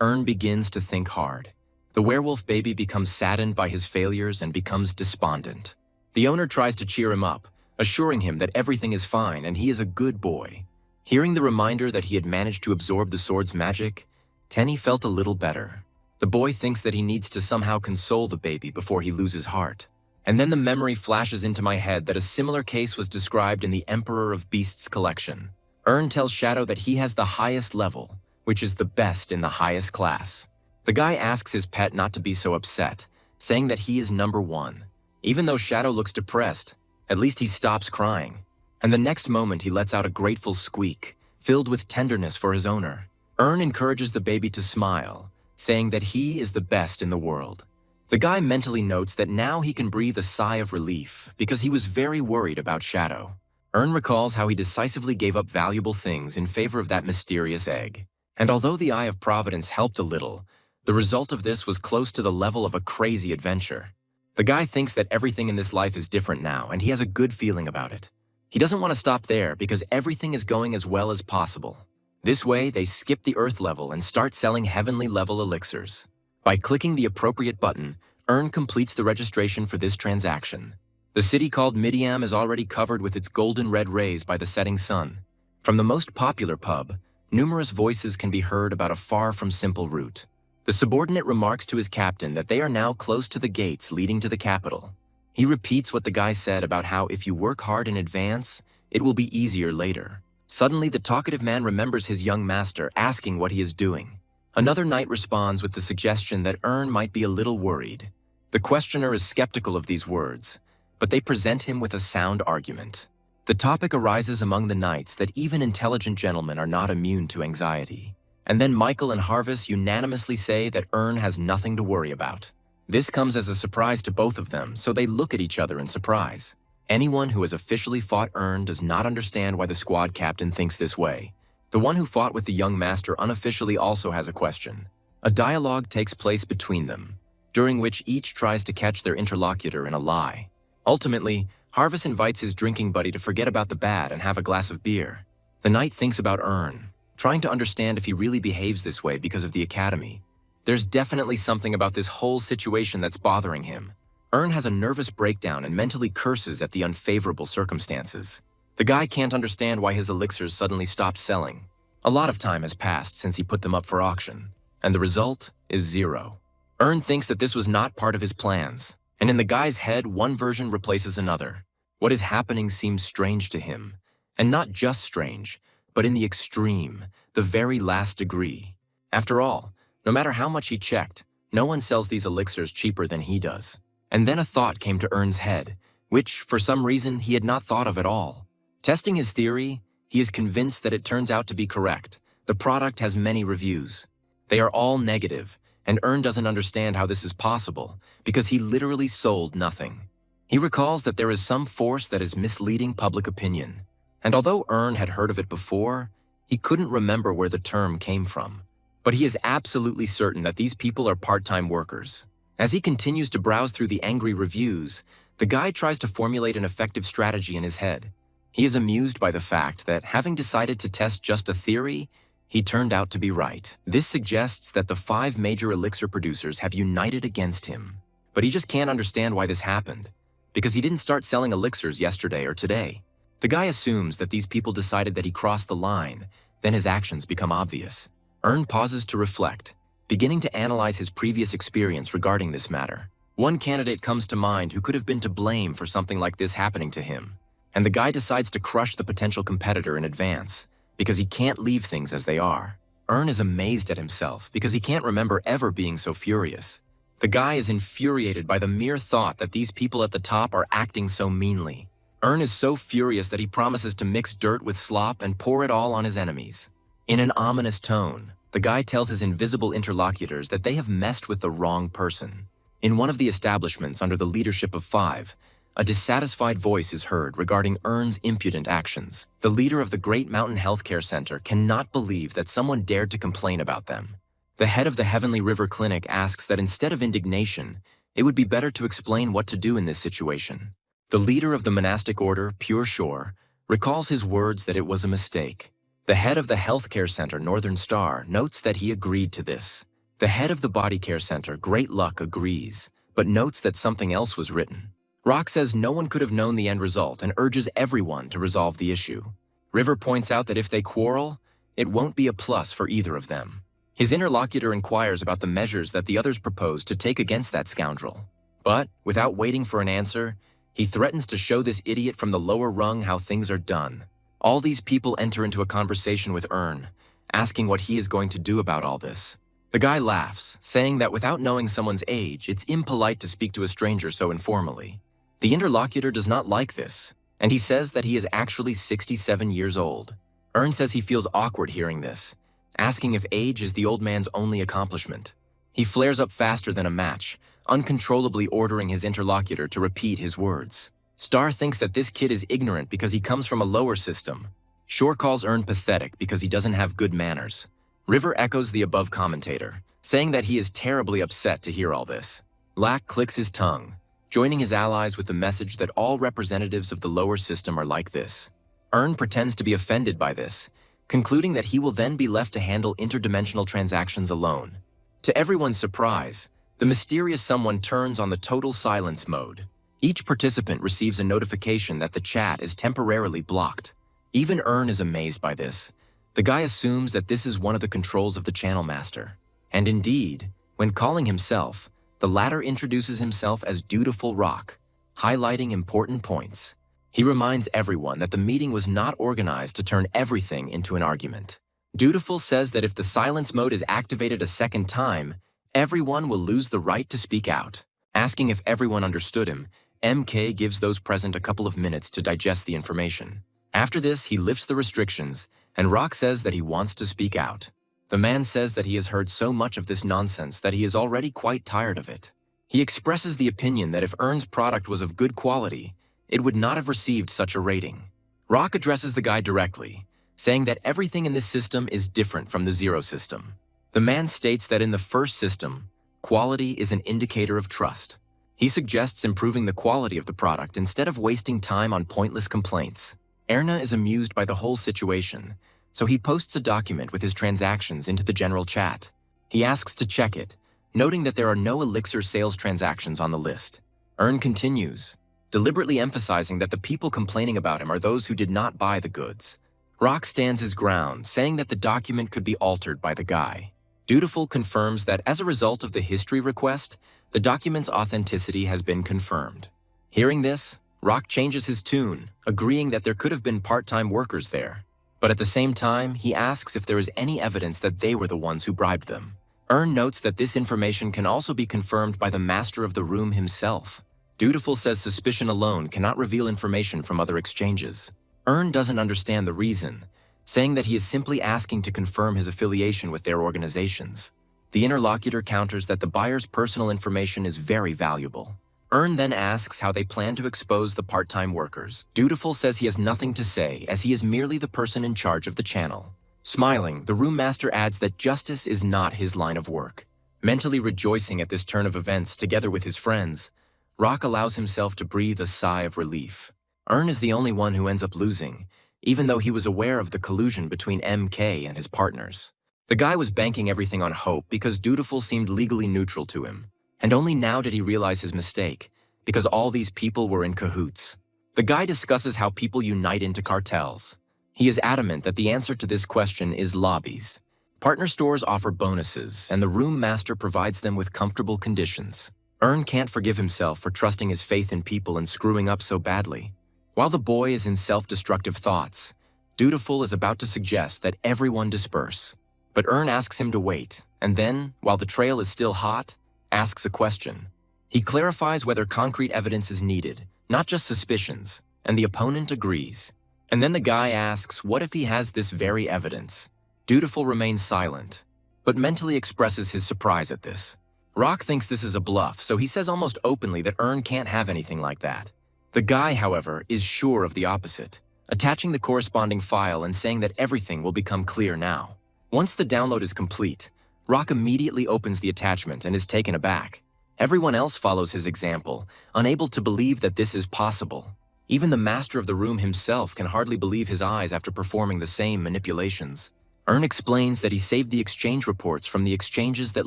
Ern begins to think hard. The werewolf baby becomes saddened by his failures and becomes despondent. The owner tries to cheer him up, assuring him that everything is fine and he is a good boy. Hearing the reminder that he had managed to absorb the sword's magic, Tenny felt a little better. The boy thinks that he needs to somehow console the baby before he loses heart. And then the memory flashes into my head that a similar case was described in the Emperor of Beasts collection. Ern tells Shadow that he has the highest level, which is the best in the highest class. The guy asks his pet not to be so upset, saying that he is number 1. Even though Shadow looks depressed, at least he stops crying. And the next moment he lets out a grateful squeak, filled with tenderness for his owner. Ern encourages the baby to smile, saying that he is the best in the world. The guy mentally notes that now he can breathe a sigh of relief because he was very worried about Shadow. Ern recalls how he decisively gave up valuable things in favor of that mysterious egg. And although the Eye of Providence helped a little, the result of this was close to the level of a crazy adventure. The guy thinks that everything in this life is different now, and he has a good feeling about it. He doesn't want to stop there because everything is going as well as possible. This way, they skip the Earth level and start selling heavenly level elixirs. By clicking the appropriate button, Ern completes the registration for this transaction. The city called Midiam is already covered with its golden red rays by the setting sun. From the most popular pub, numerous voices can be heard about a far from simple route. The subordinate remarks to his captain that they are now close to the gates leading to the capital. He repeats what the guy said about how if you work hard in advance, it will be easier later. Suddenly, the talkative man remembers his young master asking what he is doing. Another knight responds with the suggestion that Ern might be a little worried. The questioner is skeptical of these words, but they present him with a sound argument. The topic arises among the knights that even intelligent gentlemen are not immune to anxiety. And then Michael and Harvest unanimously say that Ern has nothing to worry about. This comes as a surprise to both of them, so they look at each other in surprise. Anyone who has officially fought Ern does not understand why the squad captain thinks this way. The one who fought with the young master unofficially also has a question. A dialogue takes place between them, during which each tries to catch their interlocutor in a lie. Ultimately, Harvest invites his drinking buddy to forget about the bad and have a glass of beer. The knight thinks about Ern, trying to understand if he really behaves this way because of the academy. There's definitely something about this whole situation that's bothering him. Ern has a nervous breakdown and mentally curses at the unfavorable circumstances. The guy can't understand why his elixirs suddenly stopped selling. A lot of time has passed since he put them up for auction, and the result is 0. Ern thinks that this was not part of his plans, and in the guy's head, one version replaces another. What is happening seems strange to him, and not just strange, but in the extreme, the very last degree. After all, no matter how much he checked, no one sells these elixirs cheaper than he does. And then a thought came to Ern's head, which, for some reason, he had not thought of at all. Testing his theory, he is convinced that it turns out to be correct. The product has many reviews. They are all negative, and Ern doesn't understand how this is possible, because he literally sold nothing. He recalls that there is some force that is misleading public opinion. And although Ern had heard of it before, he couldn't remember where the term came from. But he is absolutely certain that these people are part-time workers. As he continues to browse through the angry reviews, the guy tries to formulate an effective strategy in his head. He is amused by the fact that, having decided to test just a theory, he turned out to be right. This suggests that the 5 major elixir producers have united against him. But he just can't understand why this happened, because he didn't start selling elixirs yesterday or today. The guy assumes that these people decided that he crossed the line, then his actions become obvious. Ern pauses to reflect, beginning to analyze his previous experience regarding this matter. One candidate comes to mind who could have been to blame for something like this happening to him, and the guy decides to crush the potential competitor in advance, because he can't leave things as they are. Ern is amazed at himself because he can't remember ever being so furious. The guy is infuriated by the mere thought that these people at the top are acting so meanly. Ern is so furious that he promises to mix dirt with slop and pour it all on his enemies. In an ominous tone, the guy tells his invisible interlocutors that they have messed with the wrong person. In one of the establishments under the leadership of 5, a dissatisfied voice is heard regarding Ern's impudent actions. The leader of the Great Mountain Healthcare Center cannot believe that someone dared to complain about them. The head of the Heavenly River Clinic asks that instead of indignation, it would be better to explain what to do in this situation. The leader of the monastic order, Pure Shore, recalls his words that it was a mistake. The head of the Healthcare Center, Northern Star, notes that he agreed to this. The head of the Body Care Center, Great Luck, agrees, but notes that something else was written. Rock says no one could have known the end result and urges everyone to resolve the issue. River points out that if they quarrel, it won't be a plus for either of them. His interlocutor inquires about the measures that the others propose to take against that scoundrel. But, without waiting for an answer, he threatens to show this idiot from the lower rung how things are done. All these people enter into a conversation with Ern, asking what he is going to do about all this. The guy laughs, saying that without knowing someone's age, it's impolite to speak to a stranger so informally. The interlocutor does not like this, and he says that he is actually 67 years old. Ern says he feels awkward hearing this, asking if age is the old man's only accomplishment. He flares up faster than a match, uncontrollably ordering his interlocutor to repeat his words. Star thinks that this kid is ignorant because he comes from a lower system. Shore calls Ern pathetic because he doesn't have good manners. River echoes the above commentator, saying that he is terribly upset to hear all this. Lack clicks his tongue, joining his allies with the message that all representatives of the lower system are like this. Ern pretends to be offended by this, concluding that he will then be left to handle interdimensional transactions alone. To everyone's surprise, the mysterious someone turns on the total silence mode. Each participant receives a notification that the chat is temporarily blocked. Even Ern is amazed by this. The guy assumes that this is one of the controls of the channel master. And indeed, when calling himself, the latter introduces himself as Dutiful Rock, highlighting important points. He reminds everyone that the meeting was not organized to turn everything into an argument. Dutiful says that if the silence mode is activated a second time, everyone will lose the right to speak out. Asking if everyone understood him, MK gives those present a couple of minutes to digest the information. After this, he lifts the restrictions, and Rock says that he wants to speak out. The man says that he has heard so much of this nonsense that he is already quite tired of it. He expresses the opinion that if Ern's product was of good quality, it would not have received such a rating. Rock addresses the guy directly, saying that everything in this system is different from the Zero system. The man states that in the first system, quality is an indicator of trust. He suggests improving the quality of the product instead of wasting time on pointless complaints. Erna is amused by the whole situation, so he posts a document with his transactions into the general chat. He asks to check it, noting that there are no elixir sales transactions on the list. Ern continues, deliberately emphasizing that the people complaining about him are those who did not buy the goods. Rock stands his ground, saying that the document could be altered by the guy. Dutiful confirms that as a result of the history request, the document's authenticity has been confirmed. Hearing this, Rock changes his tune, agreeing that there could have been part-time workers there. But at the same time, he asks if there is any evidence that they were the ones who bribed them. Ern notes that this information can also be confirmed by the master of the room himself. Dutiful says suspicion alone cannot reveal information from other exchanges. Ern doesn't understand the reason, saying that he is simply asking to confirm his affiliation with their organizations. The interlocutor counters that the buyer's personal information is very valuable. Ern then asks how they plan to expose the part-time workers. Dutiful says he has nothing to say, as he is merely the person in charge of the channel. Smiling, the room master adds that justice is not his line of work. Mentally rejoicing at this turn of events together with his friends, Rock allows himself to breathe a sigh of relief. Ern is the only one who ends up losing, even though he was aware of the collusion between MK and his partners. The guy was banking everything on hope because Dutiful seemed legally neutral to him. And only now did he realize his mistake, because all these people were in cahoots. The guy discusses how people unite into cartels. He is adamant that the answer to this question is lobbies. Partner stores offer bonuses, and the room master provides them with comfortable conditions. Ern can't forgive himself for trusting his faith in people and screwing up so badly. While the boy is in self-destructive thoughts, Dutiful is about to suggest that everyone disperse. But Ern asks him to wait, and then, while the trail is still hot, asks a question. He clarifies whether concrete evidence is needed, not just suspicions, and the opponent agrees. And then the guy asks what if he has this very evidence. Dutiful remains silent, but mentally expresses his surprise at this. Rock thinks this is a bluff, so he says almost openly that Ern can't have anything like that. The guy, however, is sure of the opposite, attaching the corresponding file and saying that everything will become clear now. Once the download is complete, Rock immediately opens the attachment and is taken aback. Everyone else follows his example, unable to believe that this is possible. Even the master of the room himself can hardly believe his eyes after performing the same manipulations. Ern explains that he saved the exchange reports from the exchanges that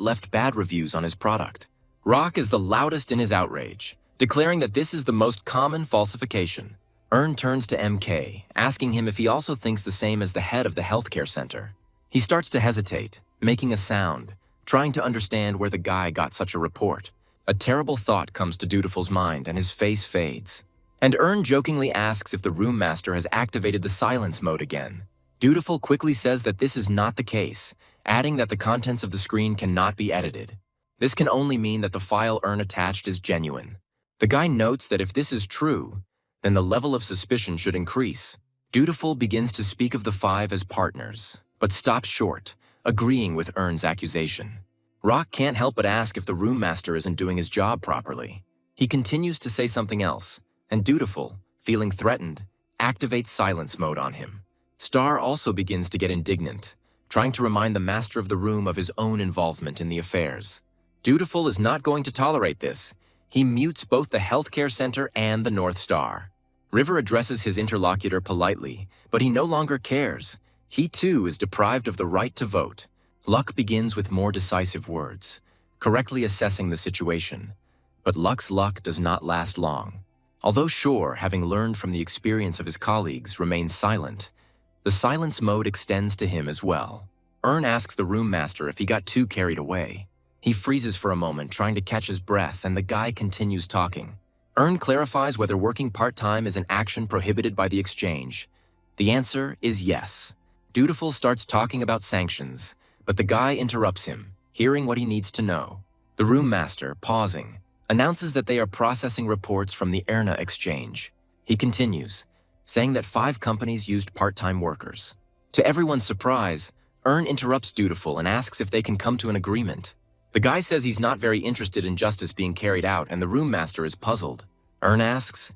left bad reviews on his product. Rock is the loudest in his outrage, declaring that this is the most common falsification. Ern turns to MK, asking him if he also thinks the same as the head of the healthcare center. He starts to hesitate, making a sound, trying to understand where the guy got such a report. A terrible thought comes to Dutiful's mind and his face fades. And Ern jokingly asks if the room master has activated the silence mode again. Dutiful quickly says that this is not the case, adding that the contents of the screen cannot be edited. This can only mean that the file Ern attached is genuine. The guy notes that if this is true, then the level of suspicion should increase. Dutiful begins to speak of the 5 as partners, but stops short, agreeing with Ern's accusation. Rock can't help but ask if the room master isn't doing his job properly. He continues to say something else, and Dutiful, feeling threatened, activates silence mode on him. Star also begins to get indignant, trying to remind the master of the room of his own involvement in the affairs. Dutiful is not going to tolerate this. He mutes both the healthcare center and the North Star. River addresses his interlocutor politely, but he no longer cares. He too is deprived of the right to vote. Luck begins with more decisive words, correctly assessing the situation. But Luck's luck does not last long. Although Shore, having learned from the experience of his colleagues, remains silent, the silence mode extends to him as well. Ern asks the room master if he got too carried away. He freezes for a moment, trying to catch his breath, and the guy continues talking. Ern clarifies whether working part-time is an action prohibited by the exchange. The answer is yes. Dutiful starts talking about sanctions, but the guy interrupts him, hearing what he needs to know. The room master, pausing, announces that they are processing reports from the Erna exchange. He continues, saying that 5 companies used part-time workers. To everyone's surprise, Ern interrupts Dutiful and asks if they can come to an agreement. The guy says he's not very interested in justice being carried out, and the room master is puzzled. Ern asks,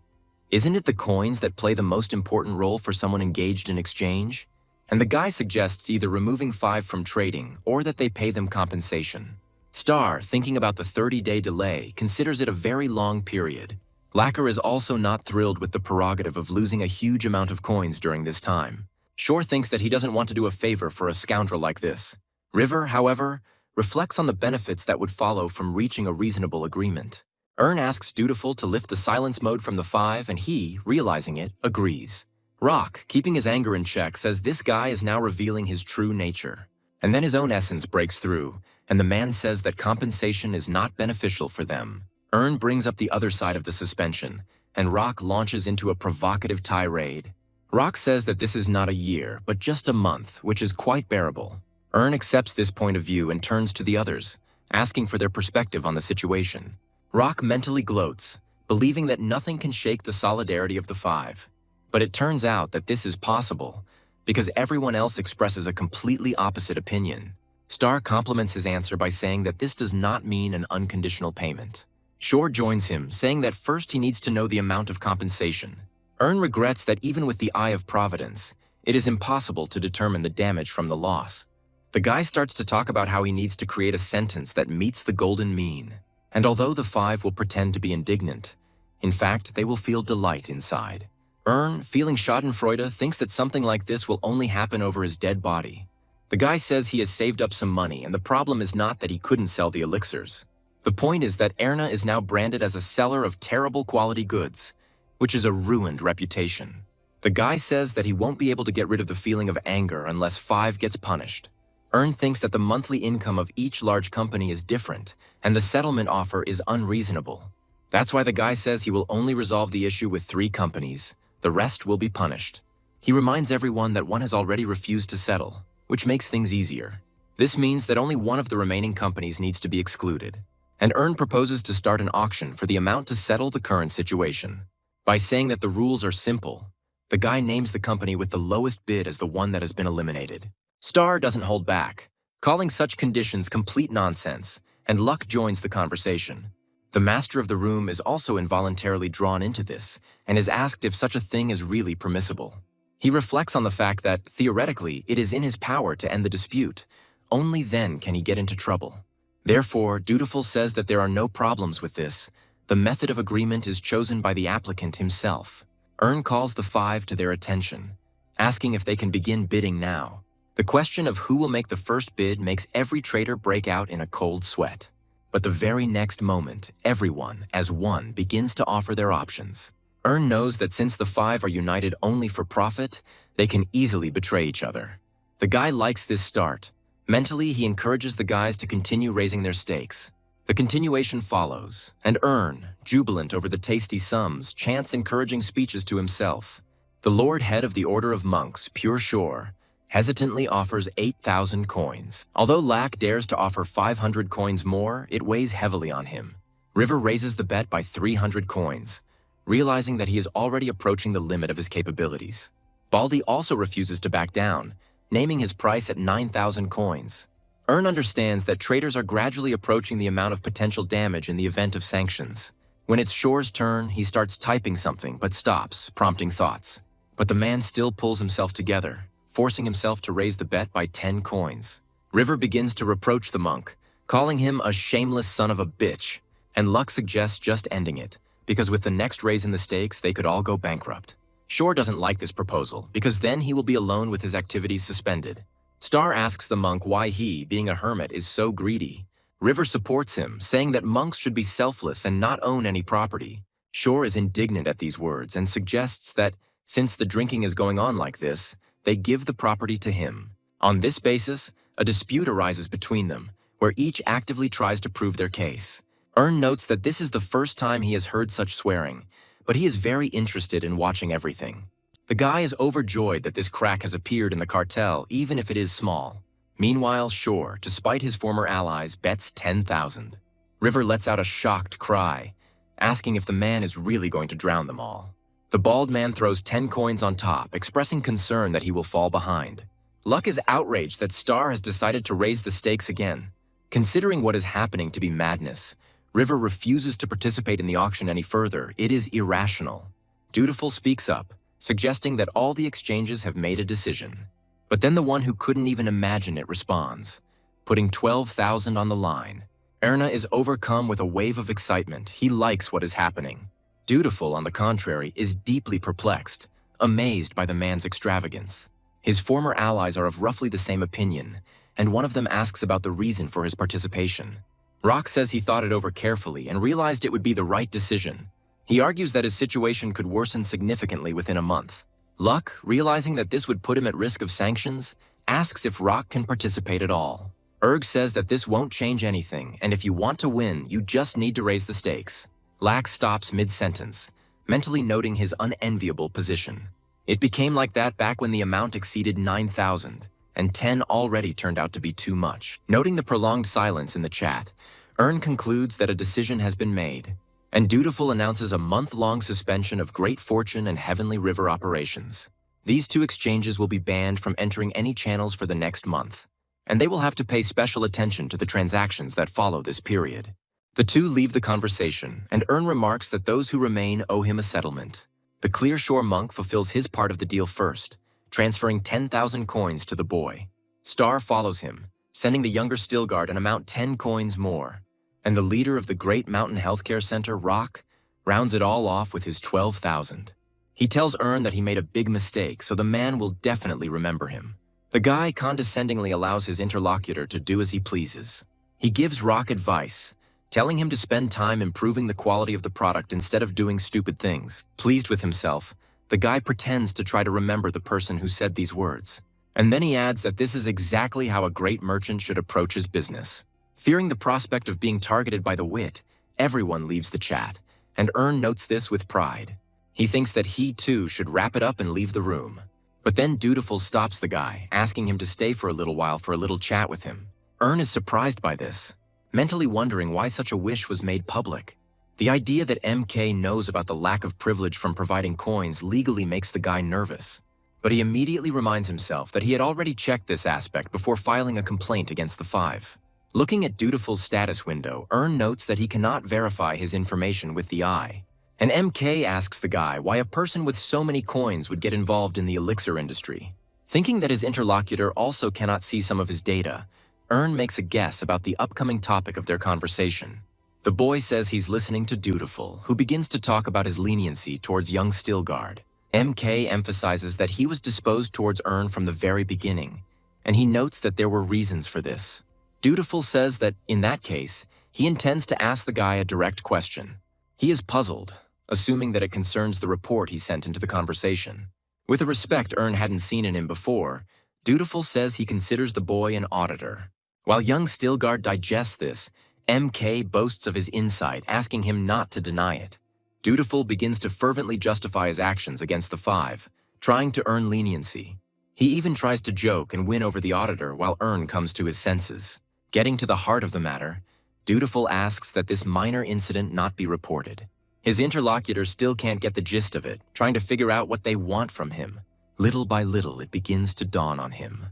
"Isn't it the coins that play the most important role for someone engaged in exchange?" And the guy suggests either removing 5 from trading or that they pay them compensation. Star, thinking about the 30-day delay, considers it a very long period. Lacquer is also not thrilled with the prerogative of losing a huge amount of coins during this time. Shore thinks that he doesn't want to do a favor for a scoundrel like this. River, however, reflects on the benefits that would follow from reaching a reasonable agreement. Ern asks Dutiful to lift the silence mode from the 5, and he, realizing it, agrees. Rock, keeping his anger in check, says this guy is now revealing his true nature. And then his own essence breaks through, and the man says that compensation is not beneficial for them. Ern brings up the other side of the suspension, and Rock launches into a provocative tirade. Rock says that this is not a year, but just a month, which is quite bearable. Ern accepts this point of view and turns to the others, asking for their perspective on the situation. Rock mentally gloats, believing that nothing can shake the solidarity of the 5. But it turns out that this is possible, because everyone else expresses a completely opposite opinion. Star compliments his answer by saying that this does not mean an unconditional payment. Shore joins him, saying that first he needs to know the amount of compensation. Ern regrets that even with the eye of providence, it is impossible to determine the damage from the loss. The guy starts to talk about how he needs to create a sentence that meets the golden mean. And although the 5 will pretend to be indignant, in fact, they will feel delight inside. Ern, feeling schadenfreude, thinks that something like this will only happen over his dead body. The guy says he has saved up some money, and the problem is not that he couldn't sell the elixirs. The point is that Erna is now branded as a seller of terrible quality goods, which is a ruined reputation. The guy says that he won't be able to get rid of the feeling of anger unless 5 gets punished. Ern thinks that the monthly income of each large company is different, and the settlement offer is unreasonable. That's why the guy says he will only resolve the issue with 3 companies. The rest will be punished. He reminds everyone that one has already refused to settle, which makes things easier. This means that only one of the remaining companies needs to be excluded. And Ern proposes to start an auction for the amount to settle the current situation. By saying that the rules are simple, the guy names the company with the lowest bid as the one that has been eliminated. Star doesn't hold back, calling such conditions complete nonsense, and Luck joins the conversation. The master of the room is also involuntarily drawn into this and is asked if such a thing is really permissible. He reflects on the fact that, theoretically, it is in his power to end the dispute. Only then can he get into trouble. Therefore, Dutiful says that there are no problems with this. The method of agreement is chosen by the applicant himself. Ern calls the 5 to their attention, asking if they can begin bidding now. The question of who will make the first bid makes every trader break out in a cold sweat. But the very next moment, everyone, as one, begins to offer their options. Ern knows that since the 5 are united only for profit, they can easily betray each other. The guy likes this start, Mentally, he encourages the guys to continue raising their stakes. The continuation follows, and Ern, jubilant over the tasty sums, chants encouraging speeches to himself. The Lord Head of the Order of Monks, Pure Shore, hesitantly offers 8,000 coins. Although Lack dares to offer 500 coins more, it weighs heavily on him. River raises the bet by 300 coins, realizing that he is already approaching the limit of his capabilities. Baldy also refuses to back down, naming his price at 9,000 coins. Ern understands that traders are gradually approaching the amount of potential damage in the event of sanctions. When it's Shore's turn, he starts typing something but stops, prompting thoughts. But the man still pulls himself together, forcing himself to raise the bet by 10 coins. River begins to reproach the monk, calling him a shameless son of a bitch, and Luck suggests just ending it, because with the next raise in the stakes, they could all go bankrupt. Shore doesn't like this proposal, because then he will be alone with his activities suspended. Star asks the monk why he, being a hermit, is so greedy. River supports him, saying that monks should be selfless and not own any property. Shore is indignant at these words and suggests that, since the drinking is going on like this, they give the property to him. On this basis, a dispute arises between them, where each actively tries to prove their case. Ern notes that this is the first time he has heard such swearing, but he is very interested in watching everything. The guy is overjoyed that this crack has appeared in the cartel, even if it is small. Meanwhile, Shore, to spite his former allies, bets 10,000. River lets out a shocked cry, asking if the man is really going to drown them all. The bald man throws 10 coins on top, expressing concern that he will fall behind. Luck is outraged that Star has decided to raise the stakes again. Considering what is happening to be madness, River refuses to participate in the auction any further. It is irrational. Dutiful speaks up, suggesting that all the exchanges have made a decision. But then the one who couldn't even imagine it responds, putting 12,000 on the line. Erna is overcome with a wave of excitement. He likes what is happening. Dutiful, on the contrary, is deeply perplexed, amazed by the man's extravagance. His former allies are of roughly the same opinion, and one of them asks about the reason for his participation. Rock says he thought it over carefully and realized it would be the right decision. He argues that his situation could worsen significantly within a month. Luck, realizing that this would put him at risk of sanctions, asks if Rock can participate at all. Erg says that this won't change anything, and if you want to win, you just need to raise the stakes. Lack stops mid-sentence, mentally noting his unenviable position. It became like that back when the amount exceeded 9,000, and 10 already turned out to be too much. Noting the prolonged silence in the chat, Ern concludes that a decision has been made, and Dutiful announces a month-long suspension of Great Fortune and Heavenly River operations. These two exchanges will be banned from entering any channels for the next month, and they will have to pay special attention to the transactions that follow this period. The two leave the conversation, and Ern remarks that those who remain owe him a settlement. The Clear Shore monk fulfills his part of the deal first, transferring 10,000 coins to the boy. Star follows him, sending the younger Stillguard an amount 10 coins more. And the leader of the Great Mountain Healthcare Center, Rock, rounds it all off with his 12,000. He tells Ern that he made a big mistake, so the man will definitely remember him. The guy condescendingly allows his interlocutor to do as he pleases. He gives Rock advice, telling him to spend time improving the quality of the product instead of doing stupid things. Pleased with himself, the guy pretends to try to remember the person who said these words. And then he adds that this is exactly how a great merchant should approach his business. Fearing the prospect of being targeted by the wit, everyone leaves the chat, and Ern notes this with pride. He thinks that he too should wrap it up and leave the room. But then Dutiful stops the guy, asking him to stay for a little while for a little chat with him. Ern is surprised by this, mentally wondering why such a wish was made public. The idea that MK knows about the lack of privilege from providing coins legally makes the guy nervous. But he immediately reminds himself that he had already checked this aspect before filing a complaint against the Five. Looking at Dutiful's status window, Ern notes that he cannot verify his information with the eye. And MK asks the guy why a person with so many coins would get involved in the elixir industry. Thinking that his interlocutor also cannot see some of his data, Ern makes a guess about the upcoming topic of their conversation. The boy says he's listening to Dutiful, who begins to talk about his leniency towards young Stillguard. MK emphasizes that he was disposed towards Ern from the very beginning, and he notes that there were reasons for this. Dutiful says that, in that case, he intends to ask the guy a direct question. He is puzzled, assuming that it concerns the report he sent into the conversation. With a respect Ern hadn't seen in him before, Dutiful says he considers the boy an auditor. While young Stilgard digests this, MK boasts of his insight, asking him not to deny it. Dutiful begins to fervently justify his actions against the five, trying to earn leniency. He even tries to joke and win over the auditor while Ern comes to his senses. Getting to the heart of the matter, Dutiful asks that this minor incident not be reported. His interlocutors still can't get the gist of it, trying to figure out what they want from him. Little by little, it begins to dawn on him.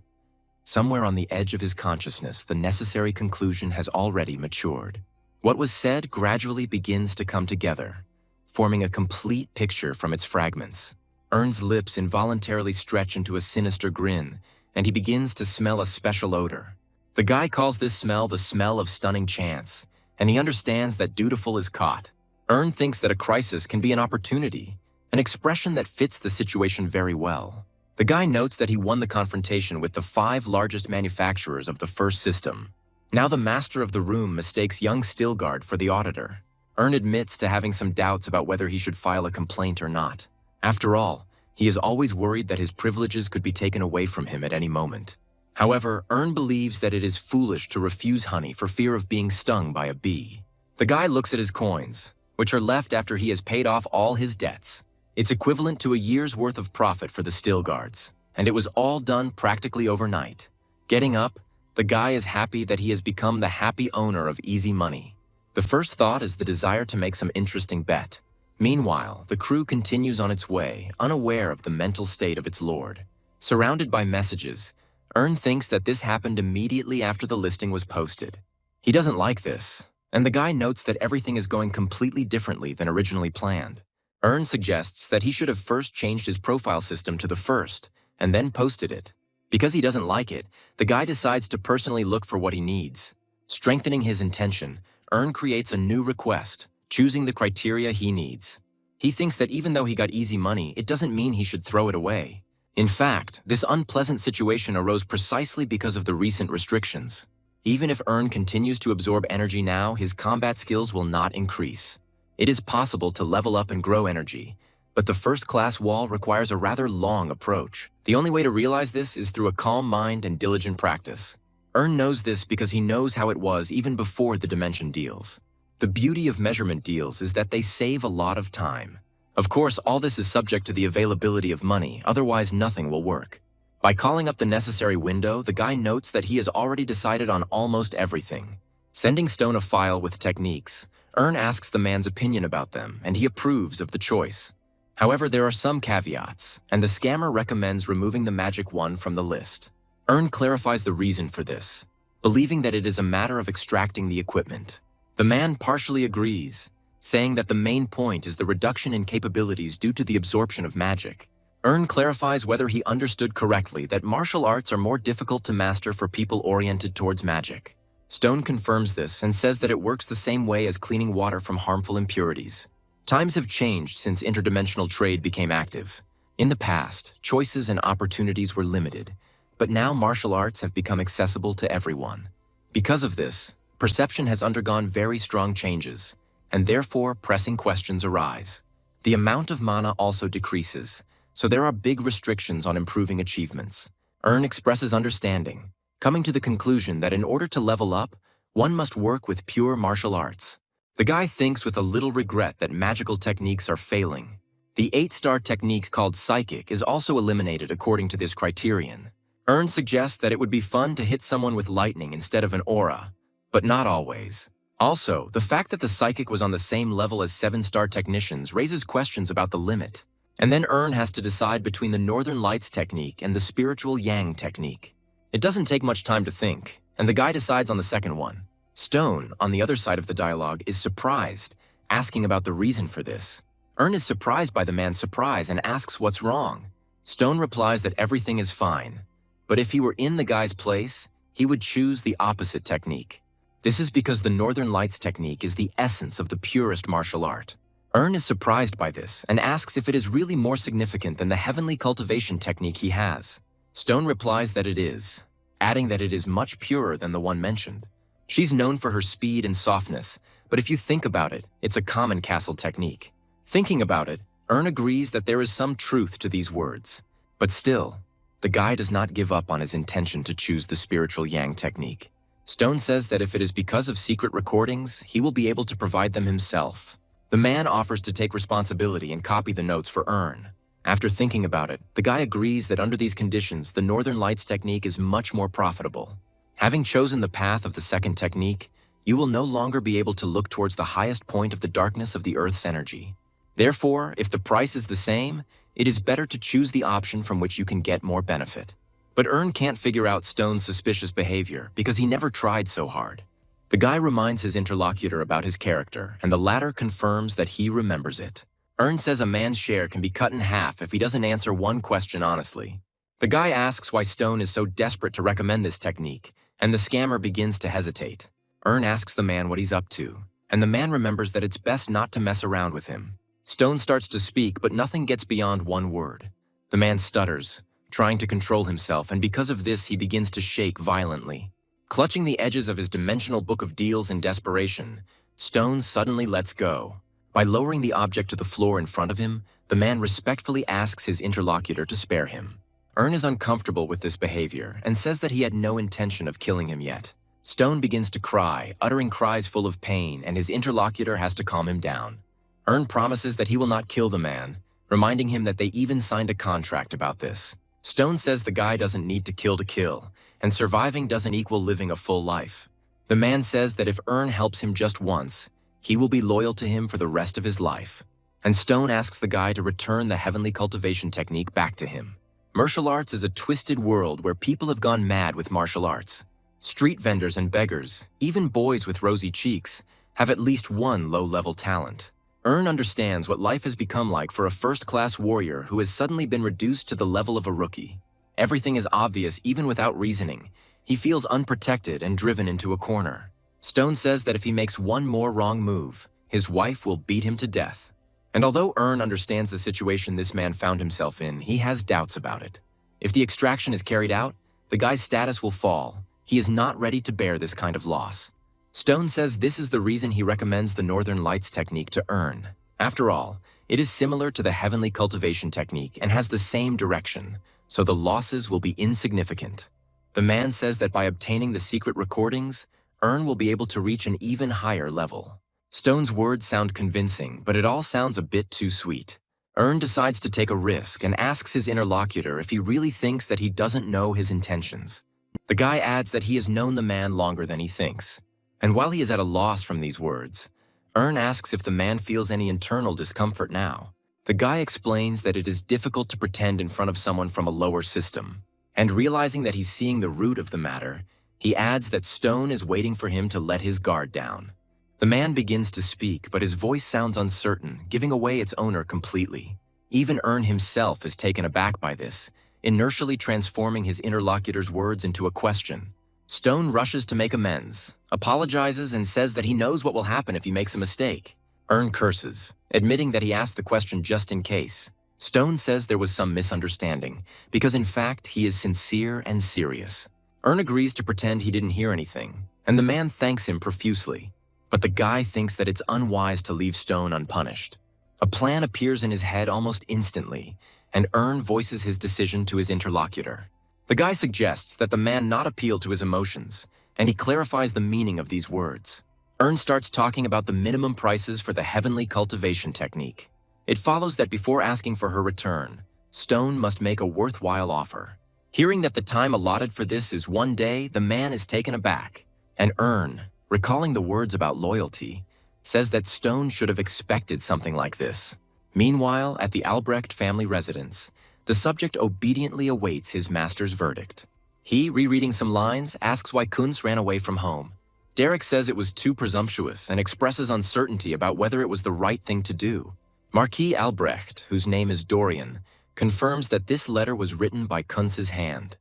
Somewhere on the edge of his consciousness, the necessary conclusion has already matured. What was said gradually begins to come together, forming a complete picture from its fragments. Ern's lips involuntarily stretch into a sinister grin, and he begins to smell a special odor. The guy calls this smell the smell of stunning chance, and he understands that Dutiful is caught. Ern thinks that a crisis can be an opportunity, an expression that fits the situation very well. The guy notes that he won the confrontation with the 5 largest manufacturers of the first system. Now the master of the room mistakes young Stilgard for the auditor. Ern admits to having some doubts about whether he should file a complaint or not. After all, he is always worried that his privileges could be taken away from him at any moment. However, Ern believes that it is foolish to refuse honey for fear of being stung by a bee. The guy looks at his coins, which are left after he has paid off all his debts. It's equivalent to a year's worth of profit for the Stilgards, and it was all done practically overnight. Getting up, the guy is happy that he has become the happy owner of easy money. The first thought is the desire to make some interesting bet. Meanwhile, the crew continues on its way, unaware of the mental state of its lord. Surrounded by messages, Ern thinks that this happened immediately after the listing was posted. He doesn't like this, and the guy notes that everything is going completely differently than originally planned. Ern suggests that he should have first changed his profile system to the first, and then posted it. Because he doesn't like it, the guy decides to personally look for what he needs. Strengthening his intention, Ern creates a new request, choosing the criteria he needs. He thinks that even though he got easy money, it doesn't mean he should throw it away. In fact, this unpleasant situation arose precisely because of the recent restrictions. Even if Ern continues to absorb energy now, his combat skills will not increase. It is possible to level up and grow energy, but the first-class wall requires a rather long approach. The only way to realize this is through a calm mind and diligent practice. Ern knows this because he knows how it was even before the dimension deals. The beauty of measurement deals is that they save a lot of time. Of course, all this is subject to the availability of money, otherwise nothing will work. By calling up the necessary window, the guy notes that he has already decided on almost everything. Sending Stone a file with techniques, Ern asks the man's opinion about them, and he approves of the choice. However, there are some caveats, and the scammer recommends removing the magic one from the list. Ern clarifies the reason for this, believing that it is a matter of extracting the equipment. The man partially agrees, saying that the main point is the reduction in capabilities due to the absorption of magic. Ern clarifies whether he understood correctly that martial arts are more difficult to master for people oriented towards magic. Stone confirms this and says that it works the same way as cleaning water from harmful impurities. Times have changed since interdimensional trade became active. In the past, choices and opportunities were limited, but now martial arts have become accessible to everyone. Because of this, perception has undergone very strong changes, and therefore pressing questions arise. The amount of mana also decreases, so there are big restrictions on improving achievements. Ern expresses understanding, coming to the conclusion that in order to level up, one must work with pure martial arts. The guy thinks with a little regret that magical techniques are failing. The 8-star technique called Psychic is also eliminated according to this criterion. Ern suggests that it would be fun to hit someone with lightning instead of an aura, but not always. Also, the fact that the Psychic was on the same level as 7-star technicians raises questions about the limit. And then Ern has to decide between the Northern Lights technique and the Spiritual Yang technique. It doesn't take much time to think, and the guy decides on the second one. Stone, on the other side of the dialogue, is surprised, asking about the reason for this. Ern is surprised by the man's surprise and asks what's wrong. Stone replies that everything is fine, but if he were in the guy's place, he would choose the opposite technique. This is because the Northern Lights technique is the essence of the purest martial art. Ern is surprised by this and asks if it is really more significant than the heavenly cultivation technique he has. Stone replies that it is, adding that it is much purer than the one mentioned. She's known for her speed and softness, but if you think about it, it's a common castle technique. Thinking about it, Ern agrees that there is some truth to these words. But still, the guy does not give up on his intention to choose the spiritual yang technique. Stone says that if it is because of secret recordings, he will be able to provide them himself. The man offers to take responsibility and copy the notes for Earn. After thinking about it, the guy agrees that under these conditions, the Northern Lights technique is much more profitable. Having chosen the path of the second technique, you will no longer be able to look towards the highest point of the darkness of the Earth's energy. Therefore, if the price is the same, it is better to choose the option from which you can get more benefit. But Earn can't figure out Stone's suspicious behavior because he never tried so hard. The guy reminds his interlocutor about his character, and the latter confirms that he remembers it. Earn says a man's share can be cut in half if he doesn't answer one question honestly. The guy asks why Stone is so desperate to recommend this technique, and the scammer begins to hesitate. Earn asks the man what he's up to, and the man remembers that it's best not to mess around with him. Stone starts to speak, but nothing gets beyond one word. The man stutters, trying to control himself, and because of this he begins to shake violently. Clutching the edges of his dimensional book of deals in desperation, Stone suddenly lets go. By lowering the object to the floor in front of him, the man respectfully asks his interlocutor to spare him. Earn is uncomfortable with this behavior and says that he had no intention of killing him yet. Stone begins to cry, uttering cries full of pain, and his interlocutor has to calm him down. Earn promises that he will not kill the man, reminding him that they even signed a contract about this. Stone says the guy doesn't need to kill, and surviving doesn't equal living a full life. The man says that if Earn helps him just once, he will be loyal to him for the rest of his life. And Stone asks the guy to return the heavenly cultivation technique back to him. Martial arts is a twisted world where people have gone mad with martial arts. Street vendors and beggars, even boys with rosy cheeks, have at least one low-level talent. Earn understands what life has become like for a first-class warrior who has suddenly been reduced to the level of a rookie. Everything is obvious even without reasoning. He feels unprotected and driven into a corner. Stone says that if he makes one more wrong move, his wife will beat him to death. And although Earn understands the situation this man found himself in, he has doubts about it. If the extraction is carried out, the guy's status will fall. He is not ready to bear this kind of loss. Stone says this is the reason he recommends the Northern Lights technique to Earn. After all, it is similar to the heavenly cultivation technique and has the same direction, so the losses will be insignificant. The man says that by obtaining the secret recordings, Earn will be able to reach an even higher level. Stone's words sound convincing, but it all sounds a bit too sweet. Earn decides to take a risk and asks his interlocutor if he really thinks that he doesn't know his intentions. The guy adds that he has known the man longer than he thinks. And while he is at a loss from these words, Earn asks if the man feels any internal discomfort now. The guy explains that it is difficult to pretend in front of someone from a lower system. And realizing that he's seeing the root of the matter, he adds that Stone is waiting for him to let his guard down. The man begins to speak, but his voice sounds uncertain, giving away its owner completely. Even Earn himself is taken aback by this, inertially transforming his interlocutor's words into a question. Stone rushes to make amends, apologizes, and says that he knows what will happen if he makes a mistake. Earn curses, admitting that he asked the question just in case. Stone says there was some misunderstanding, because in fact he is sincere and serious. Earn agrees to pretend he didn't hear anything, and the man thanks him profusely. But the guy thinks that it's unwise to leave Stone unpunished. A plan appears in his head almost instantly, and Earn voices his decision to his interlocutor. The guy suggests that the man not appeal to his emotions, and he clarifies the meaning of these words. Earn starts talking about the minimum prices for the heavenly cultivation technique. It follows that before asking for her return, Stone must make a worthwhile offer. Hearing that the time allotted for this is 1 day, the man is taken aback, and Earn, recalling the words about loyalty, says that Stone should have expected something like this. Meanwhile, at the Albrecht family residence, the subject obediently awaits his master's verdict. He, rereading some lines, asks why Kunz ran away from home. Derek says it was too presumptuous and expresses uncertainty about whether it was the right thing to do. Marquis Albrecht, whose name is Dorian, confirms that this letter was written by Kunz's hand.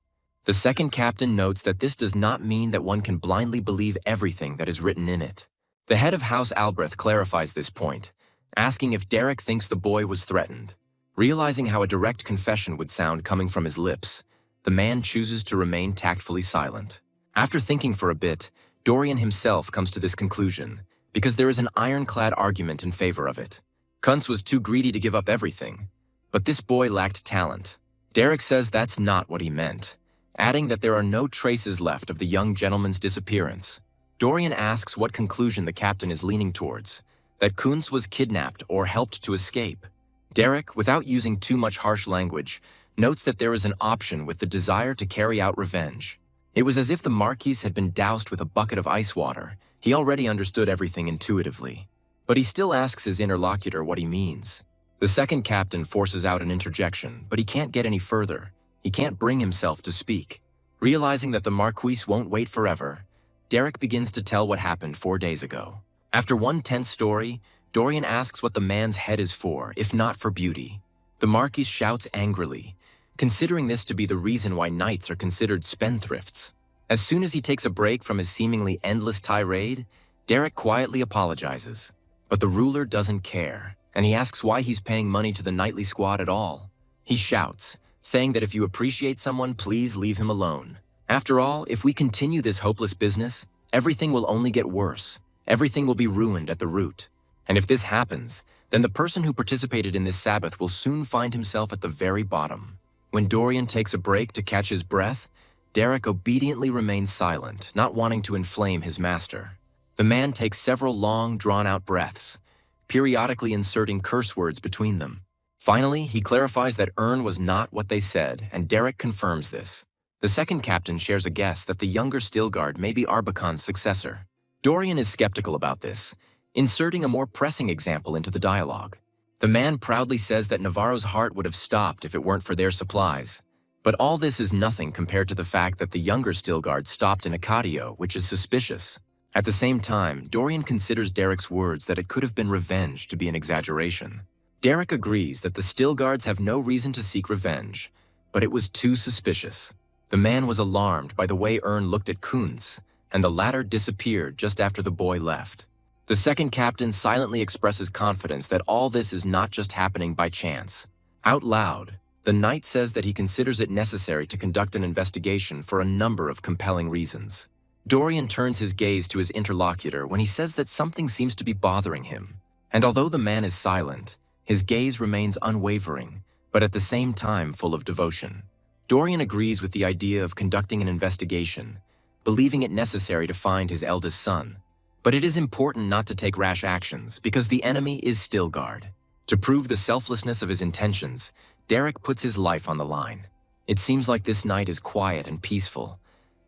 The second captain notes that this does not mean that one can blindly believe everything that is written in it. The head of House Albrecht clarifies this point, asking if Derek thinks the boy was threatened. Realizing how a direct confession would sound coming from his lips, the man chooses to remain tactfully silent. After thinking for a bit, Dorian himself comes to this conclusion, because there is an ironclad argument in favor of it. Kunz was too greedy to give up everything, but this boy lacked talent. Derek says that's not what he meant, adding that there are no traces left of the young gentleman's disappearance. Dorian asks what conclusion the captain is leaning towards, that Kuntz was kidnapped or helped to escape. Derek, without using too much harsh language, notes that there is an option with the desire to carry out revenge. It was as if the Marquis had been doused with a bucket of ice water. He already understood everything intuitively. But he still asks his interlocutor what he means. The second captain forces out an interjection, but he can't get any further. He can't bring himself to speak. Realizing that the Marquis won't wait forever, Derek begins to tell what happened 4 days ago. After one tense story, Dorian asks what the man's head is for, if not for beauty. The Marquis shouts angrily, considering this to be the reason why knights are considered spendthrifts. As soon as he takes a break from his seemingly endless tirade, Derek quietly apologizes. But the ruler doesn't care, and he asks why he's paying money to the knightly squad at all. He shouts, saying that if you appreciate someone, please leave him alone. After all, if we continue this hopeless business, everything will only get worse. Everything will be ruined at the root. And if this happens, then the person who participated in this Sabbath will soon find himself at the very bottom. When Dorian takes a break to catch his breath, Derek obediently remains silent, not wanting to inflame his master. The man takes several long, drawn-out breaths, periodically inserting curse words between them. Finally, he clarifies that Ern was not what they said, and Derek confirms this. The second captain shares a guess that the younger Stilgard may be Arbacon's successor. Dorian is skeptical about this, inserting a more pressing example into the dialogue. The man proudly says that Navarro's heart would have stopped if it weren't for their supplies. But all this is nothing compared to the fact that the younger Stilgard stopped in Acadio, which is suspicious. At the same time, Dorian considers Derek's words that it could have been revenge to be an exaggeration. Derek agrees that the Stilgards have no reason to seek revenge, but it was too suspicious. The man was alarmed by the way Ern looked at Kuntz, and the latter disappeared just after the boy left. The second captain silently expresses confidence that all this is not just happening by chance. Out loud, the knight says that he considers it necessary to conduct an investigation for a number of compelling reasons. Dorian turns his gaze to his interlocutor when he says that something seems to be bothering him. And although the man is silent, his gaze remains unwavering, but at the same time full of devotion. Dorian agrees with the idea of conducting an investigation, believing it necessary to find his eldest son. But it is important not to take rash actions because the enemy is Stilgard. To prove the selflessness of his intentions, Derek puts his life on the line. It seems like this night is quiet and peaceful,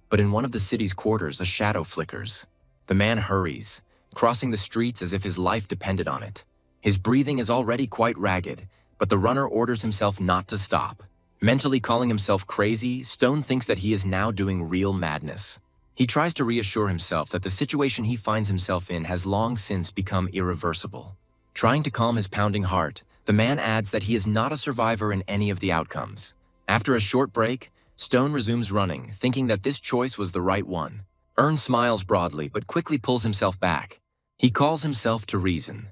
but in one of the city's quarters, a shadow flickers. The man hurries, crossing the streets as if his life depended on it. His breathing is already quite ragged, but the runner orders himself not to stop. Mentally calling himself crazy, Stone thinks that he is now doing real madness. He tries to reassure himself that the situation he finds himself in has long since become irreversible. Trying to calm his pounding heart, the man adds that he is not a survivor in any of the outcomes. After a short break, Stone resumes running, thinking that this choice was the right one. Ern smiles broadly but quickly pulls himself back. He calls himself to reason,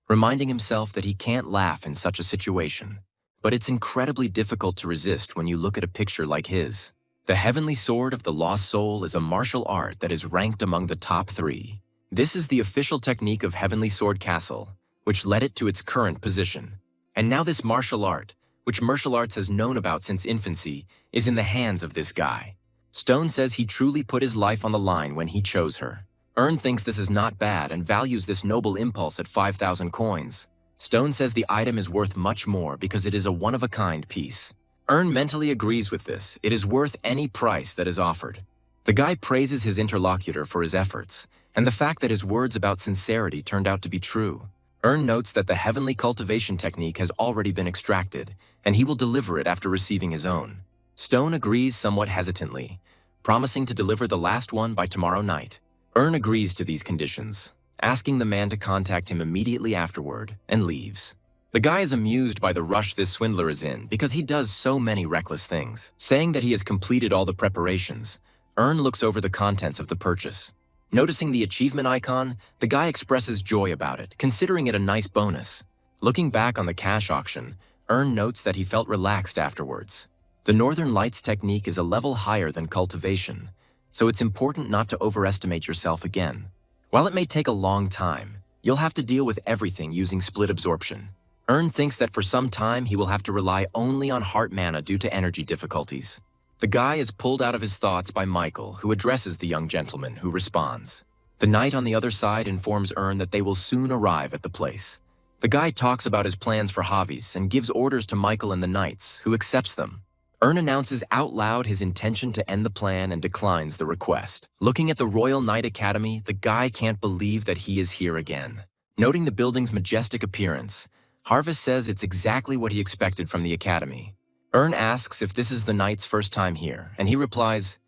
reminding himself that he can't laugh in such a situation. But it's incredibly difficult to resist when you look at a picture like his. The Heavenly Sword of the Lost Soul is a martial art that is ranked among the top 3. This is the official technique of Heavenly Sword Castle, which led it to its current position. And now this martial art, which martial arts has known about since infancy, is in the hands of this guy. Stone says he truly put his life on the line when he chose her. Ern thinks this is not bad and values this noble impulse at 5,000 coins. Stone says the item is worth much more because it is a one-of-a-kind piece. Ern mentally agrees with this. It is worth any price that is offered. The guy praises his interlocutor for his efforts, and the fact that his words about sincerity turned out to be true. Ern notes that the heavenly cultivation technique has already been extracted, and he will deliver it after receiving his own. Stone agrees somewhat hesitantly, promising to deliver the last one by tomorrow night. Ern agrees to these conditions, asking the man to contact him immediately afterward, and leaves. The guy is amused by the rush this swindler is in because he does so many reckless things. Saying that he has completed all the preparations, Ern looks over the contents of the purchase. Noticing the achievement icon, the guy expresses joy about it, considering it a nice bonus. Looking back on the cash auction, Ern notes that he felt relaxed afterwards. The Northern Lights technique is a level higher than cultivation, so it's important not to overestimate yourself again. While it may take a long time, you'll have to deal with everything using split absorption. Ern thinks that for some time he will have to rely only on heart mana due to energy difficulties. The guy is pulled out of his thoughts by Michael, who addresses the young gentleman, who responds. The knight on the other side informs Ern that they will soon arrive at the place. The guy talks about his plans for hobbies and gives orders to Michael and the knights, who accepts them. Ern announces out loud his intention to end the plan and declines the request. Looking at the Royal Knight Academy, the guy can't believe that he is here again. Noting the building's majestic appearance, Harvest says it's exactly what he expected from the academy. Ern asks if this is the knight's first time here, and he replies,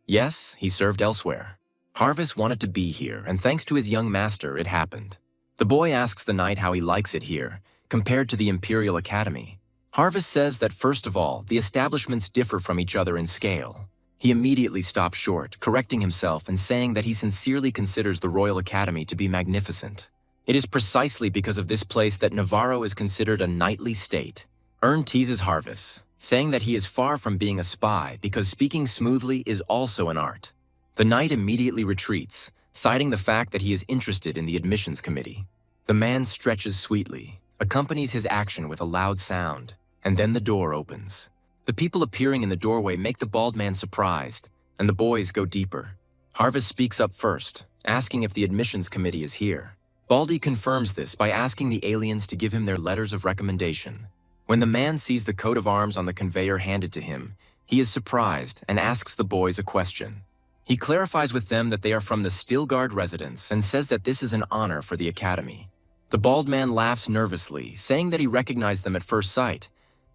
yes, he served elsewhere. Harvest wanted to be here, and thanks to his young master, it happened. The boy asks the knight how he likes it here, compared to the Imperial Academy. Harvest says that first of all, the establishments differ from each other in scale. He immediately stops short, correcting himself and saying that he sincerely considers the Royal Academy to be magnificent. It is precisely because of this place that Navarro is considered a knightly state. Ern teases Harvest, saying that he is far from being a spy because speaking smoothly is also an art. The knight immediately retreats, citing the fact that he is interested in the admissions committee. The man stretches sweetly, accompanies his action with a loud sound, and then the door opens. The people appearing in the doorway make the bald man surprised, and the boys go deeper. Harvest speaks up first, asking if the admissions committee is here. Baldy confirms this by asking the aliens to give him their letters of recommendation. When the man sees the coat of arms on the conveyor handed to him, he is surprised and asks the boys a question. He clarifies with them that they are from the Stilgard residence and says that this is an honor for the academy. The bald man laughs nervously, saying that he recognized them at first sight,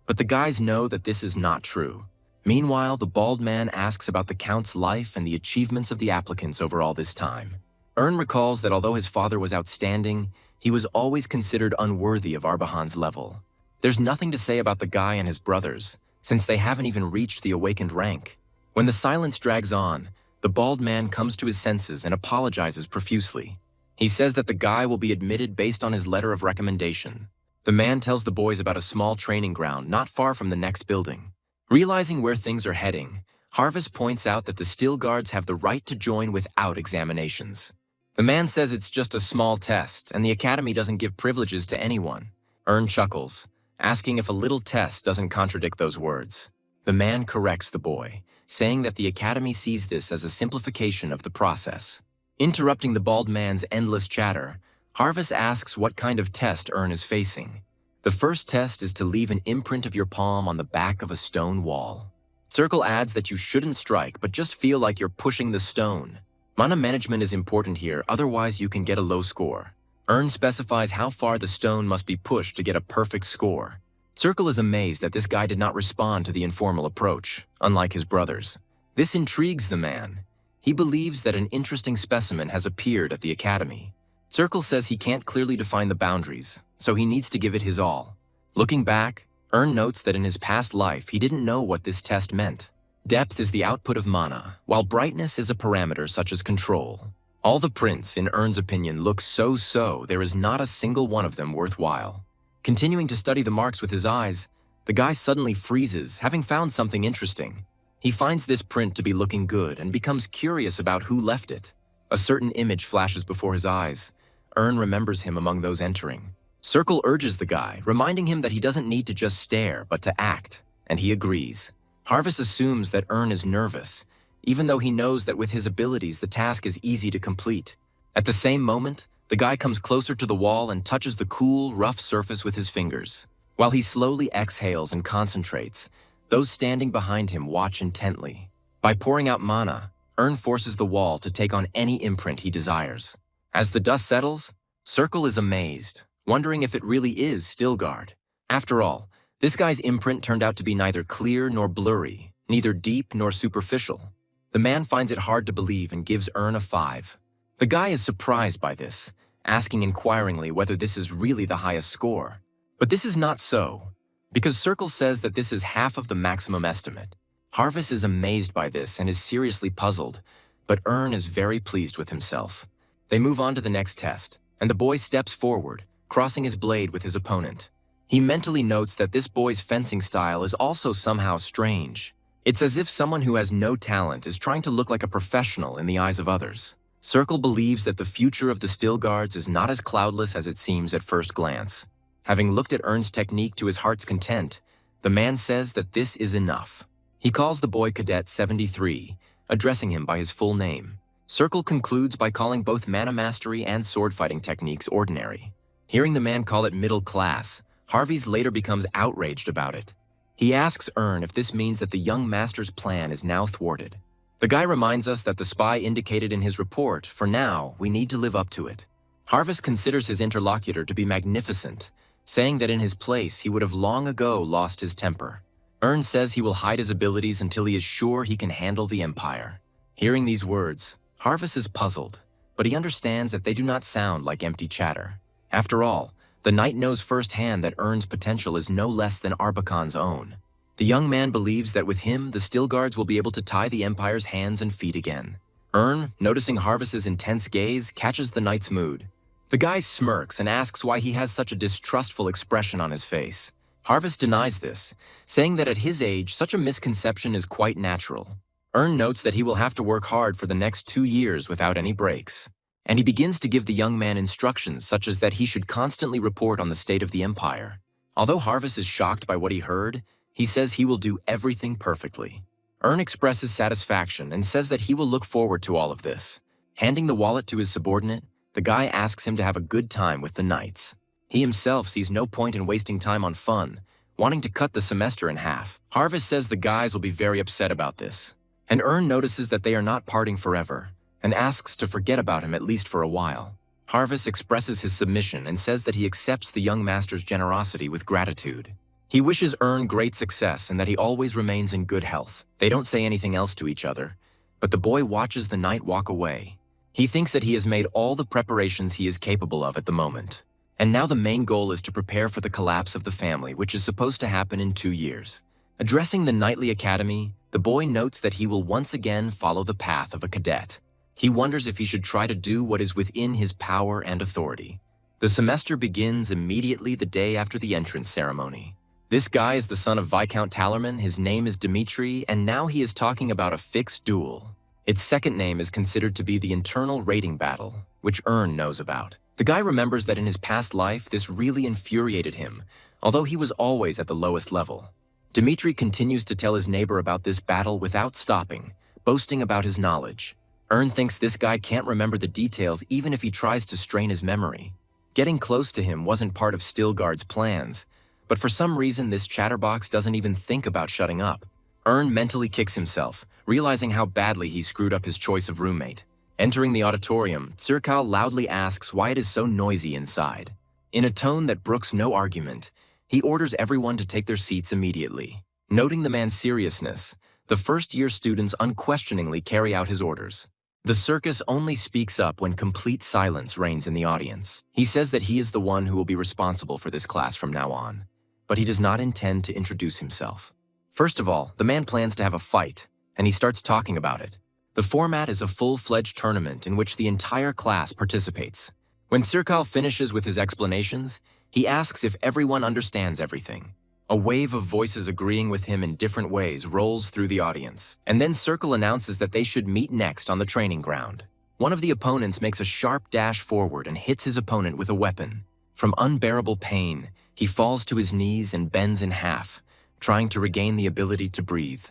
but the guys know that this is not true. Meanwhile, the bald man asks about the Count's life and the achievements of the applicants over all this time. Ern recalls that although his father was outstanding, he was always considered unworthy of Arbahan's level. There's nothing to say about the guy and his brothers, since they haven't even reached the awakened rank. When the silence drags on, the bald man comes to his senses and apologizes profusely. He says that the guy will be admitted based on his letter of recommendation. The man tells the boys about a small training ground not far from the next building. Realizing where things are heading, Harvest points out that the Stilgards have the right to join without examinations. The man says it's just a small test, and the academy doesn't give privileges to anyone. Ern chuckles, asking if a little test doesn't contradict those words. The man corrects the boy, saying that the academy sees this as a simplification of the process. Interrupting the bald man's endless chatter, Harvest asks what kind of test Ern is facing. The first test is to leave an imprint of your palm on the back of a stone wall. Circle adds that you shouldn't strike, but just feel like you're pushing the stone. Mana management is important here, otherwise you can get a low score. Ern specifies how far the stone must be pushed to get a perfect score. Circle is amazed that this guy did not respond to the informal approach, unlike his brothers. This intrigues the man. He believes that an interesting specimen has appeared at the academy. Circle says he can't clearly define the boundaries, so he needs to give it his all. Looking back, Ern notes that in his past life he didn't know what this test meant. Depth is the output of mana, while brightness is a parameter such as control. All the prints, in Ern's opinion, look so-so, there is not a single one of them worthwhile. Continuing to study the marks with his eyes, the guy suddenly freezes, having found something interesting. He finds this print to be looking good and becomes curious about who left it. A certain image flashes before his eyes. Ern remembers him among those entering. Circle urges the guy, reminding him that he doesn't need to just stare, but to act, and he agrees. Harvest assumes that Ern is nervous, even though he knows that with his abilities the task is easy to complete. At the same moment, the guy comes closer to the wall and touches the cool, rough surface with his fingers. While he slowly exhales and concentrates, those standing behind him watch intently. By pouring out mana, Ern forces the wall to take on any imprint he desires. As the dust settles, Circle is amazed, wondering if it really is Stilgard. After all, this guy's imprint turned out to be neither clear nor blurry, neither deep nor superficial. The man finds it hard to believe and gives Ern a 5. The guy is surprised by this, asking inquiringly whether this is really the highest score. But this is not so, because Circle says that this is half of the maximum estimate. Harvest is amazed by this and is seriously puzzled, but Ern is very pleased with himself. They move on to the next test, and the boy steps forward, crossing his blade with his opponent. He mentally notes that this boy's fencing style is also somehow strange. It's as if someone who has no talent is trying to look like a professional in the eyes of others. Circle believes that the future of the Stilgards is not as cloudless as it seems at first glance. Having looked at Ern's technique to his heart's content, the man says that this is enough. He calls the boy Cadet 73, addressing him by his full name. Circle concludes by calling both mana mastery and sword fighting techniques ordinary. Hearing the man call it middle class, Harvey's later becomes outraged about it. He asks Ern if this means that the young master's plan is now thwarted. The guy reminds us that the spy indicated in his report, for now, we need to live up to it. Harvest considers his interlocutor to be magnificent, saying that in his place he would have long ago lost his temper. Ern says he will hide his abilities until he is sure he can handle the Empire. Hearing these words, Harvest is puzzled, but he understands that they do not sound like empty chatter. After all, the knight knows firsthand that Ern's potential is no less than Arbacon's own. The young man believes that with him, the Stillguards will be able to tie the Empire's hands and feet again. Ern, noticing Harvest's intense gaze, catches the knight's mood. The guy smirks and asks why he has such a distrustful expression on his face. Harvest denies this, saying that at his age, such a misconception is quite natural. Ern notes that he will have to work hard for the next 2 years without any breaks. And he begins to give the young man instructions such as that he should constantly report on the state of the Empire. Although Harvest is shocked by what he heard, he says he will do everything perfectly. Ern expresses satisfaction and says that he will look forward to all of this. Handing the wallet to his subordinate, the guy asks him to have a good time with the knights. He himself sees no point in wasting time on fun, wanting to cut the semester in half. Harvest says the guys will be very upset about this. And Ern notices that they are not parting forever, and asks to forget about him at least for a while. Harvest expresses his submission and says that he accepts the young master's generosity with gratitude. He wishes Ern great success and that he always remains in good health. They don't say anything else to each other, but the boy watches the knight walk away. He thinks that he has made all the preparations he is capable of at the moment. And now the main goal is to prepare for the collapse of the family, which is supposed to happen in 2 years. Addressing the knightly academy, the boy notes that he will once again follow the path of a cadet. He wonders if he should try to do what is within his power and authority. The semester begins immediately the day after the entrance ceremony. This guy is the son of Viscount Tallerman, his name is Dimitri, and now he is talking about a fixed duel. Its second name is considered to be the internal rating battle, which Ern knows about. The guy remembers that in his past life, this really infuriated him, although he was always at the lowest level. Dimitri continues to tell his neighbor about this battle without stopping, boasting about his knowledge. Ern thinks this guy can't remember the details even if he tries to strain his memory. Getting close to him wasn't part of Stillguard's plans, but for some reason this chatterbox doesn't even think about shutting up. Ern mentally kicks himself, realizing how badly he screwed up his choice of roommate. Entering the auditorium, Tsirkal loudly asks why it is so noisy inside. In a tone that brooks no argument, he orders everyone to take their seats immediately. Noting the man's seriousness, the first-year students unquestioningly carry out his orders. The circus only speaks up when complete silence reigns in the audience. He says that he is the one who will be responsible for this class from now on, but he does not intend to introduce himself. First of all, the man plans to have a fight, and he starts talking about it. The format is a full-fledged tournament in which the entire class participates. When Tsirkal finishes with his explanations, he asks if everyone understands everything. A wave of voices agreeing with him in different ways rolls through the audience, and then Circle announces that they should meet next on the training ground. One of the opponents makes a sharp dash forward and hits his opponent with a weapon. From unbearable pain, he falls to his knees and bends in half, trying to regain the ability to breathe.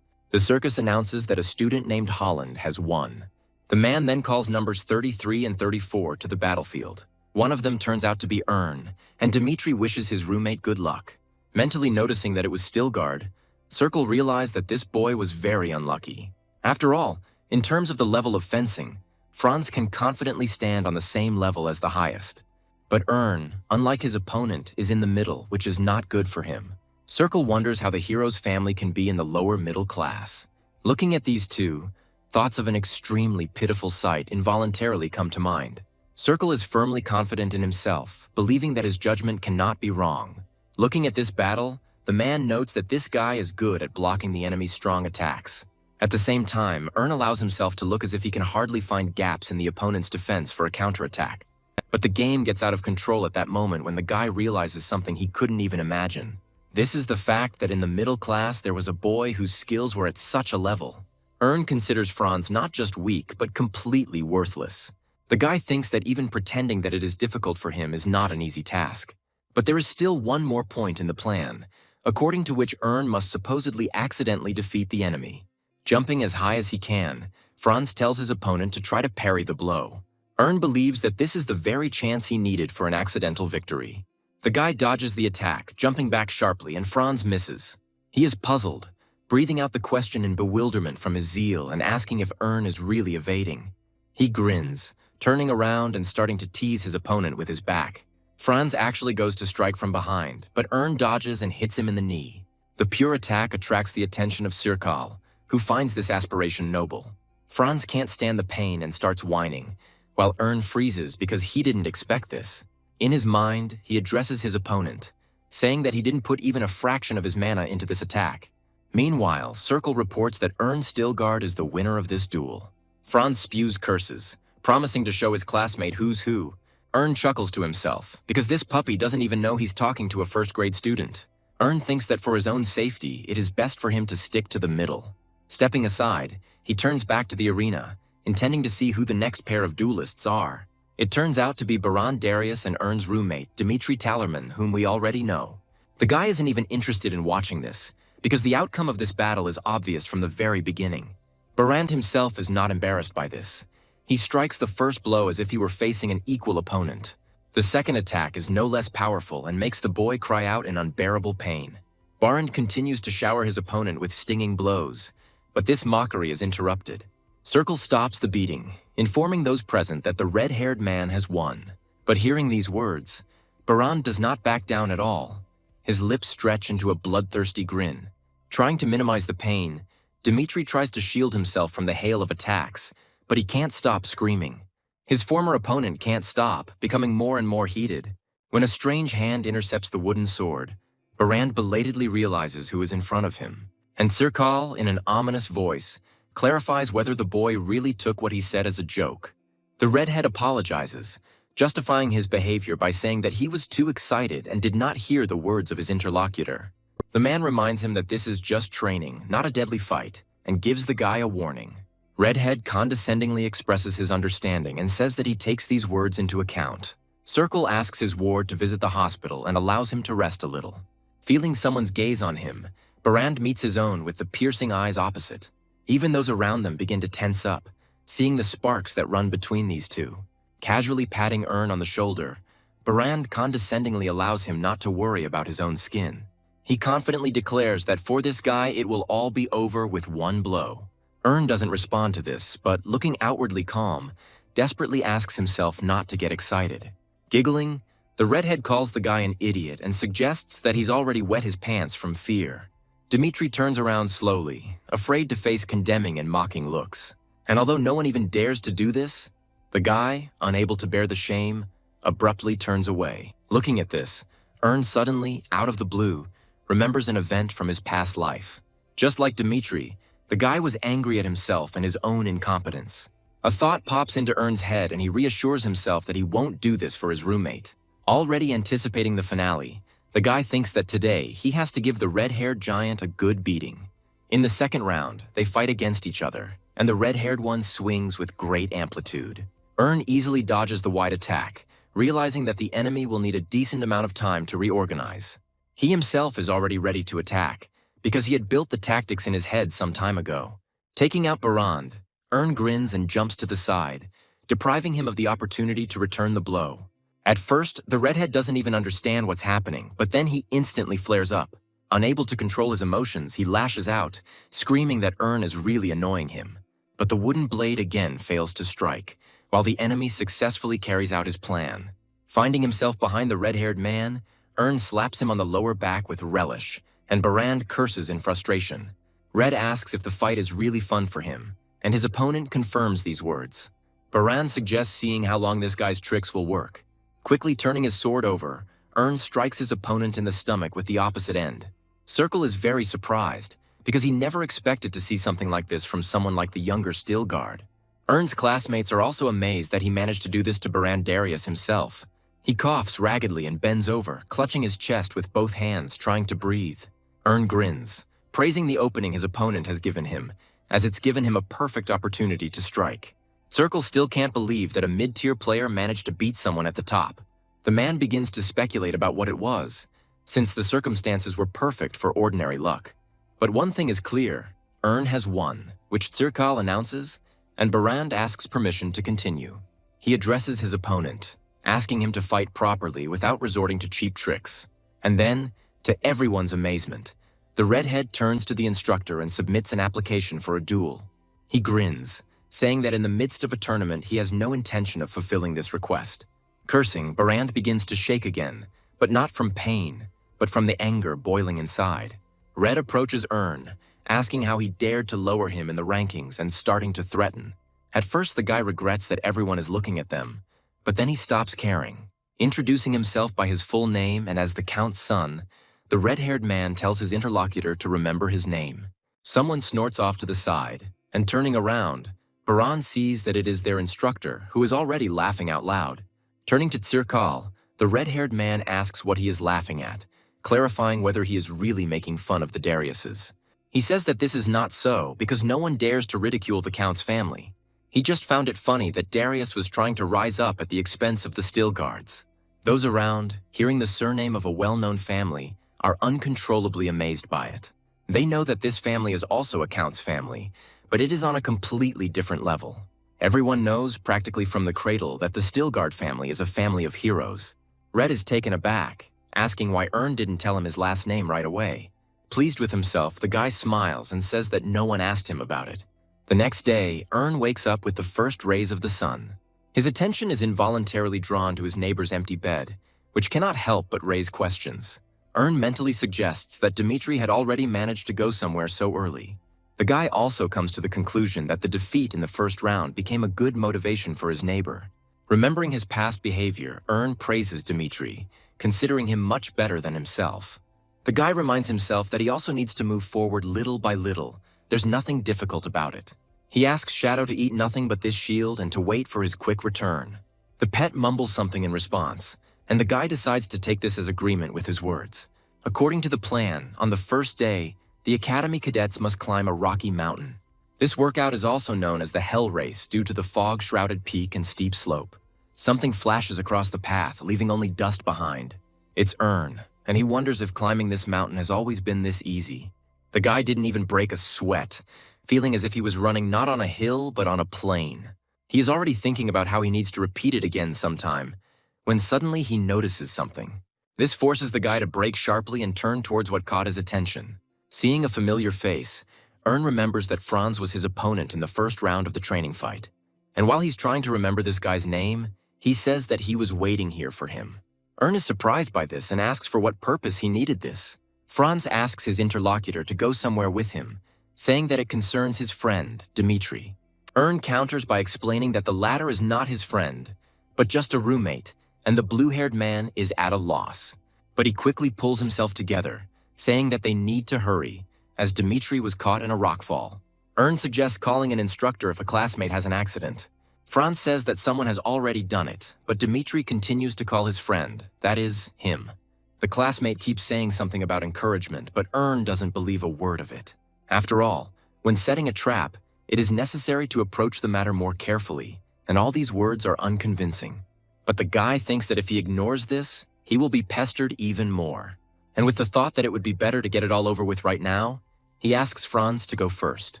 The circus announces that a student named Holland has won. The man then calls numbers 33 and 34 to the battlefield. One of them turns out to be Ern, and Dimitri wishes his roommate good luck. Mentally noticing that it was Stillguard, Circle realized that this boy was very unlucky. After all, in terms of the level of fencing, Franz can confidently stand on the same level as the highest. But Ern, unlike his opponent, is in the middle, which is not good for him. Circle wonders how the hero's family can be in the lower middle class. Looking at these two, thoughts of an extremely pitiful sight involuntarily come to mind. Circle is firmly confident in himself, believing that his judgment cannot be wrong. Looking at this battle, the man notes that this guy is good at blocking the enemy's strong attacks. At the same time, Ern allows himself to look as if he can hardly find gaps in the opponent's defense for a counterattack. But the game gets out of control at that moment when the guy realizes something he couldn't even imagine. This is the fact that in the middle class there was a boy whose skills were at such a level. Ern considers Franz not just weak, but completely worthless. The guy thinks that even pretending that it is difficult for him is not an easy task. But there is still one more point in the plan, according to which Ern must supposedly accidentally defeat the enemy. Jumping as high as he can, Franz tells his opponent to try to parry the blow. Ern believes that this is the very chance he needed for an accidental victory. The guy dodges the attack, jumping back sharply, and Franz misses. He is puzzled, breathing out the question in bewilderment from his zeal and asking if Ern is really evading. He grins, turning around and starting to tease his opponent with his back. Franz actually goes to strike from behind, but Ern dodges and hits him in the knee. The pure attack attracts the attention of Sirkal, who finds this aspiration noble. Franz can't stand the pain and starts whining, while Ern freezes because he didn't expect this. In his mind, he addresses his opponent, saying that he didn't put even a fraction of his mana into this attack. Meanwhile, Circle reports that Ern Stilgard is the winner of this duel. Franz spews curses, promising to show his classmate who's who. Ern chuckles to himself, because this puppy doesn't even know he's talking to a first-grade student. Ern thinks that for his own safety, it is best for him to stick to the middle. Stepping aside, he turns back to the arena, intending to see who the next pair of duelists are. It turns out to be Baran Darius and Ern's roommate, Dmitry Talerman, whom we already know. The guy isn't even interested in watching this, because the outcome of this battle is obvious from the very beginning. Baran himself is not embarrassed by this. He strikes the first blow as if he were facing an equal opponent. The second attack is no less powerful and makes the boy cry out in unbearable pain. Baran continues to shower his opponent with stinging blows, but this mockery is interrupted. Circle stops the beating, informing those present that the red-haired man has won. But hearing these words, Baran does not back down at all. His lips stretch into a bloodthirsty grin. Trying to minimize the pain, Dmitry tries to shield himself from the hail of attacks, but he can't stop screaming. His former opponent can't stop, becoming more and more heated. When a strange hand intercepts the wooden sword, Baran belatedly realizes who is in front of him. And Sirkal, in an ominous voice, clarifies whether the boy really took what he said as a joke. The redhead apologizes, justifying his behavior by saying that he was too excited and did not hear the words of his interlocutor. The man reminds him that this is just training, not a deadly fight, and gives the guy a warning. Redhead condescendingly expresses his understanding and says that he takes these words into account. Circle asks his ward to visit the hospital and allows him to rest a little. Feeling someone's gaze on him, Barand meets his own with the piercing eyes opposite. Even those around them begin to tense up, seeing the sparks that run between these two. Casually patting Ern on the shoulder, Barand condescendingly allows him not to worry about his own skin. He confidently declares that for this guy it will all be over with one blow. Ern doesn't respond to this, but looking outwardly calm, desperately asks himself not to get excited. Giggling, the redhead calls the guy an idiot and suggests that he's already wet his pants from fear. Dmitry turns around slowly, afraid to face condemning and mocking looks. And although no one even dares to do this, the guy, unable to bear the shame, abruptly turns away. Looking at this, Ern suddenly, out of the blue, remembers an event from his past life. Just like Dmitry, the guy was angry at himself and his own incompetence. A thought pops into Ern's head and he reassures himself that he won't do this for his roommate. Already anticipating the finale, the guy thinks that today he has to give the red-haired giant a good beating. In the second round, they fight against each other, and the red-haired one swings with great amplitude. Ern easily dodges the wide attack, realizing that the enemy will need a decent amount of time to reorganize. He himself is already ready to attack, because he had built the tactics in his head some time ago. Taking out Barand, Ern grins and jumps to the side, depriving him of the opportunity to return the blow. At first, the redhead doesn't even understand what's happening, but then he instantly flares up. Unable to control his emotions, he lashes out, screaming that Ern is really annoying him. But the wooden blade again fails to strike, while the enemy successfully carries out his plan. Finding himself behind the red-haired man, Ern slaps him on the lower back with relish, and Barand curses in frustration. Red asks if the fight is really fun for him, and his opponent confirms these words. Barand suggests seeing how long this guy's tricks will work. Quickly turning his sword over, Ern strikes his opponent in the stomach with the opposite end. Circle is very surprised, because he never expected to see something like this from someone like the younger Stilgard. Ern's classmates are also amazed that he managed to do this to Barand Darius himself. He coughs raggedly and bends over, clutching his chest with both hands, trying to breathe. Ern grins, praising the opening his opponent has given him, as it's given him a perfect opportunity to strike. Circle still can't believe that a mid-tier player managed to beat someone at the top. The man begins to speculate about what it was, since the circumstances were perfect for ordinary luck. But one thing is clear, Ern has won, which Tsirkal announces, and Barand asks permission to continue. He addresses his opponent, asking him to fight properly without resorting to cheap tricks. And then, to everyone's amazement, the redhead turns to the instructor and submits an application for a duel. He grins, saying that in the midst of a tournament he has no intention of fulfilling this request. Cursing, Barand begins to shake again, but not from pain, but from the anger boiling inside. Red approaches Ern, asking how he dared to lower him in the rankings and starting to threaten. At first the guy regrets that everyone is looking at them, but then he stops caring. Introducing himself by his full name and as the Count's son, the red-haired man tells his interlocutor to remember his name. Someone snorts off to the side, and turning around, Baran sees that it is their instructor, who is already laughing out loud. Turning to Tsirkal, the red-haired man asks what he is laughing at, clarifying whether he is really making fun of the Dariuses. He says that this is not so because no one dares to ridicule the Count's family. He just found it funny that Darius was trying to rise up at the expense of the Stillguards. Those around, hearing the surname of a well-known family, are uncontrollably amazed by it. They know that this family is also a Count's family, but it is on a completely different level. Everyone knows, practically from the cradle, that the Stillguard family is a family of heroes. Red is taken aback, asking why Ern didn't tell him his last name right away. Pleased with himself, the guy smiles and says that no one asked him about it. The next day, Ern wakes up with the first rays of the sun. His attention is involuntarily drawn to his neighbor's empty bed, which cannot help but raise questions. Ern mentally suggests that Dmitri had already managed to go somewhere so early. The guy also comes to the conclusion that the defeat in the first round became a good motivation for his neighbor. Remembering his past behavior, Ern praises Dmitri, considering him much better than himself. The guy reminds himself that he also needs to move forward little by little. There's nothing difficult about it. He asks Shadow to eat nothing but this shield and to wait for his quick return. The pet mumbles something in response, and the guy decides to take this as agreement with his words. According to the plan, on the first day, the Academy cadets must climb a rocky mountain. This workout is also known as the Hell Race due to the fog-shrouded peak and steep slope. Something flashes across the path, leaving only dust behind. It's Ern, and he wonders if climbing this mountain has always been this easy. The guy didn't even break a sweat, feeling as if he was running not on a hill, but on a plain. He is already thinking about how he needs to repeat it again sometime, when suddenly he notices something. This forces the guy to brake sharply and turn towards what caught his attention. Seeing a familiar face, Ern remembers that Franz was his opponent in the first round of the training fight. And while he's trying to remember this guy's name, he says that he was waiting here for him. Ern is surprised by this and asks for what purpose he needed this. Franz asks his interlocutor to go somewhere with him, saying that it concerns his friend, Dmitri. Ern counters by explaining that the latter is not his friend, but just a roommate, and the blue-haired man is at a loss. But he quickly pulls himself together, saying that they need to hurry, as Dmitri was caught in a rockfall. Ern suggests calling an instructor if a classmate has an accident. Franz says that someone has already done it, but Dmitri continues to call his friend, that is, him. The classmate keeps saying something about encouragement, but Ern doesn't believe a word of it. After all, when setting a trap, it is necessary to approach the matter more carefully, and all these words are unconvincing. But the guy thinks that if he ignores this, he will be pestered even more. And with the thought that it would be better to get it all over with right now, he asks Franz to go first.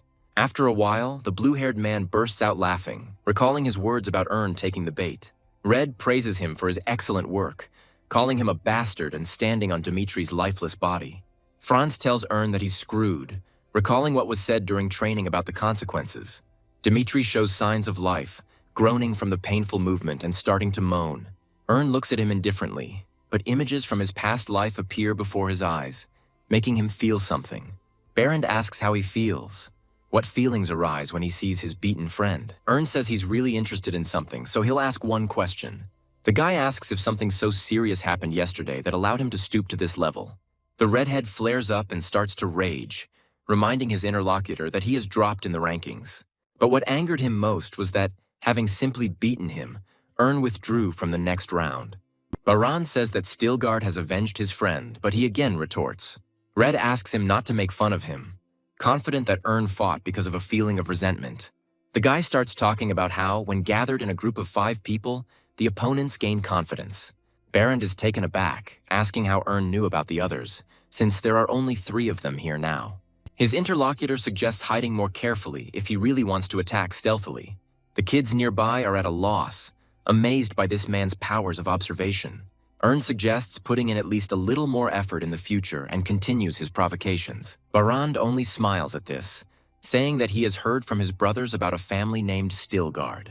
After a while, the blue-haired man bursts out laughing, recalling his words about Ern taking the bait. Red praises him for his excellent work, calling him a bastard and standing on Dmitri's lifeless body. Franz tells Ern that he's screwed, recalling what was said during training about the consequences. Dmitri shows signs of life, groaning from the painful movement and starting to moan. Ern looks at him indifferently, but images from his past life appear before his eyes, making him feel something. Berend asks how he feels. What feelings arise when he sees his beaten friend? Ern says he's really interested in something, so he'll ask one question. The guy asks if something so serious happened yesterday that allowed him to stoop to this level. The redhead flares up and starts to rage, reminding his interlocutor that he has dropped in the rankings. But what angered him most was that, having simply beaten him, Ern withdrew from the next round. Baran says that Stillguard has avenged his friend, but he again retorts. Red asks him not to make fun of him, confident that Ern fought because of a feeling of resentment. The guy starts talking about how, when gathered in a group of 5 people, the opponents gain confidence. Barend is taken aback, asking how Ern knew about the others, since there are only 3 of them here now. His interlocutor suggests hiding more carefully if he really wants to attack stealthily. The kids nearby are at a loss, amazed by this man's powers of observation. Ern suggests putting in at least a little more effort in the future and continues his provocations. Barand only smiles at this, saying that he has heard from his brothers about a family named Stilgard.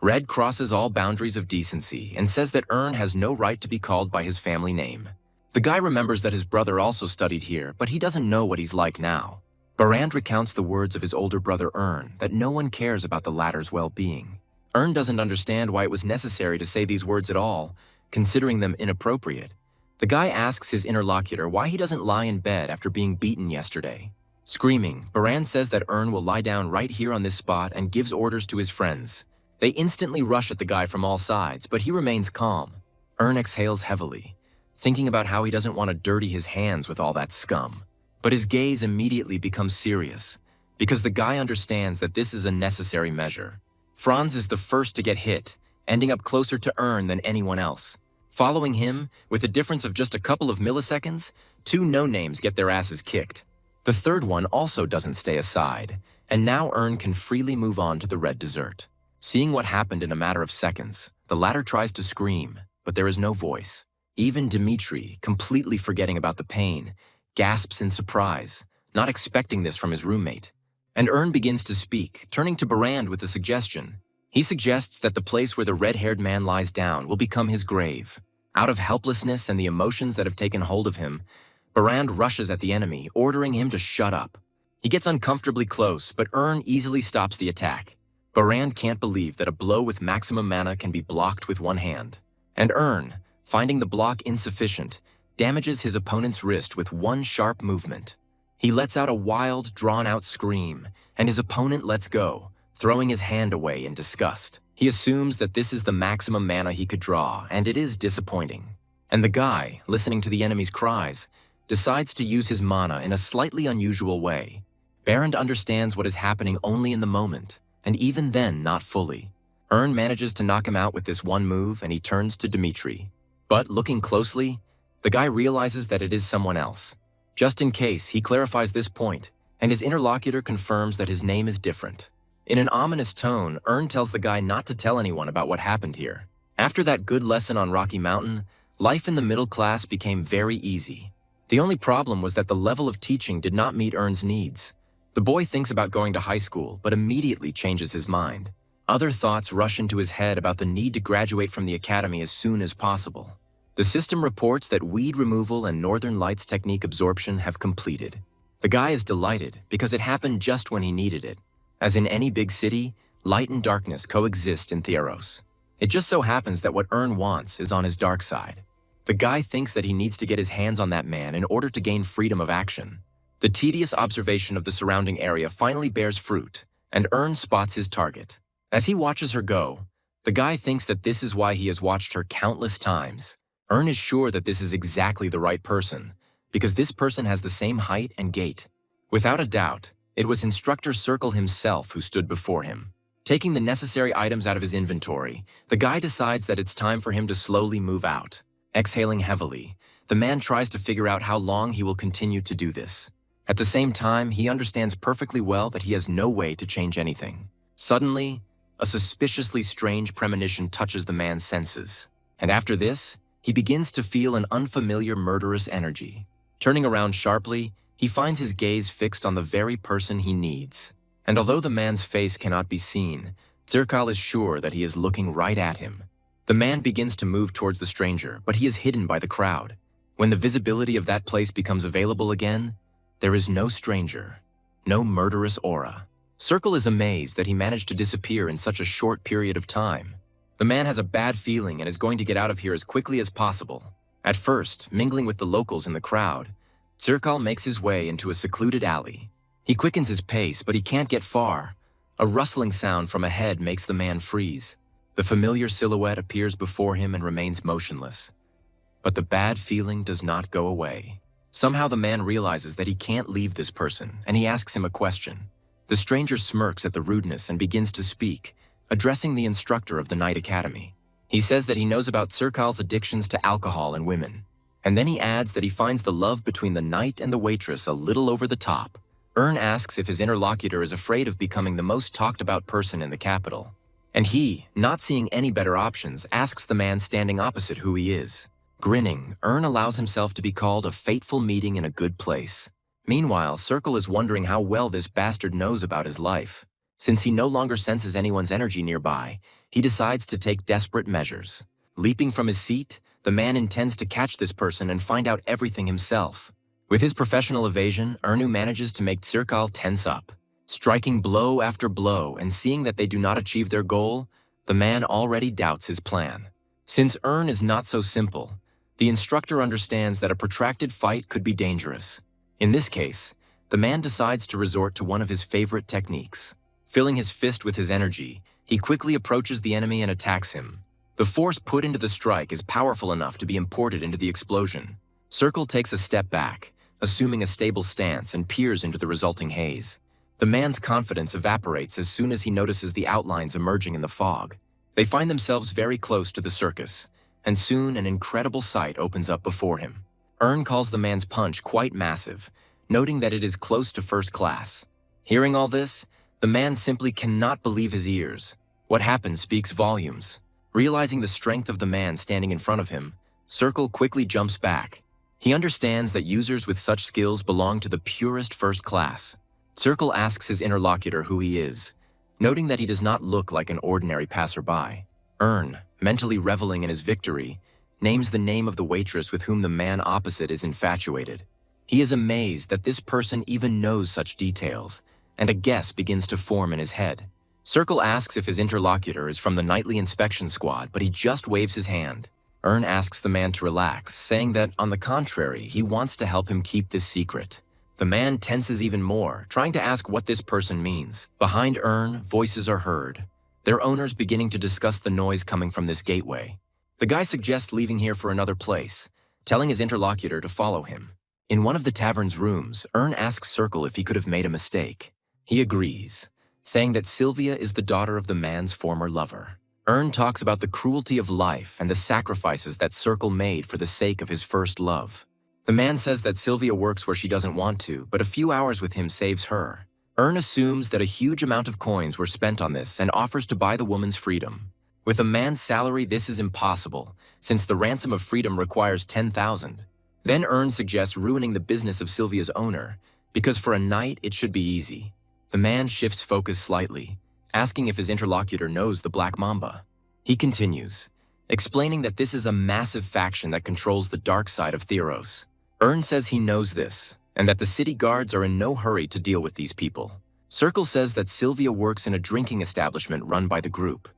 Red crosses all boundaries of decency and says that Ern has no right to be called by his family name. The guy remembers that his brother also studied here, but he doesn't know what he's like now. Barand recounts the words of his older brother Ern, that no one cares about the latter's well-being. Ern doesn't understand why it was necessary to say these words at all, considering them inappropriate. The guy asks his interlocutor why he doesn't lie in bed after being beaten yesterday. Screaming, Barand says that Ern will lie down right here on this spot and gives orders to his friends. They instantly rush at the guy from all sides, but he remains calm. Ern exhales heavily, thinking about how he doesn't want to dirty his hands with all that scum. But his gaze immediately becomes serious, because the guy understands that this is a necessary measure. Franz is the first to get hit, ending up closer to Ern than anyone else. Following him, with a difference of just a couple of milliseconds, 2 no-names get their asses kicked. The third one also doesn't stay aside, and now Ern can freely move on to the red dessert. Seeing what happened in a matter of seconds, the latter tries to scream, but there is no voice. Even Dmitri, completely forgetting about the pain, gasps in surprise, not expecting this from his roommate. And Ern begins to speak, turning to Barand with a suggestion. He suggests that the place where the red-haired man lies down will become his grave. Out of helplessness and the emotions that have taken hold of him, Barand rushes at the enemy, ordering him to shut up. He gets uncomfortably close, but Ern easily stops the attack. Barand can't believe that a blow with maximum mana can be blocked with one hand. And Ern, finding the block insufficient, damages his opponent's wrist with one sharp movement. He lets out a wild, drawn-out scream, and his opponent lets go, throwing his hand away in disgust. He assumes that this is the maximum mana he could draw, and it is disappointing. And the guy, listening to the enemy's cries, decides to use his mana in a slightly unusual way. Barand understands what is happening only in the moment, and even then not fully. Ern manages to knock him out with this one move, and he turns to Dmitri. But looking closely, the guy realizes that it is someone else. Just in case, he clarifies this point, and his interlocutor confirms that his name is different. In an ominous tone, Ern tells the guy not to tell anyone about what happened here. After that good lesson on Rocky Mountain, life in the middle class became very easy. The only problem was that the level of teaching did not meet Ern's needs. The boy thinks about going to high school, but immediately changes his mind. Other thoughts rush into his head about the need to graduate from the academy as soon as possible. The system reports that weed removal and Northern Lights technique absorption have completed. The guy is delighted because it happened just when he needed it. As in any big city, light and darkness coexist in Theros. It just so happens that what Ern wants is on his dark side. The guy thinks that he needs to get his hands on that man in order to gain freedom of action. The tedious observation of the surrounding area finally bears fruit, and Ern spots his target. As he watches her go, the guy thinks that this is why he has watched her countless times. Ern is sure that this is exactly the right person, because this person has the same height and gait. Without a doubt, it was Instructor Circle himself who stood before him. Taking the necessary items out of his inventory, the guy decides that it's time for him to slowly move out. Exhaling heavily, the man tries to figure out how long he will continue to do this. At the same time, he understands perfectly well that he has no way to change anything. Suddenly, a suspiciously strange premonition touches the man's senses. And after this, he begins to feel an unfamiliar murderous energy. Turning around sharply, he finds his gaze fixed on the very person he needs. And although the man's face cannot be seen, Zirkal is sure that he is looking right at him. The man begins to move towards the stranger, but he is hidden by the crowd. When the visibility of that place becomes available again, there is no stranger, no murderous aura. Circle is amazed that he managed to disappear in such a short period of time. The man has a bad feeling and is going to get out of here as quickly as possible. At first, mingling with the locals in the crowd, Zirkal makes his way into a secluded alley. He quickens his pace, but he can't get far. A rustling sound from ahead makes the man freeze. The familiar silhouette appears before him and remains motionless. But the bad feeling does not go away. Somehow the man realizes that he can't leave this person, and he asks him a question. The stranger smirks at the rudeness and begins to speak, addressing the instructor of the Night Academy. He says that he knows about Circal's addictions to alcohol and women. And then he adds that he finds the love between the knight and the waitress a little over the top. Asks if his interlocutor is afraid of becoming the most talked-about person in the capital. And he, not seeing any better options, asks the man standing opposite who he is. Grinning, allows himself to be called a fateful meeting in a good place. Meanwhile, Circle is wondering how well this bastard knows about his life. Since he no longer senses anyone's energy nearby, he decides to take desperate measures. Leaping from his seat, the man intends to catch this person and find out everything himself. With his professional evasion, manages to make Circal tense up. Striking blow after blow and seeing that they do not achieve their goal, the man already doubts his plan. Since is not so simple, the instructor understands that a protracted fight could be dangerous. In this case, the man decides to resort to one of his favorite techniques. Filling his fist with his energy, he quickly approaches the enemy and attacks him. The force put into the strike is powerful enough to be imported into the explosion. Circle takes a step back, assuming a stable stance, and peers into the resulting haze. The man's confidence evaporates as soon as he notices the outlines emerging in the fog. They find themselves very close to the circus, and soon an incredible sight opens up before him. Calls the man's punch quite massive, noting that it is close to first class. Hearing all this, the man simply cannot believe his ears. What happened speaks volumes. Realizing the strength of the man standing in front of him, Circle quickly jumps back. He understands that users with such skills belong to the purest first class. Circle asks his interlocutor who he is, noting that he does not look like an ordinary passerby. Mentally reveling in his victory, names the name of the waitress with whom the man opposite is infatuated. He is amazed that this person even knows such details, and a guess begins to form in his head. Circle asks if his interlocutor is from the nightly inspection squad, but he just waves his hand. Asks the man to relax, saying that, on the contrary, he wants to help him keep this secret. The man tenses even more, trying to ask what this person means. Behind voices are heard, their owners beginning to discuss the noise coming from this gateway. The guy suggests leaving here for another place, telling his interlocutor to follow him. In one of the tavern's rooms, asks Circle if he could have made a mistake. He agrees, saying that Sylvia is the daughter of the man's former lover. Talks about the cruelty of life and the sacrifices that Circle made for the sake of his first love. The man says that Sylvia works where she doesn't want to, but a few hours with him saves her. Assumes that a huge amount of coins were spent on this and offers to buy the woman's freedom. With a man's salary, this is impossible, since the ransom of freedom requires 10,000. Then suggests ruining the business of Sylvia's owner, because for a night it should be easy. The man shifts focus slightly, asking if his interlocutor knows the Black Mamba. He continues, explaining that this is a massive faction that controls the dark side of Theros. Says he knows this, and that the city guards are in no hurry to deal with these people. Circle says that Sylvia works in a drinking establishment run by the group.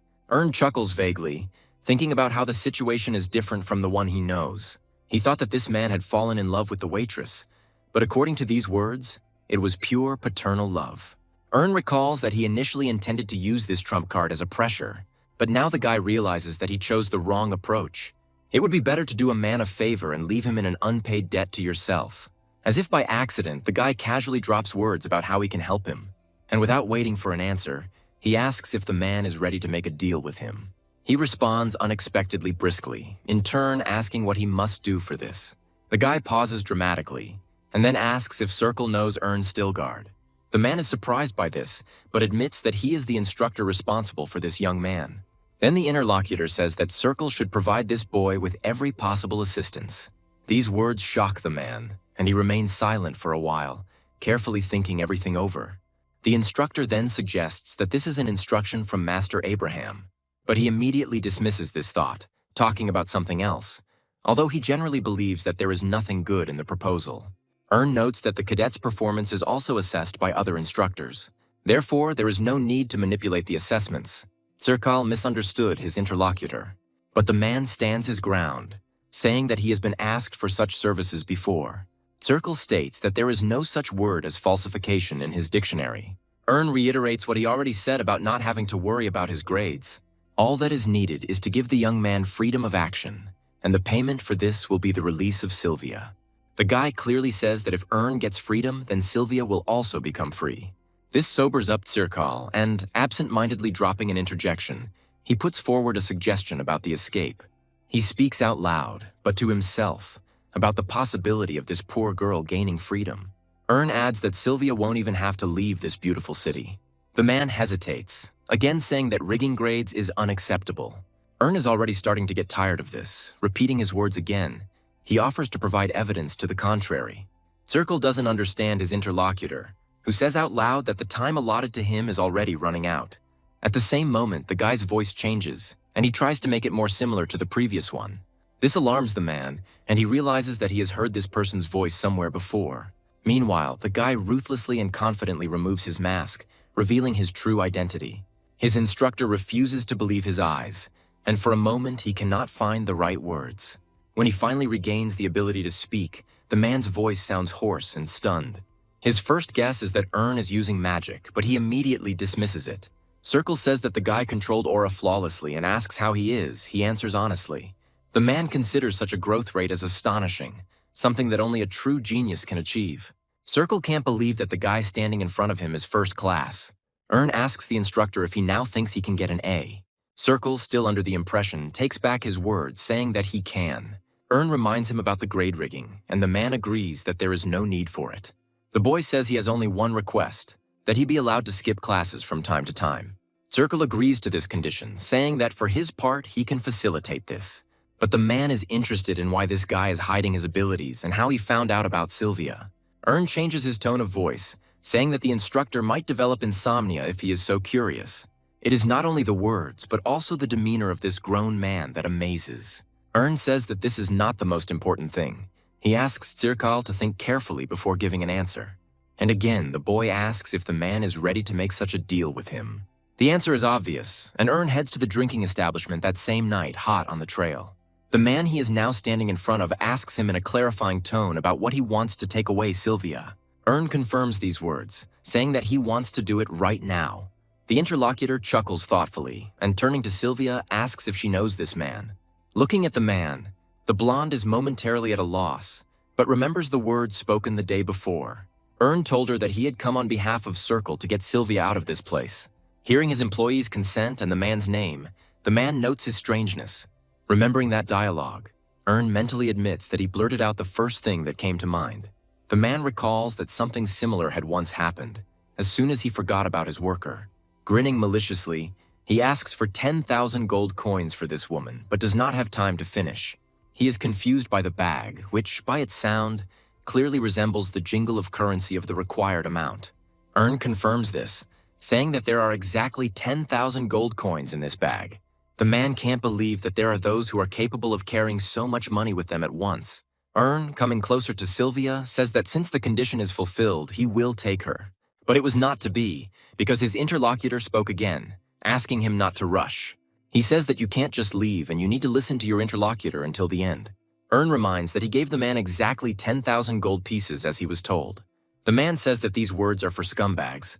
Chuckles vaguely, thinking about how the situation is different from the one he knows. He thought that this man had fallen in love with the waitress, but according to these words, it was pure paternal love. Recalls that he initially intended to use this trump card as a pressure, but now the guy realizes that he chose the wrong approach. It would be better to do a man a favor and leave him in an unpaid debt to yourself. As if by accident, the guy casually drops words about how he can help him. And without waiting for an answer, he asks if the man is ready to make a deal with him. He responds unexpectedly briskly, in turn asking what he must do for this. The guy pauses dramatically, and then asks if Circle knows Stilgard. The man is surprised by this, but admits that he is the instructor responsible for this young man. Then the interlocutor says that Circle should provide this boy with every possible assistance. These words shock the man, and he remains silent for a while, carefully thinking everything over. The instructor then suggests that this is an instruction from Master Abraham, but he immediately dismisses this thought, talking about something else, although he generally believes that there is nothing good in the proposal. Notes that the cadet's performance is also assessed by other instructors. Therefore, there is no need to manipulate the assessments. Circle misunderstood his interlocutor, but the man stands his ground, saying that he has been asked for such services before. Circle states that there is no such word as falsification in his dictionary. Reiterates what he already said about not having to worry about his grades. All that is needed is to give the young man freedom of action, and the payment for this will be the release of Sylvia. The guy clearly says that if gets freedom, then Sylvia will also become free. This sobers up Circle, and, absent-mindedly dropping an interjection, He puts forward a suggestion about the escape. He speaks out loud, but to himself, about the possibility of this poor girl gaining freedom. Ern adds that Sylvia won't even have to leave this beautiful city. The man hesitates, again saying that rigging grades is unacceptable. Ern is already starting to get tired of this, repeating his words again. He offers to provide evidence to the contrary. Circle doesn't understand his interlocutor, who says out loud that the time allotted to him is already running out. At the same moment, the guy's voice changes, and he tries to make it more similar to the previous one. This alarms the man, and he realizes that he has heard this person's voice somewhere before. Meanwhile, the guy ruthlessly and confidently removes his mask, revealing his true identity. His instructor refuses to believe his eyes, and for a moment he cannot find the right words. When he finally regains the ability to speak, the man's voice sounds hoarse and stunned. His first guess is that Ern is using magic, but he immediately dismisses it. Circle says that the guy controlled aura flawlessly and asks how he is. He answers honestly. The man considers such a growth rate as astonishing, something that only a true genius can achieve. Circle can't believe that the guy standing in front of him is first class. Ern asks the instructor if he now thinks he can get an A. Circle, still under the impression, takes back his words, saying that he can. Ern reminds him about the grade rigging, and the man agrees that there is no need for it. The boy says he has only one request, that he be allowed to skip classes from time to time. Circle agrees to this condition, saying that for his part, he can facilitate this. But the man is interested in why this guy is hiding his abilities and how he found out about Sylvia. Ern changes his tone of voice, saying that the instructor might develop insomnia if he is so curious. It is not only the words, but also the demeanor of this grown man that amazes. Ern says that this is not the most important thing. He asks Circle to think carefully before giving an answer. And again, the boy asks if the man is ready to make such a deal with him. The answer is obvious, and Ern heads to the drinking establishment that same night, hot on the trail. The man he is now standing in front of asks him in a clarifying tone about what he wants to take away Sylvia. Ern confirms these words, saying that he wants to do it right now. The interlocutor chuckles thoughtfully, and turning to Sylvia, asks if she knows this man. Looking at the man, the blonde is momentarily at a loss, but remembers the words spoken the day before. Ern told her that he had come on behalf of Circle to get Sylvia out of this place. Hearing his employee's consent and the man's name, the man notes his strangeness. Remembering that dialogue, Ern mentally admits that he blurted out the first thing that came to mind. The man recalls that something similar had once happened, as soon as he forgot about his worker. Grinning maliciously, he asks for 10,000 gold coins for this woman, but does not have time to finish. He is confused by the bag, which, by its sound, clearly resembles the jingle of currency of the required amount. Ern confirms this, saying that there are exactly 10,000 gold coins in this bag. The man can't believe that there are those who are capable of carrying so much money with them at once. Ern, coming closer to Sylvia, says that since the condition is fulfilled, he will take her. But it was not to be, because his interlocutor spoke again, asking him not to rush. He says that you can't just leave and you need to listen to your interlocutor until the end. Ern reminds that he gave the man exactly 10,000 gold pieces as he was told. The man says that these words are for scumbags,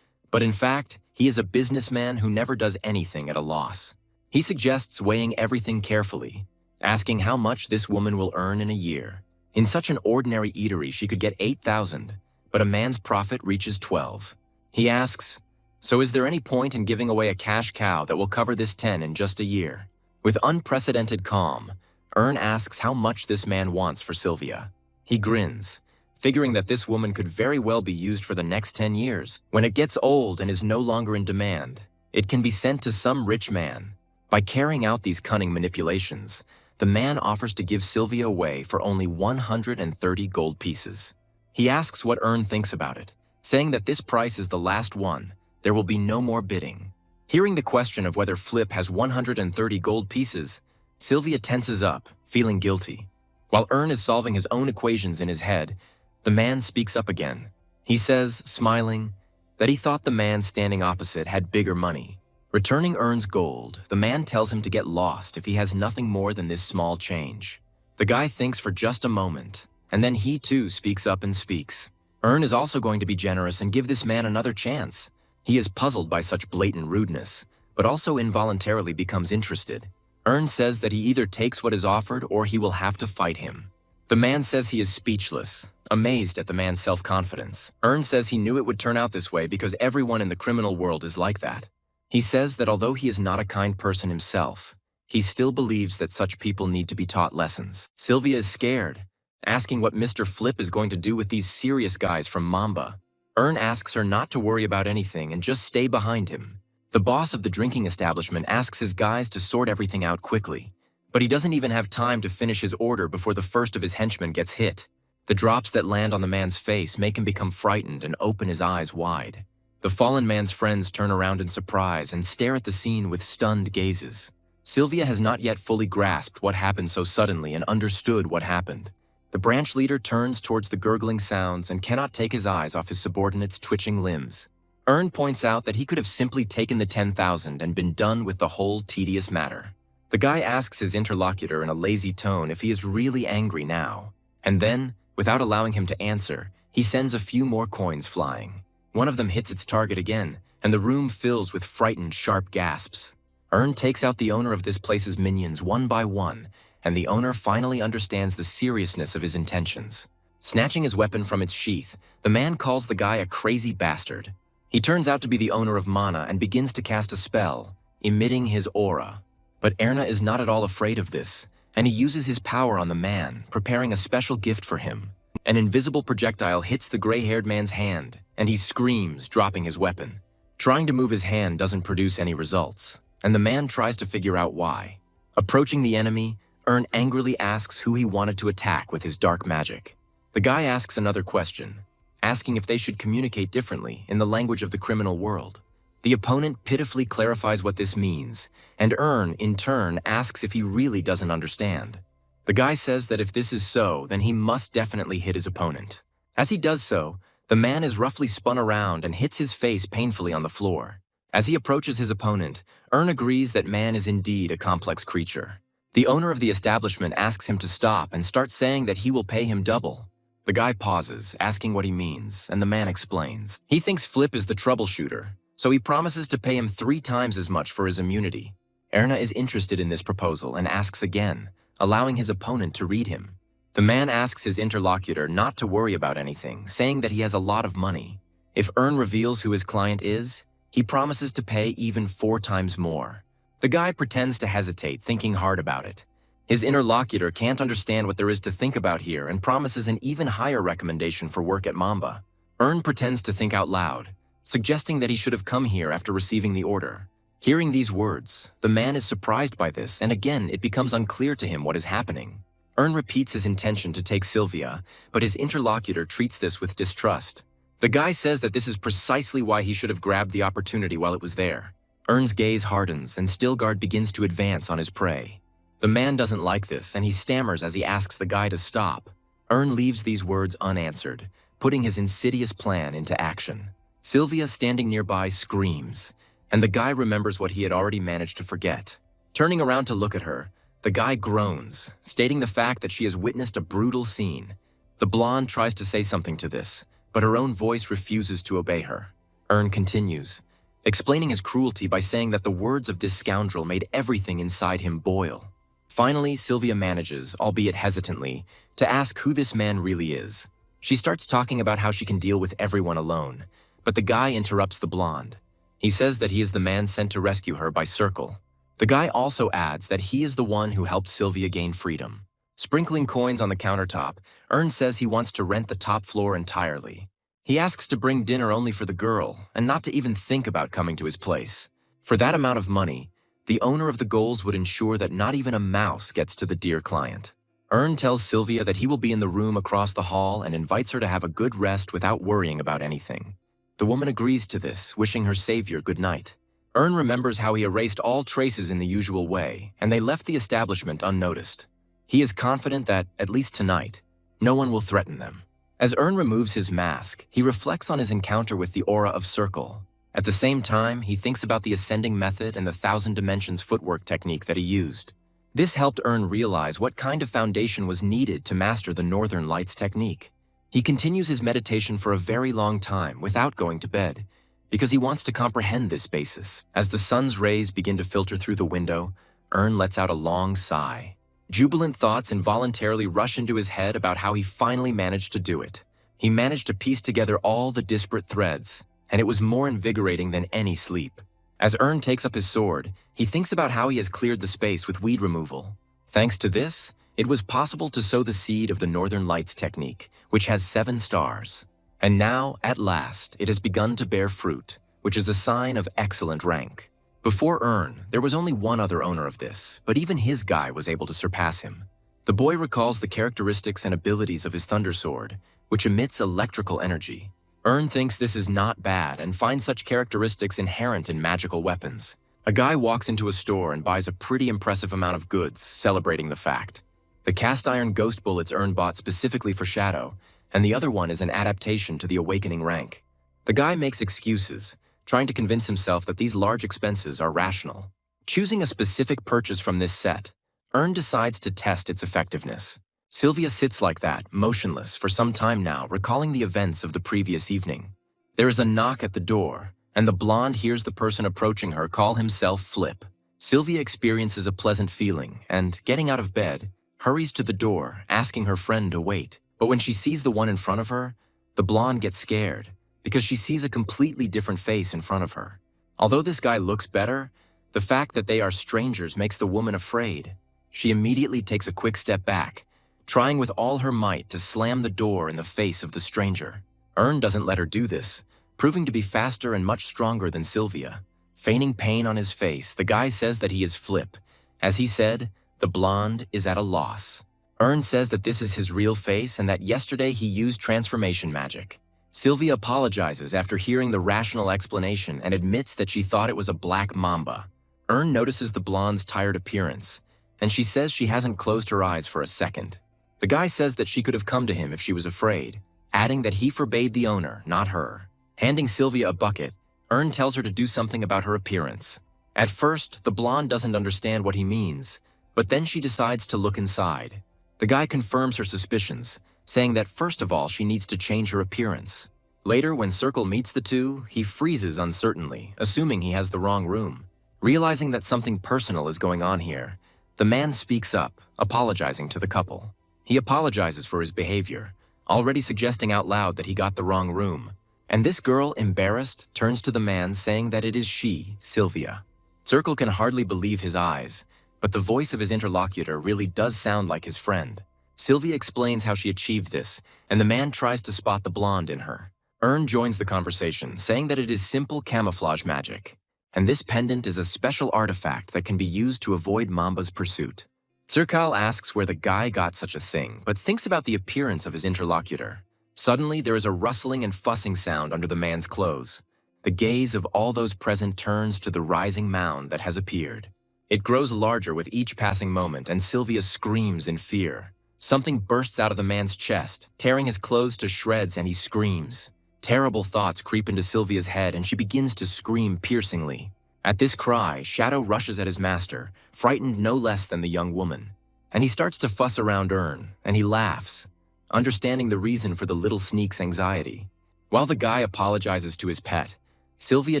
but in fact, he is a businessman who never does anything at a loss. He suggests weighing everything carefully, asking how much this woman will earn in a year. In such an ordinary eatery, she could get 8,000, but a man's profit reaches 12. He asks, so is there any point in giving away a cash cow that will cover this 10 in just a year? With unprecedented calm, Ern asks how much this man wants for Sylvia. He grins, figuring that this woman could very well be used for the next 10 years. When it gets old and is no longer in demand, it can be sent to some rich man. By carrying out these cunning manipulations, the man offers to give Sylvia away for only 130 gold pieces. He asks what Ern thinks about it, saying that this price is the last one. There will be no more bidding. Hearing the question of whether Flip has 130 gold pieces, Sylvia tenses up, feeling guilty. While Ern is solving his own equations in his head, the man speaks up again. He says, smiling, that he thought the man standing opposite had bigger money. Returning Ern's gold, the man tells him to get lost if he has nothing more than this small change. The guy thinks for just a moment, and then he too speaks up and speaks. Ern is also going to be generous and give this man another chance. He is puzzled by such blatant rudeness, but also involuntarily becomes interested. Ern says that he either takes what is offered or he will have to fight him. The man says he is speechless, amazed at the man's self-confidence. Ern says he knew it would turn out this way because everyone in the criminal world is like that. He says that although he is not a kind person himself, he still believes that such people need to be taught lessons. Sylvia is scared, asking what Mr. Flip is going to do with these serious guys from Mamba. Ern asks her not to worry about anything and just stay behind him. The boss of the drinking establishment asks his guys to sort everything out quickly, but he doesn't even have time to finish his order before the first of his henchmen gets hit. The drops that land on the man's face make him become frightened and open his eyes wide. The fallen man's friends turn around in surprise and stare at the scene with stunned gazes. Sylvia has not yet fully grasped what happened so suddenly and understood what happened. The branch leader turns towards the gurgling sounds and cannot take his eyes off his subordinate's twitching limbs. Ern points out that he could have simply taken the 10,000 and been done with the whole tedious matter. The guy asks his interlocutor in a lazy tone if he is really angry now. And then, without allowing him to answer, he sends a few more coins flying. One of them hits its target again, and the room fills with frightened, sharp gasps. Ern takes out the owner of this place's minions one by one, and the owner finally understands the seriousness of his intentions. Snatching his weapon from its sheath, the man calls the guy a crazy bastard. He turns out to be the owner of Mana and begins to cast a spell, emitting his aura. But Erna is not at all afraid of this, and he uses his power on the man, preparing a special gift for him. An invisible projectile hits the gray-haired man's hand, and he screams, dropping his weapon. Trying to move his hand doesn't produce any results, and the man tries to figure out why. Approaching the enemy, Ern angrily asks who he wanted to attack with his dark magic. The guy asks another question, asking if they should communicate differently in the language of the criminal world. The opponent pitifully clarifies what this means, and Ern, in turn, asks if he really doesn't understand. The guy says that if this is so, then he must definitely hit his opponent. As he does so, the man is roughly spun around and hits his face painfully on the floor. As he approaches his opponent, Ern agrees that man is indeed a complex creature. The owner of the establishment asks him to stop and starts saying that he will pay him double. The guy pauses, asking what he means, and the man explains. He thinks Flip is the troubleshooter, so he promises to pay him 3 times as much for his immunity. Erna is interested in this proposal and asks again, allowing his opponent to read him. The man asks his interlocutor not to worry about anything, saying that he has a lot of money. If Ern reveals who his client is, he promises to pay even 4 times more. The guy pretends to hesitate, thinking hard about it. His interlocutor can't understand what there is to think about here and promises an even higher recommendation for work at Mamba. Ern pretends to think out loud, suggesting that he should have come here after receiving the order. Hearing these words, the man is surprised by this, and again it becomes unclear to him what is happening. Ern repeats his intention to take Sylvia, but his interlocutor treats this with distrust. The guy says that this is precisely why he should have grabbed the opportunity while it was there. Ern's gaze hardens, and Stilgard begins to advance on his prey. The man doesn't like this, and he stammers as he asks the guy to stop. Ern leaves these words unanswered, putting his insidious plan into action. Sylvia, standing nearby, screams, and the guy remembers what he had already managed to forget. Turning around to look at her, the guy groans, stating the fact that she has witnessed a brutal scene. The blonde tries to say something to this, but her own voice refuses to obey her. Ern continues, explaining his cruelty by saying that the words of this scoundrel made everything inside him boil. Finally, Sylvia manages, albeit hesitantly, to ask who this man really is. She starts talking about how she can deal with everyone alone, but the guy interrupts the blonde. He says that he is the man sent to rescue her by Circle. The guy also adds that he is the one who helped Sylvia gain freedom. Sprinkling coins on the countertop, Ern says he wants to rent the top floor entirely. He asks to bring dinner only for the girl, and not to even think about coming to his place. For that amount of money, the owner of the goals would ensure that not even a mouse gets to the dear client. Ern tells Sylvia that he will be in the room across the hall and invites her to have a good rest without worrying about anything. The woman agrees to this, wishing her savior good night. Ern remembers how he erased all traces in the usual way, and they left the establishment unnoticed. He is confident that, at least tonight, no one will threaten them. As Ern removes his mask, he reflects on his encounter with the aura of Circle. At the same time, he thinks about the ascending method and the 1,000 dimensions footwork technique that he used. This helped Ern realize what kind of foundation was needed to master the Northern Lights technique. He continues his meditation for a very long time without going to bed, because he wants to comprehend this basis. As the sun's rays begin to filter through the window, Ern lets out a long sigh. Jubilant thoughts involuntarily rush into his head about how he finally managed to do it. He managed to piece together all the disparate threads, and it was more invigorating than any sleep. As Ern takes up his sword, he thinks about how he has cleared the space with weed removal. Thanks to this, it was possible to sow the seed of the Northern Lights technique, which has 7 stars. And now, at last, it has begun to bear fruit, which is a sign of excellent rank. Before Ern, there was only one other owner of this, but even his guy was able to surpass him. The boy recalls the characteristics and abilities of his thunder sword, which emits electrical energy. Ern thinks this is not bad and finds such characteristics inherent in magical weapons. A guy walks into a store and buys a pretty impressive amount of goods, celebrating the fact. The cast-iron ghost bullets Ern bought specifically for Shadow, and the other one is an adaptation to the awakening rank. The guy makes excuses, trying to convince himself that these large expenses are rational. Choosing a specific purchase from this set, Ern decides to test its effectiveness. Sylvia sits like that, motionless, for some time now, recalling the events of the previous evening. There is a knock at the door, and the blonde hears the person approaching her call himself Flip. Sylvia experiences a pleasant feeling and, getting out of bed, hurries to the door, asking her friend to wait. But when she sees the one in front of her, the blonde gets scared because she sees a completely different face in front of her. Although this guy looks better, the fact that they are strangers makes the woman afraid. She immediately takes a quick step back, trying with all her might to slam the door in the face of the stranger. Ern doesn't let her do this, proving to be faster and much stronger than Sylvia. Feigning pain on his face, the guy says that he is Flip. As he said, the blonde is at a loss. Ern says that this is his real face and that yesterday he used transformation magic. Sylvia apologizes after hearing the rational explanation and admits that she thought it was a black mamba. Ern notices the blonde's tired appearance, and she says she hasn't closed her eyes for a second. The guy says that she could have come to him if she was afraid, adding that he forbade the owner, not her. Handing Sylvia a bucket, Ern tells her to do something about her appearance. At first, the blonde doesn't understand what he means, but then she decides to look inside. The guy confirms her suspicions, saying that first of all she needs to change her appearance. Later, when Circle meets the two, he freezes uncertainly, assuming he has the wrong room. Realizing that something personal is going on here, the man speaks up, apologizing to the couple. He apologizes for his behavior, already suggesting out loud that he got the wrong room. And this girl, embarrassed, turns to the man saying that it is she, Sylvia. Circle can hardly believe his eyes, but the voice of his interlocutor really does sound like his friend. Sylvia explains how she achieved this, and the man tries to spot the blonde in her. Ern joins the conversation, saying that it is simple camouflage magic, and this pendant is a special artifact that can be used to avoid Mamba's pursuit. Circle asks where the guy got such a thing, but thinks about the appearance of his interlocutor. Suddenly, there is a rustling and fussing sound under the man's clothes. The gaze of all those present turns to the rising mound that has appeared. It grows larger with each passing moment, and Sylvia screams in fear. Something bursts out of the man's chest, tearing his clothes to shreds, and he screams. Terrible thoughts creep into Sylvia's head, and she begins to scream piercingly. At this cry, Shadow rushes at his master, frightened no less than the young woman. And he starts to fuss around Ern, and he laughs, understanding the reason for the little sneak's anxiety. While the guy apologizes to his pet, Sylvia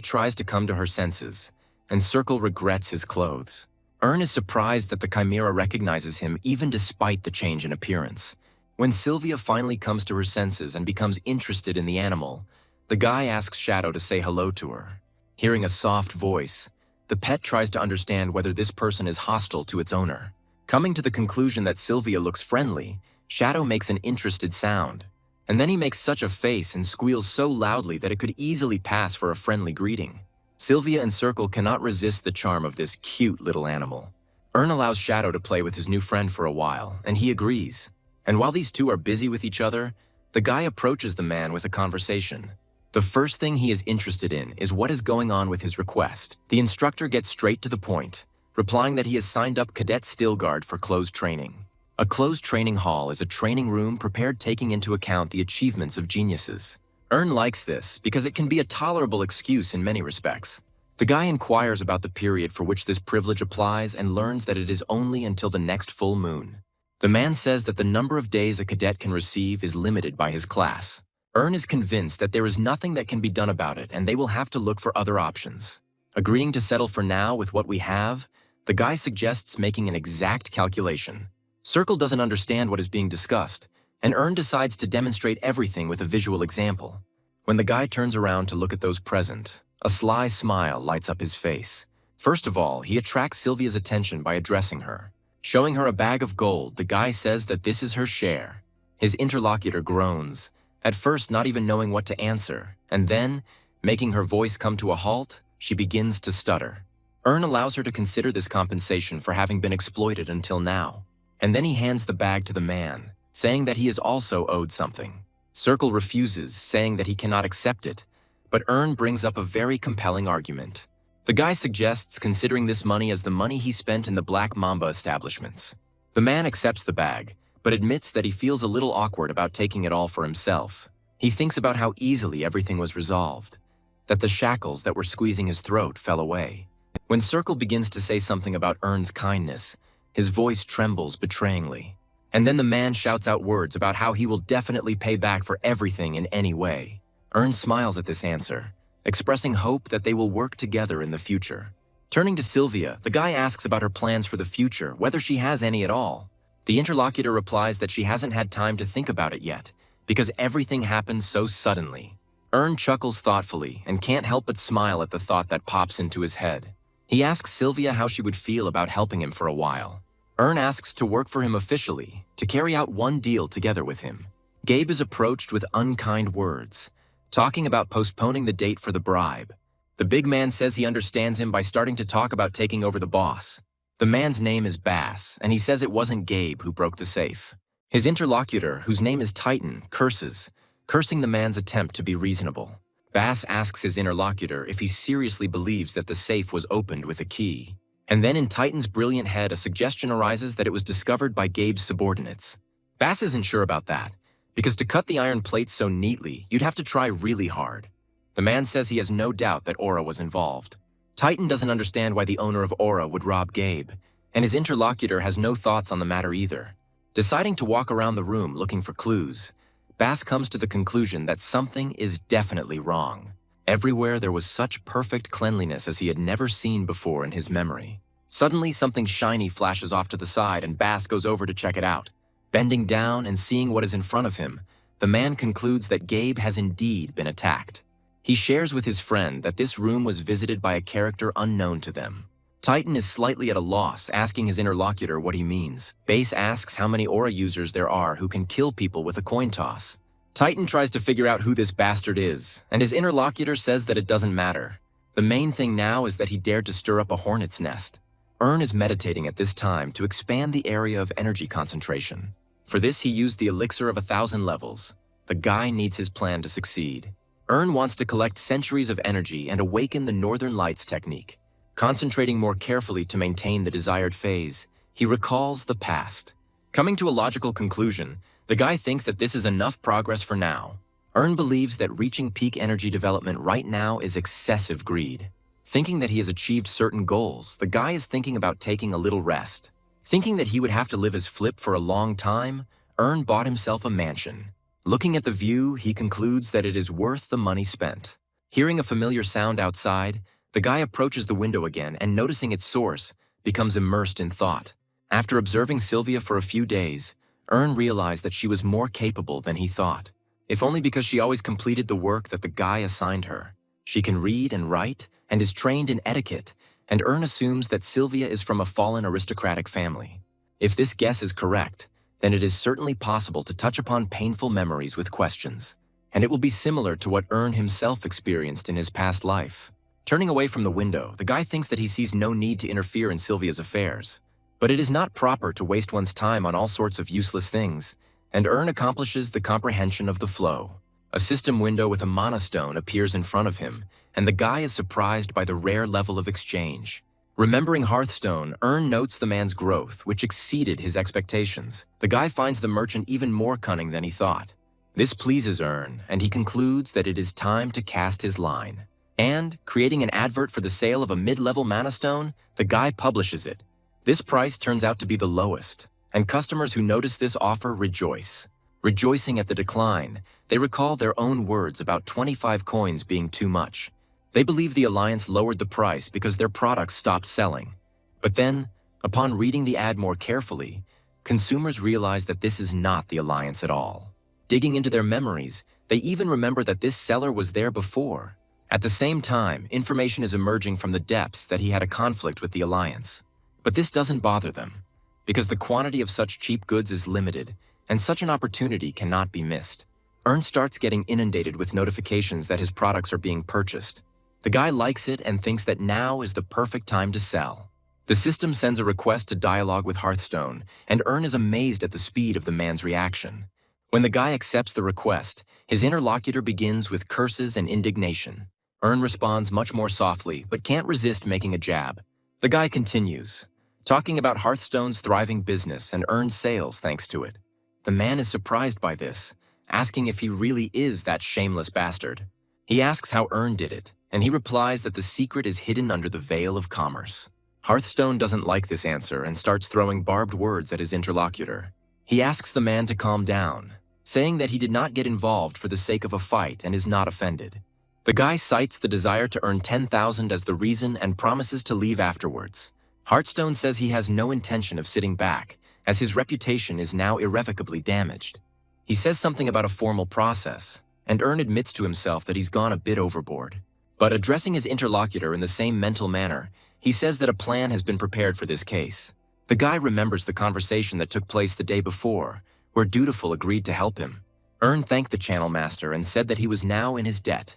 tries to come to her senses, and Circle regrets his clothes. Ern is surprised that the Chimera recognizes him even despite the change in appearance. When Sylvia finally comes to her senses and becomes interested in the animal, the guy asks Shadow to say hello to her. Hearing a soft voice, the pet tries to understand whether this person is hostile to its owner. Coming to the conclusion that Sylvia looks friendly, Shadow makes an interested sound, and then he makes such a face and squeals so loudly that it could easily pass for a friendly greeting. Sylvia and Circle cannot resist the charm of this cute little animal. Ern allows Shadow to play with his new friend for a while, and he agrees. And while these two are busy with each other, the guy approaches the man with a conversation. The first thing he is interested in is what is going on with his request. The instructor gets straight to the point, replying that he has signed up Cadet Stillguard for closed training. A closed training hall is a training room prepared taking into account the achievements of geniuses. Ern likes this because it can be a tolerable excuse in many respects. The guy inquires about the period for which this privilege applies and learns that it is only until the next full moon. The man says that the number of days a cadet can receive is limited by his class. Ern is convinced that there is nothing that can be done about it and they will have to look for other options. Agreeing to settle for now with what we have, the guy suggests making an exact calculation. Circle doesn't understand what is being discussed, and Ern decides to demonstrate everything with a visual example. When the guy turns around to look at those present, A sly smile lights up his face. First of all, he attracts Sylvia's attention by addressing her. Showing her a bag of gold, the guy says that this is her share. His interlocutor groans, at first not even knowing what to answer, and then, making her voice come to a halt, she begins to stutter. Earn allows her to consider this compensation for having been exploited until now, and then he hands the bag to the man, saying that he is also owed something. Circle refuses, saying that he cannot accept it, but Earn brings up a very compelling argument. The guy suggests considering this money as the money he spent in the Black Mamba establishments. The man accepts the bag, but admits that he feels a little awkward about taking it all for himself. He thinks about how easily everything was resolved, that the shackles that were squeezing his throat fell away. When Circle begins to say something about Earn's kindness, his voice trembles betrayingly. And then the man shouts out words about how he will definitely pay back for everything in any way. Earn smiles at this answer, expressing hope that they will work together in the future. Turning to Sylvia, the guy asks about her plans for the future, whether she has any at all. The interlocutor replies that she hasn't had time to think about it yet, because everything happened so suddenly. Earn chuckles thoughtfully and can't help but smile at the thought that pops into his head. He asks Sylvia how she would feel about helping him for a while. Earn asks to work for him officially, to carry out one deal together with him. Gabe is approached with unkind words, talking about postponing the date for the bribe. The big man says he understands him by starting to talk about taking over the boss. The man's name is Bass, and he says it wasn't Gabe who broke the safe. His interlocutor, whose name is Titan, curses, cursing the man's attempt to be reasonable. Bass asks his interlocutor if he seriously believes that the safe was opened with a key. And then in Titan's brilliant head, a suggestion arises that it was discovered by Gabe's subordinates. Bass isn't sure about that, because to cut the iron plates so neatly, you'd have to try really hard. The man says he has no doubt that Aura was involved. Titan doesn't understand why the owner of Aura would rob Gabe, and his interlocutor has no thoughts on the matter either. Deciding to walk around the room looking for clues, Bass comes to the conclusion that something is definitely wrong. Everywhere there was such perfect cleanliness as he had never seen before in his memory. Suddenly, something shiny flashes off to the side and Bass goes over to check it out. Bending down and seeing what is in front of him, the man concludes that Gabe has indeed been attacked. He shares with his friend that this room was visited by a character unknown to them. Titan is slightly at a loss, asking his interlocutor what he means. Bass asks how many Aura users there are who can kill people with a coin toss. Titan tries to figure out who this bastard is, and his interlocutor says that it doesn't matter. The main thing now is that he dared to stir up a hornet's nest. Earn is meditating at this time to expand the area of energy concentration. For this, he used the elixir of 1,000 levels. The guy needs his plan to succeed. Earn wants to collect centuries of energy and awaken the Northern Lights technique. Concentrating more carefully to maintain the desired phase, he recalls the past. Coming to a logical conclusion, the guy thinks that this is enough progress for now. Earn believes that reaching peak energy development right now is excessive greed. Thinking that he has achieved certain goals, the guy is thinking about taking a little rest. Thinking that he would have to live as Flip for a long time, Earn bought himself a mansion. Looking at the view, he concludes that it is worth the money spent. Hearing a familiar sound outside, the guy approaches the window again and, noticing its source, becomes immersed in thought. After observing Sylvia for a few days, Earn realized that she was more capable than he thought. If only because she always completed the work that the guy assigned her. She can read and write and is trained in etiquette, and Earn assumes that Sylvia is from a fallen aristocratic family. If this guess is correct, then it is certainly possible to touch upon painful memories with questions, and it will be similar to what Earn himself experienced in his past life. Turning away from the window, the guy thinks that he sees no need to interfere in Sylvia's affairs. But it is not proper to waste one's time on all sorts of useless things, and Earn accomplishes the comprehension of the flow. A system window with a mana stone appears in front of him, and the guy is surprised by the rare level of exchange. Remembering Hearthstone, Earn notes the man's growth, which exceeded his expectations. The guy finds the merchant even more cunning than he thought. This pleases Earn, and he concludes that it is time to cast his line. And, creating an advert for the sale of a mid-level mana stone, the guy publishes it. This price turns out to be the lowest, and customers who notice this offer rejoice. Rejoicing at the decline, they recall their own words about 25 coins being too much. They believe the alliance lowered the price because their products stopped selling. But then, upon reading the ad more carefully, consumers realize that this is not the alliance at all. Digging into their memories, they even remember that this seller was there before. At the same time, information is emerging from the depths that he had a conflict with the Alliance. But this doesn't bother them, because the quantity of such cheap goods is limited, and such an opportunity cannot be missed. Ern starts getting inundated with notifications that his products are being purchased. The guy likes it and thinks that now is the perfect time to sell. The system sends a request to dialogue with Hearthstone, and Ern is amazed at the speed of the man's reaction. When the guy accepts the request, his interlocutor begins with curses and indignation. Ern responds much more softly, but can't resist making a jab. The guy continues, talking about Hearthstone's thriving business and Ern's sales thanks to it. The man is surprised by this, asking if he really is that shameless bastard. He asks how Ern did it, and he replies that the secret is hidden under the veil of commerce. Hearthstone doesn't like this answer and starts throwing barbed words at his interlocutor. He asks the man to calm down, saying that he did not get involved for the sake of a fight and is not offended. The guy cites the desire to earn 10,000 as the reason and promises to leave afterwards. Hearthstone says he has no intention of sitting back, as his reputation is now irrevocably damaged. He says something about a formal process, and Ern admits to himself that he's gone a bit overboard. But addressing his interlocutor in the same mental manner, he says that a plan has been prepared for this case. The guy remembers the conversation that took place the day before, where Dutiful agreed to help him. Ern thanked the channel master and said that he was now in his debt.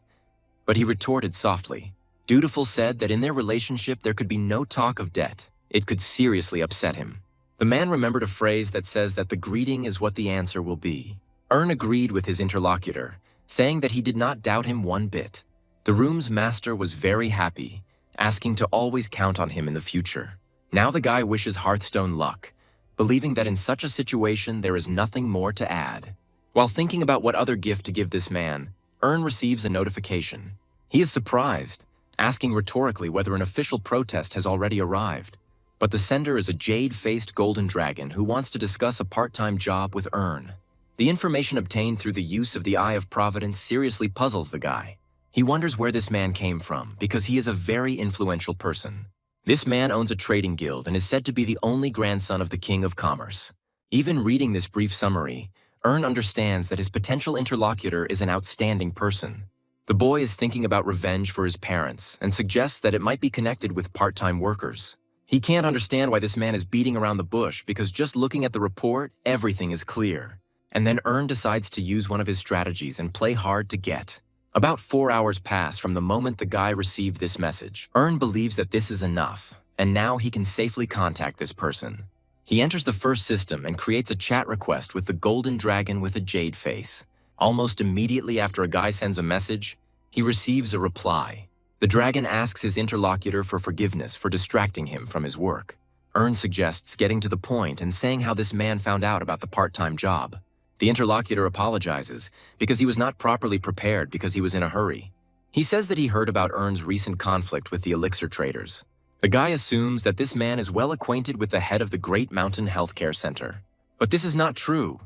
But he retorted softly. Dutiful said that in their relationship there could be no talk of debt. It could seriously upset him. The man remembered a phrase that says that the greeting is what the answer will be. Ern agreed with his interlocutor, saying that he did not doubt him one bit. The room's master was very happy, asking to always count on him in the future. Now the guy wishes Hearthstone luck, believing that in such a situation there is nothing more to add. While thinking about what other gift to give this man, Ern receives a notification. He is surprised, asking rhetorically whether an official protest has already arrived. But the sender is a jade-faced golden dragon who wants to discuss a part-time job with Ern. The information obtained through the use of the Eye of Providence seriously puzzles the guy. He wonders where this man came from because he is a very influential person. This man owns a trading guild and is said to be the only grandson of the King of Commerce. Even reading this brief summary, Ern understands that his potential interlocutor is an outstanding person. The boy is thinking about revenge for his parents and suggests that it might be connected with part-time workers. He can't understand why this man is beating around the bush because just looking at the report, everything is clear. And then Ern decides to use one of his strategies and play hard to get. About 4 hours pass from the moment the guy received this message. Ern believes that this is enough, and now he can safely contact this person. He enters the first system and creates a chat request with the golden dragon with a jade face. Almost immediately after a guy sends a message, he receives a reply. The dragon asks his interlocutor for forgiveness for distracting him from his work. Ern suggests getting to the point and saying how this man found out about the part-time job. The interlocutor apologizes because he was not properly prepared because he was in a hurry. He says that he heard about Ern's recent conflict with the elixir traders. The guy assumes that this man is well acquainted with the head of the Great Mountain Healthcare Center. But this is not true.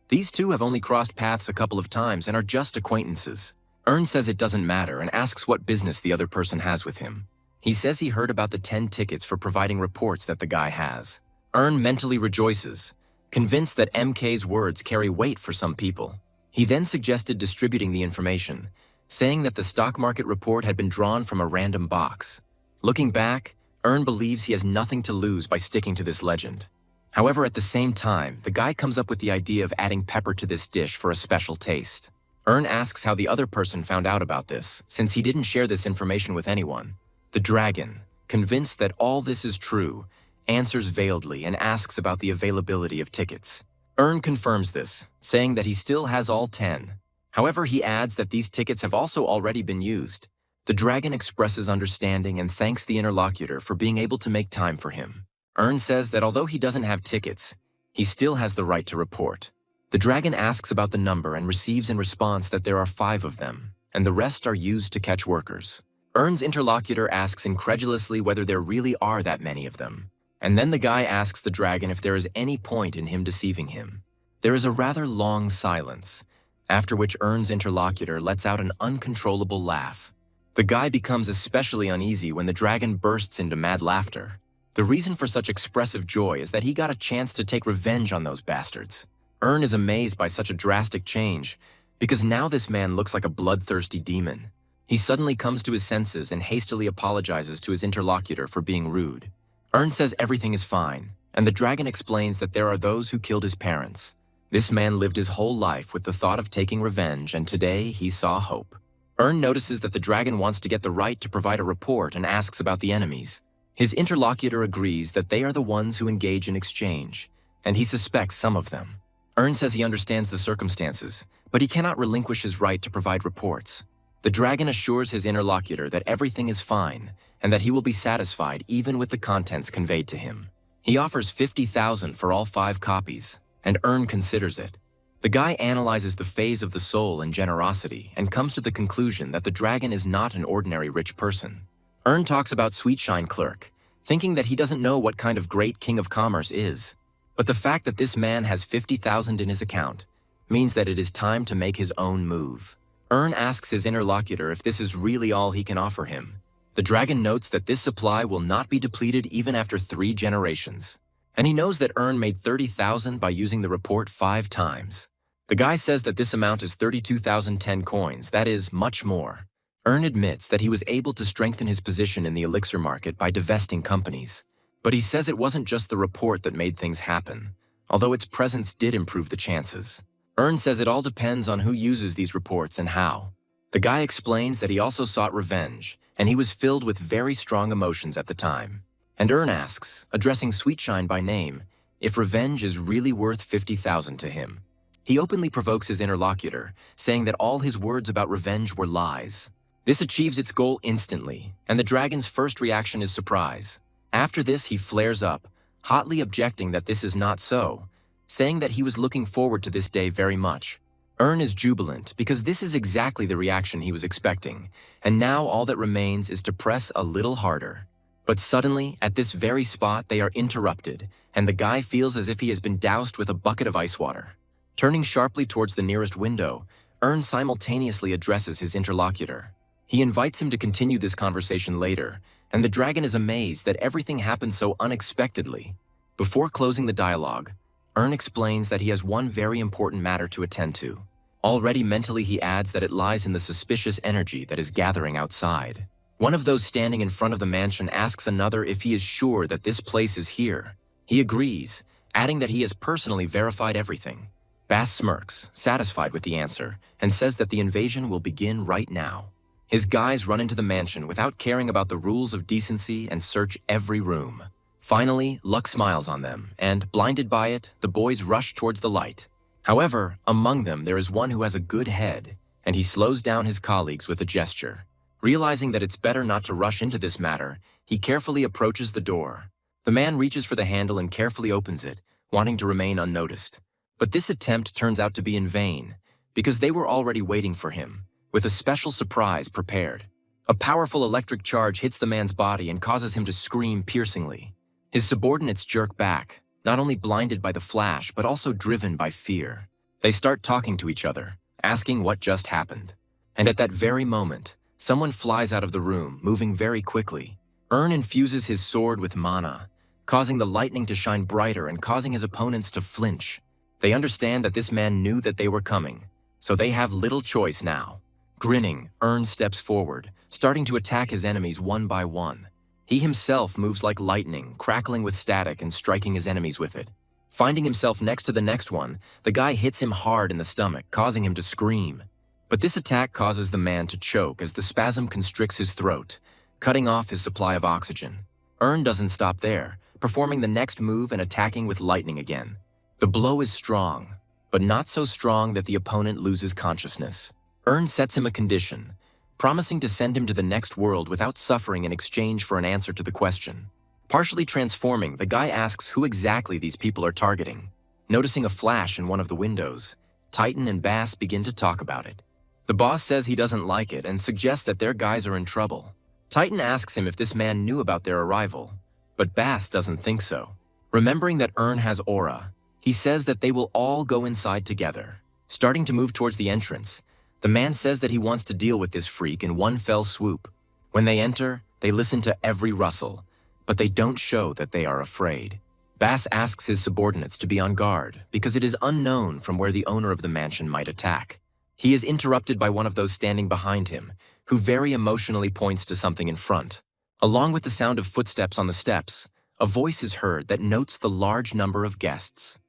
These two have only crossed paths a couple of times and are just acquaintances. Ern says it doesn't matter and asks what business the other person has with him. He says he heard about the 10 tickets for providing reports that the guy has. Ern mentally rejoices, convinced that MK's words carry weight for some people. He then suggested distributing the information, saying that the stock market report had been drawn from a random box. Looking back, Ern believes he has nothing to lose by sticking to this legend. However, at the same time, the guy comes up with the idea of adding pepper to this dish for a special taste. Ern asks how the other person found out about this, since he didn't share this information with anyone. The dragon, convinced that all this is true, answers veiledly and asks about the availability of tickets. Ern confirms this, saying that he still has all 10. However, he adds that these tickets have also already been used. The dragon expresses understanding and thanks the interlocutor for being able to make time for him. Ern says that although he doesn't have tickets, he still has the right to report. The dragon asks about the number and receives in response that there are 5 of them, and the rest are used to catch workers. Ern's interlocutor asks incredulously whether there really are that many of them. And then the guy asks the dragon if there is any point in him deceiving him. There is a rather long silence, after which Ern's interlocutor lets out an uncontrollable laugh. The guy becomes especially uneasy when the dragon bursts into mad laughter. The reason for such expressive joy is that he got a chance to take revenge on those bastards. Ern is amazed by such a drastic change, because now this man looks like a bloodthirsty demon. He suddenly comes to his senses and hastily apologizes to his interlocutor for being rude. Ern says everything is fine, and the dragon explains that there are those who killed his parents. This man lived his whole life with the thought of taking revenge, and today he saw hope. Ern notices that the dragon wants to get the right to provide a report and asks about the enemies. His interlocutor agrees that they are the ones who engage in exchange, and he suspects some of them. Ern says he understands the circumstances, but he cannot relinquish his right to provide reports. The dragon assures his interlocutor that everything is fine and that he will be satisfied even with the contents conveyed to him. He offers 50,000 for all 5 copies, and Ern considers it. The guy analyzes the phase of the soul and generosity and comes to the conclusion that the dragon is not an ordinary rich person. Ern talks about Sweetshine Clerk, thinking that he doesn't know what kind of great king of commerce is. But the fact that this man has 50,000 in his account means that it is time to make his own move. Ern asks his interlocutor if this is really all he can offer him. The dragon notes that this supply will not be depleted even after 3 generations. And he knows that Ern made 30,000 by using the report 5 times. The guy says that this amount is 32,010 coins, that is, much more. Ern admits that he was able to strengthen his position in the elixir market by divesting companies. But he says it wasn't just the report that made things happen, although its presence did improve the chances. Ern says it all depends on who uses these reports and how. The guy explains that he also sought revenge, and he was filled with very strong emotions at the time. And Ern asks, addressing Sweetshine by name, if revenge is really worth 50,000 to him. He openly provokes his interlocutor, saying that all his words about revenge were lies. This achieves its goal instantly, and the dragon's first reaction is surprise. After this, he flares up, hotly objecting that this is not so, saying that he was looking forward to this day very much. Ern is jubilant because this is exactly the reaction he was expecting, and now all that remains is to press a little harder. But suddenly, at this very spot, they are interrupted, and the guy feels as if he has been doused with a bucket of ice water. Turning sharply towards the nearest window, Ern simultaneously addresses his interlocutor. He invites him to continue this conversation later, and the dragon is amazed that everything happened so unexpectedly. Before closing the dialogue, Ern explains that he has one very important matter to attend to. Already mentally he adds that it lies in the suspicious energy that is gathering outside. One of those standing in front of the mansion asks another if he is sure that this place is here. He agrees, adding that he has personally verified everything. Bass smirks, satisfied with the answer, and says that the invasion will begin right now. His guys run into the mansion without caring about the rules of decency and search every room. Finally, luck smiles on them, and, blinded by it, the boys rush towards the light. However, among them there is one who has a good head, and he slows down his colleagues with a gesture. Realizing that it's better not to rush into this matter, he carefully approaches the door. The man reaches for the handle and carefully opens it, wanting to remain unnoticed. But this attempt turns out to be in vain, because they were already waiting for him, with a special surprise prepared. A powerful electric charge hits the man's body and causes him to scream piercingly. His subordinates jerk back, not only blinded by the flash, but also driven by fear. They start talking to each other, asking what just happened. And at that very moment, someone flies out of the room, moving very quickly. Ern infuses his sword with mana, causing the lightning to shine brighter and causing his opponents to flinch. They understand that this man knew that they were coming, so they have little choice now. Grinning, Ern steps forward, starting to attack his enemies one by one. He himself moves like lightning, crackling with static and striking his enemies with it. Finding himself next to the next one, the guy hits him hard in the stomach, causing him to scream. But this attack causes the man to choke as the spasm constricts his throat, cutting off his supply of oxygen. Ern doesn't stop there, performing the next move and attacking with lightning again. The blow is strong, but not so strong that the opponent loses consciousness. Ern sets him a condition, promising to send him to the next world without suffering in exchange for an answer to the question. Partially transforming, the guy asks who exactly these people are targeting. Noticing a flash in one of the windows, Titan and Bass begin to talk about it. The boss says he doesn't like it and suggests that their guys are in trouble. Titan asks him if this man knew about their arrival, but Bass doesn't think so. Remembering that Ern has aura, he says that they will all go inside together. Starting to move towards the entrance, the man says that he wants to deal with this freak in one fell swoop. When they enter, they listen to every rustle, but they don't show that they are afraid. Bass asks his subordinates to be on guard because it is unknown from where the owner of the mansion might attack. He is interrupted by one of those standing behind him, who very emotionally points to something in front. Along with the sound of footsteps on the steps, a voice is heard that notes the large number of guests.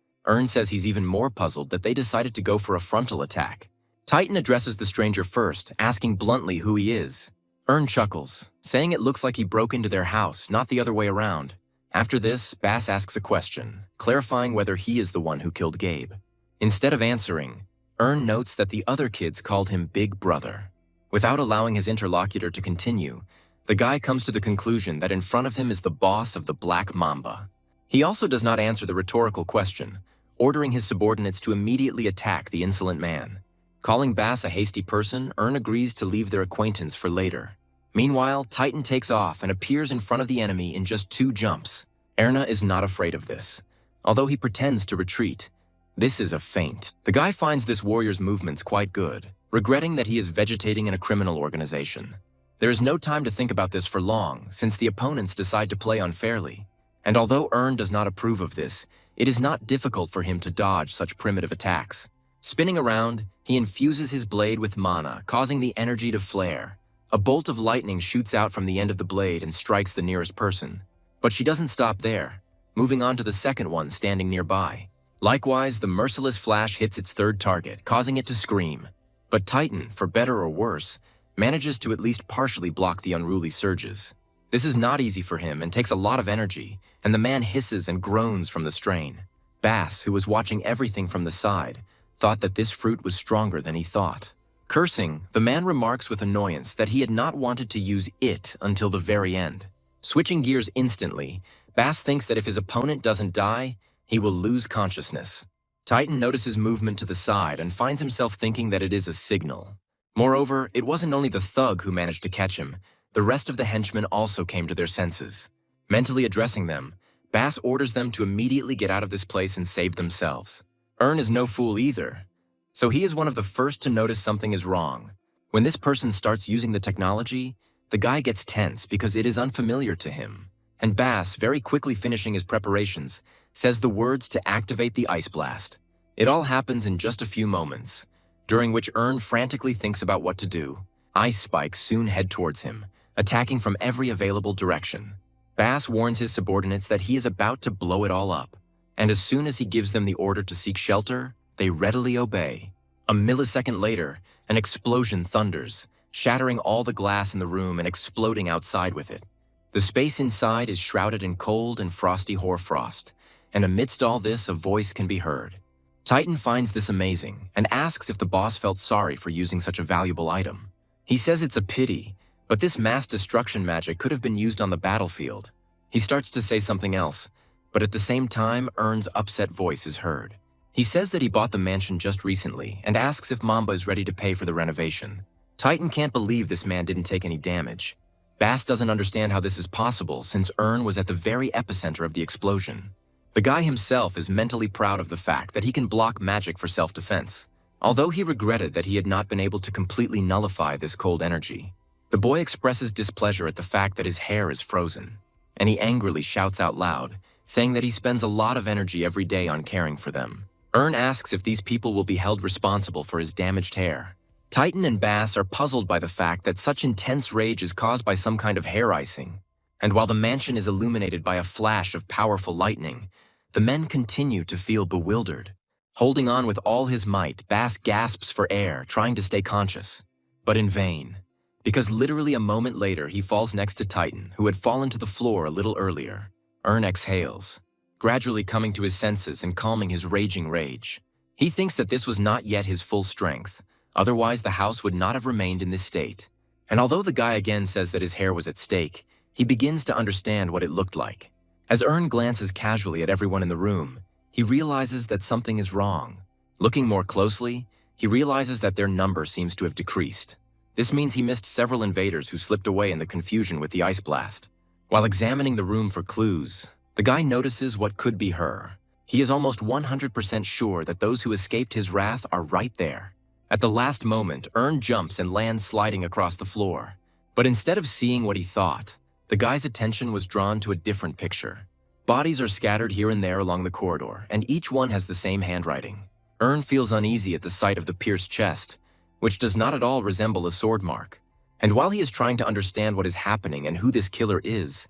Says he's even more puzzled that they decided to go for a frontal attack. Titan addresses the stranger first, asking bluntly who he is. Chuckles, saying it looks like he broke into their house, not the other way around. After this, Bass asks a question, clarifying whether he is the one who killed Gabe. Instead of answering, notes that the other kids called him Big Brother. Without allowing his interlocutor to continue, the guy comes to the conclusion that in front of him is the boss of the Black Mamba. He also does not answer the rhetorical question, ordering his subordinates to immediately attack the insolent man. Calling Bass a hasty person, agrees to leave their acquaintance for later. Meanwhile, Titan takes off and appears in front of the enemy in just 2 jumps. Is not afraid of this, although he pretends to retreat. This is a feint. The guy finds this warrior's movements quite good, regretting that he is vegetating in a criminal organization. There is no time to think about this for long, since the opponents decide to play unfairly. And although does not approve of this, it is not difficult for him to dodge such primitive attacks. Spinning around, he infuses his blade with mana, causing the energy to flare. A bolt of lightning shoots out from the end of the blade and strikes the nearest person. But she doesn't stop there, moving on to the second one standing nearby. Likewise, the merciless flash hits its third target, causing it to scream. But Titan, for better or worse, manages to at least partially block the unruly surges. This is not easy for him and takes a lot of energy, and the man hisses and groans from the strain. Bass, who was watching everything from the side, thought that this fruit was stronger than he thought. Cursing, the man remarks with annoyance that he had not wanted to use it until the very end. Switching gears instantly, Bass thinks that if his opponent doesn't die, he will lose consciousness. Titan notices movement to the side and finds himself thinking that it is a signal. Moreover, it wasn't only the thug who managed to catch him, the rest of the henchmen also came to their senses. Mentally addressing them, Bass orders them to immediately get out of this place and save themselves. Is no fool either, so he is one of the first to notice something is wrong. When this person starts using the technology, the guy gets tense because it is unfamiliar to him. And Bass, very quickly finishing his preparations, says the words to activate the ice blast. It all happens in just a few moments, during which frantically thinks about what to do. Ice spikes soon head towards him, attacking from every available direction. Bass warns his subordinates that he is about to blow it all up, and as soon as he gives them the order to seek shelter, they readily obey. A millisecond later, an explosion thunders, shattering all the glass in the room and exploding outside with it. The space inside is shrouded in cold and frosty hoarfrost, and amidst all this, a voice can be heard. Titan finds this amazing and asks if the boss felt sorry for using such a valuable item. He says it's a pity, but this mass destruction magic could have been used on the battlefield. He starts to say something else, but at the same time, Ern's upset voice is heard. He says that he bought the mansion just recently and asks if Mamba is ready to pay for the renovation. Titan can't believe this man didn't take any damage. Bass doesn't understand how this is possible since was at the very epicenter of the explosion. The guy himself is mentally proud of the fact that he can block magic for self-defense, although he regretted that he had not been able to completely nullify this cold energy. The boy expresses displeasure at the fact that his hair is frozen, and he angrily shouts out loud, saying that he spends a lot of energy every day on caring for them. Asks if these people will be held responsible for his damaged hair. Titan and Bass are puzzled by the fact that such intense rage is caused by some kind of hair icing, and while the mansion is illuminated by a flash of powerful lightning, the men continue to feel bewildered. Holding on with all his might, Bass gasps for air, trying to stay conscious, but in vain, because literally a moment later he falls next to Titan, who had fallen to the floor a little earlier. Exhales, gradually coming to his senses and calming his raging rage. He thinks that this was not yet his full strength, otherwise the house would not have remained in this state. And although the guy again says that his hair was at stake, he begins to understand what it looked like. As glances casually at everyone in the room, he realizes that something is wrong. Looking more closely, he realizes that their number seems to have decreased. This means he missed several invaders who slipped away in the confusion with the ice blast. While examining the room for clues, the guy notices what could be her. He is almost 100% sure that those who escaped his wrath are right there. At the last moment, jumps and lands sliding across the floor. But instead of seeing what he thought, the guy's attention was drawn to a different picture. Bodies are scattered here and there along the corridor, and each one has the same handwriting. Feels uneasy at the sight of the pierced chest, which does not at all resemble a sword mark. And while he is trying to understand what is happening and who this killer is,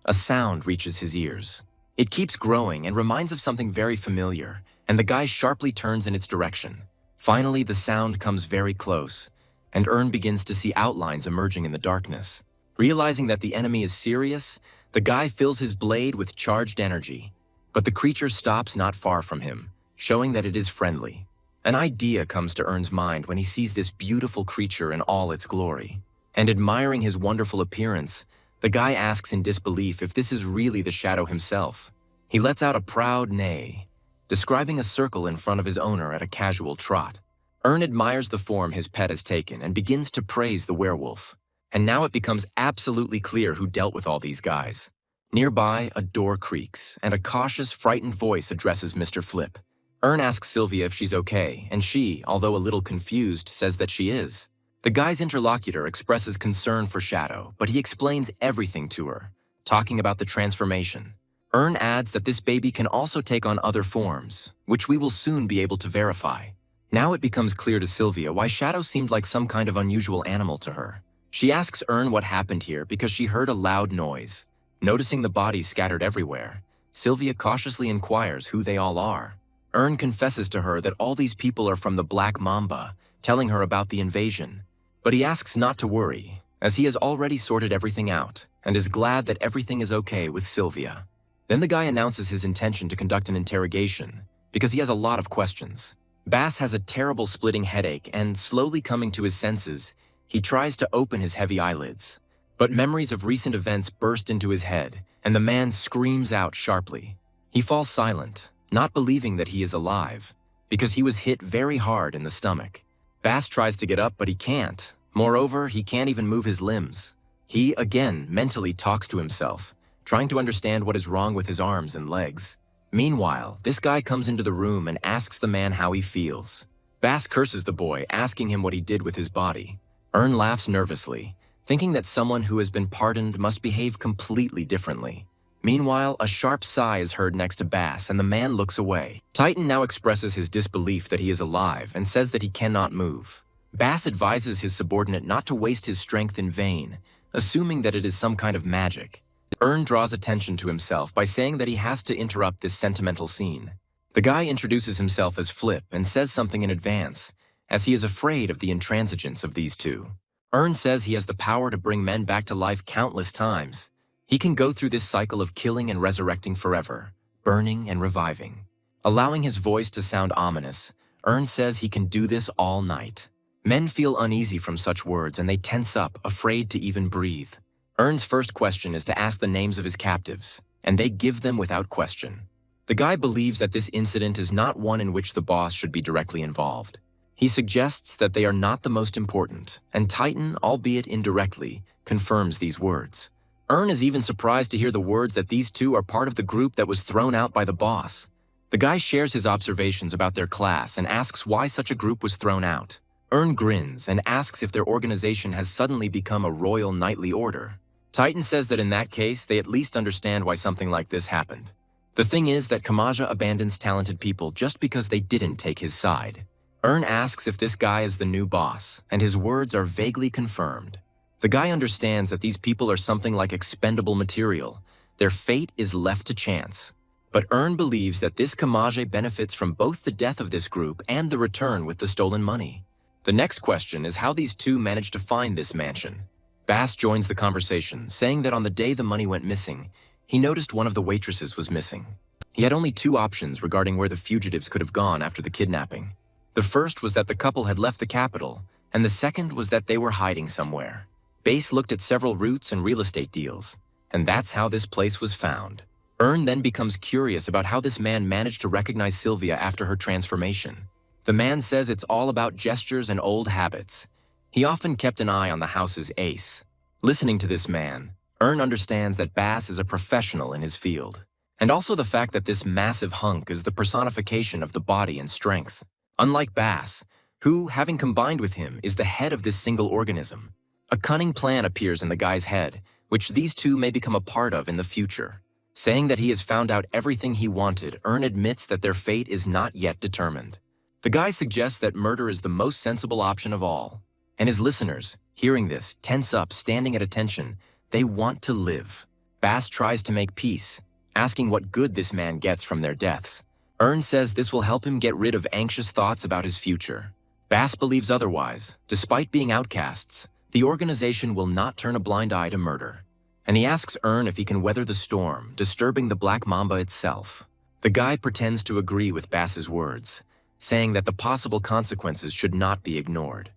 a sound reaches his ears. It keeps growing and reminds of something very familiar, and the guy sharply turns in its direction. Finally, the sound comes very close, and Ern begins to see outlines emerging in the darkness. Realizing that the enemy is serious, the guy fills his blade with charged energy. But the creature stops not far from him, showing that it is friendly. An idea comes to Ern's mind when he sees this beautiful creature in all its glory. And admiring his wonderful appearance, the guy asks in disbelief if this is really the shadow himself. He lets out a proud neigh, describing a circle in front of his owner at a casual trot. Ern admires the form his pet has taken and begins to praise the werewolf. And now it becomes absolutely clear who dealt with all these guys. Nearby, a door creaks, and a cautious, frightened voice addresses Mr. Flip. Ern asks Sylvia if she's okay, and she, although a little confused, says that she is. The guy's interlocutor expresses concern for Shadow, but he explains everything to her, talking about the transformation. Ern adds that this baby can also take on other forms, which we will soon be able to verify. Now it becomes clear to Sylvia why Shadow seemed like some kind of unusual animal to her. She asks Ern what happened here because she heard a loud noise. Noticing the bodies scattered everywhere, Sylvia cautiously inquires who they all are. Ern confesses to her that all these people are from the Black Mamba, telling her about the invasion. But he asks not to worry, as he has already sorted everything out, and is glad that everything is okay with Sylvia. Then the guy announces his intention to conduct an interrogation, because he has a lot of questions. Bass has a terrible splitting headache, and slowly coming to his senses, he tries to open his heavy eyelids. But memories of recent events burst into his head, and the man screams out sharply. He falls silent, not believing that he is alive, because he was hit very hard in the stomach. Bass tries to get up, but he can't. Moreover, he can't even move his limbs. He, again, mentally talks to himself, trying to understand what is wrong with his arms and legs. Meanwhile, this guy comes into the room and asks the man how he feels. Bass curses the boy, asking him what he did with his body. Ern laughs nervously, thinking that someone who has been pardoned must behave completely differently. Meanwhile, a sharp sigh is heard next to Bass, and the man looks away. Titan now expresses his disbelief that he is alive and says that he cannot move. Bass advises his subordinate not to waste his strength in vain, assuming that it is some kind of magic. Ern draws attention to himself by saying that he has to interrupt this sentimental scene. The guy introduces himself as Flip and says something in advance, as he is afraid of the intransigence of these two. Ern says he has the power to bring men back to life countless times. He can go through this cycle of killing and resurrecting forever, burning and reviving. Allowing his voice to sound ominous, Ern says he can do this all night. Men feel uneasy from such words and they tense up, afraid to even breathe. Ern's first question is to ask the names of his captives, and they give them without question. The guy believes that this incident is not one in which the boss should be directly involved. He suggests that they are not the most important, and Titan, albeit indirectly, confirms these words. Ern is even surprised to hear the words that these two are part of the group that was thrown out by the boss. The guy shares his observations about their class and asks why such a group was thrown out. Ern grins and asks if their organization has suddenly become a royal knightly order. Titan says that in that case, they at least understand why something like this happened. The thing is that Kamaja abandons talented people just because they didn't take his side. Ern asks if this guy is the new boss, and his words are vaguely confirmed. The guy understands that these people are something like expendable material. Their fate is left to chance. But Ern believes that this Kamaja benefits from both the death of this group and the return with the stolen money. The next question is how these two managed to find this mansion. Bass joins the conversation, saying that on the day the money went missing, he noticed one of the waitresses was missing. He had only two options regarding where the fugitives could have gone after the kidnapping. The first was that the couple had left the capital, and the second was that they were hiding somewhere. Bass looked at several routes and real estate deals, and that's how this place was found. Ern then becomes curious about how this man managed to recognize Sylvia after her transformation. The man says it's all about gestures and old habits. He often kept an eye on the house's ace. Listening to this man, Ern understands that Bass is a professional in his field, and also the fact that this massive hunk is the personification of the body and strength. Unlike Bass, who, having combined with him, is the head of this single organism. A cunning plan appears in the guy's head, which these two may become a part of in the future. Saying that he has found out everything he wanted, Ern admits that their fate is not yet determined. The guy suggests that murder is the most sensible option of all, and his listeners, hearing this, tense up, standing at attention. They want to live. Bass tries to make peace, asking what good this man gets from their deaths. Ern says this will help him get rid of anxious thoughts about his future. Bass believes otherwise. Despite being outcasts, the organization will not turn a blind eye to murder. And he asks Ern if he can weather the storm, disturbing the Black Mamba itself. The guy pretends to agree with Bass's words, saying that the possible consequences should not be ignored.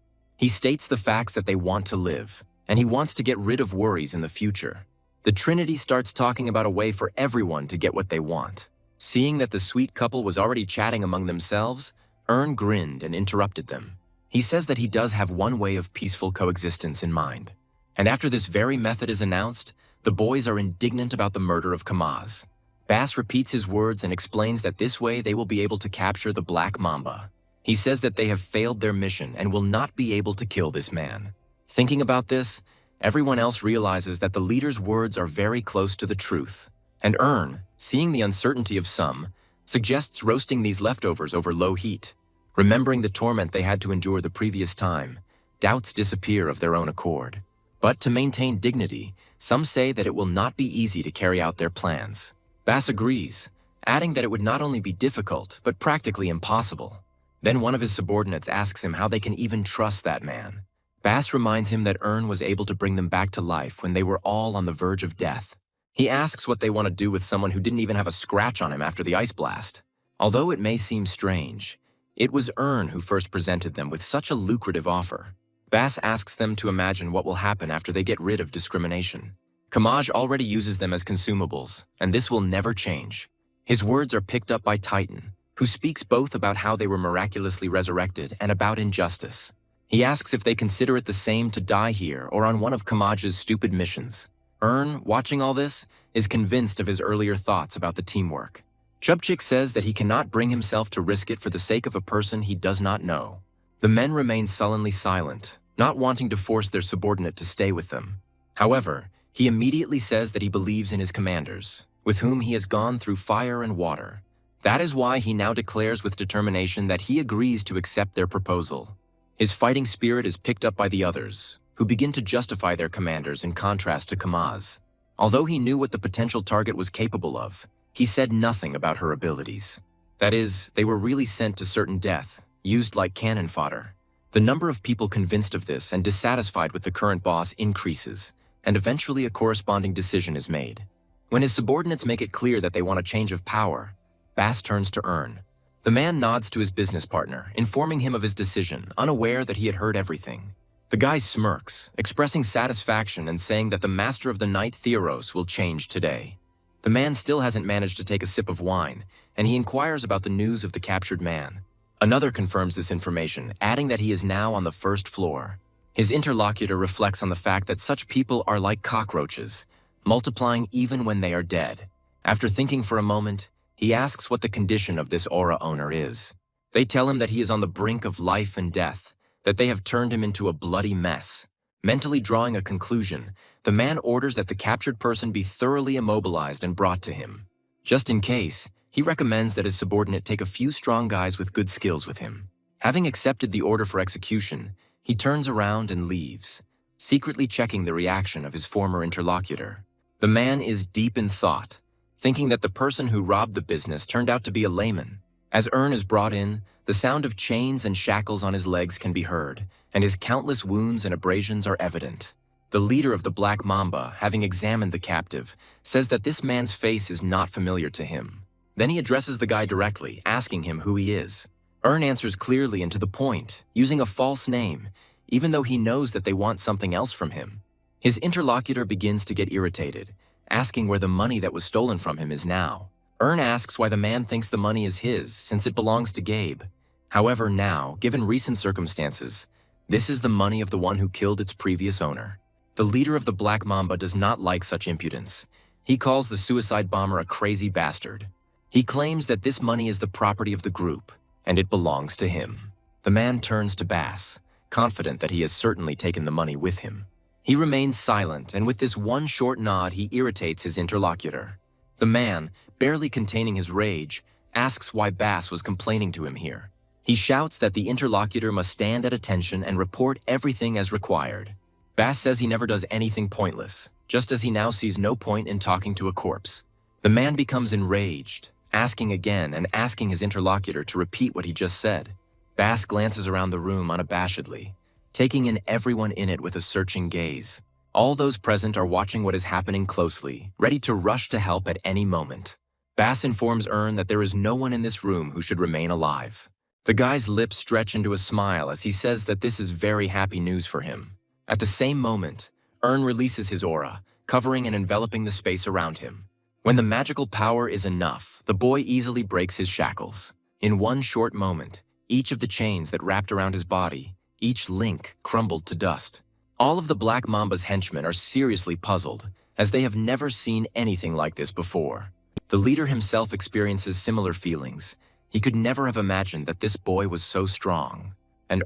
He states the facts that they want to live, and he wants to get rid of worries in the future. The Trinity starts talking about a way for everyone to get what they want. Seeing that the sweet couple was already chatting among themselves, Ern grinned and interrupted them. He says that he does have one way of peaceful coexistence in mind. And after this very method is announced, the boys are indignant about the murder of Kamaz. Bass repeats his words and explains that this way they will be able to capture the Black Mamba. He says that they have failed their mission and will not be able to kill this man. Thinking about this, everyone else realizes that the leader's words are very close to the truth. And Ern, seeing the uncertainty of some, suggests roasting these leftovers over low heat. Remembering the torment they had to endure the previous time, doubts disappear of their own accord. But to maintain dignity, some say that it will not be easy to carry out their plans. Bass agrees, adding that it would not only be difficult, but practically impossible. Then one of his subordinates asks him how they can even trust that man. Bass reminds him that Ern was able to bring them back to life when they were all on the verge of death. He asks what they want to do with someone who didn't even have a scratch on him after the ice blast. Although it may seem strange, it was Ern who first presented them with such a lucrative offer. Bass asks them to imagine what will happen after they get rid of discrimination. Kamaj already uses them as consumables, and this will never change. His words are picked up by Titan, who speaks both about how they were miraculously resurrected and about injustice. He asks if they consider it the same to die here or on one of Kamaj's stupid missions. Ern, watching all this, is convinced of his earlier thoughts about the teamwork. Chubchik says that he cannot bring himself to risk it for the sake of a person he does not know. The men remain sullenly silent, not wanting to force their subordinate to stay with them. However, he immediately says that he believes in his commanders, with whom he has gone through fire and water. That is why he now declares with determination that he agrees to accept their proposal. His fighting spirit is picked up by the others, who begin to justify their commanders in contrast to Kamaz. Although he knew what the potential target was capable of, he said nothing about her abilities. That is, they were really sent to certain death, used like cannon fodder. The number of people convinced of this and dissatisfied with the current boss increases, and eventually a corresponding decision is made. When his subordinates make it clear that they want a change of power, Bass turns to Ern. The man nods to his business partner, informing him of his decision, unaware that he had heard everything. The guy smirks, expressing satisfaction and saying that the master of the night, Theros, will change today. The man still hasn't managed to take a sip of wine, and he inquires about the news of the captured man. Another confirms this information, adding that he is now on the first floor. His interlocutor reflects on the fact that such people are like cockroaches, multiplying even when they are dead. After thinking for a moment, he asks what the condition of this aura owner is. They tell him that he is on the brink of life and death, that they have turned him into a bloody mess. Mentally drawing a conclusion, the man orders that the captured person be thoroughly immobilized and brought to him. Just in case, he recommends that his subordinate take a few strong guys with good skills with him. Having accepted the order for execution, he turns around and leaves, secretly checking the reaction of his former interlocutor. The man is deep in thought, thinking that the person who robbed the business turned out to be a layman. As Ern is brought in, the sound of chains and shackles on his legs can be heard, and his countless wounds and abrasions are evident. The leader of the Black Mamba, having examined the captive, says that this man's face is not familiar to him. Then he addresses the guy directly, asking him who he is. Ern answers clearly and to the point, using a false name, even though he knows that they want something else from him. His interlocutor begins to get irritated, asking where the money that was stolen from him is now. Ern asks why the man thinks the money is his, since it belongs to Gabe. However, now, given recent circumstances, this is the money of the one who killed its previous owner. The leader of the Black Mamba does not like such impudence. He calls the suicide bomber a crazy bastard. He claims that this money is the property of the group, and it belongs to him. The man turns to Bass, confident that he has certainly taken the money with him. He remains silent, and with this one short nod, he irritates his interlocutor. The man, barely containing his rage, asks why Bass was complaining to him here. He shouts that the interlocutor must stand at attention and report everything as required. Bass says he never does anything pointless, just as he now sees no point in talking to a corpse. The man becomes enraged, asking again and asking his interlocutor to repeat what he just said. Bass glances around the room unabashedly, taking in everyone in it with a searching gaze. All those present are watching what is happening closely, ready to rush to help at any moment. Bass informs that there is no one in this room who should remain alive. The guy's lips stretch into a smile as he says that this is very happy news for him. At the same moment, releases his aura, covering and enveloping the space around him. When the magical power is enough, the boy easily breaks his shackles. In one short moment, each of the chains that wrapped around his body, each link crumbled to dust. All of the Black Mamba's henchmen are seriously puzzled, as they have never seen anything like this before. The leader himself experiences similar feelings. He could never have imagined that this boy was so strong. And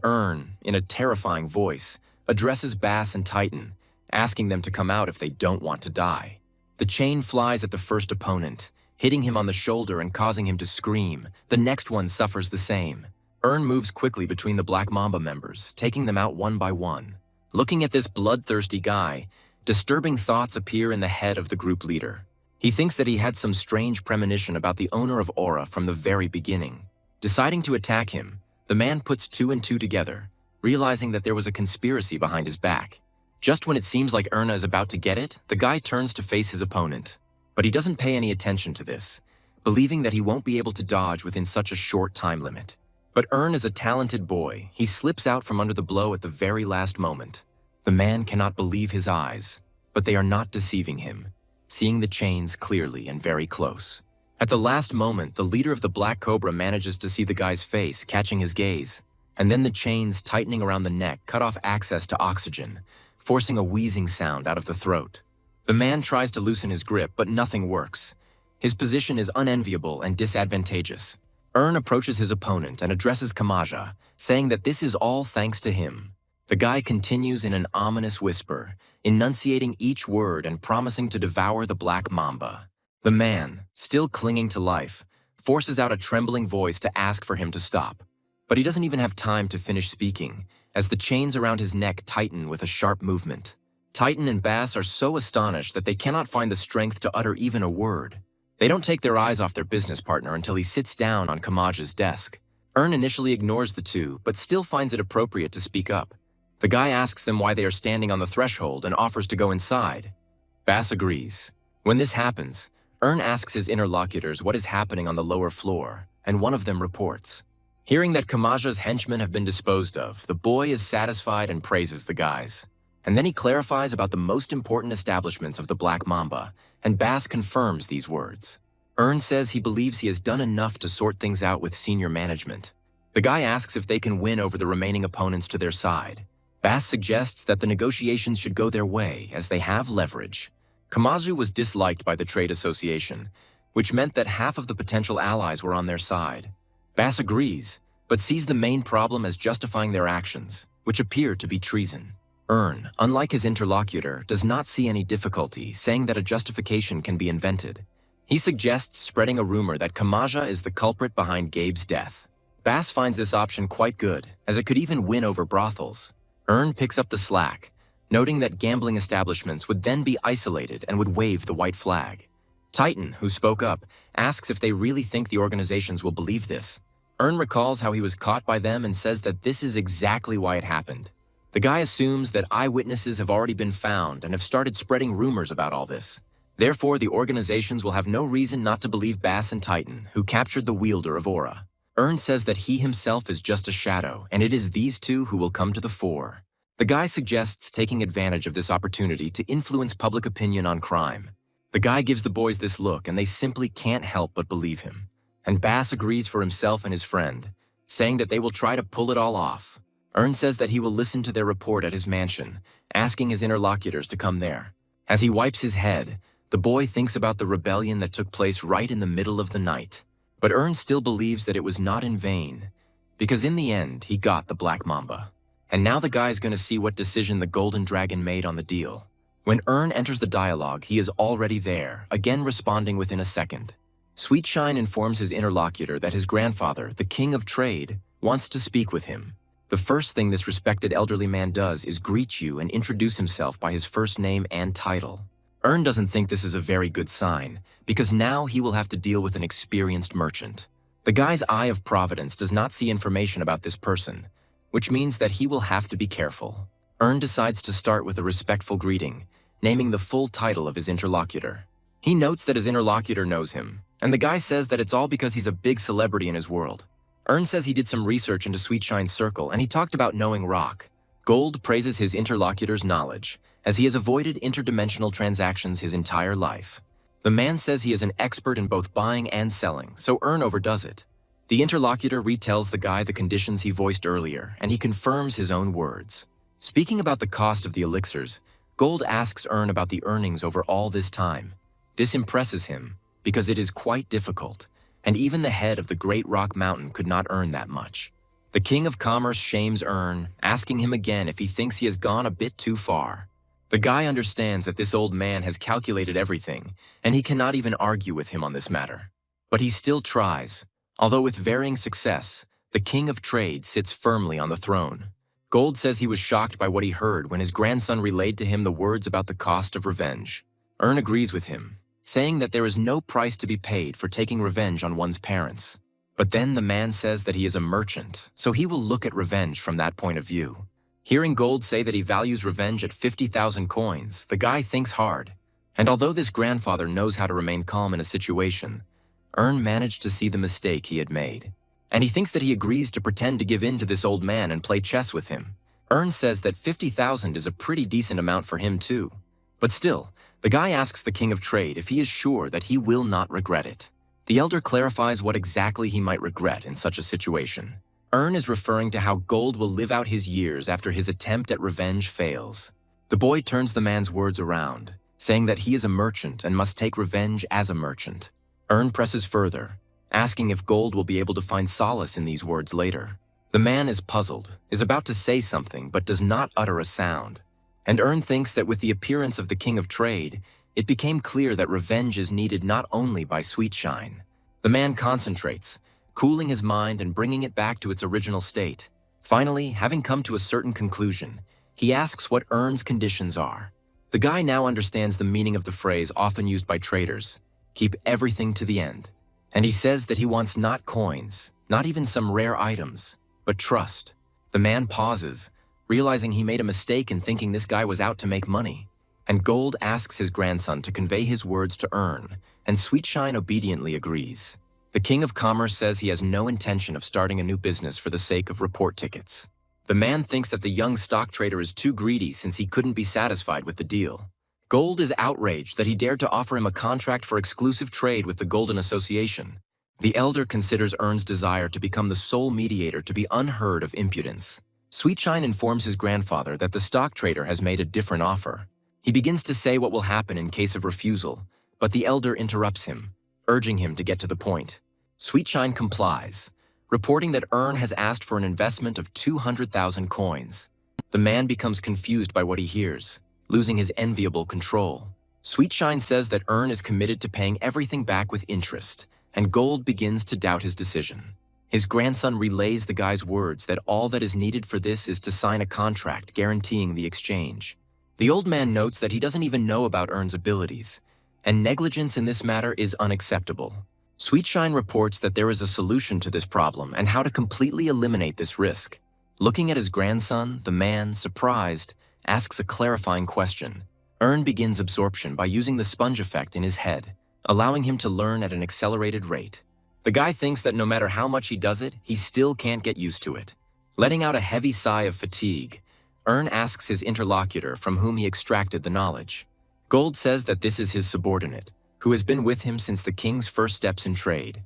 in a terrifying voice, addresses Bass and Titan, asking them to come out if they don't want to die. The chain flies at the first opponent, hitting him on the shoulder and causing him to scream. The next one suffers the same. Moves quickly between the Black Mamba members, taking them out one by one. Looking at this bloodthirsty guy, disturbing thoughts appear in the head of the group leader. He thinks that he had some strange premonition about the owner of Aura from the very beginning. Deciding to attack him, the man puts two and two together, realizing that there was a conspiracy behind his back. Just when it seems like is about to get it, the guy turns to face his opponent. But he doesn't pay any attention to this, believing that he won't be able to dodge within such a short time limit. But is a talented boy. He slips out from under the blow at the very last moment. The man cannot believe his eyes, but they are not deceiving him, seeing the chains clearly and very close. At the last moment, the leader of the Black Cobra manages to see the guy's face, catching his gaze, and then the chains tightening around the neck cut off access to oxygen, forcing a wheezing sound out of the throat. The man tries to loosen his grip, but nothing works. His position is unenviable and disadvantageous. Approaches his opponent and addresses Kamaja, saying that this is all thanks to him. The guy continues in an ominous whisper, enunciating each word and promising to devour the Black Mamba. The man, still clinging to life, forces out a trembling voice to ask for him to stop. But he doesn't even have time to finish speaking, as the chains around his neck tighten with a sharp movement. Titan and Bass are so astonished that they cannot find the strength to utter even a word. They don't take their eyes off their business partner until he sits down on Kamaja's desk. Initially ignores the two, but still finds it appropriate to speak up. The guy asks them why they are standing on the threshold and offers to go inside. Bass agrees. When this happens, asks his interlocutors what is happening on the lower floor, and one of them reports. Hearing that Kamaja's henchmen have been disposed of, the boy is satisfied and praises the guys. And then he clarifies about the most important establishments of the Black Mamba, and Bass confirms these words. Says he believes he has done enough to sort things out with senior management. The guy asks if they can win over the remaining opponents to their side. Bass suggests that the negotiations should go their way, as they have leverage. Kamazu was disliked by the trade association, which meant that half of the potential allies were on their side. Bass agrees, but sees the main problem as justifying their actions, which appear to be treason. Unlike his interlocutor, does not see any difficulty, saying that a justification can be invented. He suggests spreading a rumor that Kamaja is the culprit behind Gabe's death. Bass finds this option quite good, as it could even win over brothels. Picks up the slack, noting that gambling establishments would then be isolated and would wave the white flag. Titan, who spoke up, asks if they really think the organizations will believe this. Recalls how he was caught by them and says that this is exactly why it happened. The guy assumes that eyewitnesses have already been found and have started spreading rumors about all this. Therefore, the organizations will have no reason not to believe Bass and Titan, who captured the wielder of Aura. Says that he himself is just a shadow, and it is these two who will come to the fore. The guy suggests taking advantage of this opportunity to influence public opinion on crime. The guy gives the boys this look, and they simply can't help but believe him. And Bass agrees for himself and his friend, saying that they will try to pull it all off. Says that he will listen to their report at his mansion, asking his interlocutors to come there. As he wipes his head, the boy thinks about the rebellion that took place right in the middle of the night. But still believes that it was not in vain, because in the end, he got the Black Mamba. And now the guy's gonna see what decision the Golden Dragon made on the deal. When enters the dialogue, he is already there, again responding within a second. Sweetshine informs his interlocutor that his grandfather, the King of Trade, wants to speak with him. The first thing this respected elderly man does is greet you and introduce himself by his first name and title. Doesn't think this is a very good sign, because now he will have to deal with an experienced merchant. The guy's eye of providence does not see information about this person, which means that he will have to be careful. Decides to start with a respectful greeting, naming the full title of his interlocutor. He notes that his interlocutor knows him, and the guy says that it's all because he's a big celebrity in his world. Says he did some research into Sweetshine's circle, and he talked about knowing rock. Gold praises his interlocutor's knowledge, as he has avoided interdimensional transactions his entire life. The man says he is an expert in both buying and selling, so overdoes it. The interlocutor retells the guy the conditions he voiced earlier, and he confirms his own words. Speaking about the cost of the elixirs, Gold asks about the earnings over all this time. This impresses him, because it is quite difficult, and even the head of the Great Rock Mountain could not earn that much. The King of Commerce shames asking him again if he thinks he has gone a bit too far. The guy understands that this old man has calculated everything, and he cannot even argue with him on this matter. But he still tries. Although with varying success, the King of Trade sits firmly on the throne. Gold says he was shocked by what he heard when his grandson relayed to him the words about the cost of revenge. Agrees with him, saying that there is no price to be paid for taking revenge on one's parents. But then the man says that he is a merchant, so he will look at revenge from that point of view. Hearing Gold say that he values revenge at 50,000 coins, the guy thinks hard. And although this grandfather knows how to remain calm in a situation, managed to see the mistake he had made. And he thinks that he agrees to pretend to give in to this old man and play chess with him. Says that 50,000 is a pretty decent amount for him too. But still, the guy asks the King of Trade if he is sure that he will not regret it. The elder clarifies what exactly he might regret in such a situation. Is referring to how Gold will live out his years after his attempt at revenge fails. The boy turns the man's words around, saying that he is a merchant and must take revenge as a merchant. Presses further, asking if Gold will be able to find solace in these words later. The man is puzzled, is about to say something but does not utter a sound. And thinks that with the appearance of the King of Trade, it became clear that revenge is needed not only by Sweetshine. The man concentrates, cooling his mind and bringing it back to its original state. Finally, having come to a certain conclusion, he asks what conditions are. The guy now understands the meaning of the phrase often used by traders, keep everything to the end. And he says that he wants not coins, not even some rare items, but trust. The man pauses, realizing he made a mistake in thinking this guy was out to make money. And Gold asks his grandson to convey his words to and Sweetshine obediently agrees. The King of Commerce says he has no intention of starting a new business for the sake of report tickets. The man thinks that the young stock trader is too greedy since he couldn't be satisfied with the deal. Gold is outraged that he dared to offer him a contract for exclusive trade with the Golden Association. The elder considers desire to become the sole mediator to be unheard of impudence. Sweetshine informs his grandfather that the stock trader has made a different offer. He begins to say what will happen in case of refusal, but the elder interrupts him, urging him to get to the point. Sweetshine complies, reporting that has asked for an investment of 200,000 coins. The man becomes confused by what he hears, losing his enviable control. Sweetshine says that is committed to paying everything back with interest, and Gold begins to doubt his decision. His grandson relays the guy's words that all that is needed for this is to sign a contract guaranteeing the exchange. The old man notes that he doesn't even know about abilities, and negligence in this matter is unacceptable. Sweetshine reports that there is a solution to this problem and how to completely eliminate this risk. Looking at his grandson, the man, surprised, asks a clarifying question. Begins absorption by using the sponge effect in his head, allowing him to learn at an accelerated rate. The guy thinks that no matter how much he does it, he still can't get used to it. Letting out a heavy sigh of fatigue, asks his interlocutor from whom he extracted the knowledge. Gold says that this is his subordinate, who has been with him since the king's first steps in trade.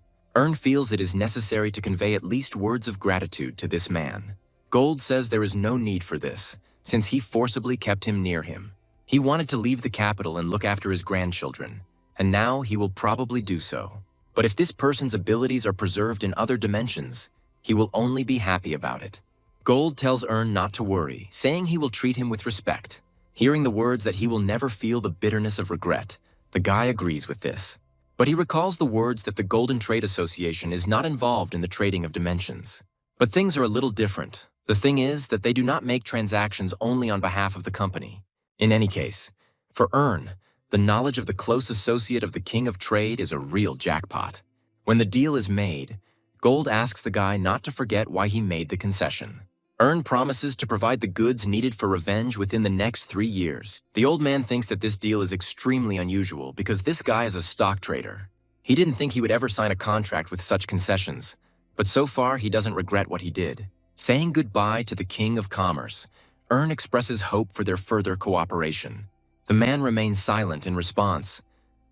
Feels it is necessary to convey at least words of gratitude to this man. Gold says there is no need for this, since he forcibly kept him near him. He wanted to leave the capital and look after his grandchildren, and now he will probably do so. But if this person's abilities are preserved in other dimensions, he will only be happy about it. Gold tells not to worry, saying he will treat him with respect. Hearing the words that he will never feel the bitterness of regret, the guy agrees with this. But he recalls the words that the Golden Trade Association is not involved in the trading of dimensions. But things are a little different. The thing is that they do not make transactions only on behalf of the company. In any case, for Earn, the knowledge of the close associate of the king of trade is a real jackpot. When the deal is made, Gold asks the guy not to forget why he made the concession. Earn promises to provide the goods needed for revenge within the next 3 years. The old man thinks that this deal is extremely unusual because this guy is a stock trader. He didn't think he would ever sign a contract with such concessions, but so far he doesn't regret what he did. Saying goodbye to the king of commerce, Earn expresses hope for their further cooperation. The man remains silent in response,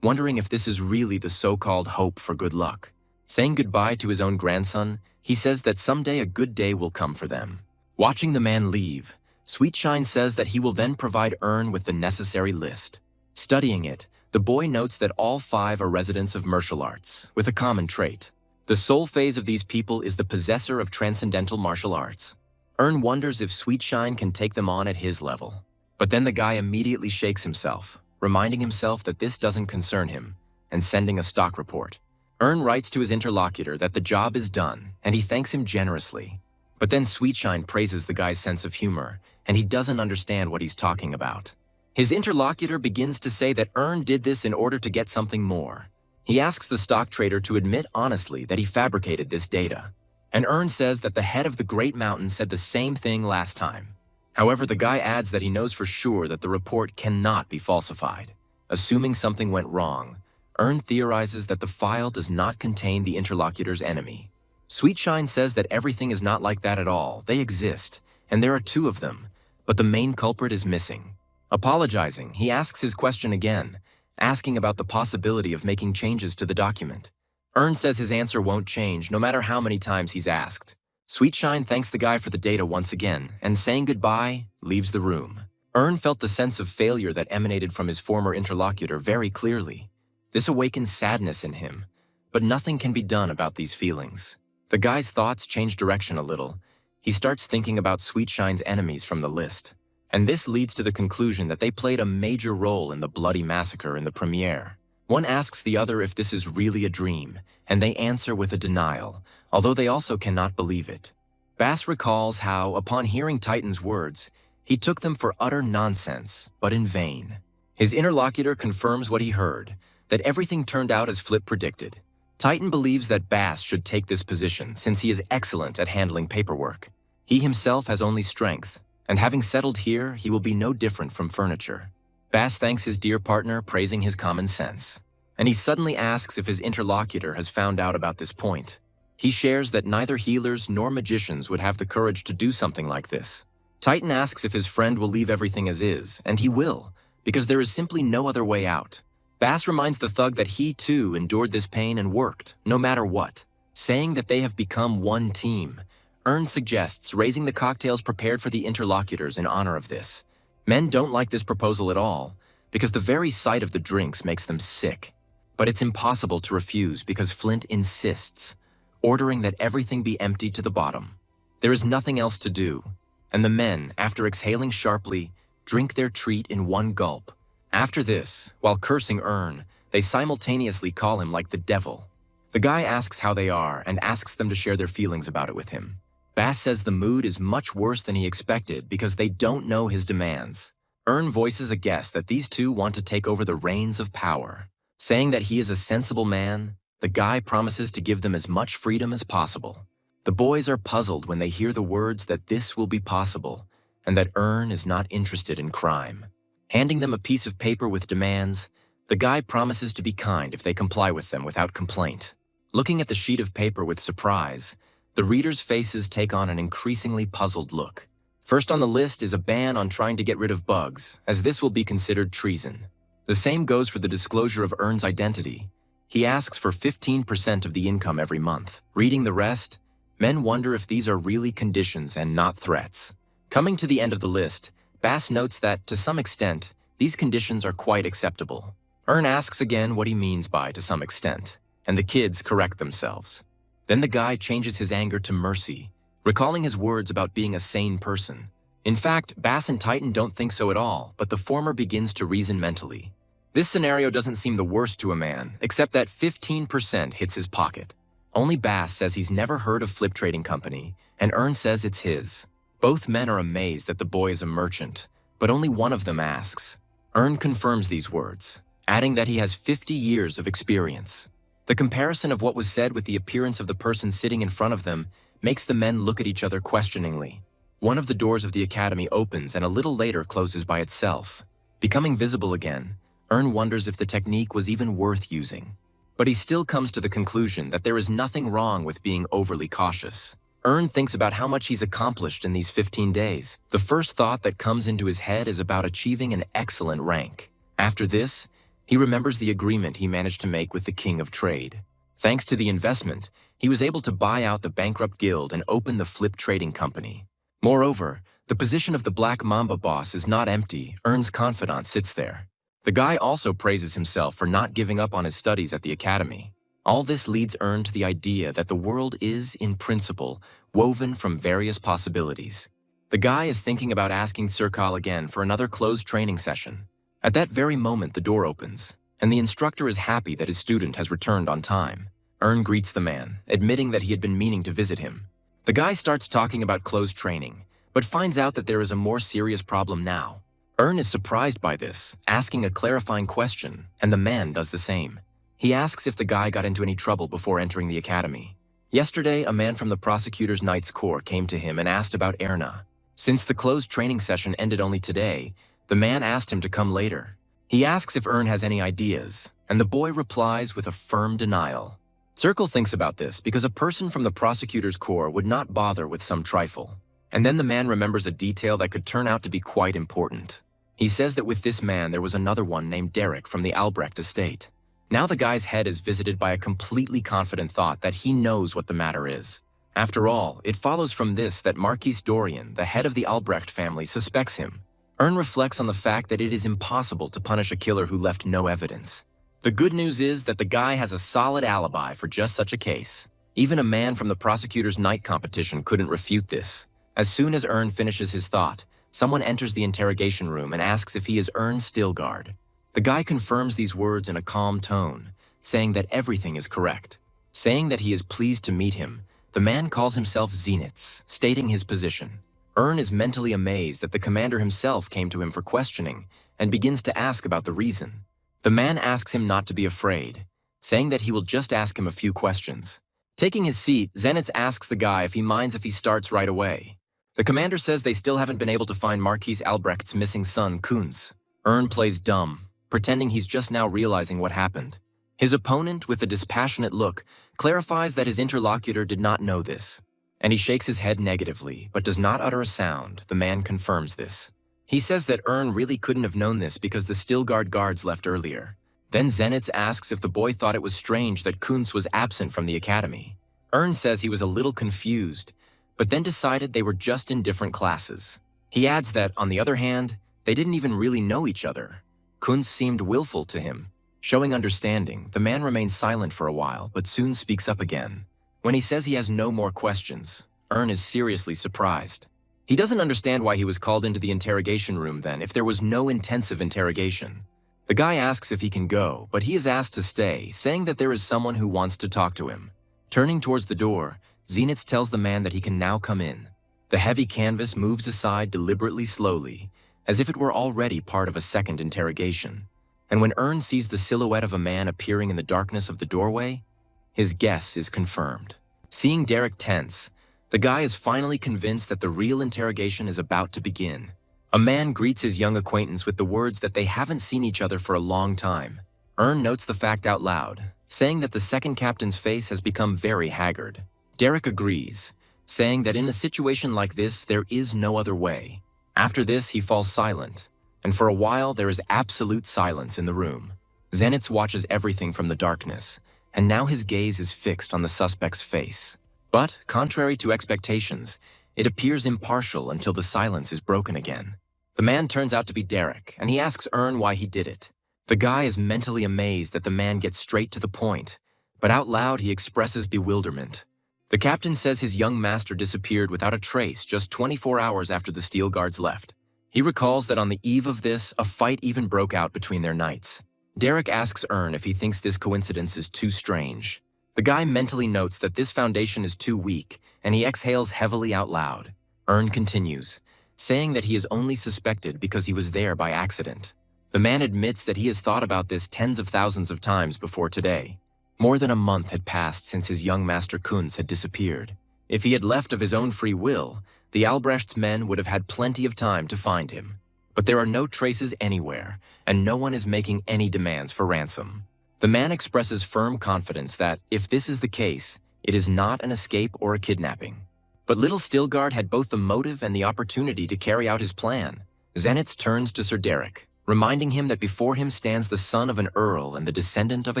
wondering if this is really the so-called hope for good luck. Saying goodbye to his own grandson, he says that someday a good day will come for them. Watching the man leave, Sweetshine says that he will then provide Earn with the necessary list. Studying it, the boy notes that all 5 are residents of martial arts, with a common trait. The sole phase of these people is the possessor of transcendental martial arts. Earn wonders if Sweetshine can take them on at his level. But then the guy immediately shakes himself, reminding himself that this doesn't concern him, and sending a stock report. Earn writes to his interlocutor that the job is done, and he thanks him generously. But then Sweetshine praises the guy's sense of humor, and he doesn't understand what he's talking about. His interlocutor begins to say that Earn did this in order to get something more. He asks the stock trader to admit honestly that he fabricated this data. And Earn says that the head of the Great Mountain said the same thing last time. However, the guy adds that he knows for sure that the report cannot be falsified. Assuming something went wrong, Earn theorizes that the file does not contain the interlocutor's enemy. Sweetshine says that everything is not like that at all. They exist, and there are 2 of them, but the main culprit is missing. Apologizing, he asks his question again, asking about the possibility of making changes to the document. Earn says his answer won't change no matter how many times he's asked. Sweetshine thanks the guy for the data once again, and saying goodbye, leaves the room. Earn felt the sense of failure that emanated from his former interlocutor very clearly. This awakens sadness in him, but nothing can be done about these feelings. The guy's thoughts change direction a little. He starts thinking about Sweetshine's enemies from the list. And this leads to the conclusion that they played a major role in the bloody massacre in the premiere. One asks the other if this is really a dream, and they answer with a denial, although they also cannot believe it. Bass recalls how, upon hearing Titan's words, he took them for utter nonsense, but in vain. His interlocutor confirms what he heard, that everything turned out as Flip predicted. Titan believes that Bass should take this position since he is excellent at handling paperwork. He himself has only strength, and having settled here, he will be no different from furniture. Bass thanks his dear partner, praising his common sense. And he suddenly asks if his interlocutor has found out about this point. He shares that neither healers nor magicians would have the courage to do something like this. Titan asks if his friend will leave everything as is, and he will, because there is simply no other way out. Bass reminds the thug that he too endured this pain and worked, no matter what. Saying that they have become one team, Earn suggests raising the cocktails prepared for the interlocutors in honor of this. Men don't like this proposal at all, because the very sight of the drinks makes them sick. But it's impossible to refuse because Flint insists, ordering that everything be emptied to the bottom. There is nothing else to do, and the men, after exhaling sharply, drink their treat in one gulp. After this, while cursing Earn, they simultaneously call him like the devil. The guy asks how they are and asks them to share their feelings about it with him. Bass says the mood is much worse than he expected because they don't know his demands. Earn voices a guess that these two want to take over the reins of power. Saying that he is a sensible man, the guy promises to give them as much freedom as possible. The boys are puzzled when they hear the words that this will be possible and that Earn is not interested in crime. Handing them a piece of paper with demands, the guy promises to be kind if they comply with them without complaint. Looking at the sheet of paper with surprise, the readers' faces take on an increasingly puzzled look. First on the list is a ban on trying to get rid of bugs, as this will be considered treason. The same goes for the disclosure of Earn's identity. He asks for 15% of the income every month. Reading the rest, men wonder if these are really conditions and not threats. Coming to the end of the list, Bass notes that, to some extent, these conditions are quite acceptable. Earn asks again what he means by "to some extent," and the kids correct themselves. Then the guy changes his anger to mercy, recalling his words about being a sane person. In fact, Bass and Titan don't think so at all, but the former begins to reason mentally. This scenario doesn't seem the worst to a man, except that 15% hits his pocket. Only Bass says he's never heard of Flip Trading Company, and Ern says it's his. Both men are amazed that the boy is a merchant, but only one of them asks. Ern confirms these words, adding that he has 50 years of experience. The comparison of what was said with the appearance of the person sitting in front of them makes the men look at each other questioningly. One of the doors of the academy opens and a little later closes by itself. Becoming visible again, Ern wonders if the technique was even worth using. But he still comes to the conclusion that there is nothing wrong with being overly cautious. Ern thinks about how much he's accomplished in these 15 days. The first thought that comes into his head is about achieving an excellent rank. After this, he remembers the agreement he managed to make with the King of Trade. Thanks to the investment, he was able to buy out the bankrupt guild and open the Flip Trading Company. Moreover, the position of the Black Mamba boss is not empty. Ern's confidant sits there. The guy also praises himself for not giving up on his studies at the academy. All this leads Ern to the idea that the world is, in principle, woven from various possibilities. The guy is thinking about asking Sirkal again for another closed training session. At that very moment, the door opens, and the instructor is happy that his student has returned on time. Ern greets the man, admitting that he had been meaning to visit him. The guy starts talking about closed training, but finds out that there is a more serious problem now. Ern is surprised by this, asking a clarifying question, and the man does the same. He asks if the guy got into any trouble before entering the academy. Yesterday, a man from the prosecutor's Knights Corps came to him and asked about Erna. Since the closed training session ended only today, the man asked him to come later. He asks if Ern has any ideas, and the boy replies with a firm denial. Circle thinks about this because a person from the prosecutor's corps would not bother with some trifle. And then the man remembers a detail that could turn out to be quite important. He says that with this man there was another one named Derek from the Albrecht estate. Now the guy's head is visited by a completely confident thought that he knows what the matter is. After all, it follows from this that Marquise Dorian, the head of the Albrecht family, suspects him. Ern reflects on the fact that it is impossible to punish a killer who left no evidence. The good news is that the guy has a solid alibi for just such a case. Even a man from the prosecutor's night competition couldn't refute this. As soon as Ern finishes his thought, someone enters the interrogation room and asks if he is Ern Stilgard. The guy confirms these words in a calm tone, saying that everything is correct. Saying that he is pleased to meet him, the man calls himself Zenitz, stating his position. Ern is mentally amazed that the commander himself came to him for questioning and begins to ask about the reason. The man asks him not to be afraid, saying that he will just ask him a few questions. Taking his seat, Zenitz asks the guy if he minds if he starts right away. The commander says they still haven't been able to find Marquise Albrecht's missing son, Kunz. Ern plays dumb, pretending he's just now realizing what happened. His opponent, with a dispassionate look, clarifies that his interlocutor did not know this, and he shakes his head negatively, but does not utter a sound. The man confirms this. He says that Ern really couldn't have known this because the Stilgard guards left earlier. Then Zenitz asks if the boy thought it was strange that Kunz was absent from the academy. Ern says he was a little confused, but then decided they were just in different classes. He adds that, on the other hand, they didn't even really know each other. Kunz seemed willful to him. Showing understanding, the man remains silent for a while, but soon speaks up again. When he says he has no more questions, Ern is seriously surprised. He doesn't understand why he was called into the interrogation room then if there was no intensive interrogation. The guy asks if he can go, but he is asked to stay, saying that there is someone who wants to talk to him. Turning towards the door, Zenitz tells the man that he can now come in. The heavy canvas moves aside deliberately slowly, as if it were already part of a second interrogation. And when Ern sees the silhouette of a man appearing in the darkness of the doorway, his guess is confirmed. Seeing Derek tense, the guy is finally convinced that the real interrogation is about to begin. A man greets his young acquaintance with the words that they haven't seen each other for a long time. Ern notes the fact out loud, saying that the second captain's face has become very haggard. Derek agrees, saying that in a situation like this, there is no other way. After this, he falls silent, and for a while there is absolute silence in the room. Zenitz watches everything from the darkness, and now his gaze is fixed on the suspect's face. But, contrary to expectations, it appears impartial until the silence is broken again. The man turns out to be Derek, and he asks Ern why he did it. The guy is mentally amazed that the man gets straight to the point, but out loud he expresses bewilderment. The captain says his young master disappeared without a trace just 24 hours after the steel guards left. He recalls that on the eve of this, a fight even broke out between their knights. Derek asks Ern if he thinks this coincidence is too strange. The guy mentally notes that this foundation is too weak, and he exhales heavily out loud. Ern continues, saying that he is only suspected because he was there by accident. The man admits that he has thought about this tens of thousands of times before today. More than a month had passed since his young master Kunz had disappeared. If he had left of his own free will, the Albrecht's men would have had plenty of time to find him. But there are no traces anywhere, and no one is making any demands for ransom. The man expresses firm confidence that, if this is the case, it is not an escape or a kidnapping. But little Stilgard had both the motive and the opportunity to carry out his plan. Zenitz turns to Sir Derek, reminding him that before him stands the son of an earl and the descendant of a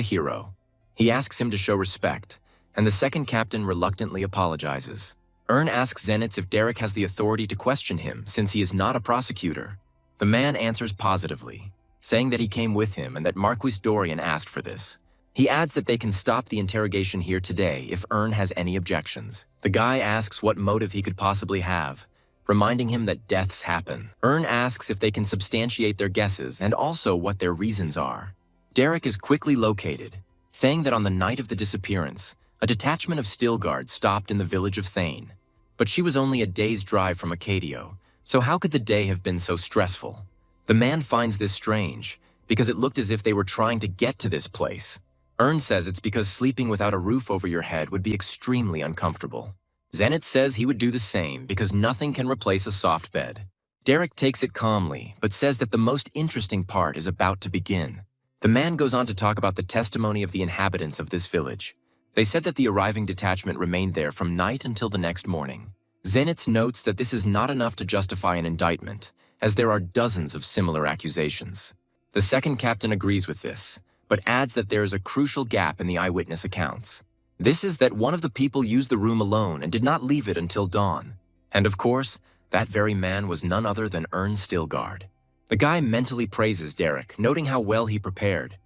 hero. He asks him to show respect, and the second captain reluctantly apologizes. Ern asks Zenitz if Derek has the authority to question him since he is not a prosecutor. The man answers positively, saying that he came with him and that Marquis Dorian asked for this. He adds that they can stop the interrogation here today if Ern has any objections. The guy asks what motive he could possibly have, reminding him that deaths happen. Ern asks if they can substantiate their guesses and also what their reasons are. Derek is quickly located, saying that on the night of the disappearance, a detachment of Stilgard stopped in the village of Thane. But she was only a day's drive from Acadio, so how could the day have been so stressful? The man finds this strange, because it looked as if they were trying to get to this place. Ern says it's because sleeping without a roof over your head would be extremely uncomfortable. Zenitz says he would do the same because nothing can replace a soft bed. Derek takes it calmly, but says that the most interesting part is about to begin. The man goes on to talk about the testimony of the inhabitants of this village. They said that the arriving detachment remained there from night until the next morning. Zenitz notes that this is not enough to justify an indictment, as there are dozens of similar accusations. The second captain agrees with this, but adds that there is a crucial gap in the eyewitness accounts. This is that one of the people used the room alone and did not leave it until dawn. And of course, that very man was none other than Ern Stilgard. The guy mentally praises Derek, noting how well he prepared.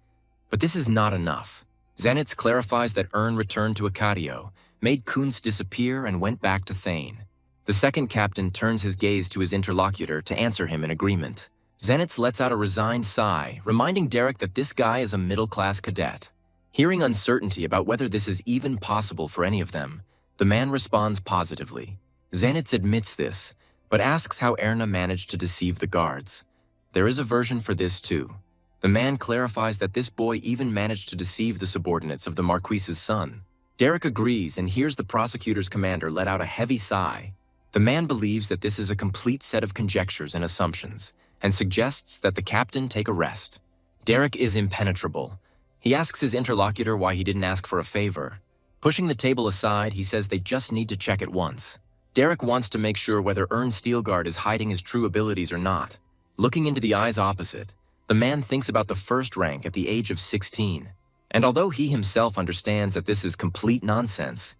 But this is not enough. Zenitz clarifies that Ern returned to Acadio, made Kunz disappear, and went back to Thane. The second captain turns his gaze to his interlocutor to answer him in agreement. Zenitz lets out a resigned sigh, reminding Derek that this guy is a middle-class cadet. Hearing uncertainty about whether this is even possible for any of them, the man responds positively. Zenitz admits this, but asks how Erna managed to deceive the guards. There is a version for this too. The man clarifies that this boy even managed to deceive the subordinates of the Marquis's son. Derek agrees and hears the prosecutor's commander let out a heavy sigh. The man believes that this is a complete set of conjectures and assumptions, and suggests that the captain take a rest. Derek is impenetrable. He asks his interlocutor why he didn't ask for a favor. Pushing the table aside, he says they just need to check it once. Derek wants to make sure whether Ern Stilgard is hiding his true abilities or not. Looking into the eyes opposite, the man thinks about the first rank at the age of 16. And although he himself understands that this is complete nonsense,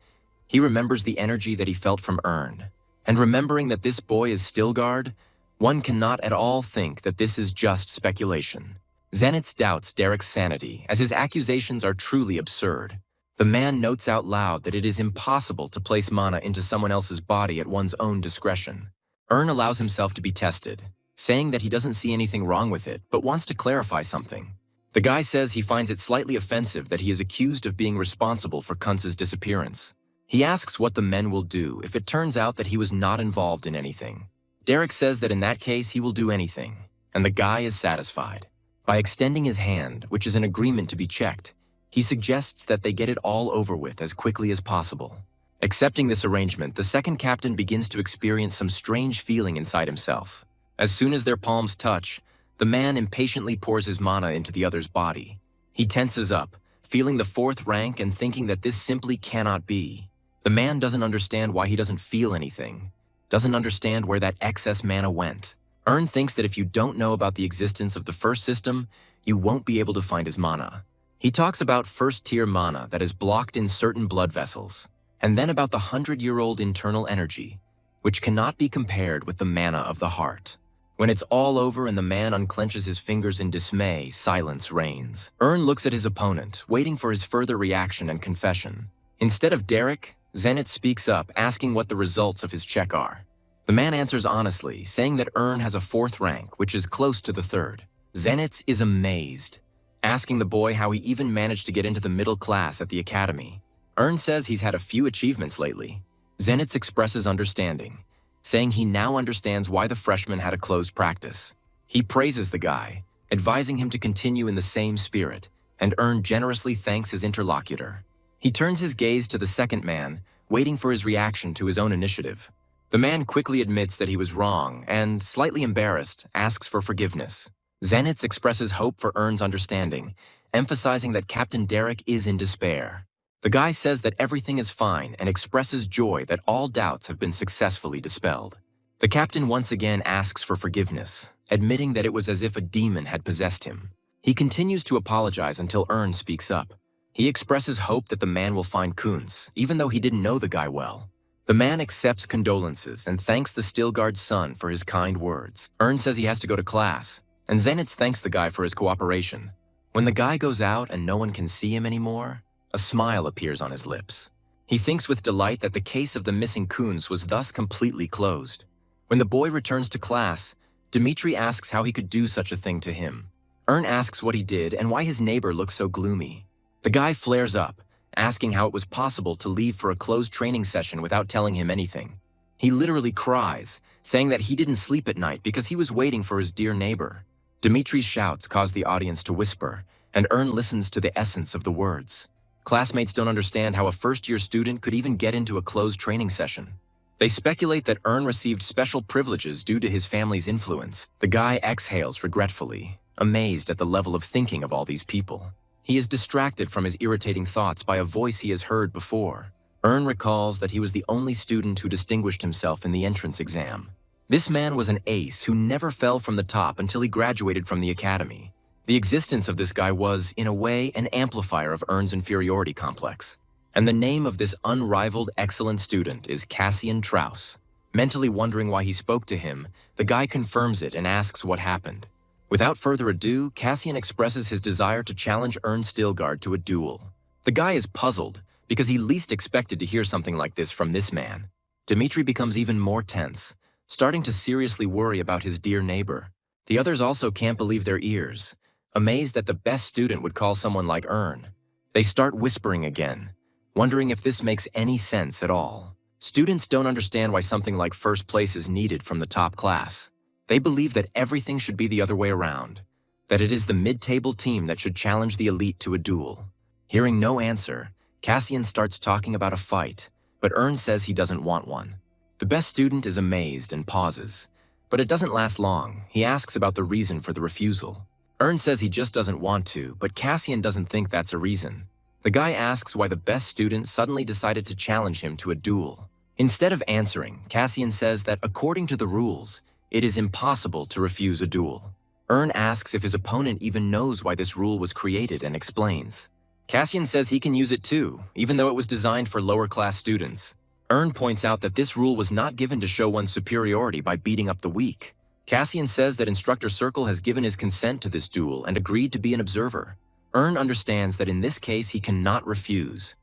he remembers the energy that he felt from Ern. And remembering that this boy is Stilgard, one cannot at all think that this is just speculation. Zenitz doubts Derek's sanity, as his accusations are truly absurd. The man notes out loud that it is impossible to place mana into someone else's body at one's own discretion. Ern allows himself to be tested, saying that he doesn't see anything wrong with it, but wants to clarify something. The guy says he finds it slightly offensive that he is accused of being responsible for Kunz's disappearance. He asks what the men will do if it turns out that he was not involved in anything. Derek says that in that case he will do anything, and the guy is satisfied. By extending his hand, which is an agreement to be checked, he suggests that they get it all over with as quickly as possible. Accepting this arrangement, the second captain begins to experience some strange feeling inside himself. As soon as their palms touch, the man impatiently pours his mana into the other's body. He tenses up, feeling the fourth rank and thinking that this simply cannot be. The man doesn't understand why he doesn't feel anything, doesn't understand where that excess mana went. Ern thinks that if you don't know about the existence of the first system, you won't be able to find his mana. He talks about first-tier mana that is blocked in certain blood vessels, and then about the 100-year-old internal energy, which cannot be compared with the mana of the heart. When it's all over and the man unclenches his fingers in dismay, silence reigns. Ern looks at his opponent, waiting for his further reaction and confession. Instead of Derek, Zenitz speaks up, asking what the results of his check are. The man answers honestly, saying that Ern has a fourth rank, which is close to the third. Zenitz is amazed, asking the boy how he even managed to get into the middle class at the academy. Ern says he's had a few achievements lately. Zenitz expresses understanding, saying he now understands why the freshman had a closed practice. He praises the guy, advising him to continue in the same spirit, and Ern generously thanks his interlocutor. He turns his gaze to the second man, waiting for his reaction to his own initiative. The man quickly admits that he was wrong and, slightly embarrassed, asks for forgiveness. Zenitz expresses hope for Ern's understanding, emphasizing that Captain Derek is in despair. The guy says that everything is fine and expresses joy that all doubts have been successfully dispelled. The captain once again asks for forgiveness, admitting that it was as if a demon had possessed him. He continues to apologize until Ern speaks up. He expresses hope that the man will find Kunz, even though he didn't know the guy well. The man accepts condolences and thanks the Stilgard's son for his kind words. Ern says he has to go to class, and Zenitz thanks the guy for his cooperation. When the guy goes out and no one can see him anymore, a smile appears on his lips. He thinks with delight that the case of the missing Kunz was thus completely closed. When the boy returns to class, Dmitri asks how he could do such a thing to him. Ern asks what he did and why his neighbor looks so gloomy. The guy flares up, asking how it was possible to leave for a closed training session without telling him anything. He literally cries, saying that he didn't sleep at night because he was waiting for his dear neighbor. Dmitri's shouts cause the audience to whisper, and Ern listens to the essence of the words. Classmates don't understand how a first-year student could even get into a closed training session. They speculate that Ern received special privileges due to his family's influence. The guy exhales regretfully, amazed at the level of thinking of all these people. He is distracted from his irritating thoughts by a voice he has heard before. Ern recalls that he was the only student who distinguished himself in the entrance exam. This man was an ace who never fell from the top until he graduated from the academy. The existence of this guy was, in a way, an amplifier of Ern's inferiority complex. And the name of this unrivaled excellent student is Cassian Trauss. Mentally wondering why he spoke to him, the guy confirms it and asks what happened. Without further ado, Cassian expresses his desire to challenge Ern Stilgard to a duel. The guy is puzzled, because he least expected to hear something like this from this man. Dmitri becomes even more tense, starting to seriously worry about his dear neighbor. The others also can't believe their ears, amazed that the best student would call someone like Ern. They start whispering again, wondering if this makes any sense at all. Students don't understand why something like first place is needed from the top class. They believe that everything should be the other way around, that it is the mid-table team that should challenge the elite to a duel. Hearing no answer, Cassian starts talking about a fight, but Ern says he doesn't want one. The best student is amazed and pauses, but it doesn't last long. He asks about the reason for the refusal. Ern says he just doesn't want to, but Cassian doesn't think that's a reason. The guy asks why the best student suddenly decided to challenge him to a duel. Instead of answering, Cassian says that according to the rules, it is impossible to refuse a duel. Ern asks if his opponent even knows why this rule was created and explains. Cassian says he can use it too, even though it was designed for lower-class students. Ern points out that this rule was not given to show one's superiority by beating up the weak. Cassian says that Instructor Circle has given his consent to this duel and agreed to be an observer. Ern understands that in this case he cannot refuse.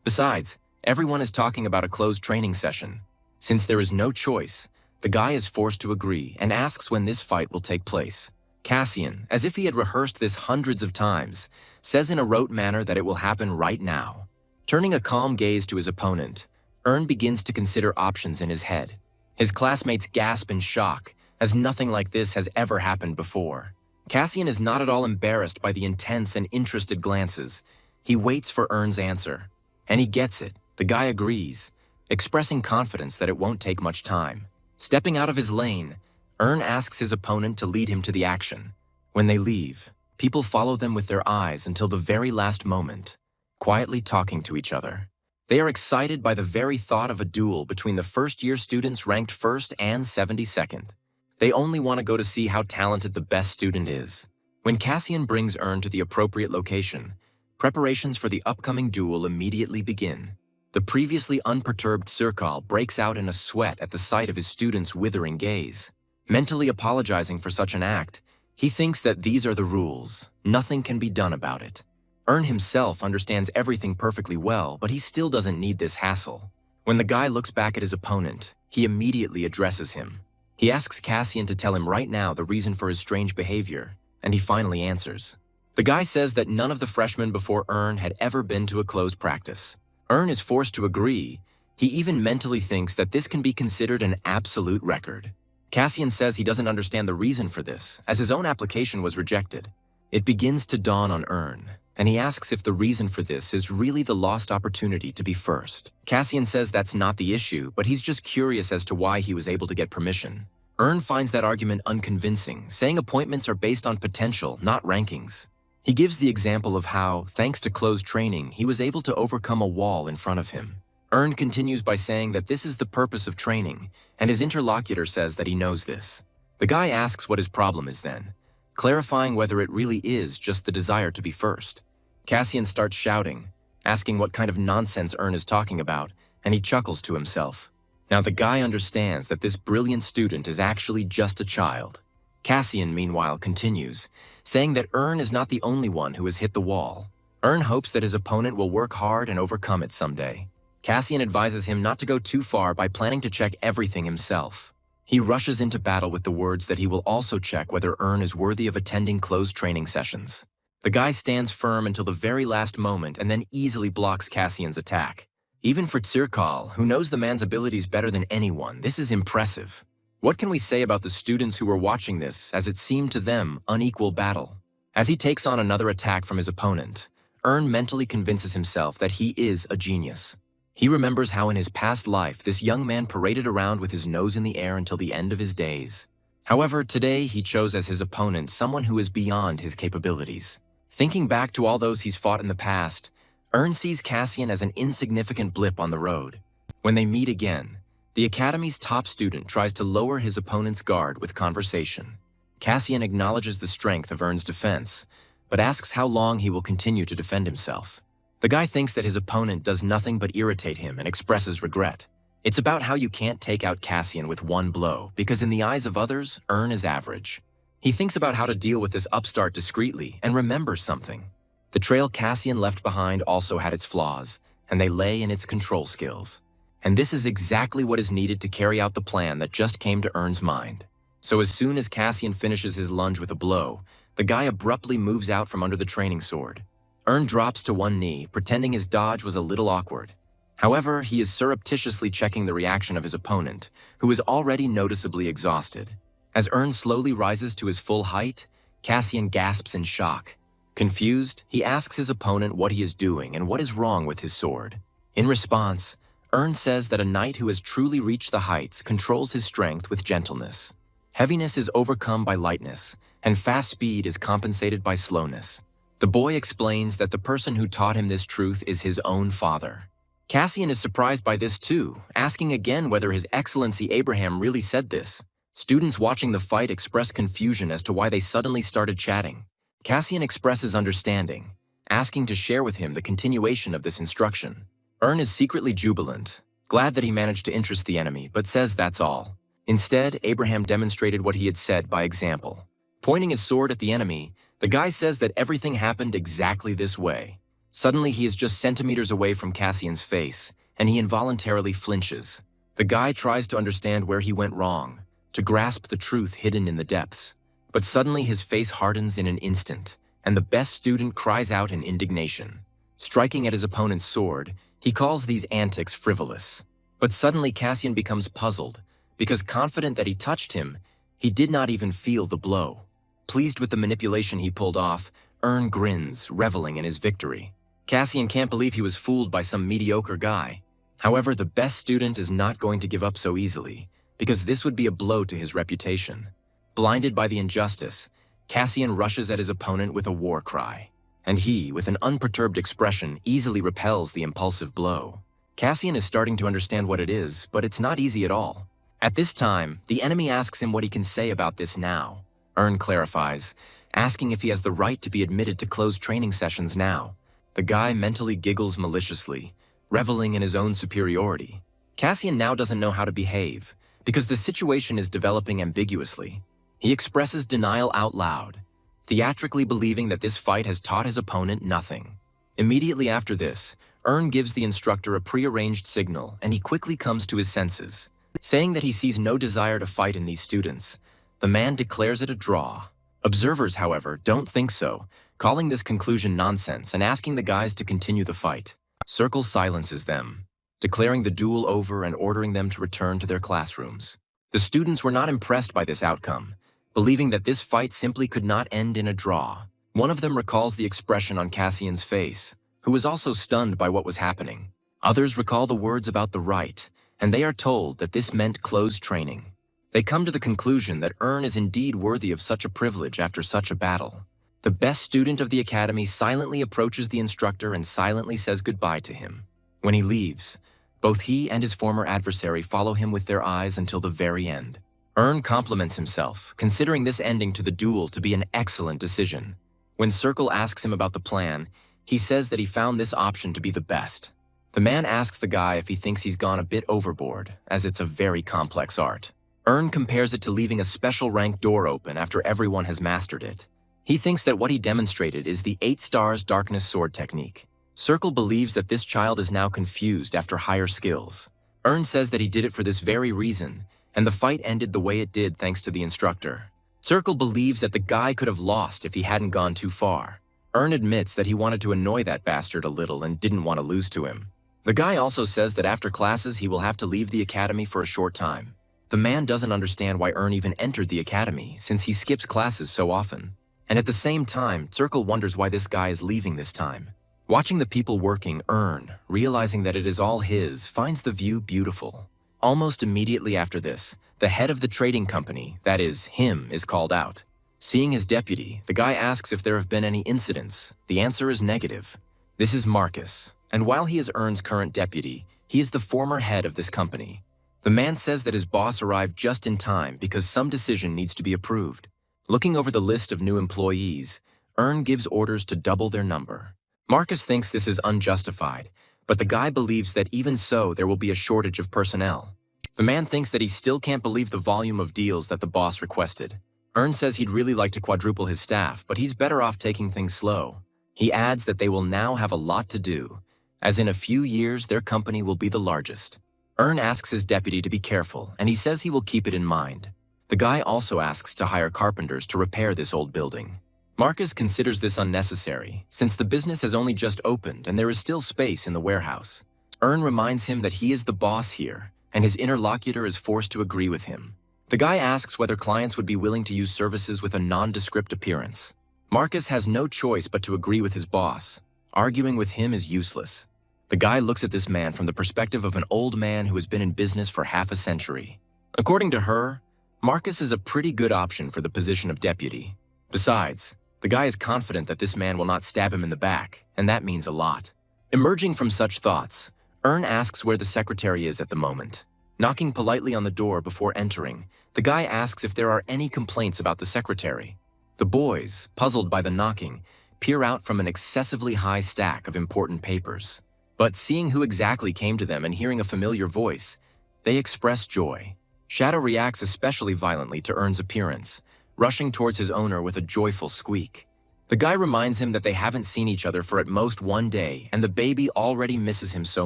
Besides, everyone is talking about a closed training session. Since there is no choice, the guy is forced to agree and asks when this fight will take place. Cassian, as if he had rehearsed this hundreds of times, says in a rote manner that it will happen right now. Turning a calm gaze to his opponent, Ern begins to consider options in his head. His classmates gasp in shock, as nothing like this has ever happened before. Cassian is not at all embarrassed by the intense and interested glances. He waits for Ern's answer. And he gets it. The guy agrees, expressing confidence that it won't take much time. Stepping out of his lane, Ern asks his opponent to lead him to the action. When they leave, people follow them with their eyes until the very last moment, quietly talking to each other. They are excited by the very thought of a duel between the first-year students ranked first and 72nd. They only want to go to see how talented the best student is. When Cassian brings Ern to the appropriate location, preparations for the upcoming duel immediately begin. The previously unperturbed Sirkal breaks out in a sweat at the sight of his student's withering gaze. Mentally apologizing for such an act, he thinks that these are the rules. Nothing can be done about it. Ern himself understands everything perfectly well, but he still doesn't need this hassle. When the guy looks back at his opponent, he immediately addresses him. He asks Cassian to tell him right now the reason for his strange behavior, and he finally answers. The guy says that none of the freshmen before Ern had ever been to a closed practice. Ern is forced to agree. He even mentally thinks that this can be considered an absolute record. Cassian says he doesn't understand the reason for this, as his own application was rejected. It begins to dawn on Ern, and he asks if the reason for this is really the lost opportunity to be first. Cassian says that's not the issue, but he's just curious as to why he was able to get permission. Ern finds that argument unconvincing, saying appointments are based on potential, not rankings. He gives the example of how, thanks to closed training, he was able to overcome a wall in front of him. Ern continues by saying that this is the purpose of training, and his interlocutor says that he knows this. The guy asks what his problem is then, clarifying whether it really is just the desire to be first. Cassian starts shouting, asking what kind of nonsense Ern is talking about, and he chuckles to himself. Now the guy understands that this brilliant student is actually just a child. Cassian, meanwhile, continues, saying that Ern is not the only one who has hit the wall. Ern hopes that his opponent will work hard and overcome it someday. Cassian advises him not to go too far by planning to check everything himself. He rushes into battle with the words that he will also check whether Ern is worthy of attending closed training sessions. The guy stands firm until the very last moment and then easily blocks Cassian's attack. Even for Tsirkal, who knows the man's abilities better than anyone, this is impressive. What can we say about the students who were watching this, as it seemed to them, unequal battle? As he takes on another attack from his opponent, Ern mentally convinces himself that he is a genius. He remembers how in his past life this young man paraded around with his nose in the air until the end of his days. However, today he chose as his opponent someone who is beyond his capabilities. Thinking back to all those he's fought in the past, Ern sees Cassian as an insignificant blip on the road. When they meet again, the Academy's top student tries to lower his opponent's guard with conversation. Cassian acknowledges the strength of Ern's defense, but asks how long he will continue to defend himself. The guy thinks that his opponent does nothing but irritate him and expresses regret. It's about how you can't take out Cassian with one blow, because in the eyes of others, Ern is average. He thinks about how to deal with this upstart discreetly and remembers something. The trail Cassian left behind also had its flaws, and they lay in its control skills. And this is exactly what is needed to carry out the plan that just came to Ern's mind. So as soon as Cassian finishes his lunge with a blow, the guy abruptly moves out from under the training sword. Ern drops to one knee, pretending his dodge was a little awkward. However, he is surreptitiously checking the reaction of his opponent, who is already noticeably exhausted. As Ern slowly rises to his full height, Cassian gasps in shock. Confused, he asks his opponent what he is doing and what is wrong with his sword. In response, Ern says that a knight who has truly reached the heights controls his strength with gentleness. Heaviness is overcome by lightness, and fast speed is compensated by slowness. The boy explains that the person who taught him this truth is his own father. Cassian is surprised by this too, asking again whether His Excellency Abraham really said this. Students watching the fight express confusion as to why they suddenly started chatting. Cassian expresses understanding, asking to share with him the continuation of this instruction. Ern is secretly jubilant, glad that he managed to interest the enemy, but says that's all. Instead, Abraham demonstrated what he had said by example. Pointing his sword at the enemy, the guy says that everything happened exactly this way. Suddenly, he is just centimeters away from Cassian's face, and he involuntarily flinches. The guy tries to understand where he went wrong, to grasp the truth hidden in the depths. But suddenly his face hardens in an instant, and the best student cries out in indignation. Striking at his opponent's sword, he calls these antics frivolous. But suddenly Cassian becomes puzzled, because confident that he touched him, he did not even feel the blow. Pleased with the manipulation he pulled off, Ern grins, reveling in his victory. Cassian can't believe he was fooled by some mediocre guy. However, the best student is not going to give up so easily, because this would be a blow to his reputation. Blinded by the injustice, Cassian rushes at his opponent with a war cry, and he, with an unperturbed expression, easily repels the impulsive blow. Cassian is starting to understand what it is, but it's not easy at all. At this time, the enemy asks him what he can say about this now. Ern clarifies, asking if he has the right to be admitted to closed training sessions now. The guy mentally giggles maliciously, reveling in his own superiority. Cassian now doesn't know how to behave, because the situation is developing ambiguously. He expresses denial out loud, theatrically believing that this fight has taught his opponent nothing. Immediately after this, Ern gives the instructor a prearranged signal, and he quickly comes to his senses. Saying that he sees no desire to fight in these students, the man declares it a draw. Observers, however, don't think so, calling this conclusion nonsense and asking the guys to continue the fight. Circle silences them, declaring the duel over and ordering them to return to their classrooms. The students were not impressed by this outcome, believing that this fight simply could not end in a draw. One of them recalls the expression on Cassian's face, who was also stunned by what was happening. Others recall the words about the right, and they are told that this meant closed training. They come to the conclusion that Ern is indeed worthy of such a privilege after such a battle. The best student of the academy silently approaches the instructor and silently says goodbye to him. When he leaves, both he and his former adversary follow him with their eyes until the very end. Ern compliments himself, considering this ending to the duel to be an excellent decision. When Circle asks him about the plan, he says that he found this option to be the best. The man asks the guy if he thinks he's gone a bit overboard, as it's a very complex art. Ern compares it to leaving a special rank door open after everyone has mastered it. He thinks that what he demonstrated is the 8 stars darkness sword technique. Circle believes that this child is now confused after higher skills. Ern says that he did it for this very reason, and the fight ended the way it did thanks to the instructor. Circle believes that the guy could have lost if he hadn't gone too far. Ern admits that he wanted to annoy that bastard a little and didn't want to lose to him. The guy also says that after classes he will have to leave the academy for a short time. The man doesn't understand why Ern even entered the academy since he skips classes so often. And at the same time, Circle wonders why this guy is leaving this time. Watching the people working, Ern, realizing that it is all his, finds the view beautiful. Almost immediately after this, the head of the trading company, that is, him, is called out. Seeing his deputy, the guy asks if there have been any incidents. The answer is negative. This is Marcus, and while he is Ern's current deputy, he is the former head of this company. The man says that his boss arrived just in time because some decision needs to be approved. Looking over the list of new employees, Ern gives orders to double their number. Marcus thinks this is unjustified, but the guy believes that even so there will be a shortage of personnel. The man thinks that he still can't believe the volume of deals that the boss requested. Ern says he'd really like to quadruple his staff, but he's better off taking things slow. He adds that they will now have a lot to do, as in a few years their company will be the largest. Ern asks his deputy to be careful, and he says he will keep it in mind. The guy also asks to hire carpenters to repair this old building. Marcus considers this unnecessary, since the business has only just opened and there is still space in the warehouse. Ern reminds him that he is the boss here, and his interlocutor is forced to agree with him. The guy asks whether clients would be willing to use services with a nondescript appearance. Marcus has no choice but to agree with his boss. Arguing with him is useless. The guy looks at this man from the perspective of an old man who has been in business for half a century. According to her, Marcus is a pretty good option for the position of deputy. Besides, the guy is confident that this man will not stab him in the back, and that means a lot. Emerging from such thoughts, Ern asks where the secretary is at the moment. Knocking politely on the door before entering, the guy asks if there are any complaints about the secretary. The boys, puzzled by the knocking, peer out from an excessively high stack of important papers. But seeing who exactly came to them and hearing a familiar voice, they express joy. Shadow reacts especially violently to Ern's appearance, rushing towards his owner with a joyful squeak. The guy reminds him that they haven't seen each other for at most one day, and the baby already misses him so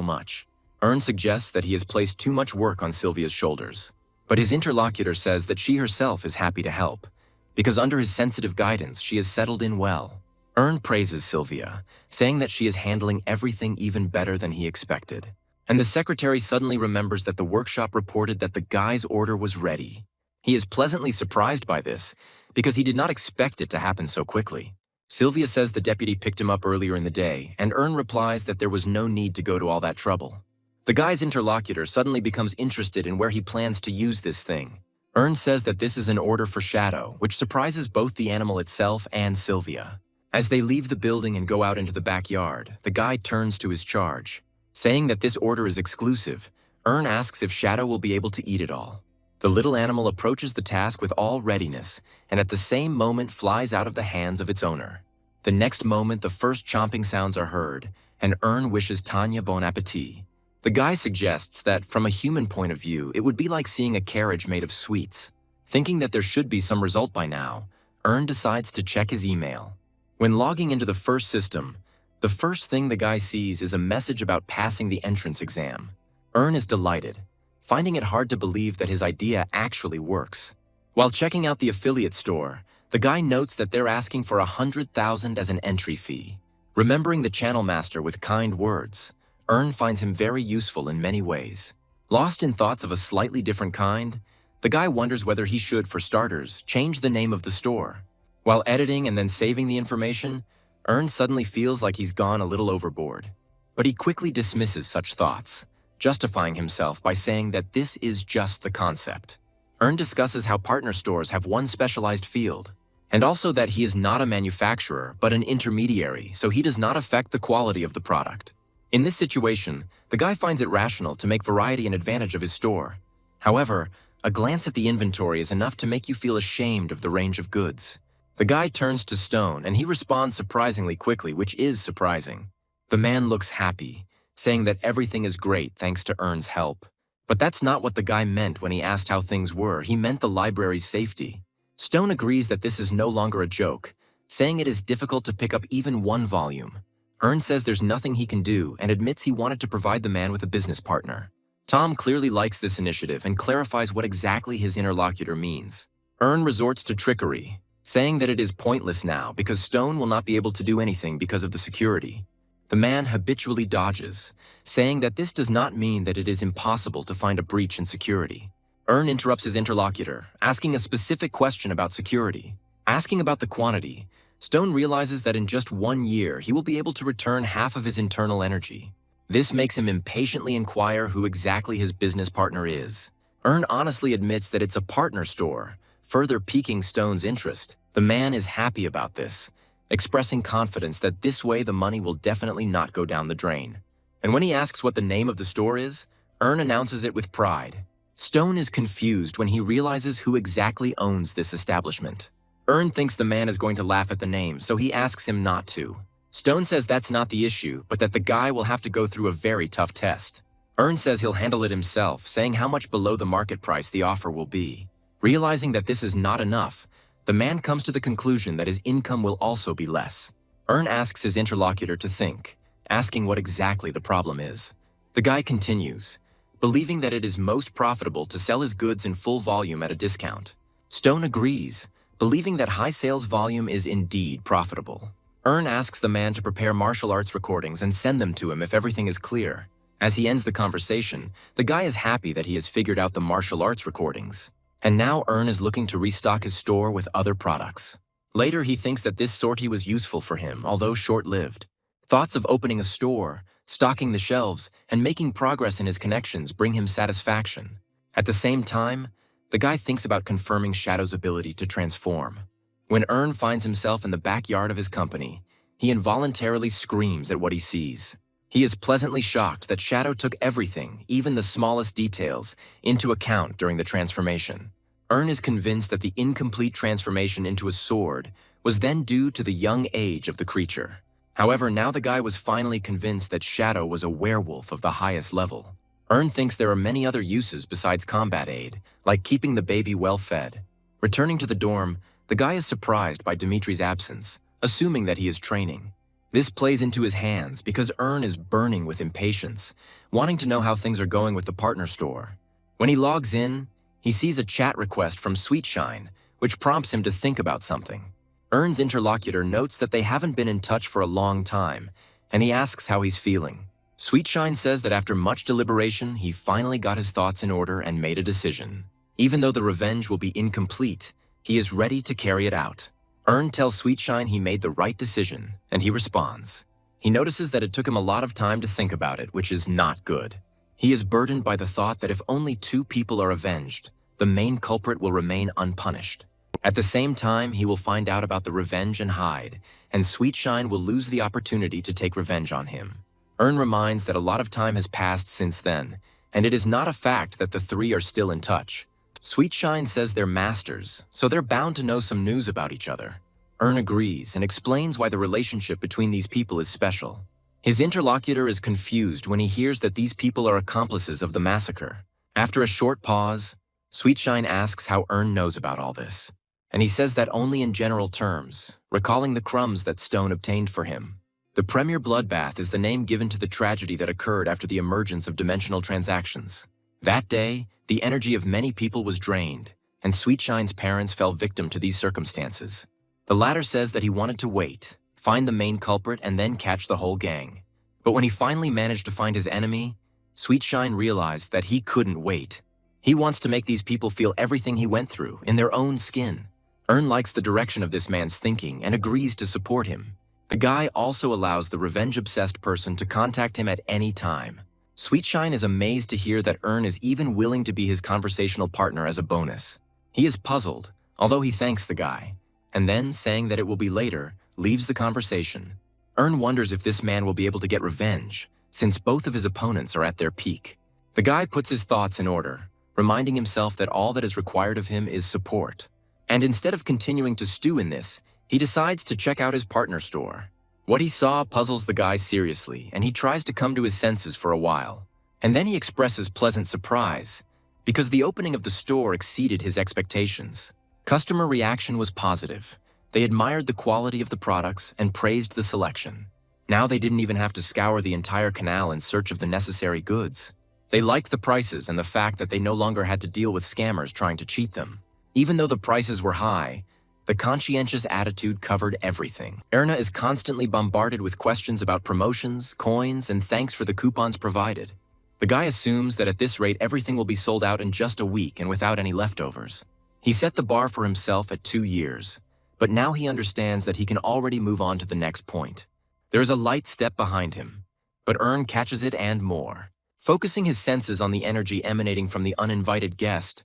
much. Ern suggests that he has placed too much work on Sylvia's shoulders, but his interlocutor says that she herself is happy to help, because under his sensitive guidance she has settled in well. Ern praises Sylvia, saying that she is handling everything even better than he expected. And the secretary suddenly remembers that the workshop reported that the guy's order was ready. He is pleasantly surprised by this, because he did not expect it to happen so quickly. Sylvia says the deputy picked him up earlier in the day, and Ern replies that there was no need to go to all that trouble. The guy's interlocutor suddenly becomes interested in where he plans to use this thing. Ern says that this is an order for Shadow, which surprises both the animal itself and Sylvia. As they leave the building and go out into the backyard, the guy turns to his charge. Saying that this order is exclusive, Ern asks if Shadow will be able to eat it all. The little animal approaches the task with all readiness, and at the same moment flies out of the hands of its owner. The next moment, the first chomping sounds are heard, and Ern wishes Tanya bon appétit. The guy suggests that, from a human point of view, it would be like seeing a carriage made of sweets. Thinking that there should be some result by now, Ern decides to check his email. When logging into the first system, the first thing the guy sees is a message about passing the entrance exam. Ern is delighted, finding it hard to believe that his idea actually works. While checking out the affiliate store, the guy notes that they're asking for 100,000 as an entry fee. Remembering the channel master with kind words, Ern finds him very useful in many ways. Lost in thoughts of a slightly different kind, the guy wonders whether he should, for starters, change the name of the store. While editing and then saving the information, Ern suddenly feels like he's gone a little overboard. But he quickly dismisses such thoughts, justifying himself by saying that this is just the concept. Ern discusses how partner stores have one specialized field, and also that he is not a manufacturer but an intermediary, so he does not affect the quality of the product. In this situation, the guy finds it rational to make variety an advantage of his store. However, a glance at the inventory is enough to make you feel ashamed of the range of goods. The guy turns to Stone and he responds surprisingly quickly, which is surprising. The man looks happy, saying that everything is great thanks to Ern's help. But that's not what the guy meant when he asked how things were. He meant the library's safety. Stone agrees that this is no longer a joke, saying it is difficult to pick up even one volume. Ern says there's nothing he can do and admits he wanted to provide the man with a business partner. Tom clearly likes this initiative and clarifies what exactly his interlocutor means. Ern resorts to trickery, saying that it is pointless now because Stone will not be able to do anything because of the security. The man habitually dodges, saying that this does not mean that it is impossible to find a breach in security. Ern interrupts his interlocutor, asking a specific question about security. Asking about the quantity, Stone realizes that in just 1 year he will be able to return half of his internal energy. This makes him impatiently inquire who exactly his business partner is. Ern honestly admits that it's a partner store, further piquing Stone's interest. The man is happy about this, expressing confidence that this way the money will definitely not go down the drain. And when he asks what the name of the store is, Ern announces it with pride. Stone is confused when he realizes who exactly owns this establishment. Ern thinks the man is going to laugh at the name, so he asks him not to. Stone says that's not the issue, but that the guy will have to go through a very tough test. Ern says he'll handle it himself, saying how much below the market price the offer will be. Realizing that this is not enough, the man comes to the conclusion that his income will also be less. Ern asks his interlocutor to think, asking what exactly the problem is. The guy continues, believing that it is most profitable to sell his goods in full volume at a discount. Stone agrees, believing that high sales volume is indeed profitable. Ern asks the man to prepare martial arts recordings and send them to him if everything is clear. As he ends the conversation, the guy is happy that he has figured out the martial arts recordings. And now Ern is looking to restock his store with other products. Later, he thinks that this sortie was useful for him, although short-lived. Thoughts of opening a store, stocking the shelves, and making progress in his connections bring him satisfaction. At the same time, the guy thinks about confirming Shadow's ability to transform. When Ern finds himself in the backyard of his company, he involuntarily screams at what he sees. He is pleasantly shocked that Shadow took everything, even the smallest details, into account during the transformation. Ern is convinced that the incomplete transformation into a sword was then due to the young age of the creature. However, now the guy was finally convinced that Shadow was a werewolf of the highest level. Ern thinks there are many other uses besides combat aid, like keeping the baby well fed. Returning to the dorm, the guy is surprised by Dimitri's absence, assuming that he is training. This plays into his hands because Ern is burning with impatience, wanting to know how things are going with the partner store. When he logs in, he sees a chat request from Sweetshine, which prompts him to think about something. Ern's interlocutor notes that they haven't been in touch for a long time, and he asks how he's feeling. Sweetshine says that after much deliberation, he finally got his thoughts in order and made a decision. Even though the revenge will be incomplete, he is ready to carry it out. Ern tells Sweetshine he made the right decision, and he responds. He notices that it took him a lot of time to think about it, which is not good. He is burdened by the thought that if only 2 people are avenged, the main culprit will remain unpunished. At the same time, he will find out about the revenge and hide, and Sweetshine will lose the opportunity to take revenge on him. Ern reminds that a lot of time has passed since then, and it is not a fact that the 3 are still in touch. Sweetshine says they're masters, so they're bound to know some news about each other. Ern agrees and explains why the relationship between these people is special. His interlocutor is confused when he hears that these people are accomplices of the massacre. After a short pause, Sweetshine asks how Ern knows about all this, and he says that only in general terms, recalling the crumbs that Stone obtained for him. The Premier Bloodbath is the name given to the tragedy that occurred after the emergence of dimensional transactions. That day, the energy of many people was drained, and Sweetshine's parents fell victim to these circumstances. The latter says that he wanted to wait, find the main culprit, and then catch the whole gang. But when he finally managed to find his enemy, Sweetshine realized that he couldn't wait. He wants to make these people feel everything he went through in their own skin. Earn likes the direction of this man's thinking and agrees to support him. The guy also allows the revenge-obsessed person to contact him at any time. Sweetshine is amazed to hear that Earn is even willing to be his conversational partner as a bonus. He is puzzled, although he thanks the guy, and then, saying that it will be later, leaves the conversation. Earn wonders if this man will be able to get revenge, since both of his opponents are at their peak. The guy puts his thoughts in order, reminding himself that all that is required of him is support. And instead of continuing to stew in this, he decides to check out his partner store. What he saw puzzles the guy seriously, and he tries to come to his senses for a while. And then he expresses pleasant surprise, because the opening of the store exceeded his expectations. Customer reaction was positive. They admired the quality of the products and praised the selection. Now they didn't even have to scour the entire canal in search of the necessary goods. They liked the prices and the fact that they no longer had to deal with scammers trying to cheat them. Even though the prices were high, the conscientious attitude covered everything. Erna is constantly bombarded with questions about promotions, coins, and thanks for the coupons provided. The guy assumes that at this rate everything will be sold out in just a week and without any leftovers. He set the bar for himself at 2 years, but now he understands that he can already move on to the next point. There is a light step behind him, but Earn catches it and more. Focusing his senses on the energy emanating from the uninvited guest,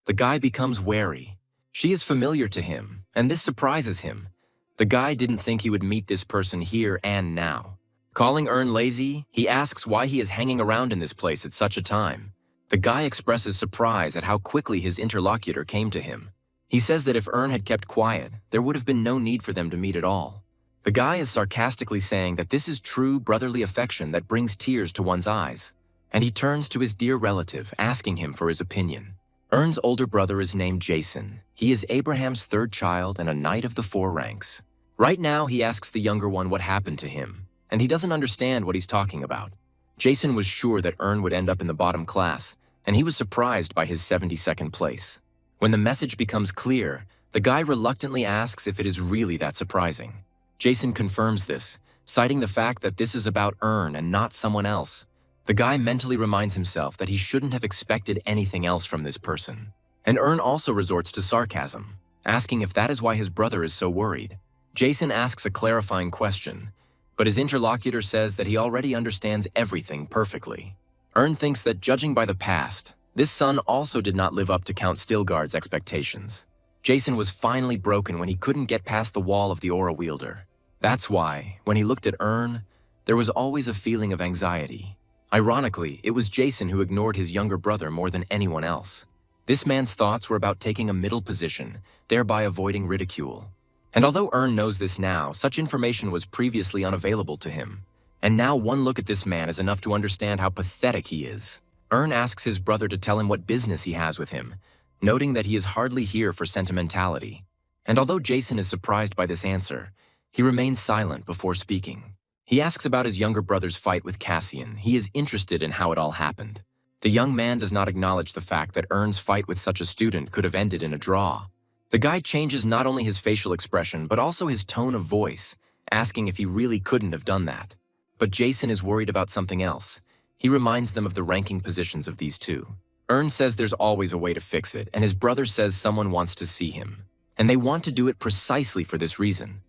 the guy becomes wary. She is familiar to him, and this surprises him. The guy didn't think he would meet this person here and now. Calling Earn lazy, he asks why he is hanging around in this place at such a time. The guy expresses surprise at how quickly his interlocutor came to him. He says that if Earn had kept quiet, there would have been no need for them to meet at all. The guy is sarcastically saying that this is true brotherly affection that brings tears to one's eyes. And he turns to his dear relative, asking him for his opinion. Earn's older brother is named Jason. He is Abraham's third child and a knight of the 4 ranks. Right now, he asks the younger one what happened to him, and he doesn't understand what he's talking about. Jason was sure that Earn would end up in the bottom class, and he was surprised by his 72nd place. When the message becomes clear, the guy reluctantly asks if it is really that surprising. Jason confirms this, citing the fact that this is about Earn and not someone else. The guy mentally reminds himself that he shouldn't have expected anything else from this person. And Earn also resorts to sarcasm, asking if that is why his brother is so worried. Jason asks a clarifying question, but his interlocutor says that he already understands everything perfectly. Earn thinks that, judging by the past, this son also did not live up to Count Stilgard's expectations. Jason was finally broken when he couldn't get past the wall of the aura wielder. That's why, when he looked at Earn, there was always a feeling of anxiety. Ironically, it was Jason who ignored his younger brother more than anyone else. This man's thoughts were about taking a middle position, thereby avoiding ridicule. And although Earn knows this now, such information was previously unavailable to him. And now one look at this man is enough to understand how pathetic he is. Earn asks his brother to tell him what business he has with him, noting that he is hardly here for sentimentality. And although Jason is surprised by this answer, he remains silent before speaking. He asks about his younger brother's fight with Cassian. He is interested in how it all happened. The young man does not acknowledge the fact that Earn's fight with such a student could have ended in a draw. The guy changes not only his facial expression, but also his tone of voice, asking if he really couldn't have done that. But Jason is worried about something else. He reminds them of the ranking positions of these two. Earn says there's always a way to fix it, and his brother says someone wants to see him. And they want to do it precisely for this reason,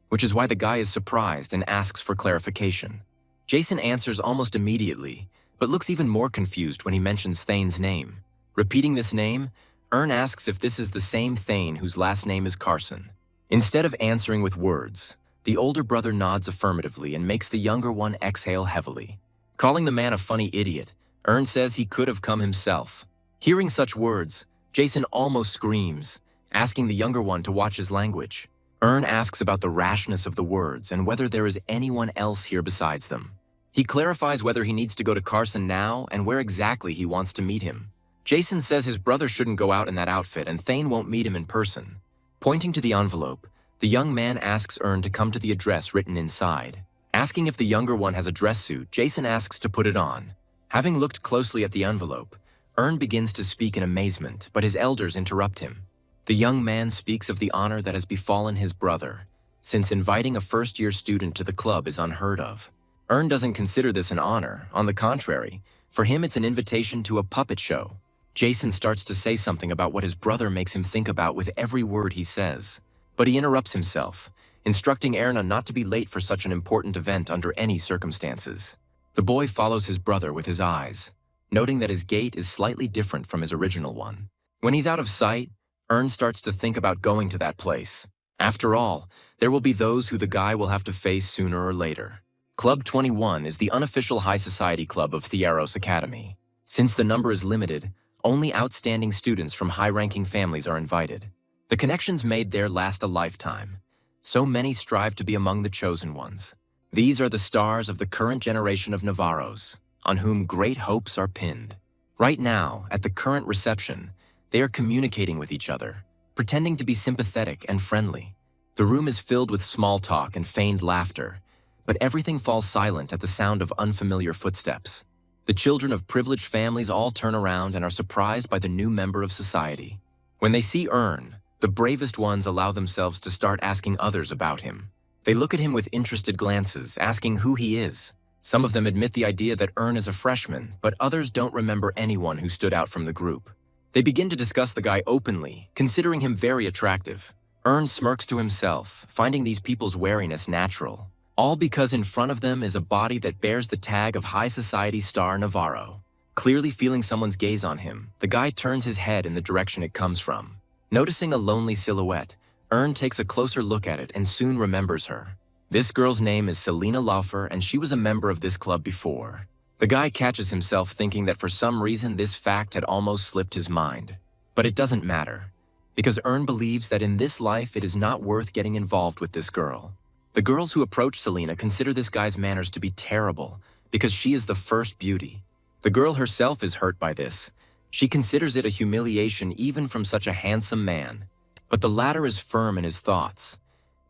which is why the guy is surprised and asks for clarification. Jason answers almost immediately, but looks even more confused when he mentions Thane's name. Repeating this name, Earn asks if this is the same Thane whose last name is Carson. Instead of answering with words, the older brother nods affirmatively and makes the younger one exhale heavily. Calling the man a funny idiot, Earn says he could have come himself. Hearing such words, Jason almost screams, asking the younger one to watch his language. Earn asks about the rashness of the words and whether there is anyone else here besides them. He clarifies whether he needs to go to Carson now and where exactly he wants to meet him. Jason says his brother shouldn't go out in that outfit and Thane won't meet him in person. Pointing to the envelope, the young man asks Earn to come to the address written inside. Asking if the younger one has a dress suit, Jason asks to put it on. Having looked closely at the envelope, Earn begins to speak in amazement, but his elders interrupt him. The young man speaks of the honor that has befallen his brother, since inviting a first-year student to the club is unheard of. Ern doesn't consider this an honor. On the contrary, for him it's an invitation to a puppet show. Jason starts to say something about what his brother makes him think about with every word he says. But he interrupts himself, instructing Erna not to be late for such an important event under any circumstances. The boy follows his brother with his eyes, noting that his gait is slightly different from his original one. When he's out of sight, Ern starts to think about going to that place. After all, there will be those who the guy will have to face sooner or later. Club 21 is the unofficial high society club of Thearos Academy. Since the number is limited, only outstanding students from high-ranking families are invited. The connections made there last a lifetime. So many strive to be among the chosen ones. These are the stars of the current generation of Navarros, on whom great hopes are pinned. Right now, at the current reception, they are communicating with each other, pretending to be sympathetic and friendly. The room is filled with small talk and feigned laughter, but everything falls silent at the sound of unfamiliar footsteps. The children of privileged families all turn around and are surprised by the new member of society. When they see Ern, the bravest ones allow themselves to start asking others about him. They look at him with interested glances, asking who he is. Some of them admit the idea that Ern is a freshman, but others don't remember anyone who stood out from the group. They begin to discuss the guy openly, considering him very attractive. Ern smirks to himself, finding these people's wariness natural. All because in front of them is a body that bears the tag of high society star Navarro. Clearly feeling someone's gaze on him, the guy turns his head in the direction it comes from. Noticing a lonely silhouette, Ern takes a closer look at it and soon remembers her. This girl's name is Selena Laufer, and she was a member of this club before. The guy catches himself thinking that for some reason this fact had almost slipped his mind. But it doesn't matter, because Ern believes that in this life it is not worth getting involved with this girl. The girls who approach Selena consider this guy's manners to be terrible because she is the first beauty. The girl herself is hurt by this. She considers it a humiliation even from such a handsome man. But the latter is firm in his thoughts,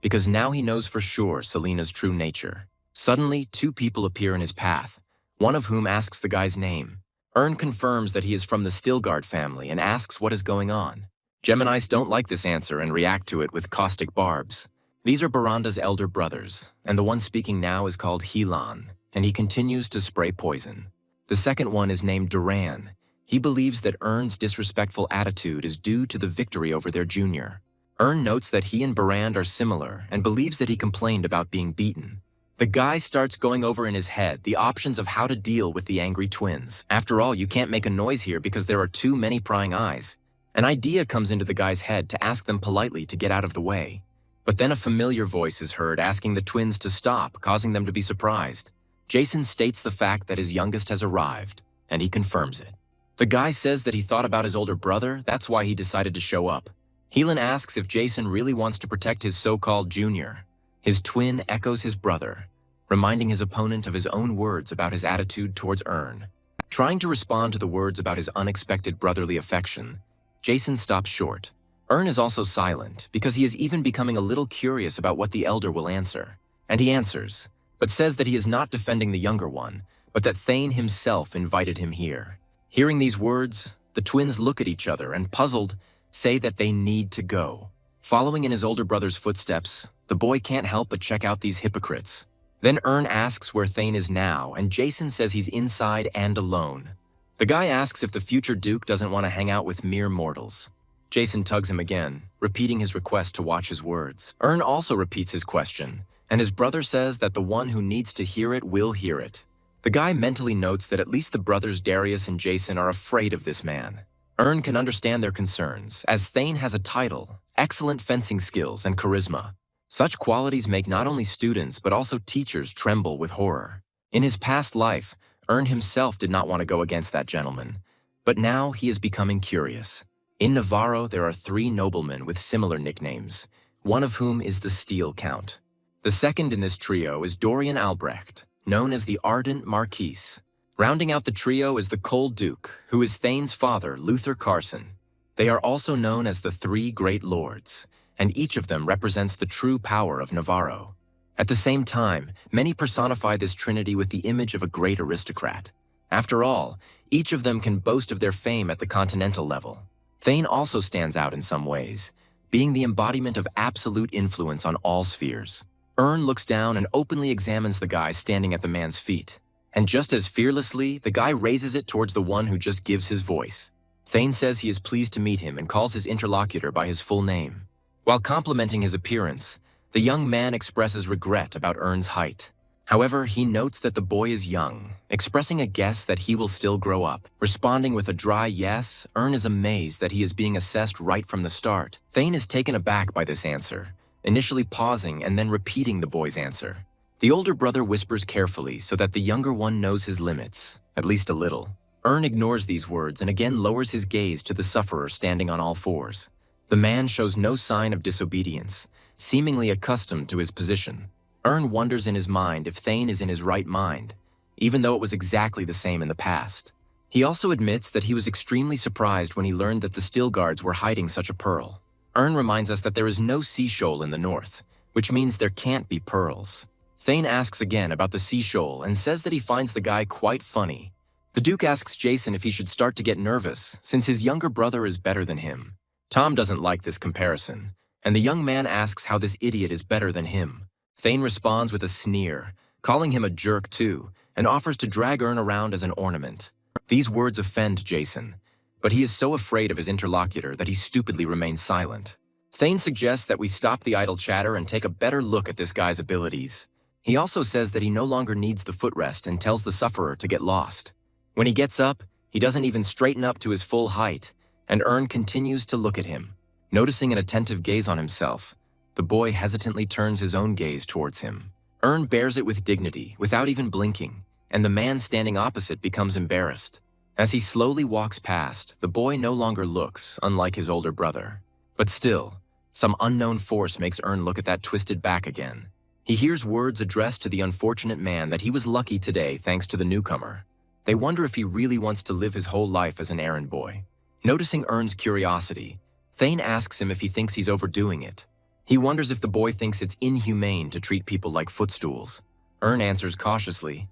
because now he knows for sure Selena's true nature. Suddenly, two people appear in his path, one of whom asks the guy's name. Ern confirms that he is from the Stilgard family and asks what is going on. Geminis don't like this answer and react to it with caustic barbs. These are Baranda's elder brothers, and the one speaking now is called Helan, and he continues to spray poison. The second one is named Duran. He believes that Ern's disrespectful attitude is due to the victory over their junior. Ern notes that he and Barand are similar and believes that he complained about being beaten. The guy starts going over in his head the options of how to deal with the angry twins. After all, you can't make a noise here because there are too many prying eyes. An idea comes into the guy's head to ask them politely to get out of the way. But then a familiar voice is heard asking the twins to stop, causing them to be surprised. Jason states the fact that his youngest has arrived, and he confirms it. The guy says that he thought about his older brother, that's why he decided to show up. Helan asks if Jason really wants to protect his so-called junior. His twin echoes his brother, reminding his opponent of his own words about his attitude towards Ern. Trying to respond to the words about his unexpected brotherly affection, Jason stops short. Ern is also silent because he is even becoming a little curious about what the elder will answer. And he answers, but says that he is not defending the younger one, but that Thane himself invited him here. Hearing these words, the twins look at each other and, puzzled, say that they need to go. Following in his older brother's footsteps, the boy can't help but check out these hypocrites. Then Ern asks where Thane is now, and Jason says he's inside and alone. The guy asks if the future Duke doesn't want to hang out with mere mortals. Jason tugs him again, repeating his request to watch his words. Ern also repeats his question, and his brother says that the one who needs to hear it will hear it. The guy mentally notes that at least the brothers Darius and Jason are afraid of this man. Ern can understand their concerns, as Thane has a title, excellent fencing skills, and charisma. Such qualities make not only students but also teachers tremble with horror. In his past life, Ern himself did not want to go against that gentleman, but now he is becoming curious. In Navarro, there are 3 noblemen with similar nicknames, one of whom is the Steel Count. The second in this trio is Dorian Albrecht, known as the Ardent Marquis. Rounding out the trio is the Cold Duke, who is Thane's father, Luther Carson. They are also known as the 3 Great Lords, and each of them represents the true power of Navarro. At the same time, many personify this trinity with the image of a great aristocrat. After all, each of them can boast of their fame at the continental level. Thane also stands out in some ways, being the embodiment of absolute influence on all spheres. Looks down and openly examines the guy standing at the man's feet. And just as fearlessly, the guy raises it towards the one who just gives his voice. Thane says he is pleased to meet him and calls his interlocutor by his full name. While complimenting his appearance, the young man expresses regret about Ern's height. However, he notes that the boy is young, expressing a guess that he will still grow up. Responding with a dry yes, Ern is amazed that he is being assessed right from the start. Thane is taken aback by this answer, initially pausing and then repeating the boy's answer. The older brother whispers carefully so that the younger one knows his limits, at least a little. Ern ignores these words and again lowers his gaze to the sufferer standing on all fours. The man shows no sign of disobedience, seemingly accustomed to his position. Ern wonders in his mind if Thane is in his right mind, even though it was exactly the same in the past. He also admits that he was extremely surprised when he learned that the Steel Guards were hiding such a pearl. Ern reminds us that there is no sea shoal in the north, which means there can't be pearls. Thane asks again about the sea shoal and says that he finds the guy quite funny. The Duke asks Jason if he should start to get nervous, since his younger brother is better than him. Tom doesn't like this comparison, and the young man asks how this idiot is better than him. Thane responds with a sneer, calling him a jerk too, and offers to drag Ern around as an ornament. These words offend Jason, but he is so afraid of his interlocutor that he stupidly remains silent. Thane suggests that we stop the idle chatter and take a better look at this guy's abilities. He also says that he no longer needs the footrest and tells the sufferer to get lost. When he gets up, he doesn't even straighten up to his full height, and Ern continues to look at him. Noticing an attentive gaze on himself, the boy hesitantly turns his own gaze towards him. Ern bears it with dignity, without even blinking, and the man standing opposite becomes embarrassed. As he slowly walks past, the boy no longer looks, unlike his older brother. But still, some unknown force makes Ern look at that twisted back again. He hears words addressed to the unfortunate man that he was lucky today thanks to the newcomer. They wonder if he really wants to live his whole life as an errand boy. Noticing Ern's curiosity, Thane asks him if he thinks he's overdoing it. He wonders if the boy thinks it's inhumane to treat people like footstools. Ern answers cautiously,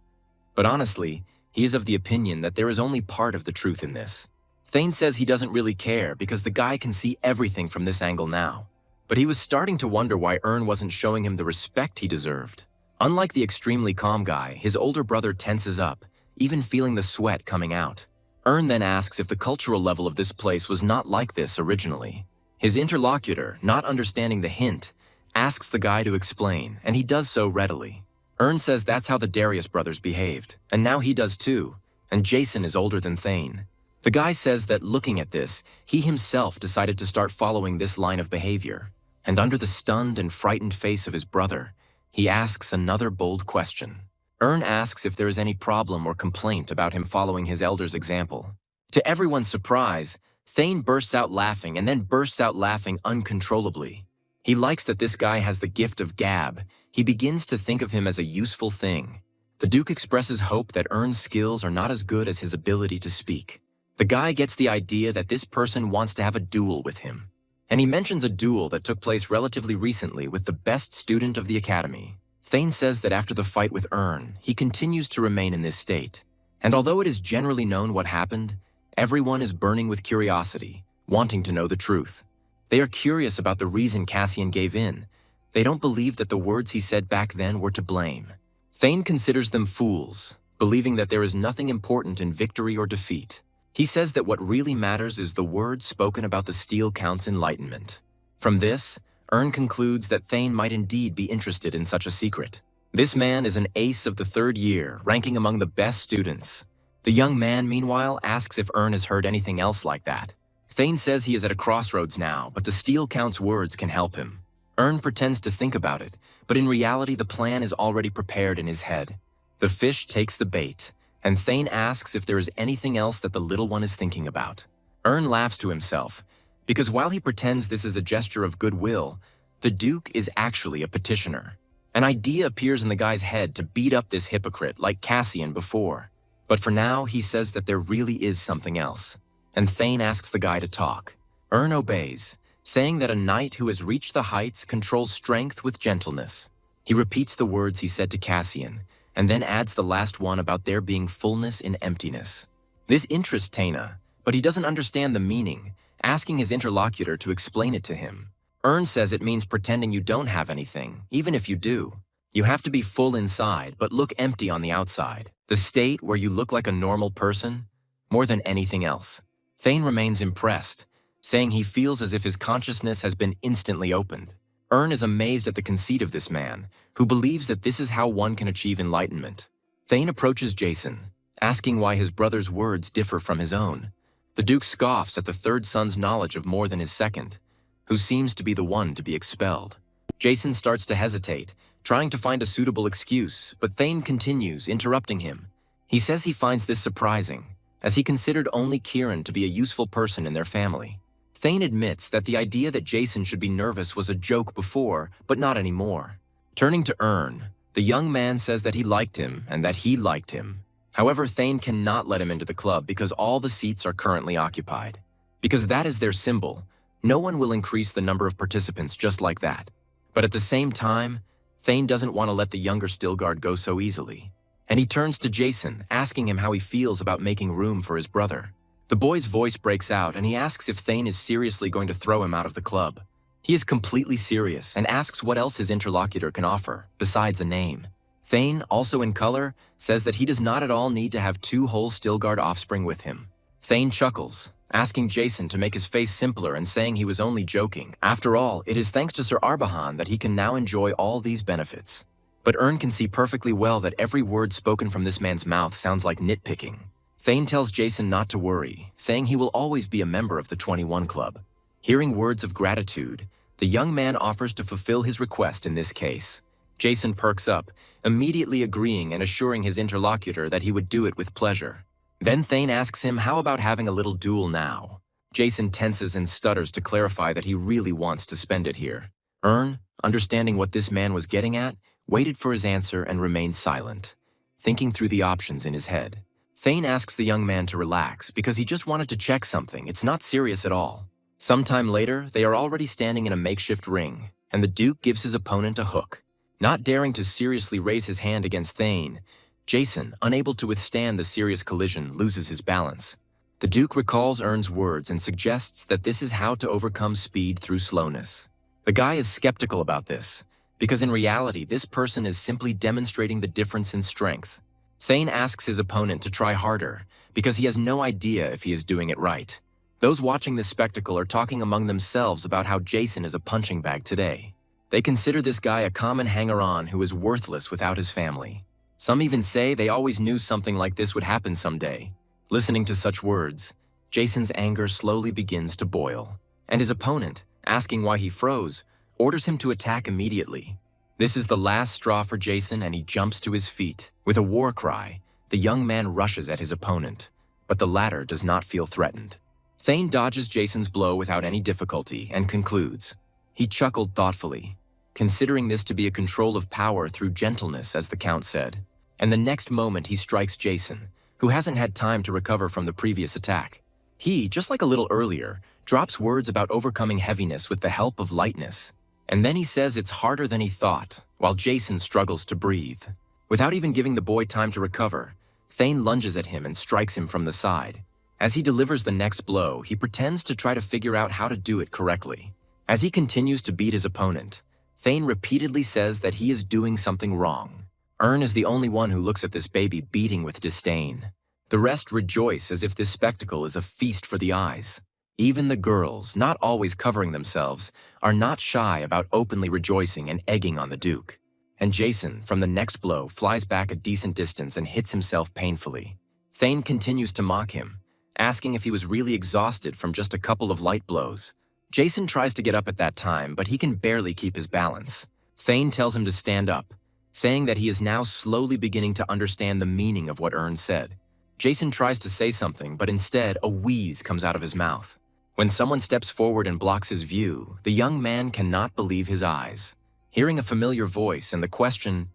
but honestly, he is of the opinion that there is only part of the truth in this. Thane says he doesn't really care because the guy can see everything from this angle now. But he was starting to wonder why Ern wasn't showing him the respect he deserved. Unlike the extremely calm guy, his older brother tenses up, even feeling the sweat coming out. Ern then asks if the cultural level of this place was not like this originally. His interlocutor, not understanding the hint, asks the guy to explain, and he does so readily. Ern says that's how the Darius brothers behaved, and now he does too, and Jason is older than Thane. The guy says that looking at this, he himself decided to start following this line of behavior, and under the stunned and frightened face of his brother, he asks another bold question. Ern asks if there is any problem or complaint about him following his elder's example. To everyone's surprise, Thane bursts out laughing and then bursts out laughing uncontrollably. He likes that this guy has the gift of gab. He begins to think of him as a useful thing. The Duke expresses hope that Ern's skills are not as good as his ability to speak. The guy gets the idea that this person wants to have a duel with him. And he mentions a duel that took place relatively recently with the best student of the academy. Thane says that after the fight with Ern, he continues to remain in this state. And although it is generally known what happened, everyone is burning with curiosity, wanting to know the truth. They are curious about the reason Cassian gave in. They don't believe that the words he said back then were to blame. Thane considers them fools, believing that there is nothing important in victory or defeat. He says that what really matters is the words spoken about the Steel Count's enlightenment. From this, Ern concludes that Thane might indeed be interested in such a secret. This man is an ace of the third year, ranking among the best students. The young man, meanwhile, asks if Ern has heard anything else like that. Thane says he is at a crossroads now, but the Steel Count's words can help him. Ern pretends to think about it, but in reality the plan is already prepared in his head. The fish takes the bait, and Thane asks if there is anything else that the little one is thinking about. Ern laughs to himself, because while he pretends this is a gesture of goodwill, the Duke is actually a petitioner. An idea appears in the guy's head to beat up this hypocrite like Cassian before. But for now, he says that there really is something else, and Thane asks the guy to talk. Ern obeys, saying that a knight who has reached the heights controls strength with gentleness. He repeats the words he said to Cassian, and then adds the last one about there being fullness in emptiness. This interests Taina, but he doesn't understand the meaning, asking his interlocutor to explain it to him. Ern says it means pretending you don't have anything, even if you do. You have to be full inside, but look empty on the outside. The state where you look like a normal person, more than anything else. Thane remains impressed, saying he feels as if his consciousness has been instantly opened. Ern is amazed at the conceit of this man, who believes that this is how one can achieve enlightenment. Thane approaches Jason, asking why his brother's words differ from his own. The Duke scoffs at the third son's knowledge of more than his second, who seems to be the one to be expelled. Jason starts to hesitate, trying to find a suitable excuse, but Thane continues, interrupting him. He says he finds this surprising, as he considered only Kieran to be a useful person in their family. Thane admits that the idea that Jason should be nervous was a joke before, but not anymore. Turning to Ern, the young man says that he liked him and that he liked him. However, Thane cannot let him into the club because all the seats are currently occupied. Because that is their symbol, no one will increase the number of participants just like that. But at the same time, Thane doesn't want to let the younger Stilgard go so easily. And he turns to Jason, asking him how he feels about making room for his brother. The boy's voice breaks out and he asks if Thane is seriously going to throw him out of the club. He is completely serious and asks what else his interlocutor can offer, besides a name. Thane, also in color, says that he does not at all need to have 2 whole Stilgard offspring with him. Thane chuckles, asking Jason to make his face simpler and saying he was only joking. After all, it is thanks to Sir Arbahan that he can now enjoy all these benefits. But Ern can see perfectly well that every word spoken from this man's mouth sounds like nitpicking. Thane tells Jason not to worry, saying he will always be a member of the 21 Club. Hearing words of gratitude, the young man offers to fulfill his request in this case. Jason perks up, immediately agreeing and assuring his interlocutor that he would do it with pleasure. Then Thane asks him how about having a little duel now. Jason tenses and stutters to clarify that he really wants to spend it here. Ern, understanding what this man was getting at, waited for his answer and remained silent, thinking through the options in his head. Thane asks the young man to relax because he just wanted to check something. It's not serious at all. Sometime later, they are already standing in a makeshift ring, and the Duke gives his opponent a hook. Not daring to seriously raise his hand against Thane, Jason, unable to withstand the serious collision, loses his balance. The Duke recalls Ern's words and suggests that this is how to overcome speed through slowness. The guy is skeptical about this, because in reality, this person is simply demonstrating the difference in strength. Thane asks his opponent to try harder, because he has no idea if he is doing it right. Those watching this spectacle are talking among themselves about how Jason is a punching bag today. They consider this guy a common hanger-on who is worthless without his family. Some even say they always knew something like this would happen someday. Listening to such words, Jason's anger slowly begins to boil, and his opponent, asking why he froze, orders him to attack immediately. This is the last straw for Jason, and he jumps to his feet. With a war cry, the young man rushes at his opponent, but the latter does not feel threatened. Thane dodges Jason's blow without any difficulty and concludes. He chuckled thoughtfully, considering this to be a control of power through gentleness, as the Count said. And the next moment he strikes Jason, who hasn't had time to recover from the previous attack. He, just like a little earlier, drops words about overcoming heaviness with the help of lightness. And then he says it's harder than he thought, while Jason struggles to breathe. Without even giving the boy time to recover, Thane lunges at him and strikes him from the side. As he delivers the next blow, he pretends to try to figure out how to do it correctly. As he continues to beat his opponent, Thane repeatedly says that he is doing something wrong. Ern is the only one who looks at this baby beating with disdain. The rest rejoice as if this spectacle is a feast for the eyes. Even the girls, not always covering themselves, are not shy about openly rejoicing and egging on the Duke. And Jason, from the next blow, flies back a decent distance and hits himself painfully. Thane continues to mock him, asking if he was really exhausted from just a couple of light blows. Jason tries to get up at that time, but he can barely keep his balance. Thane tells him to stand up, saying that he is now slowly beginning to understand the meaning of what Ern said. Jason tries to say something, but instead a wheeze comes out of his mouth. When someone steps forward and blocks his view, the young man cannot believe his eyes. Hearing a familiar voice and the question,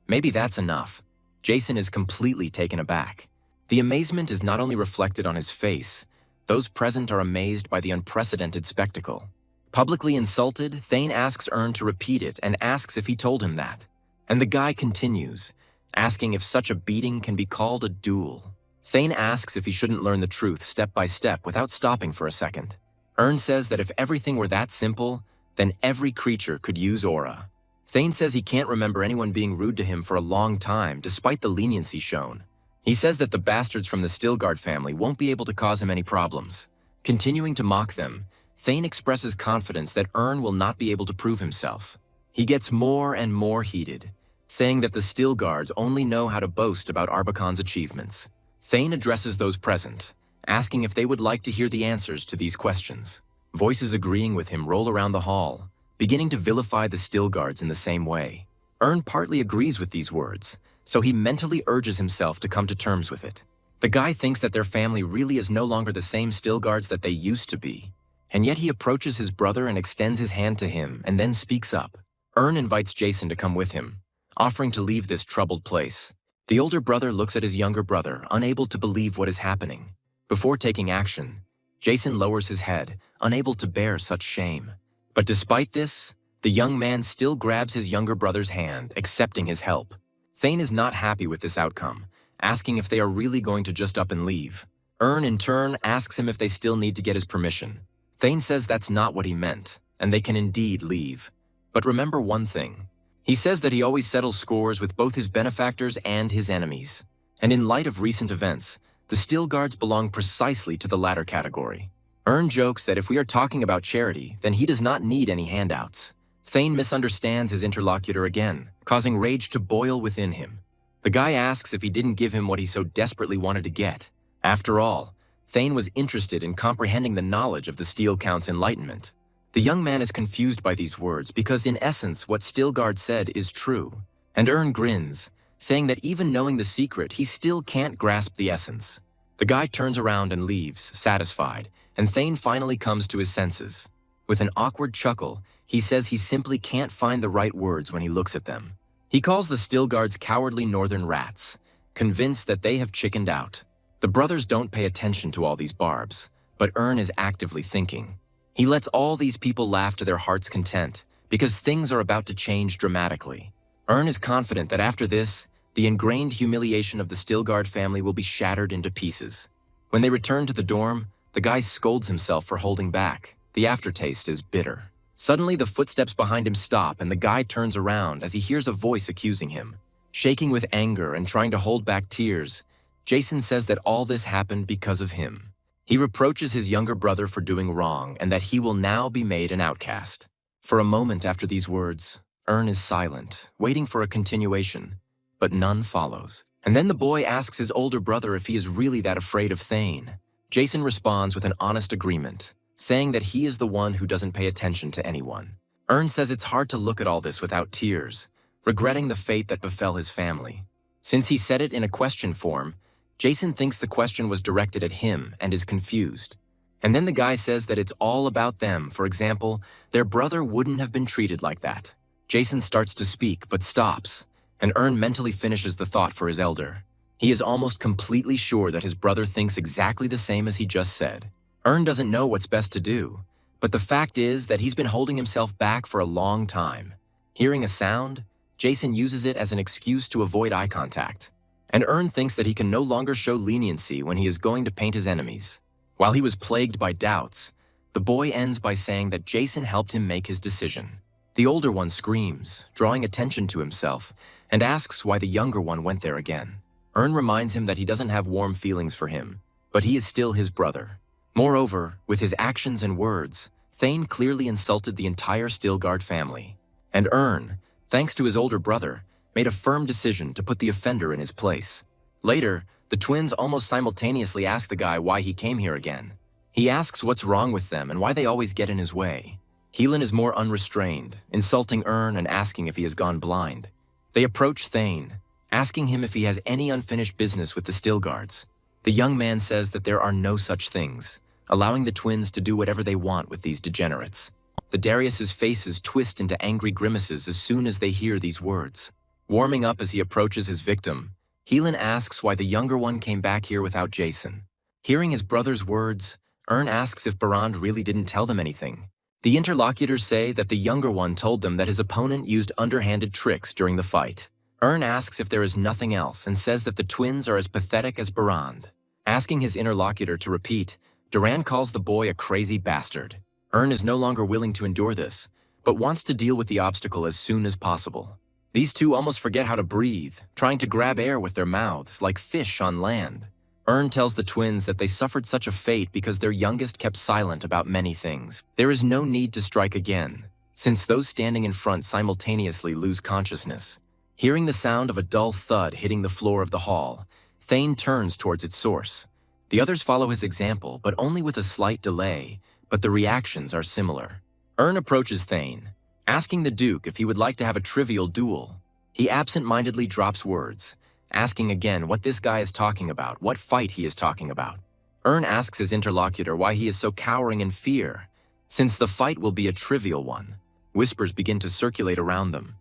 "Maybe that's enough," Jason is completely taken aback. The amazement is not only reflected on his face, those present are amazed by the unprecedented spectacle. Publicly insulted, Thane asks Ern to repeat it and asks if he told him that. And the guy continues, asking if such a beating can be called a duel. Thane asks if he shouldn't learn the truth step by step without stopping for a second. Ern says that if everything were that simple, then every creature could use aura. Thane says he can't remember anyone being rude to him for a long time despite the leniency shown. He says that the bastards from the Stilgard family won't be able to cause him any problems. Continuing to mock them, Thane expresses confidence that Ern will not be able to prove himself. He gets more and more heated, saying that the Stilgards only know how to boast about Arbacon's achievements. Thane addresses those present, asking if they would like to hear the answers to these questions. Voices agreeing with him roll around the hall, beginning to vilify the Stilgards in the same way. Ern partly agrees with these words, so he mentally urges himself to come to terms with it. The guy thinks that their family really is no longer the same Stilgards that they used to be, and yet he approaches his brother and extends his hand to him and then speaks up. Ern invites Jason to come with him, offering to leave this troubled place. The older brother looks at his younger brother, unable to believe what is happening. Before taking action, Jason lowers his head, unable to bear such shame. But despite this, the young man still grabs his younger brother's hand, accepting his help. Thane is not happy with this outcome, asking if they are really going to just up and leave. Ern, in turn, asks him if they still need to get his permission. Thane says that's not what he meant, and they can indeed leave. But remember one thing. He says that he always settles scores with both his benefactors and his enemies. And in light of recent events, the Stilgards belong precisely to the latter category. Ern jokes that if we are talking about charity, then he does not need any handouts. Thane misunderstands his interlocutor again, causing rage to boil within him. The guy asks if he didn't give him what he so desperately wanted to get. After all, Thane was interested in comprehending the knowledge of the Steel Count's enlightenment. The young man is confused by these words because in essence what Stilgard said is true. And Ern grins, saying that even knowing the secret, he still can't grasp the essence. The guy turns around and leaves, satisfied, and Thane finally comes to his senses. With an awkward chuckle, he says he simply can't find the right words when he looks at them. He calls the Stilgards cowardly northern rats, convinced that they have chickened out. The brothers don't pay attention to all these barbs, but Ern is actively thinking. He lets all these people laugh to their heart's content because things are about to change dramatically. Ern is confident that after this, the ingrained humiliation of the Stilgard family will be shattered into pieces. When they return to the dorm, the guy scolds himself for holding back. The aftertaste is bitter. Suddenly, the footsteps behind him stop and the guy turns around as he hears a voice accusing him. Shaking with anger and trying to hold back tears, Jason says that all this happened because of him. He reproaches his younger brother for doing wrong and that he will now be made an outcast. For a moment after these words, Ern is silent, waiting for a continuation, but none follows. And then the boy asks his older brother if he is really that afraid of Thane. Jason responds with an honest agreement, saying that he is the one who doesn't pay attention to anyone. Ern says it's hard to look at all this without tears, regretting the fate that befell his family. Since he said it in a question form, Jason thinks the question was directed at him and is confused. And then the guy says that it's all about them. For example, their brother wouldn't have been treated like that. Jason starts to speak but stops, and Ern mentally finishes the thought for his elder. He is almost completely sure that his brother thinks exactly the same as he just said. Ern doesn't know what's best to do, but the fact is that he's been holding himself back for a long time. Hearing a sound, Jason uses it as an excuse to avoid eye contact. And Ern thinks that he can no longer show leniency when he is going to paint his enemies. While he was plagued by doubts, the boy ends by saying that Jason helped him make his decision. The older one screams, drawing attention to himself, and asks why the younger one went there again. Ern reminds him that he doesn't have warm feelings for him, but he is still his brother. Moreover, with his actions and words, Thane clearly insulted the entire Stilgard family. And Ern, thanks to his older brother, made a firm decision to put the offender in his place. Later, the twins almost simultaneously ask the guy why he came here again. He asks what's wrong with them and why they always get in his way. Helan is more unrestrained, insulting Ern and asking if he has gone blind. They approach Thane, asking him if he has any unfinished business with the Stilgards. The young man says that there are no such things, allowing the twins to do whatever they want with these degenerates. The Darius's faces twist into angry grimaces as soon as they hear these words. Warming up as he approaches his victim, Helan asks why the younger one came back here without Jason. Hearing his brother's words, Ern asks if Barand really didn't tell them anything. The interlocutors say that the younger one told them that his opponent used underhanded tricks during the fight. Ern asks if there is nothing else and says that the twins are as pathetic as Barand. Asking his interlocutor to repeat, Duran calls the boy a crazy bastard. Ern is no longer willing to endure this, but wants to deal with the obstacle as soon as possible. These two almost forget how to breathe, trying to grab air with their mouths like fish on land. Tells the twins that they suffered such a fate because their youngest kept silent about many things. There is no need to strike again, since those standing in front simultaneously lose consciousness. Hearing the sound of a dull thud hitting the floor of the hall, Thane turns towards its source. The others follow his example, but only with a slight delay, but the reactions are similar. Approaches Thane, asking the Duke if he would like to have a trivial duel. He absent-mindedly drops words, asking again what this guy is talking about, what fight he is talking about. Asks his interlocutor why he is so cowering in fear, since the fight will be a trivial one. Whispers begin to circulate around them.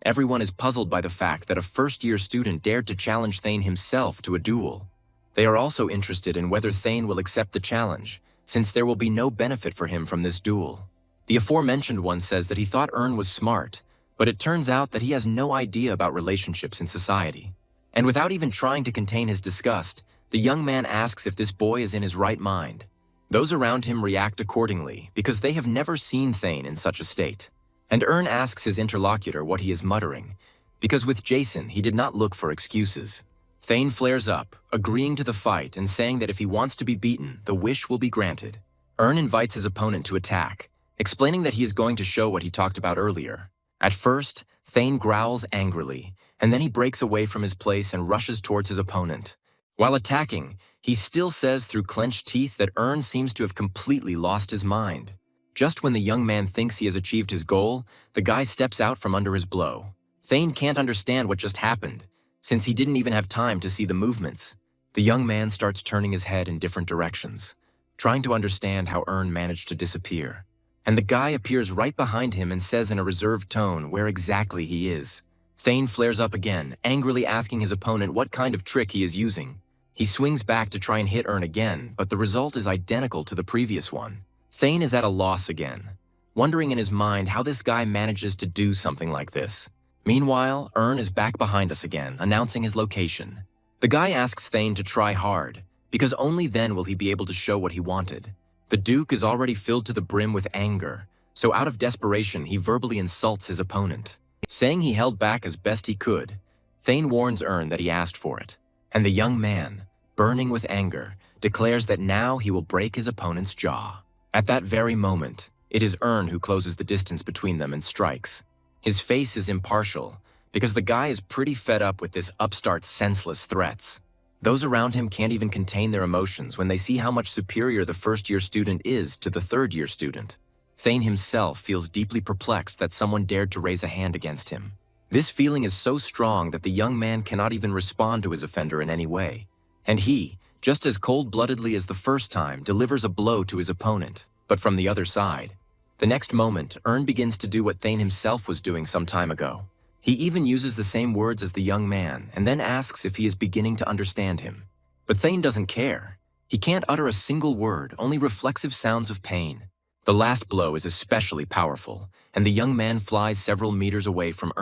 Everyone is puzzled by the fact that a first-year student dared to challenge Thane himself to a duel. They are also interested in whether Thane will accept the challenge, since there will be no benefit for him from this duel. The aforementioned one says that he thought was smart, but it turns out that he has no idea about relationships in society. And without even trying to contain his disgust, the young man asks if this boy is in his right mind. Those around him react accordingly because they have never seen Thane in such a state. And asks his interlocutor what he is muttering, because with Jason he did not look for excuses. Thane flares up, agreeing to the fight and saying that if he wants to be beaten, the wish will be granted. Invites his opponent to attack, explaining that he is going to show what he talked about earlier. At first, Thane growls angrily, and then he breaks away from his place and rushes towards his opponent. While attacking, he still says through clenched teeth that seems to have completely lost his mind. Just when the young man thinks he has achieved his goal, the guy steps out from under his blow. Thane can't understand what just happened, since he didn't even have time to see the movements. The young man starts turning his head in different directions, trying to understand how managed to disappear. And the guy appears right behind him and says in a reserved tone where exactly he is. Thane flares up again, angrily asking his opponent what kind of trick he is using. He swings back to try and hit again, but the result is identical to the previous one. Thane is at a loss again, wondering in his mind how this guy manages to do something like this. Meanwhile, is back behind us again, announcing his location. The guy asks Thane to try hard, because only then will he be able to show what he wanted. The Duke is already filled to the brim with anger, so out of desperation he verbally insults his opponent. Saying he held back as best he could, Thane warns that he asked for it. And the young man, burning with anger, declares that now he will break his opponent's jaw. At that very moment, it is who closes the distance between them and strikes. His face is impartial, because the guy is pretty fed up with this upstart's senseless threats. Those around him can't even contain their emotions when they see how much superior the first-year student is to the third-year student. Thane himself feels deeply perplexed that someone dared to raise a hand against him. This feeling is so strong that the young man cannot even respond to his offender in any way. And he, just as cold-bloodedly as the first time, delivers a blow to his opponent, but from the other side. The next moment, begins to do what Thane himself was doing some time ago. He even uses the same words as the young man, and then asks if he is beginning to understand him. But Thane doesn't care. He can't utter a single word, only reflexive sounds of pain. The last blow is especially powerful, and the young man flies several meters away from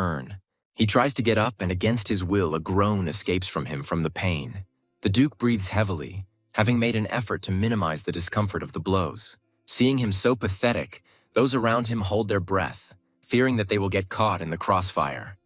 He tries to get up, and against his will, a groan escapes from him from the pain. The Duke breathes heavily, having made an effort to minimize the discomfort of the blows. Seeing him so pathetic, those around him hold their breath, fearing that they will get caught in the crossfire.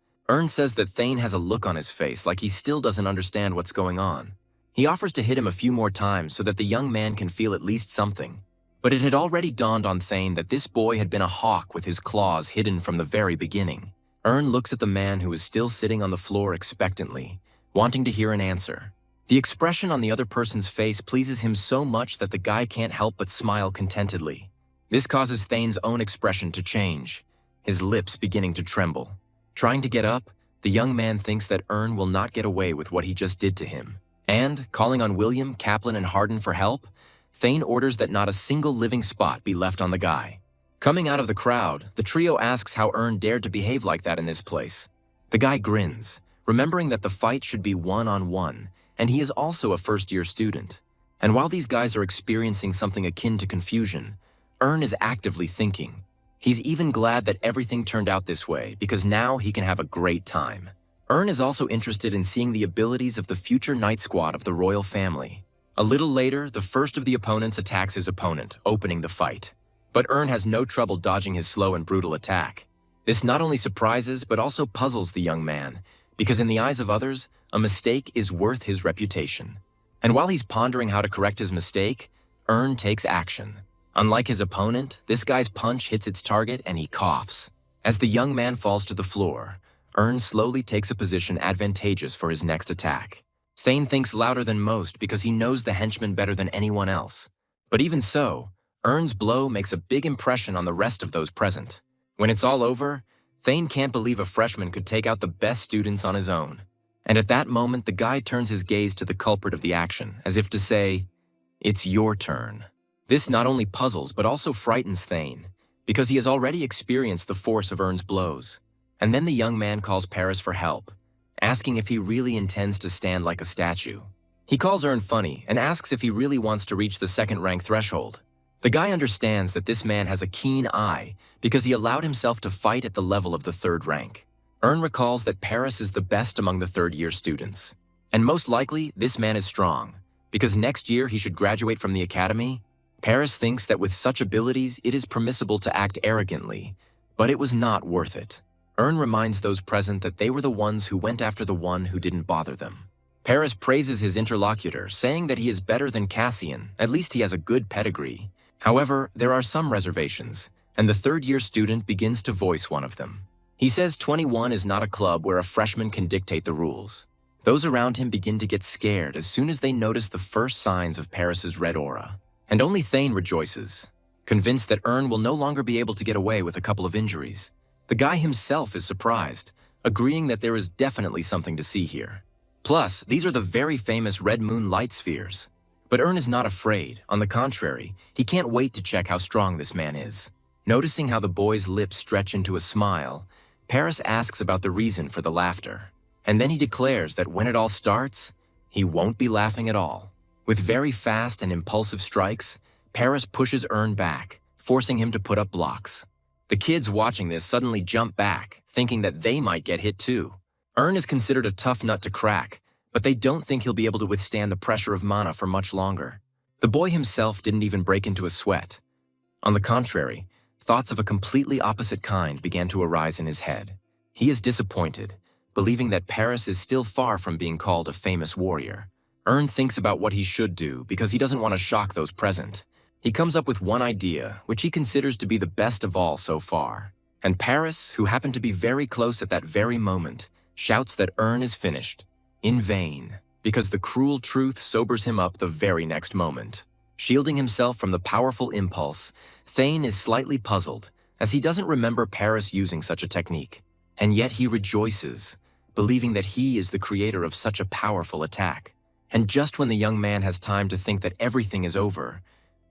Says that Thane has a look on his face like he still doesn't understand what's going on. He offers to hit him a few more times so that the young man can feel at least something. But it had already dawned on Thane that this boy had been a hawk with his claws hidden from the very beginning. Looks at the man who is still sitting on the floor expectantly, wanting to hear an answer. The expression on the other person's face pleases him so much that the guy can't help but smile contentedly. This causes Thane's own expression to change, his lips beginning to tremble. Trying to get up, the young man thinks that will not get away with what he just did to him. And, calling on William, Kaplan, and Hardin for help, Thane orders that not a single living spot be left on the guy. Coming out of the crowd, the trio asks how dared to behave like that in this place. The guy grins, remembering that the fight should be one-on-one, and he is also a first-year student. And while these guys are experiencing something akin to confusion, is actively thinking. He's even glad that everything turned out this way because now he can have a great time. is also interested in seeing the abilities of the future night squad of the royal family. A little later, the first of the opponents attacks his opponent, opening the fight. But Ern has no trouble dodging his slow and brutal attack. This not only surprises but also puzzles the young man, because in the eyes of others, a mistake is worth his reputation. And while he's pondering how to correct his mistake, Ern takes action. Unlike his opponent, this guy's punch hits its target and he coughs. As the young man falls to the floor, Ern slowly takes a position advantageous for his next attack. Thane thinks louder than most because he knows the henchman better than anyone else. But even so, Ern's blow makes a big impression on the rest of those present. When it's all over, Thane can't believe a freshman could take out the best students on his own. And at that moment, the guy turns his gaze to the culprit of the action, as if to say, "It's your turn." This not only puzzles but also frightens Thane, because he has already experienced the force of Ern's blows. And then the young man calls Paris for help, asking if he really intends to stand like a statue. He calls Ern funny and asks if he really wants to reach the second rank threshold. The guy understands that this man has a keen eye because he allowed himself to fight at the level of the third rank. Ern recalls that Paris is the best among the third-year students. And most likely, this man is strong, because next year he should graduate from the academy. Paris thinks that with such abilities, it is permissible to act arrogantly, but it was not worth it. Ern reminds those present that they were the ones who went after the one who didn't bother them. Paris praises his interlocutor, saying that he is better than Cassian, at least he has a good pedigree. However, there are some reservations, and the third-year student begins to voice one of them. He says 21 is not a club where a freshman can dictate the rules. Those around him begin to get scared as soon as they notice the first signs of Paris's red aura. And only Thane rejoices, convinced that Ern will no longer be able to get away with a couple of injuries. The guy himself is surprised, agreeing that there is definitely something to see here. Plus, these are the very famous red moon light spheres. But Ern is not afraid. On the contrary, he can't wait to check how strong this man is. Noticing how the boy's lips stretch into a smile, Paris asks about the reason for the laughter. And then he declares that when it all starts, he won't be laughing at all. With very fast and impulsive strikes, Paris pushes Ern back, forcing him to put up blocks. The kids watching this suddenly jump back, thinking that they might get hit too. Ern is considered a tough nut to crack, but they don't think he'll be able to withstand the pressure of mana for much longer. The boy himself didn't even break into a sweat. On the contrary, thoughts of a completely opposite kind began to arise in his head. He is disappointed, believing that Paris is still far from being called a famous warrior. Ern thinks about what he should do because he doesn't want to shock those present. He comes up with one idea, which he considers to be the best of all so far. And Paris, who happened to be very close at that very moment, shouts that Ern is finished. In vain, because the cruel truth sobers him up the very next moment. Shielding himself from the powerful impulse, Thane is slightly puzzled, as he doesn't remember Paris using such a technique. And yet he rejoices, believing that he is the creator of such a powerful attack. And just when the young man has time to think that everything is over,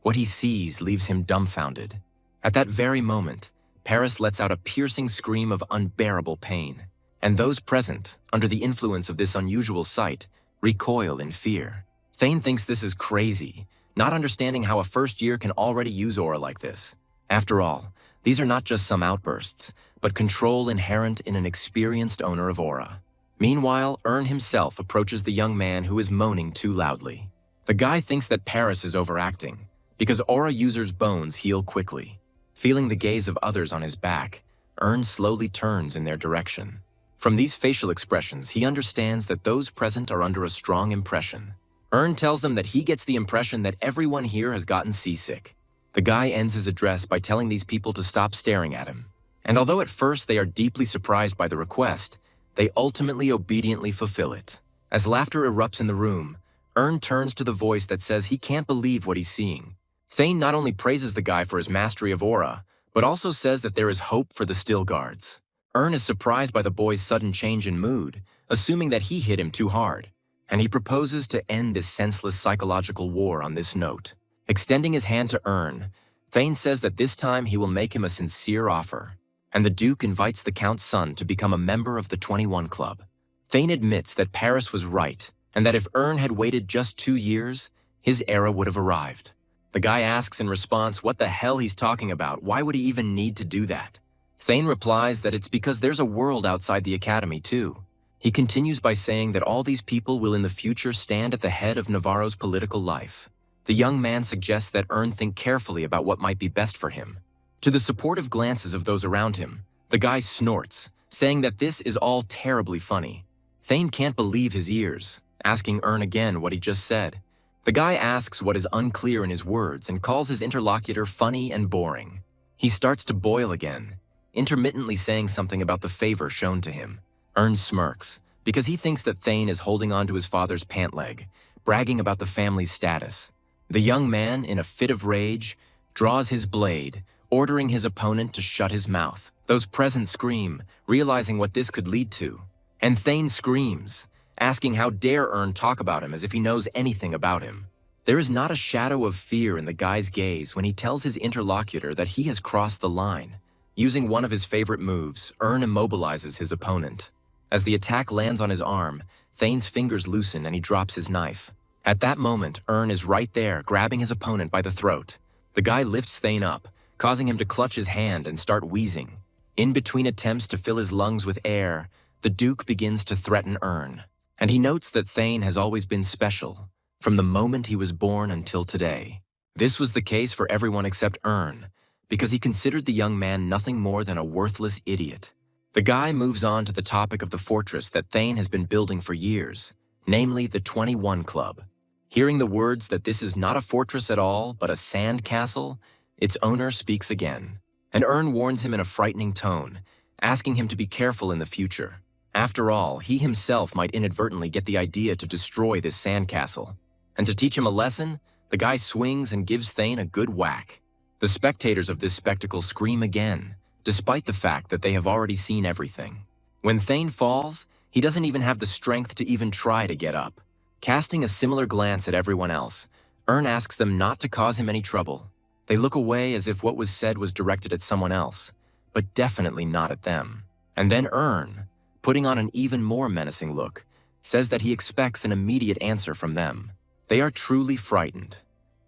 what he sees leaves him dumbfounded. At that very moment, Paris lets out a piercing scream of unbearable pain. And those present, under the influence of this unusual sight, recoil in fear. Thane thinks this is crazy, not understanding how a first year can already use aura like this. After all, these are not just some outbursts, but control inherent in an experienced owner of aura. Meanwhile, Ern himself approaches the young man who is moaning too loudly. The guy thinks that Paris is overacting, because aura users' bones heal quickly. Feeling the gaze of others on his back, Ern slowly turns in their direction. From these facial expressions, he understands that those present are under a strong impression. Ern tells them that he gets the impression that everyone here has gotten seasick. The guy ends his address by telling these people to stop staring at him. And although at first they are deeply surprised by the request, they ultimately obediently fulfill it. As laughter erupts in the room, Ern turns to the voice that says he can't believe what he's seeing. Thane not only praises the guy for his mastery of aura, but also says that there is hope for the Still Guards. Ern is surprised by the boy's sudden change in mood, assuming that he hit him too hard, and he proposes to end this senseless psychological war on this note. Extending his hand to Ern, Thane says that this time he will make him a sincere offer, and the Duke invites the Count's son to become a member of the 21 Club. Thane admits that Paris was right, and that if Ern had waited just 2 years, his era would have arrived. The guy asks in response what the hell he's talking about, why would he even need to do that? Thane replies that it's because there's a world outside the academy too. He continues by saying that all these people will in the future stand at the head of Navarro's political life. The young man suggests that Ern think carefully about what might be best for him. To the supportive glances of those around him, the guy snorts, saying that this is all terribly funny. Thane can't believe his ears, asking Ern again what he just said. The guy asks what is unclear in his words and calls his interlocutor funny and boring. He starts to boil again, intermittently saying something about the favor shown to him. Ern smirks, because he thinks that Thane is holding on to his father's pant leg, bragging about the family's status. The young man, in a fit of rage, draws his blade, ordering his opponent to shut his mouth. Those present scream, realizing what this could lead to. And Thane screams, asking how dare Ern talk about him as if he knows anything about him. There is not a shadow of fear in the guy's gaze when he tells his interlocutor that he has crossed the line. Using one of his favorite moves, Ern immobilizes his opponent. As the attack lands on his arm, Thane's fingers loosen and he drops his knife. At that moment, Ern is right there, grabbing his opponent by the throat. The guy lifts Thane up, causing him to clutch his hand and start wheezing. In between attempts to fill his lungs with air, the Duke begins to threaten Ern. And he notes that Thane has always been special, from the moment he was born until today. This was the case for everyone except Ern, because he considered the young man nothing more than a worthless idiot. The guy moves on to the topic of the fortress that Thane has been building for years, namely the 21 Club. Hearing the words that this is not a fortress at all, but a sand castle, its owner speaks again. And Ern warns him in a frightening tone, asking him to be careful in the future. After all, he himself might inadvertently get the idea to destroy this sandcastle. And to teach him a lesson, the guy swings and gives Thane a good whack. The spectators of this spectacle scream again, despite the fact that they have already seen everything. When Thane falls, he doesn't even have the strength to even try to get up. Casting a similar glance at everyone else, Ern asks them not to cause him any trouble. They look away as if what was said was directed at someone else, but definitely not at them. And then Ern, putting on an even more menacing look, says that he expects an immediate answer from them. They are truly frightened.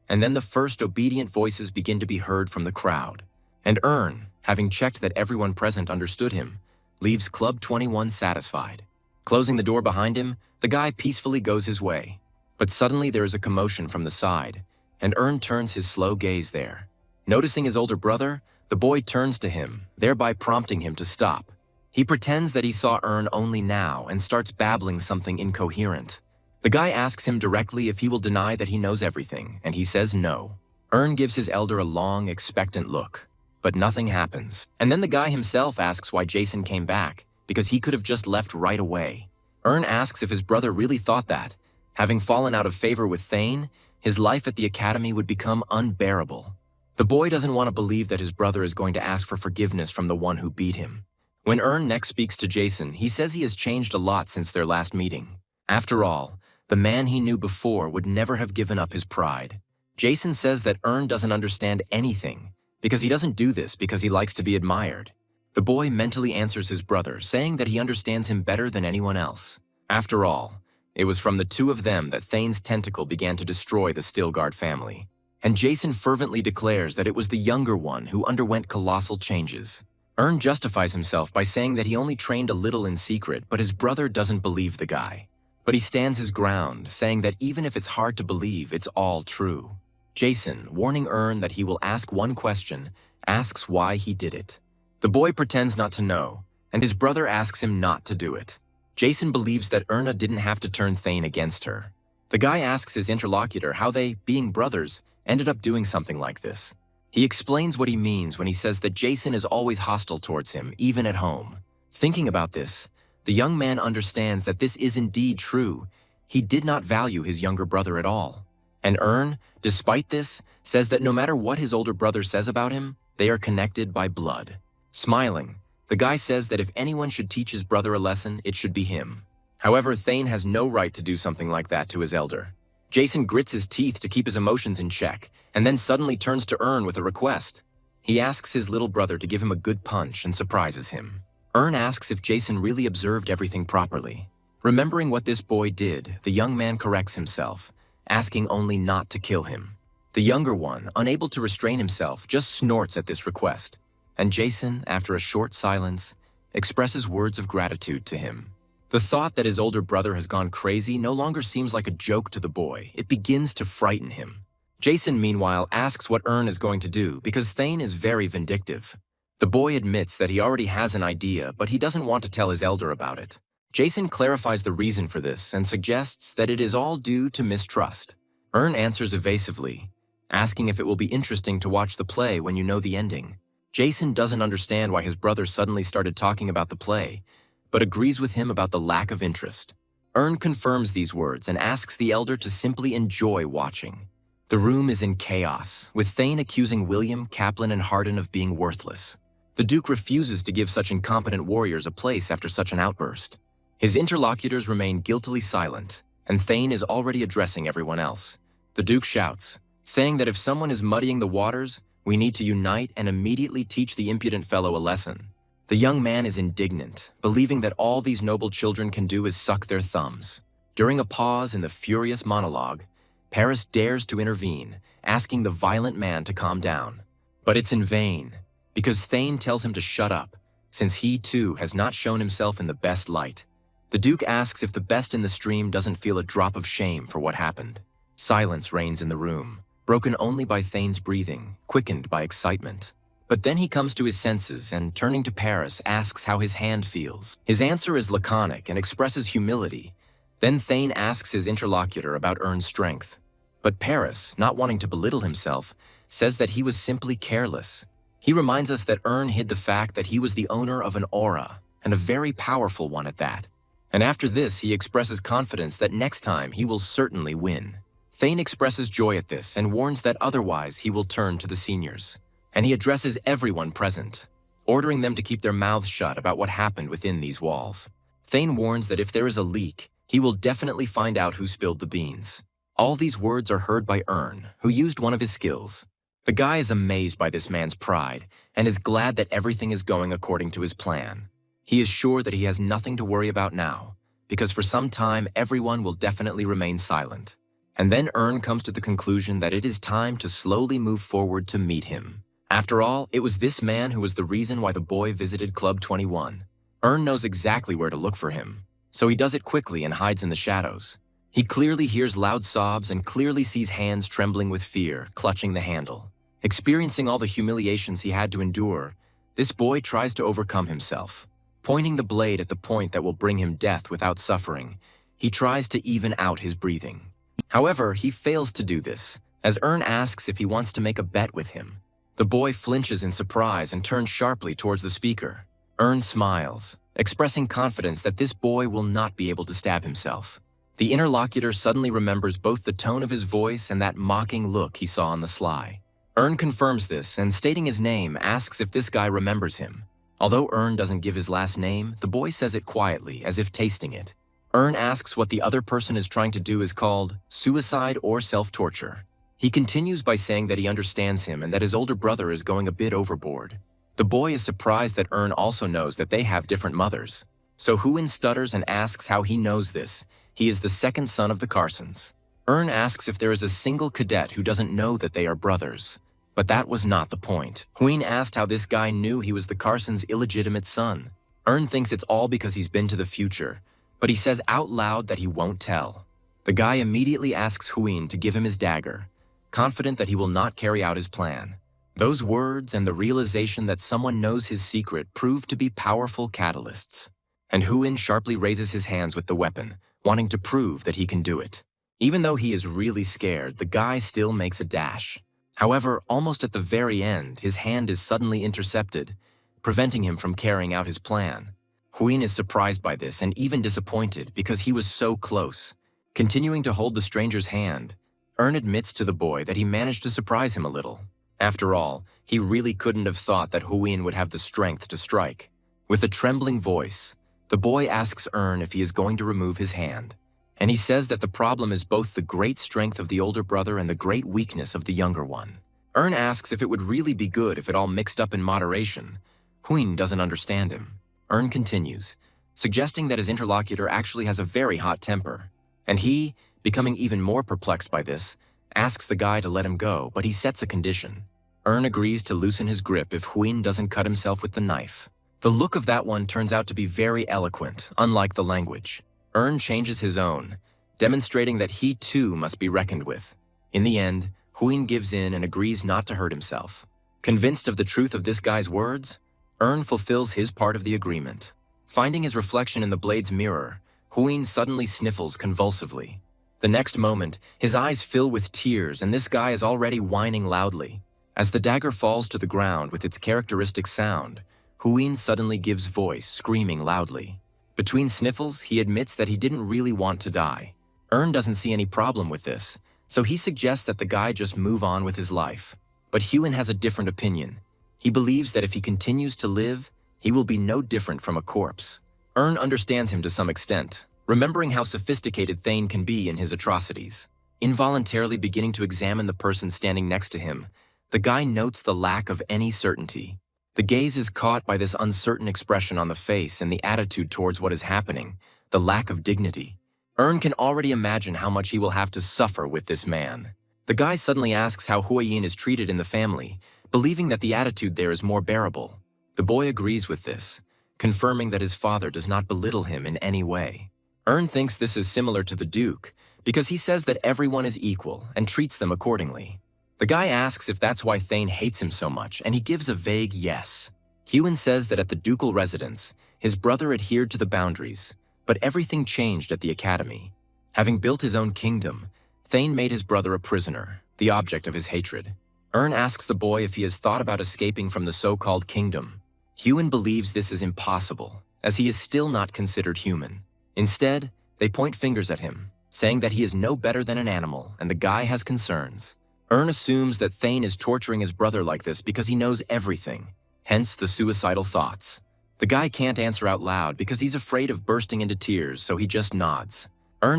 And then the first obedient voices begin to be heard from the crowd. And Ern, having checked that everyone present understood him, leaves Club 21 satisfied. Closing the door behind him, the guy peacefully goes his way. But suddenly there is a commotion from the side, and Ern turns his slow gaze there. Noticing his older brother, the boy turns to him, thereby prompting him to stop. He pretends that he saw Ern only now and starts babbling something incoherent. The guy asks him directly if he will deny that he knows everything, and he says no. Ern gives his elder a long, expectant look, but nothing happens. And then the guy himself asks why Jason came back, because he could have just left right away. Ern asks if his brother really thought that, having fallen out of favor with Thane, his life at the academy would become unbearable. The boy doesn't want to believe that his brother is going to ask for forgiveness from the one who beat him. When Ern next speaks to Jason, he says he has changed a lot since their last meeting. After all, the man he knew before would never have given up his pride. Jason says that Ern doesn't understand anything, because he doesn't do this because he likes to be admired. The boy mentally answers his brother, saying that he understands him better than anyone else. After all, it was from the two of them that Thane's tentacle began to destroy the Stilgard family. And Jason fervently declares that it was the younger one who underwent colossal changes. Ern justifies himself by saying that he only trained a little in secret, but his brother doesn't believe the guy. But he stands his ground, saying that even if it's hard to believe, it's all true. Jason, warning Ern that he will ask one question, asks why he did it. The boy pretends not to know, and his brother asks him not to do it. Jason believes that Erna didn't have to turn Thane against her. The guy asks his interlocutor how they, being brothers, ended up doing something like this. He explains what he means when he says that Jason is always hostile towards him, even at home. Thinking about this, the young man understands that this is indeed true. He did not value his younger brother at all. And Ern, despite this, says that no matter what his older brother says about him, they are connected by blood. Smiling, the guy says that if anyone should teach his brother a lesson, it should be him. However, Thane has no right to do something like that to his elder. Jason grits his teeth to keep his emotions in check, and then suddenly turns to Ern with a request. He asks his little brother to give him a good punch and surprises him. Ern asks if Jason really observed everything properly. Remembering what this boy did, the young man corrects himself, asking only not to kill him. The younger one, unable to restrain himself, just snorts at this request. And Jason, after a short silence, expresses words of gratitude to him. The thought that his older brother has gone crazy no longer seems like a joke to the boy. It begins to frighten him. Jason, meanwhile, asks what Ern is going to do because Thane is very vindictive. The boy admits that he already has an idea, but he doesn't want to tell his elder about it. Jason clarifies the reason for this and suggests that it is all due to mistrust. Ern answers evasively, asking if it will be interesting to watch the play when you know the ending. Jason doesn't understand why his brother suddenly started talking about the play, but agrees with him about the lack of interest. Ern confirms these words and asks the elder to simply enjoy watching. The room is in chaos, with Thane accusing William, Kaplan, and Hardin of being worthless. The Duke refuses to give such incompetent warriors a place after such an outburst. His interlocutors remain guiltily silent, and Thane is already addressing everyone else. The Duke shouts, saying that if someone is muddying the waters, we need to unite and immediately teach the impudent fellow a lesson. The young man is indignant, believing that all these noble children can do is suck their thumbs. During a pause in the furious monologue, Paris dares to intervene, asking the violent man to calm down. But it's in vain, because Thane tells him to shut up, since he too has not shown himself in the best light. The Duke asks if the best in the stream doesn't feel a drop of shame for what happened. Silence reigns in the room, broken only by Thane's breathing, quickened by excitement. But then he comes to his senses and, turning to Paris, asks how his hand feels. His answer is laconic and expresses humility. Then Thane asks his interlocutor about Ern's strength. But Paris, not wanting to belittle himself, says that he was simply careless. He reminds us that Ern hid the fact that he was the owner of an aura, and a very powerful one at that. And after this, he expresses confidence that next time he will certainly win. Thane expresses joy at this and warns that otherwise he will turn to the seniors. And he addresses everyone present, ordering them to keep their mouths shut about what happened within these walls. Thane warns that if there is a leak, he will definitely find out who spilled the beans. All these words are heard by Ern, who used one of his skills. The guy is amazed by this man's pride and is glad that everything is going according to his plan. He is sure that he has nothing to worry about now, because for some time everyone will definitely remain silent. And then Ern comes to the conclusion that it is time to slowly move forward to meet him. After all, it was this man who was the reason why the boy visited Club 21. Ern knows exactly where to look for him, so he does it quickly and hides in the shadows. He clearly hears loud sobs and clearly sees hands trembling with fear, clutching the handle. Experiencing all the humiliations he had to endure, this boy tries to overcome himself. Pointing the blade at the point that will bring him death without suffering, he tries to even out his breathing. However, he fails to do this, as Ern asks if he wants to make a bet with him. The boy flinches in surprise and turns sharply towards the speaker. Ern smiles, expressing confidence that this boy will not be able to stab himself. The interlocutor suddenly remembers both the tone of his voice and that mocking look he saw on the sly. Ern confirms this and, stating his name, asks if this guy remembers him. Although Ern doesn't give his last name, the boy says it quietly, as if tasting it. Ern asks what the other person is trying to do is called suicide or self-torture. He continues by saying that he understands him and that his older brother is going a bit overboard. The boy is surprised that Ern also knows that they have different mothers. So Huin stutters and asks how he knows this. He is the second son of the Carsons. Ern asks if there is a single cadet who doesn't know that they are brothers. But that was not the point. Huin asked how this guy knew he was the Carsons' illegitimate son. Ern thinks it's all because he's been to the future, but he says out loud that he won't tell. The guy immediately asks Huin to give him his dagger, confident that he will not carry out his plan. Those words and the realization that someone knows his secret prove to be powerful catalysts. And Huin sharply raises his hands with the weapon, wanting to prove that he can do it. Even though he is really scared, the guy still makes a dash. However, almost at the very end, his hand is suddenly intercepted, preventing him from carrying out his plan. Huin is surprised by this and even disappointed because he was so close. Continuing to hold the stranger's hand, Ern admits to the boy that he managed to surprise him a little. After all, he really couldn't have thought that Huin would have the strength to strike. With a trembling voice, the boy asks Ern if he is going to remove his hand, and he says that the problem is both the great strength of the older brother and the great weakness of the younger one. Ern asks if it would really be good if it all mixed up in moderation. Huin doesn't understand him. Ern continues, suggesting that his interlocutor actually has a very hot temper, and he, becoming even more perplexed by this, asks the guy to let him go, but he sets a condition. Ern agrees to loosen his grip if Huin doesn't cut himself with the knife. The look of that one turns out to be very eloquent, unlike the language. Ern changes his own, demonstrating that he too must be reckoned with. In the end, Huin gives in and agrees not to hurt himself. Convinced of the truth of this guy's words, fulfills his part of the agreement. Finding his reflection in the blade's mirror, Huin suddenly sniffles convulsively. The next moment, his eyes fill with tears and this guy is already whining loudly. As the dagger falls to the ground with its characteristic sound, Huin suddenly gives voice, screaming loudly. Between sniffles, he admits that he didn't really want to die. Doesn't see any problem with this, so he suggests that the guy just move on with his life. But Huin has a different opinion. He believes that if he continues to live, he will be no different from a corpse. Understands him to some extent, remembering how sophisticated Thane can be in his atrocities. Involuntarily beginning to examine the person standing next to him, the guy notes the lack of any certainty. The gaze is caught by this uncertain expression on the face and the attitude towards what is happening, the lack of dignity. Can already imagine how much he will have to suffer with this man. The guy suddenly asks how Huiyin is treated in the family, believing that the attitude there is more bearable. The boy agrees with this, confirming that his father does not belittle him in any way. Thinks this is similar to the Duke, because he says that everyone is equal and treats them accordingly. The guy asks if that's why Thane hates him so much, and he gives a vague yes. Huin says that at the ducal residence, his brother adhered to the boundaries, but everything changed at the academy. Having built his own kingdom, Thane made his brother a prisoner, the object of his hatred. Asks the boy if he has thought about escaping from the so-called kingdom. Huin believes this is impossible, as he is still not considered human. Instead, they point fingers at him, saying that he is no better than an animal and the guy has concerns. Assumes that Thane is torturing his brother like this because he knows everything, hence the suicidal thoughts. The guy can't answer out loud because he's afraid of bursting into tears, so he just nods.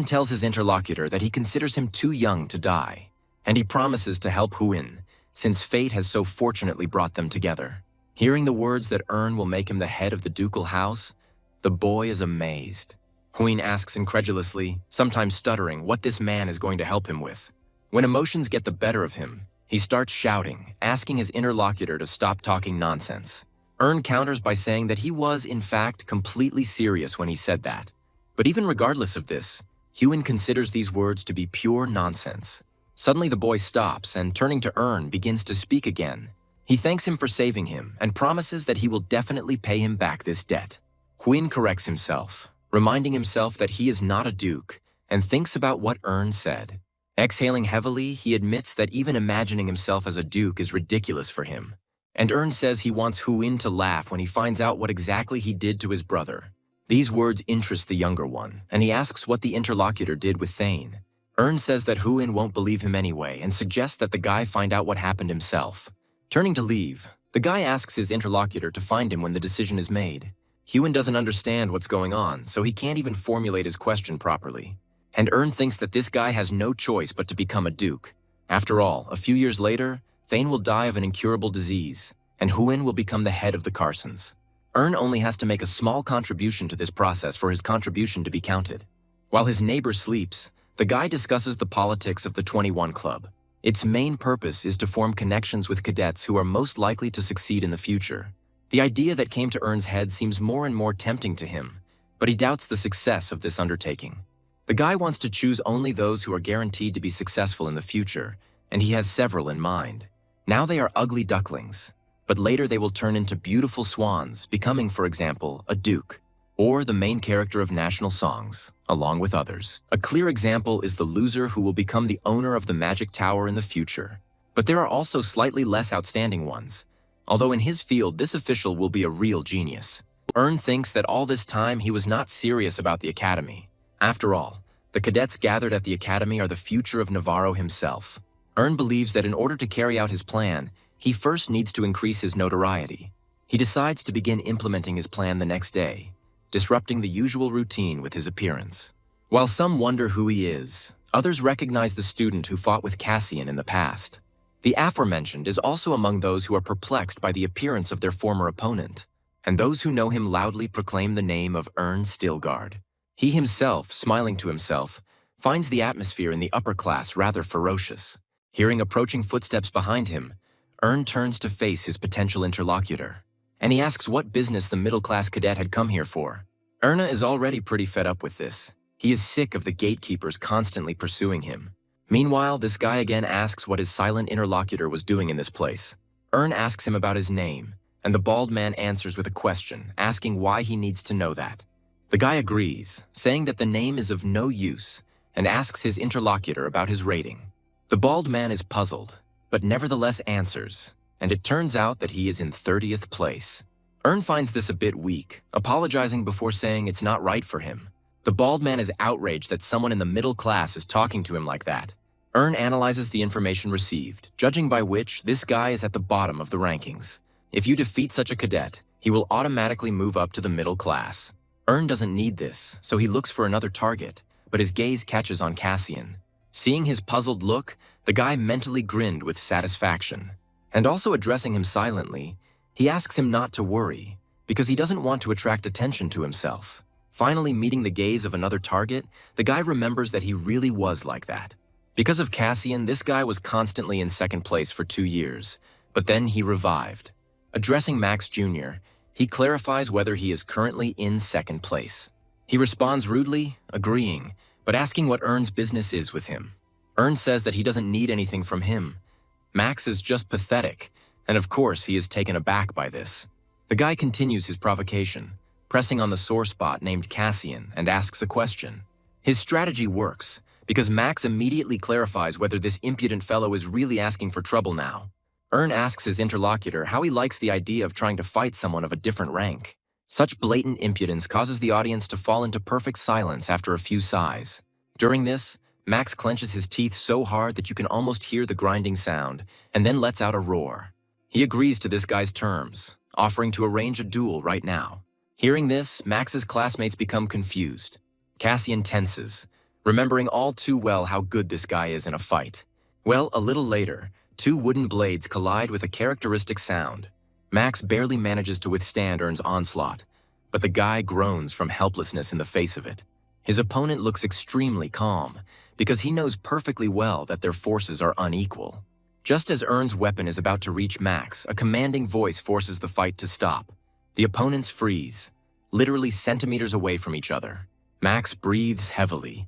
Tells his interlocutor that he considers him too young to die, and he promises to help Huin, since fate has so fortunately brought them together. Hearing the words that will make him the head of the ducal house, the boy is amazed. Huin asks incredulously, sometimes stuttering, what this man is going to help him with. When emotions get the better of him, he starts shouting, asking his interlocutor to stop talking nonsense. Counters by saying that he was, in fact, completely serious when he said that. But even regardless of this, Huin considers these words to be pure nonsense. Suddenly the boy stops and, turning to begins to speak again. He thanks him for saving him and promises that he will definitely pay him back this debt. Huin corrects himself, reminding himself that he is not a duke, and thinks about what said. Exhaling heavily, he admits that even imagining himself as a duke is ridiculous for him. And says he wants Huin to laugh when he finds out what exactly he did to his brother. These words interest the younger one, and he asks what the interlocutor did with Thane. Says that Huin won't believe him anyway and suggests that the guy find out what happened himself. Turning to leave, the guy asks his interlocutor to find him when the decision is made. Huin doesn't understand what's going on, so he can't even formulate his question properly. And thinks that this guy has no choice but to become a duke. After all, a few years later, Thane will die of an incurable disease, and Huin will become the head of the Carsons. Only has to make a small contribution to this process for his contribution to be counted. While his neighbor sleeps, the guy discusses the politics of the 21 Club. Its main purpose is to form connections with cadets who are most likely to succeed in the future. The idea that came to Ern's head seems more and more tempting to him, but he doubts the success of this undertaking. The guy wants to choose only those who are guaranteed to be successful in the future, and he has several in mind. Now they are ugly ducklings, but later they will turn into beautiful swans, becoming, for example, a duke, or the main character of national songs, along with others. A clear example is the loser who will become the owner of the magic tower in the future. But there are also slightly less outstanding ones, although in his field this official will be a real genius. Thinks that all this time he was not serious about the academy. After all, the cadets gathered at the academy are the future of Navarro himself. Believes that in order to carry out his plan, he first needs to increase his notoriety. He decides to begin implementing his plan the next day, disrupting the usual routine with his appearance. While some wonder who he is, others recognize the student who fought with Cassian in the past. The aforementioned is also among those who are perplexed by the appearance of their former opponent, and those who know him loudly proclaim the name of Stilgard. He himself, smiling to himself, finds the atmosphere in the upper class rather ferocious. Hearing approaching footsteps behind him, turns to face his potential interlocutor, and he asks what business the middle-class cadet had come here for. Erna is already pretty fed up with this. He is sick of the gatekeepers constantly pursuing him. Meanwhile, this guy again asks what his silent interlocutor was doing in this place. Asks him about his name, and the bald man answers with a question, asking why he needs to know that. The guy agrees, saying that the name is of no use, and asks his interlocutor about his rating. The bald man is puzzled, but nevertheless answers, and it turns out that he is in 30th place. Finds this a bit weak, apologizing before saying it's not right for him. The bald man is outraged that someone in the middle class is talking to him like that. Analyzes the information received, judging by which this guy is at the bottom of the rankings. If you defeat such a cadet, he will automatically move up to the middle class. Doesn't need this, so he looks for another target, but his gaze catches on Cassian. Seeing his puzzled look, the guy mentally grinned with satisfaction. And also addressing him silently, he asks him not to worry, because he doesn't want to attract attention to himself. Finally meeting the gaze of another target, the guy remembers that he really was like that. Because of Cassian, this guy was constantly in second place for 2 years, but then he revived. Addressing Max Jr., he clarifies whether he is currently in second place. He responds rudely, agreeing, but asking what Ern's business is with him. Says that he doesn't need anything from him. Max is just pathetic, and of course he is taken aback by this. The guy continues his provocation, pressing on the sore spot named Cassian, and asks a question. His strategy works, because Max immediately clarifies whether this impudent fellow is really asking for trouble now. Asks his interlocutor how he likes the idea of trying to fight someone of a different rank. Such blatant impudence causes the audience to fall into perfect silence after a few sighs. During this, Max clenches his teeth so hard that you can almost hear the grinding sound, and then lets out a roar. He agrees to this guy's terms, offering to arrange a duel right now. Hearing this, Max's classmates become confused. Cassian tenses, remembering all too well how good this guy is in a fight. Well, a little later, 2 wooden blades collide with a characteristic sound. Max barely manages to withstand Ern's onslaught, but the guy groans from helplessness in the face of it. His opponent looks extremely calm, because he knows perfectly well that their forces are unequal. Just as Ern's weapon is about to reach Max, a commanding voice forces the fight to stop. The opponents freeze, literally centimeters away from each other. Max breathes heavily,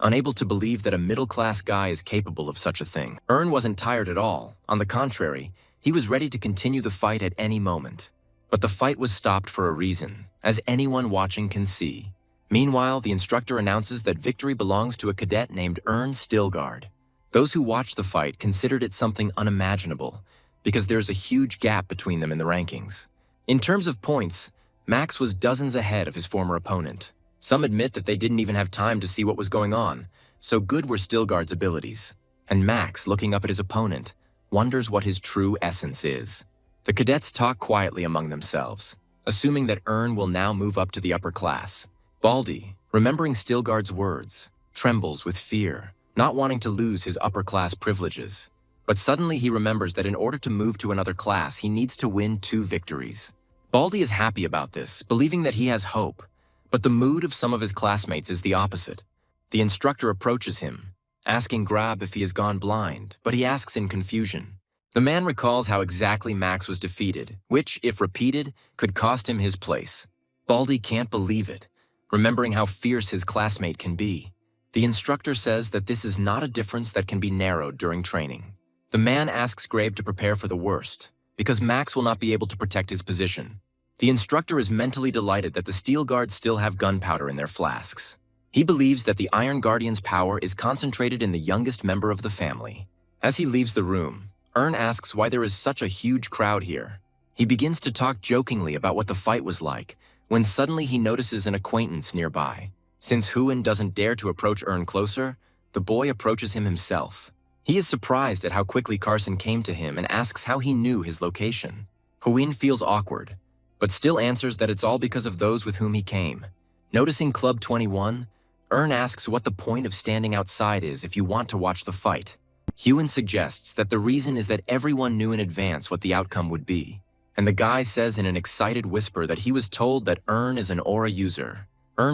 unable to believe that a middle-class guy is capable of such a thing. Wasn't tired at all. On the contrary, he was ready to continue the fight at any moment. But the fight was stopped for a reason, as anyone watching can see. Meanwhile, the instructor announces that victory belongs to a cadet named Stilgard. Those who watched the fight considered it something unimaginable, because there's a huge gap between them in the rankings. In terms of points, Max was dozens ahead of his former opponent. Some admit that they didn't even have time to see what was going on, so good were Stilgard's abilities. And Max, looking up at his opponent, wonders what his true essence is. The cadets talk quietly among themselves, assuming that will now move up to the upper class. Baldy, remembering Stilgard's words, trembles with fear, not wanting to lose his upper-class privileges. But suddenly he remembers that in order to move to another class, he needs to win 2 victories. Baldy is happy about this, believing that he has hope. But the mood of some of his classmates is the opposite. The instructor approaches him, asking Grab if he has gone blind, but he asks in confusion. The man recalls how exactly Max was defeated, which, if repeated, could cost him his place. Baldy can't believe it, remembering how fierce his classmate can be. The instructor says that this is not a difference that can be narrowed during training. The man asks Grabe to prepare for the worst, because Max will not be able to protect his position. The instructor is mentally delighted that the Steel Guards still have gunpowder in their flasks. He believes that the Iron Guardian's power is concentrated in the youngest member of the family. As he leaves the room, asks why there is such a huge crowd here. He begins to talk jokingly about what the fight was like, when suddenly he notices an acquaintance nearby. Since Huin doesn't dare to approach closer, the boy approaches him himself. He is surprised at how quickly Carson came to him and asks how he knew his location. Huin feels awkward, but still answers that it's all because of those with whom he came. Noticing Club 21, asks what the point of standing outside is if you want to watch the fight. Huin suggests that the reason is that everyone knew in advance what the outcome would be, and the guy says in an excited whisper that he was told that is an aura user.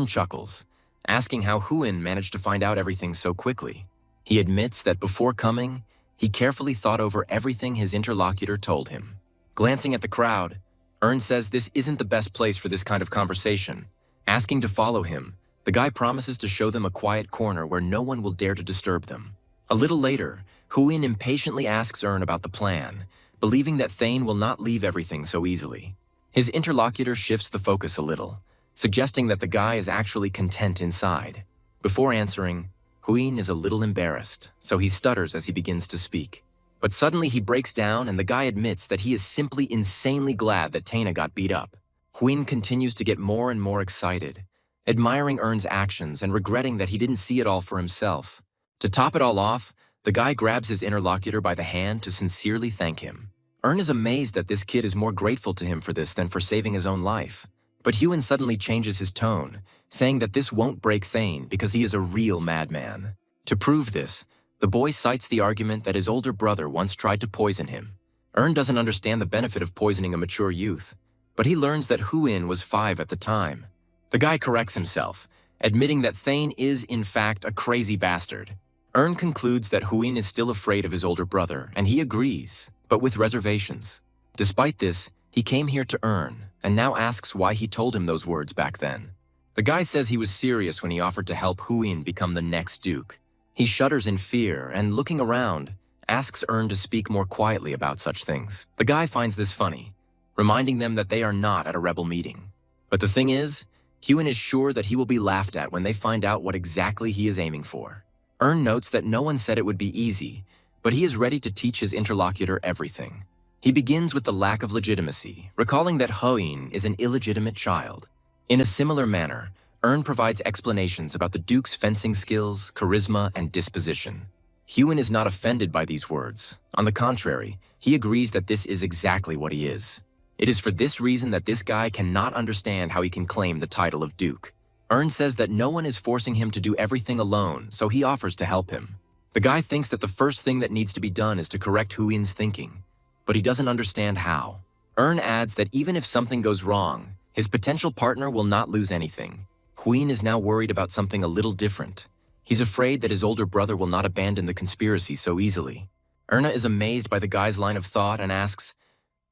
Chuckles, asking how Huin managed to find out everything so quickly. He admits that before coming, he carefully thought over everything his interlocutor told him. Glancing at the crowd, says this isn't the best place for this kind of conversation. Asking to follow him, the guy promises to show them a quiet corner where no one will dare to disturb them. A little later, Huin impatiently asks Ern about the plan, believing that Thane will not leave everything so easily. His interlocutor shifts the focus a little, suggesting that the guy is actually content inside. Before answering, Huin is a little embarrassed, so he stutters as he begins to speak. But suddenly he breaks down and the guy admits that he is simply insanely glad that Taina got beat up. Huin continues to get more and more excited, admiring Ern's actions and regretting that he didn't see it all for himself. To top it all off, the guy grabs his interlocutor by the hand to sincerely thank him. Ern is amazed that this kid is more grateful to him for this than for saving his own life. But Huin suddenly changes his tone, saying that this won't break Thane because he is a real madman. To prove this, the boy cites the argument that his older brother once tried to poison him. Ern doesn't understand the benefit of poisoning a mature youth, but he learns that Huin was 5 at the time. The guy corrects himself, admitting that Thane is in fact a crazy bastard. Ern concludes that Huin is still afraid of his older brother, and he agrees, but with reservations. Despite this, he came here to Ern, and now asks why he told him those words back then. The guy says he was serious when he offered to help Huin become the next duke. He shudders in fear and, looking around, asks Ern to speak more quietly about such things. The guy finds this funny, reminding them that they are not at a rebel meeting. But the thing is, Huin is sure that he will be laughed at when they find out what exactly he is aiming for. Ern notes that no one said it would be easy, but he is ready to teach his interlocutor everything. He begins with the lack of legitimacy, recalling that Huin is an illegitimate child. In a similar manner, Ern provides explanations about the Duke's fencing skills, charisma, and disposition. Huin is not offended by these words. On the contrary, he agrees that this is exactly what he is. It is for this reason that this guy cannot understand how he can claim the title of Duke. Ern says that no one is forcing him to do everything alone, so he offers to help him. The guy thinks that the first thing that needs to be done is to correct Huin's thinking, but he doesn't understand how. Ern adds that even if something goes wrong, his potential partner will not lose anything. Huin is now worried about something a little different. He's afraid that his older brother will not abandon the conspiracy so easily. Erna is amazed by the guy's line of thought and asks,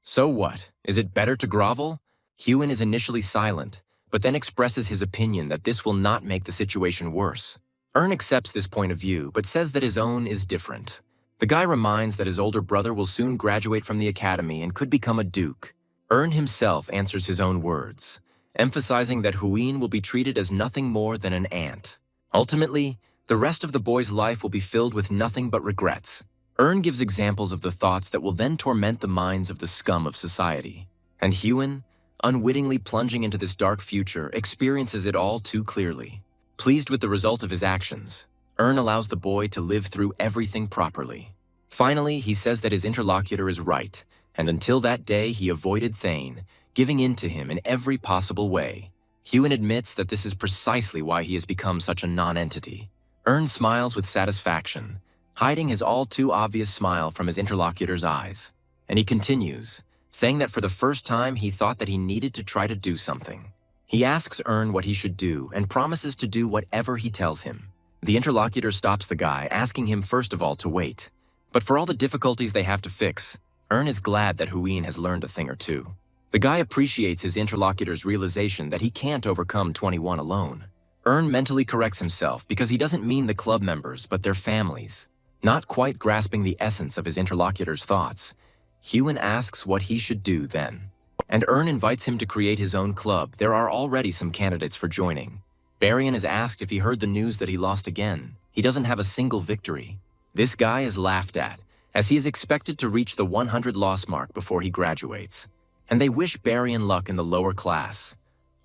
"So what? Is it better to grovel?" Huin is initially silent, but then expresses his opinion that this will not make the situation worse. Ern accepts this point of view, but says that his own is different. The guy reminds that his older brother will soon graduate from the academy and could become a duke. Ern himself answers his own words, emphasizing that Huin will be treated as nothing more than an ant. Ultimately, the rest of the boy's life will be filled with nothing but regrets. Ern gives examples of the thoughts that will then torment the minds of the scum of society. And Huin, unwittingly plunging into this dark future, experiences it all too clearly. Pleased with the result of his actions, Ern allows the boy to live through everything properly. Finally, he says that his interlocutor is right, and until that day he avoided Thane, giving in to him in every possible way. Huin admits that this is precisely why he has become such a non-entity. Ern smiles with satisfaction, hiding his all-too-obvious smile from his interlocutor's eyes. And he continues, saying that for the first time he thought that he needed to try to do something. He asks Ern what he should do and promises to do whatever he tells him. The interlocutor stops the guy, asking him first of all to wait. But for all the difficulties they have to fix, Ern is glad that Huin has learned a thing or two. The guy appreciates his interlocutor's realization that he can't overcome 21 alone. Ern mentally corrects himself because he doesn't mean the club members, but their families. Not quite grasping the essence of his interlocutor's thoughts, Huin asks what he should do then. And Ern invites him to create his own club. There are already some candidates for joining. Barian is asked if he heard the news that he lost again. He doesn't have a single victory. This guy is laughed at, as he is expected to reach the 100 loss mark before he graduates. And they wish Barian luck in the lower class,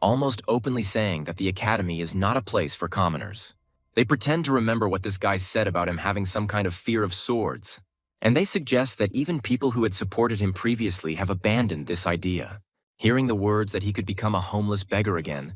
almost openly saying that the academy is not a place for commoners. They pretend to remember what this guy said about him having some kind of fear of swords. And they suggest that even people who had supported him previously have abandoned this idea. Hearing the words that he could become a homeless beggar again,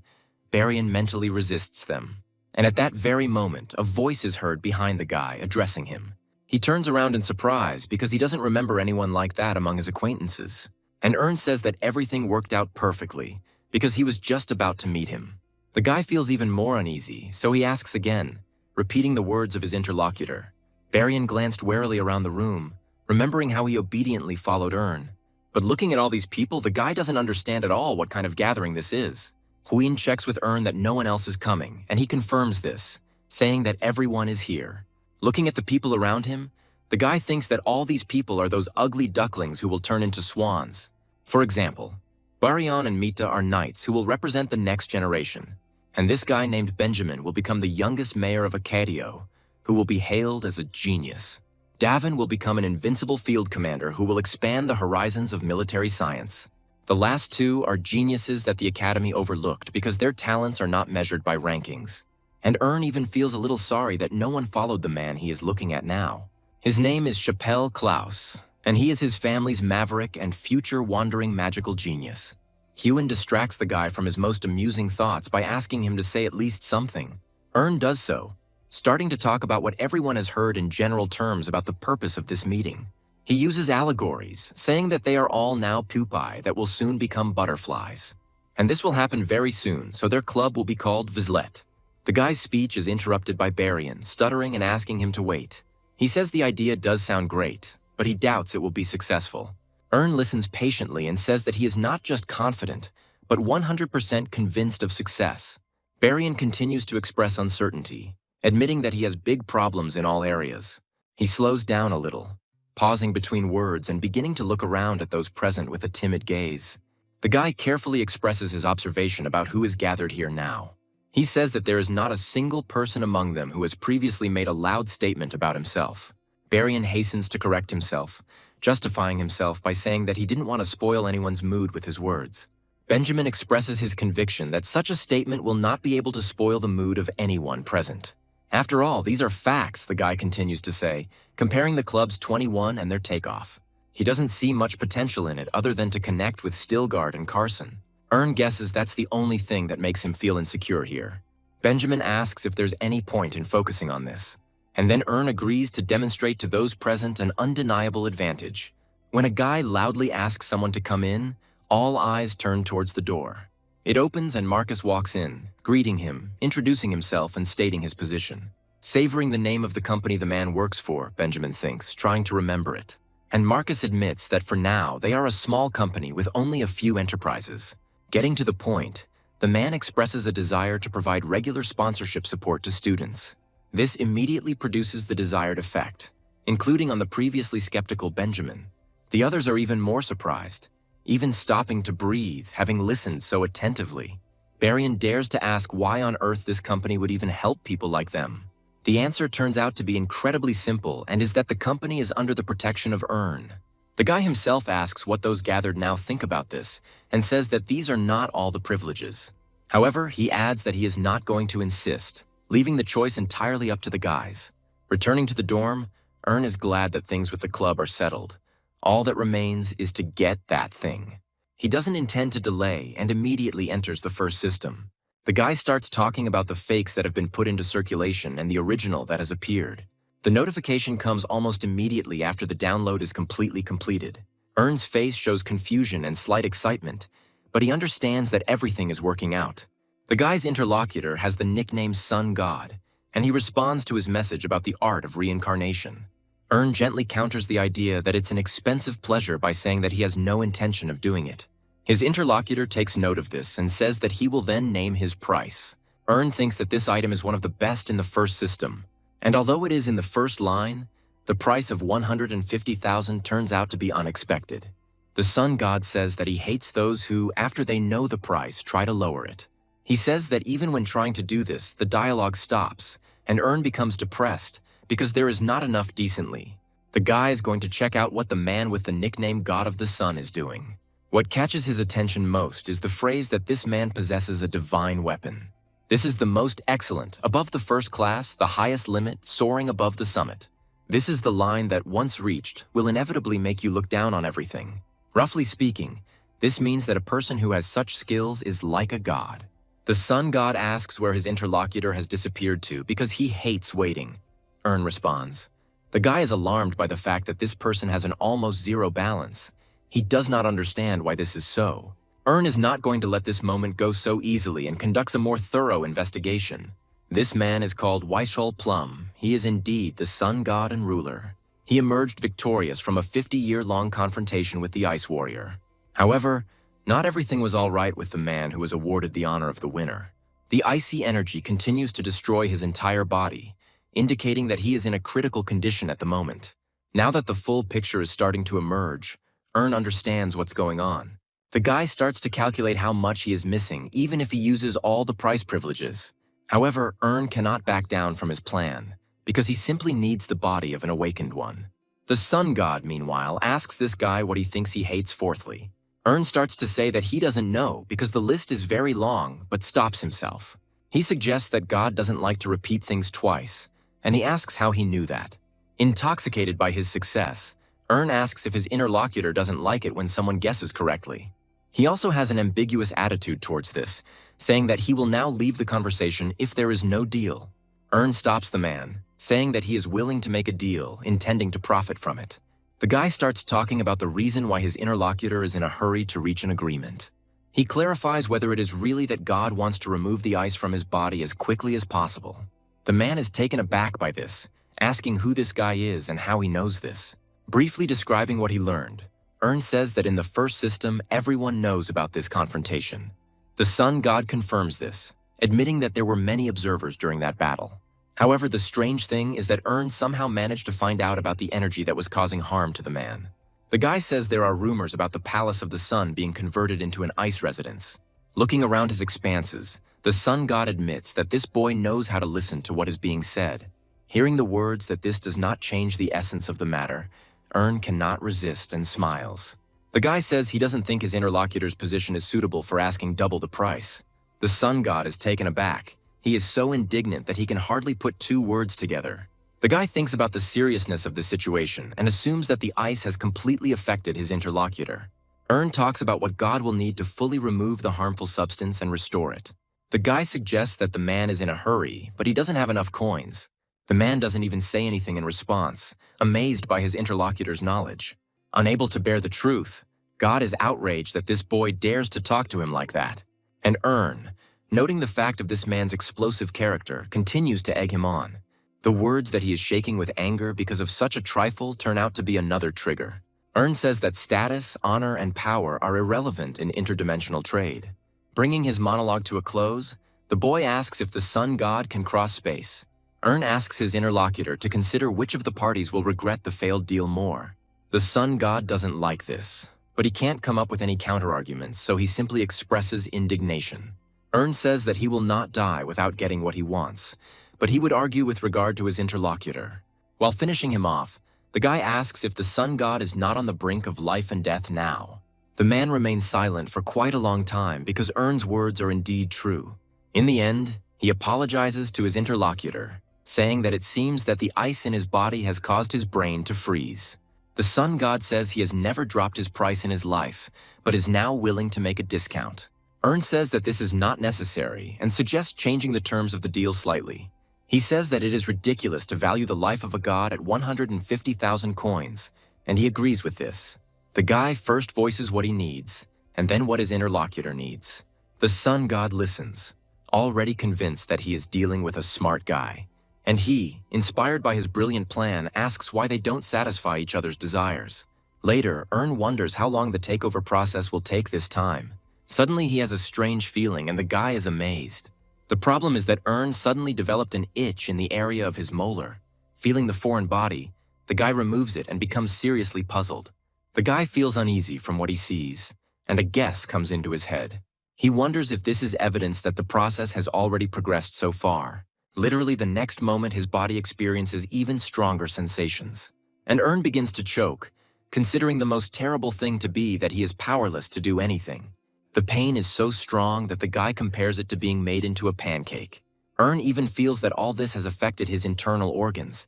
Barian mentally resists them. And at that very moment, a voice is heard behind the guy, addressing him. He turns around in surprise because he doesn't remember anyone like that among his acquaintances. And Ern says that everything worked out perfectly because he was just about to meet him. The guy feels even more uneasy, so he asks again, repeating the words of his interlocutor. Barian glanced warily around the room, remembering how he obediently followed Ern. But looking at all these people, the guy doesn't understand at all what kind of gathering this is. Huin checks with Ern that no one else is coming, and he confirms this, saying that everyone is here. Looking at the people around him, the guy thinks that all these people are those ugly ducklings who will turn into swans. For example, Baryon and Mita are knights who will represent the next generation, and this guy named Benjamin will become the youngest mayor of Acadio, who will be hailed as a genius. Davin will become an invincible field commander who will expand the horizons of military science. The last two are geniuses that the Academy overlooked because their talents are not measured by rankings. And Ern even feels a little sorry that no one followed the man he is looking at now. His name is Chappelle Klaus, and he is his family's maverick and future wandering magical genius. Hewen distracts the guy from his most amusing thoughts by asking him to say at least something. Ern does so, starting to talk about what everyone has heard in general terms about the purpose of this meeting. He uses allegories, saying that they are all now pupae that will soon become butterflies. And this will happen very soon, so their club will be called Vizlet. The guy's speech is interrupted by Baryon, stuttering and asking him to wait. He says the idea does sound great, but he doubts it will be successful. Ern listens patiently and says that he is not just confident, but 100% convinced of success. Baryon continues to express uncertainty, admitting that he has big problems in all areas. He slows down a little, pausing between words and beginning to look around at those present with a timid gaze. The guy carefully expresses his observation about who is gathered here now. He says that there is not a single person among them who has previously made a loud statement about himself. Baryon hastens to correct himself, justifying himself by saying that he didn't want to spoil anyone's mood with his words. Benjamin expresses his conviction that such a statement will not be able to spoil the mood of anyone present. After all, these are facts, the guy continues to say, comparing the club's 21 and their takeoff. He doesn't see much potential in it other than to connect with Stilgard and Carson. Ern guesses that's the only thing that makes him feel insecure here. Benjamin asks if there's any point in focusing on this, and then Ern agrees to demonstrate to those present an undeniable advantage. When a guy loudly asks someone to come in, all eyes turn towards the door. It opens and Marcus walks in, greeting him, introducing himself and stating his position. Savoring the name of the company the man works for, Benjamin thinks, trying to remember it. And Marcus admits that for now, they are a small company with only a few enterprises. Getting to the point, the man expresses a desire to provide regular sponsorship support to students. This immediately produces the desired effect, including on the previously skeptical Benjamin. The others are even more surprised, even stopping to breathe, having listened so attentively. Baryon dares to ask why on earth this company would even help people like them. The answer turns out to be incredibly simple and is that the company is under the protection of Ern. The guy himself asks what those gathered now think about this and says that these are not all the privileges. However, he adds that he is not going to insist, leaving the choice entirely up to the guys. Returning to the dorm, Ern is glad that things with the club are settled. All that remains is to get that thing. He doesn't intend to delay and immediately enters the first system. The guy starts talking about the fakes that have been put into circulation and the original that has appeared. The notification comes almost immediately after the download is completely completed. Ern's face shows confusion and slight excitement, but he understands that everything is working out. The guy's interlocutor has the nickname Sun God, and he responds to his message about the art of reincarnation. Ern gently counters the idea that it's an expensive pleasure by saying that he has no intention of doing it. His interlocutor takes note of this and says that he will then name his price. Ern thinks that this item is one of the best in the first system, and although it is in the first line, the price of 150,000 turns out to be unexpected. The Sun God says that he hates those who, after they know the price, try to lower it. He says that even when trying to do this, the dialogue stops, and Ern becomes depressed because there is not enough decently. The guy is going to check out what the man with the nickname God of the Sun is doing. What catches his attention most is the phrase that this man possesses a divine weapon. This is the most excellent, above the first class, the highest limit, soaring above the summit. This is the line that, once reached, will inevitably make you look down on everything. Roughly speaking, this means that a person who has such skills is like a god. The Sun God asks where his interlocutor has disappeared to because he hates waiting. Ern responds. The guy is alarmed by the fact that this person has an almost zero balance. He does not understand why this is so. Ern is not going to let this moment go so easily and conducts a more thorough investigation. This man is called Weishol Plum. He is indeed the Sun God and ruler. He emerged victorious from a 50-year-long confrontation with the Ice Warrior. However, not everything was all right with the man who was awarded the honor of the winner. The icy energy continues to destroy his entire body, indicating that he is in a critical condition at the moment. Now that the full picture is starting to emerge, Ern understands what's going on. The guy starts to calculate how much he is missing, even if he uses all the price privileges. However, Ern cannot back down from his plan, because he simply needs the body of an awakened one. The sun god, meanwhile, asks this guy what he thinks he hates fourthly. Ern starts to say that he doesn't know because the list is very long, but stops himself. He suggests that God doesn't like to repeat things twice, and he asks how he knew that. Intoxicated by his success, Ern asks if his interlocutor doesn't like it when someone guesses correctly. He also has an ambiguous attitude towards this, saying that he will now leave the conversation if there is no deal. Ern stops the man, saying that he is willing to make a deal, intending to profit from it. The guy starts talking about the reason why his interlocutor is in a hurry to reach an agreement. He clarifies whether it is really that God wants to remove the ice from his body as quickly as possible. The man is taken aback by this, asking who this guy is and how he knows this. Briefly describing what he learned, Ern says that in the first system, everyone knows about this confrontation. The sun god confirms this, admitting that there were many observers during that battle. However, the strange thing is that Ern somehow managed to find out about the energy that was causing harm to the man. The guy says there are rumors about the Palace of the Sun being converted into an ice residence. Looking around his expanses, the sun god admits that this boy knows how to listen to what is being said. Hearing the words that this does not change the essence of the matter, Ern cannot resist and smiles. The guy says he doesn't think his interlocutor's position is suitable for asking double the price. The sun god is taken aback. He is so indignant that he can hardly put two words together. The guy thinks about the seriousness of the situation and assumes that the ice has completely affected his interlocutor. Ern talks about what God will need to fully remove the harmful substance and restore it. The guy suggests that the man is in a hurry, but he doesn't have enough coins. The man doesn't even say anything in response, amazed by his interlocutor's knowledge. Unable to bear the truth, God is outraged that this boy dares to talk to him like that. And Ern, noting the fact of this man's explosive character, continues to egg him on. The words that he is shaking with anger because of such a trifle turn out to be another trigger. Ern says that status, honor, and power are irrelevant in interdimensional trade. Bringing his monologue to a close, the boy asks if the sun god can cross space. Ern asks his interlocutor to consider which of the parties will regret the failed deal more. The sun god doesn't like this, but he can't come up with any counterarguments, so he simply expresses indignation. Ern says that he will not die without getting what he wants, but he would argue with regard to his interlocutor. While finishing him off, the guy asks if the sun god is not on the brink of life and death now. The man remains silent for quite a long time because Ern's words are indeed true. In the end, he apologizes to his interlocutor, saying that it seems that the ice in his body has caused his brain to freeze. The sun god says he has never dropped his price in his life, but is now willing to make a discount. Ern says that this is not necessary and suggests changing the terms of the deal slightly. He says that it is ridiculous to value the life of a god at 150,000 coins, and he agrees with this. The guy first voices what he needs, and then what his interlocutor needs. The sun god listens, already convinced that he is dealing with a smart guy. And he, inspired by his brilliant plan, asks why they don't satisfy each other's desires. Later, Ern wonders how long the takeover process will take this time. Suddenly he has a strange feeling and the guy is amazed. The problem is that Ern suddenly developed an itch in the area of his molar. Feeling the foreign body, the guy removes it and becomes seriously puzzled. The guy feels uneasy from what he sees, and a guess comes into his head. He wonders if this is evidence that the process has already progressed so far. Literally the next moment his body experiences even stronger sensations. And Ern begins to choke, considering the most terrible thing to be that he is powerless to do anything. The pain is so strong that the guy compares it to being made into a pancake. Ern even feels that all this has affected his internal organs,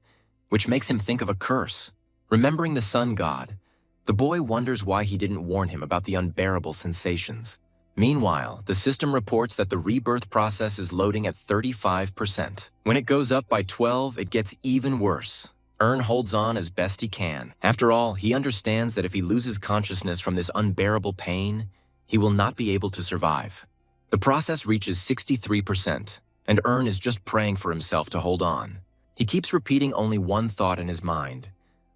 which makes him think of a curse. Remembering the sun god, the boy wonders why he didn't warn him about the unbearable sensations. Meanwhile, the system reports that the rebirth process is loading at 35%. When it goes up by 12, it gets even worse. Ern holds on as best he can. After all, he understands that if he loses consciousness from this unbearable pain, he will not be able to survive. The process reaches 63%, and Ern is just praying for himself to hold on. He keeps repeating only one thought in his mind,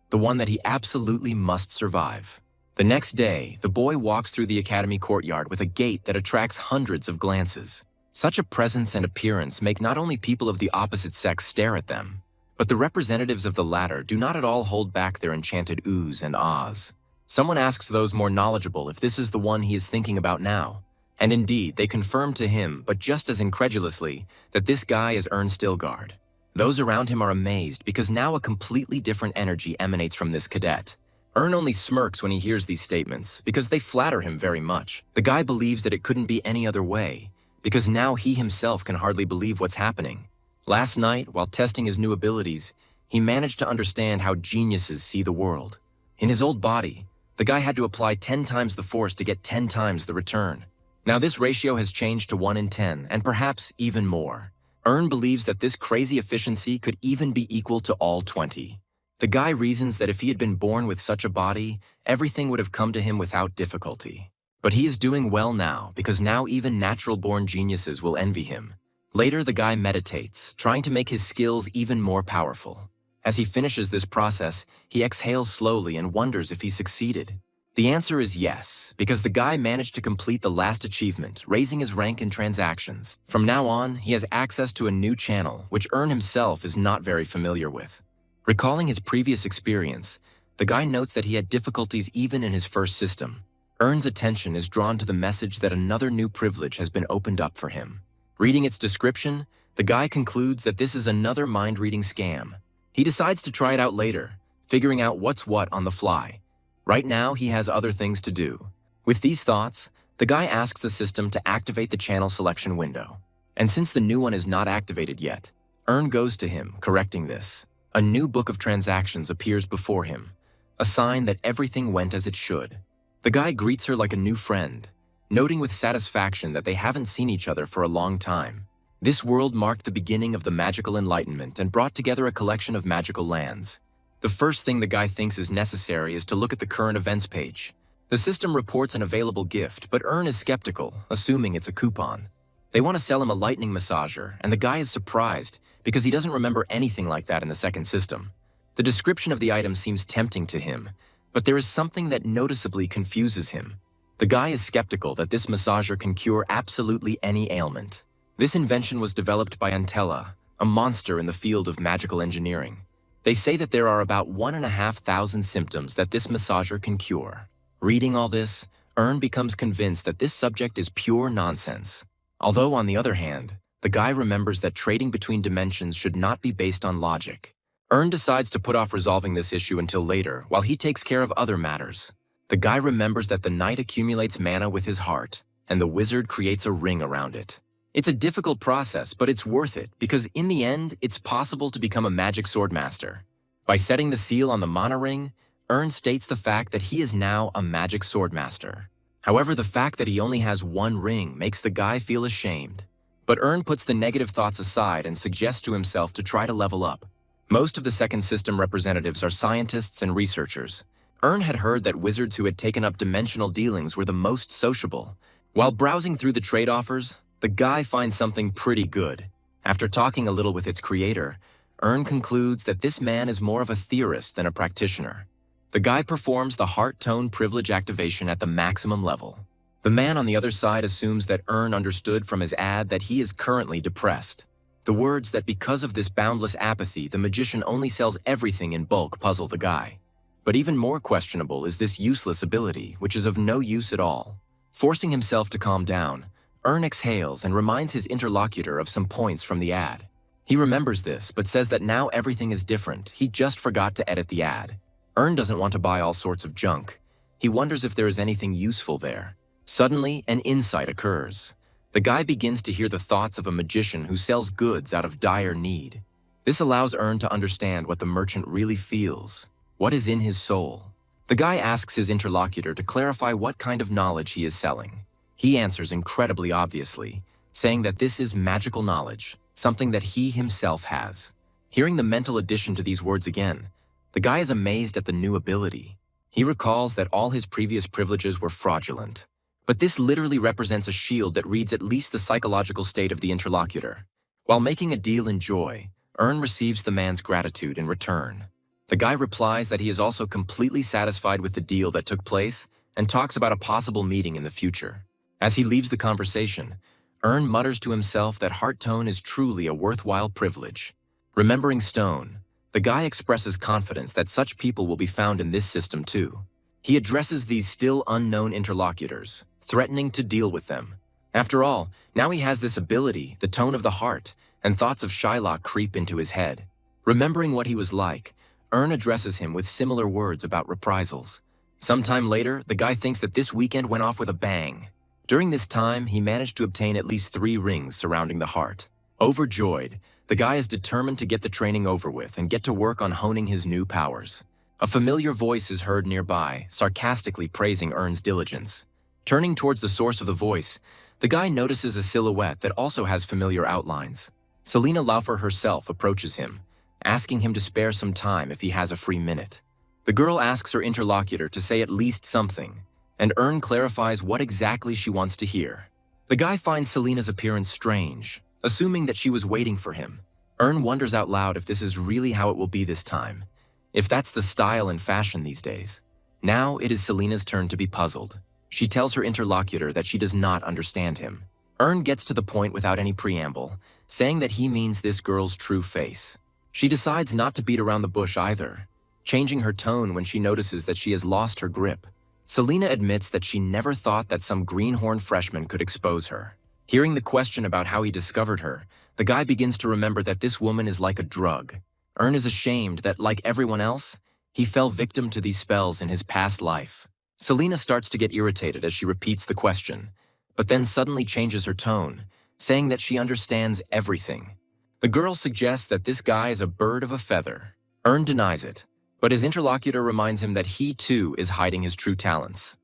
the one that he absolutely must survive. The next day, the boy walks through the academy courtyard with a gait that attracts hundreds of glances. Such a presence and appearance make not only people of the opposite sex stare at them, But the representatives of the latter do not at all hold back their enchanted oohs and ahs. Someone asks those more knowledgeable if this is the one he is thinking about now. And indeed, they confirm to him, but just as incredulously, that this guy is Ern Stilgard. Those around him are amazed because now a completely different energy emanates from this cadet. Ern only smirks when he hears these statements because they flatter him very much. The guy believes that it couldn't be any other way because now he himself can hardly believe what's happening. Last night, while testing his new abilities, he managed to understand how geniuses see the world. In his old body, the guy had to apply 10 times the force to get 10 times the return. Now this ratio has changed to 1 in 10, and perhaps even more. Ern believes that this crazy efficiency could even be equal to all 20. The guy reasons that if he had been born with such a body, everything would have come to him without difficulty. But he is doing well now, because now even natural-born geniuses will envy him. Later, the guy meditates, trying to make his skills even more powerful. As he finishes this process, he exhales slowly and wonders if he succeeded. The answer is yes, because the guy managed to complete the last achievement, raising his rank in transactions. From now on, he has access to a new channel, which Ern himself is not very familiar with. Recalling his previous experience, the guy notes that he had difficulties even in his first system. Ern's attention is drawn to the message that another new privilege has been opened up for him. Reading its description, the guy concludes that this is another mind-reading scam. He decides to try it out later, figuring out what's what on the fly. Right now, he has other things to do. With these thoughts, the guy asks the system to activate the channel selection window. And since the new one is not activated yet, Ern goes to him, correcting this. A new book of transactions appears before him, a sign that everything went as it should. The guy greets her like a new friend, noting with satisfaction that they haven't seen each other for a long time. This world marked the beginning of the magical enlightenment and brought together a collection of magical lands. The first thing the guy thinks is necessary is to look at the current events page. The system reports an available gift, but Ern is skeptical, assuming it's a coupon. They want to sell him a lightning massager, and the guy is surprised because he doesn't remember anything like that in the second system. The description of the item seems tempting to him, but there is something that noticeably confuses him. The guy is skeptical that this massager can cure absolutely any ailment. This invention was developed by Antella, a monster in the field of magical engineering. They say that there are about 1,500 symptoms that this massager can cure. Reading all this, Ern becomes convinced that this subject is pure nonsense. Although, on the other hand, the guy remembers that trading between dimensions should not be based on logic. Ern decides to put off resolving this issue until later, while he takes care of other matters. The guy remembers that the knight accumulates mana with his heart, and the wizard creates a ring around it. It's a difficult process, but it's worth it, because in the end, it's possible to become a magic swordmaster. By setting the seal on the mana ring, Ern states the fact that he is now a magic swordmaster. However, the fact that he only has one ring makes the guy feel ashamed. But Ern puts the negative thoughts aside and suggests to himself to try to level up. Most of the second system representatives are scientists and researchers. Ern had heard that wizards who had taken up dimensional dealings were the most sociable. While browsing through the trade offers, the guy finds something pretty good. After talking a little with its creator, Ern concludes that this man is more of a theorist than a practitioner. The guy performs the heart tone privilege activation at the maximum level. The man on the other side assumes that Ern understood from his ad that he is currently depressed. The words that because of this boundless apathy, the magician only sells everything in bulk puzzle the guy. But even more questionable is this useless ability, which is of no use at all. Forcing himself to calm down, Ern exhales and reminds his interlocutor of some points from the ad. He remembers this, but says that now everything is different. He just forgot to edit the ad. Ern doesn't want to buy all sorts of junk. He wonders if there is anything useful there. Suddenly, an insight occurs. The guy begins to hear the thoughts of a magician who sells goods out of dire need. This allows Ern to understand what the merchant really feels, what is in his soul. The guy asks his interlocutor to clarify what kind of knowledge he is selling. He answers incredibly obviously, saying that this is magical knowledge, something that he himself has. Hearing the mental addition to these words again, the guy is amazed at the new ability. He recalls that all his previous privileges were fraudulent. But this literally represents a shield that reads at least the psychological state of the interlocutor. While making a deal in joy, Ern receives the man's gratitude in return. The guy replies that he is also completely satisfied with the deal that took place and talks about a possible meeting in the future. As he leaves the conversation, Ern mutters to himself that heart tone is truly a worthwhile privilege. Remembering Stone, The guy expresses confidence that such people will be found in this system too. He addresses these still unknown interlocutors, threatening to deal with them. After all, now he has this ability, the tone of the heart, and thoughts of Shylock creep into his head. Remembering what he was like, Ern addresses him with similar words about reprisals. Sometime later, the guy thinks that this weekend went off with a bang. During this time, he managed to obtain at least 3 rings surrounding the heart. Overjoyed, the guy is determined to get the training over with and get to work on honing his new powers. A familiar voice is heard nearby, sarcastically praising Ern's diligence. Turning towards the source of the voice, the guy notices a silhouette that also has familiar outlines. Selena Laufer herself approaches him, asking him to spare some time if he has a free minute. The girl asks her interlocutor to say at least something, and Ern clarifies what exactly she wants to hear. The guy finds Selena's appearance strange, assuming that she was waiting for him. Ern wonders out loud if this is really how it will be this time, if that's the style and fashion these days. Now it is Selena's turn to be puzzled. She tells her interlocutor that she does not understand him. Ern gets to the point without any preamble, saying that he means this girl's true face. She decides not to beat around the bush either, changing her tone when she notices that she has lost her grip. Selena admits that she never thought that some greenhorn freshman could expose her. Hearing the question about how he discovered her, the guy begins to remember that this woman is like a drug. Ern is ashamed that, like everyone else, he fell victim to these spells in his past life. Selena starts to get irritated as she repeats the question, but then suddenly changes her tone, saying that she understands everything. The girl suggests that this guy is a bird of a feather. Ern denies it, but his interlocutor reminds him that he too is hiding his true talents.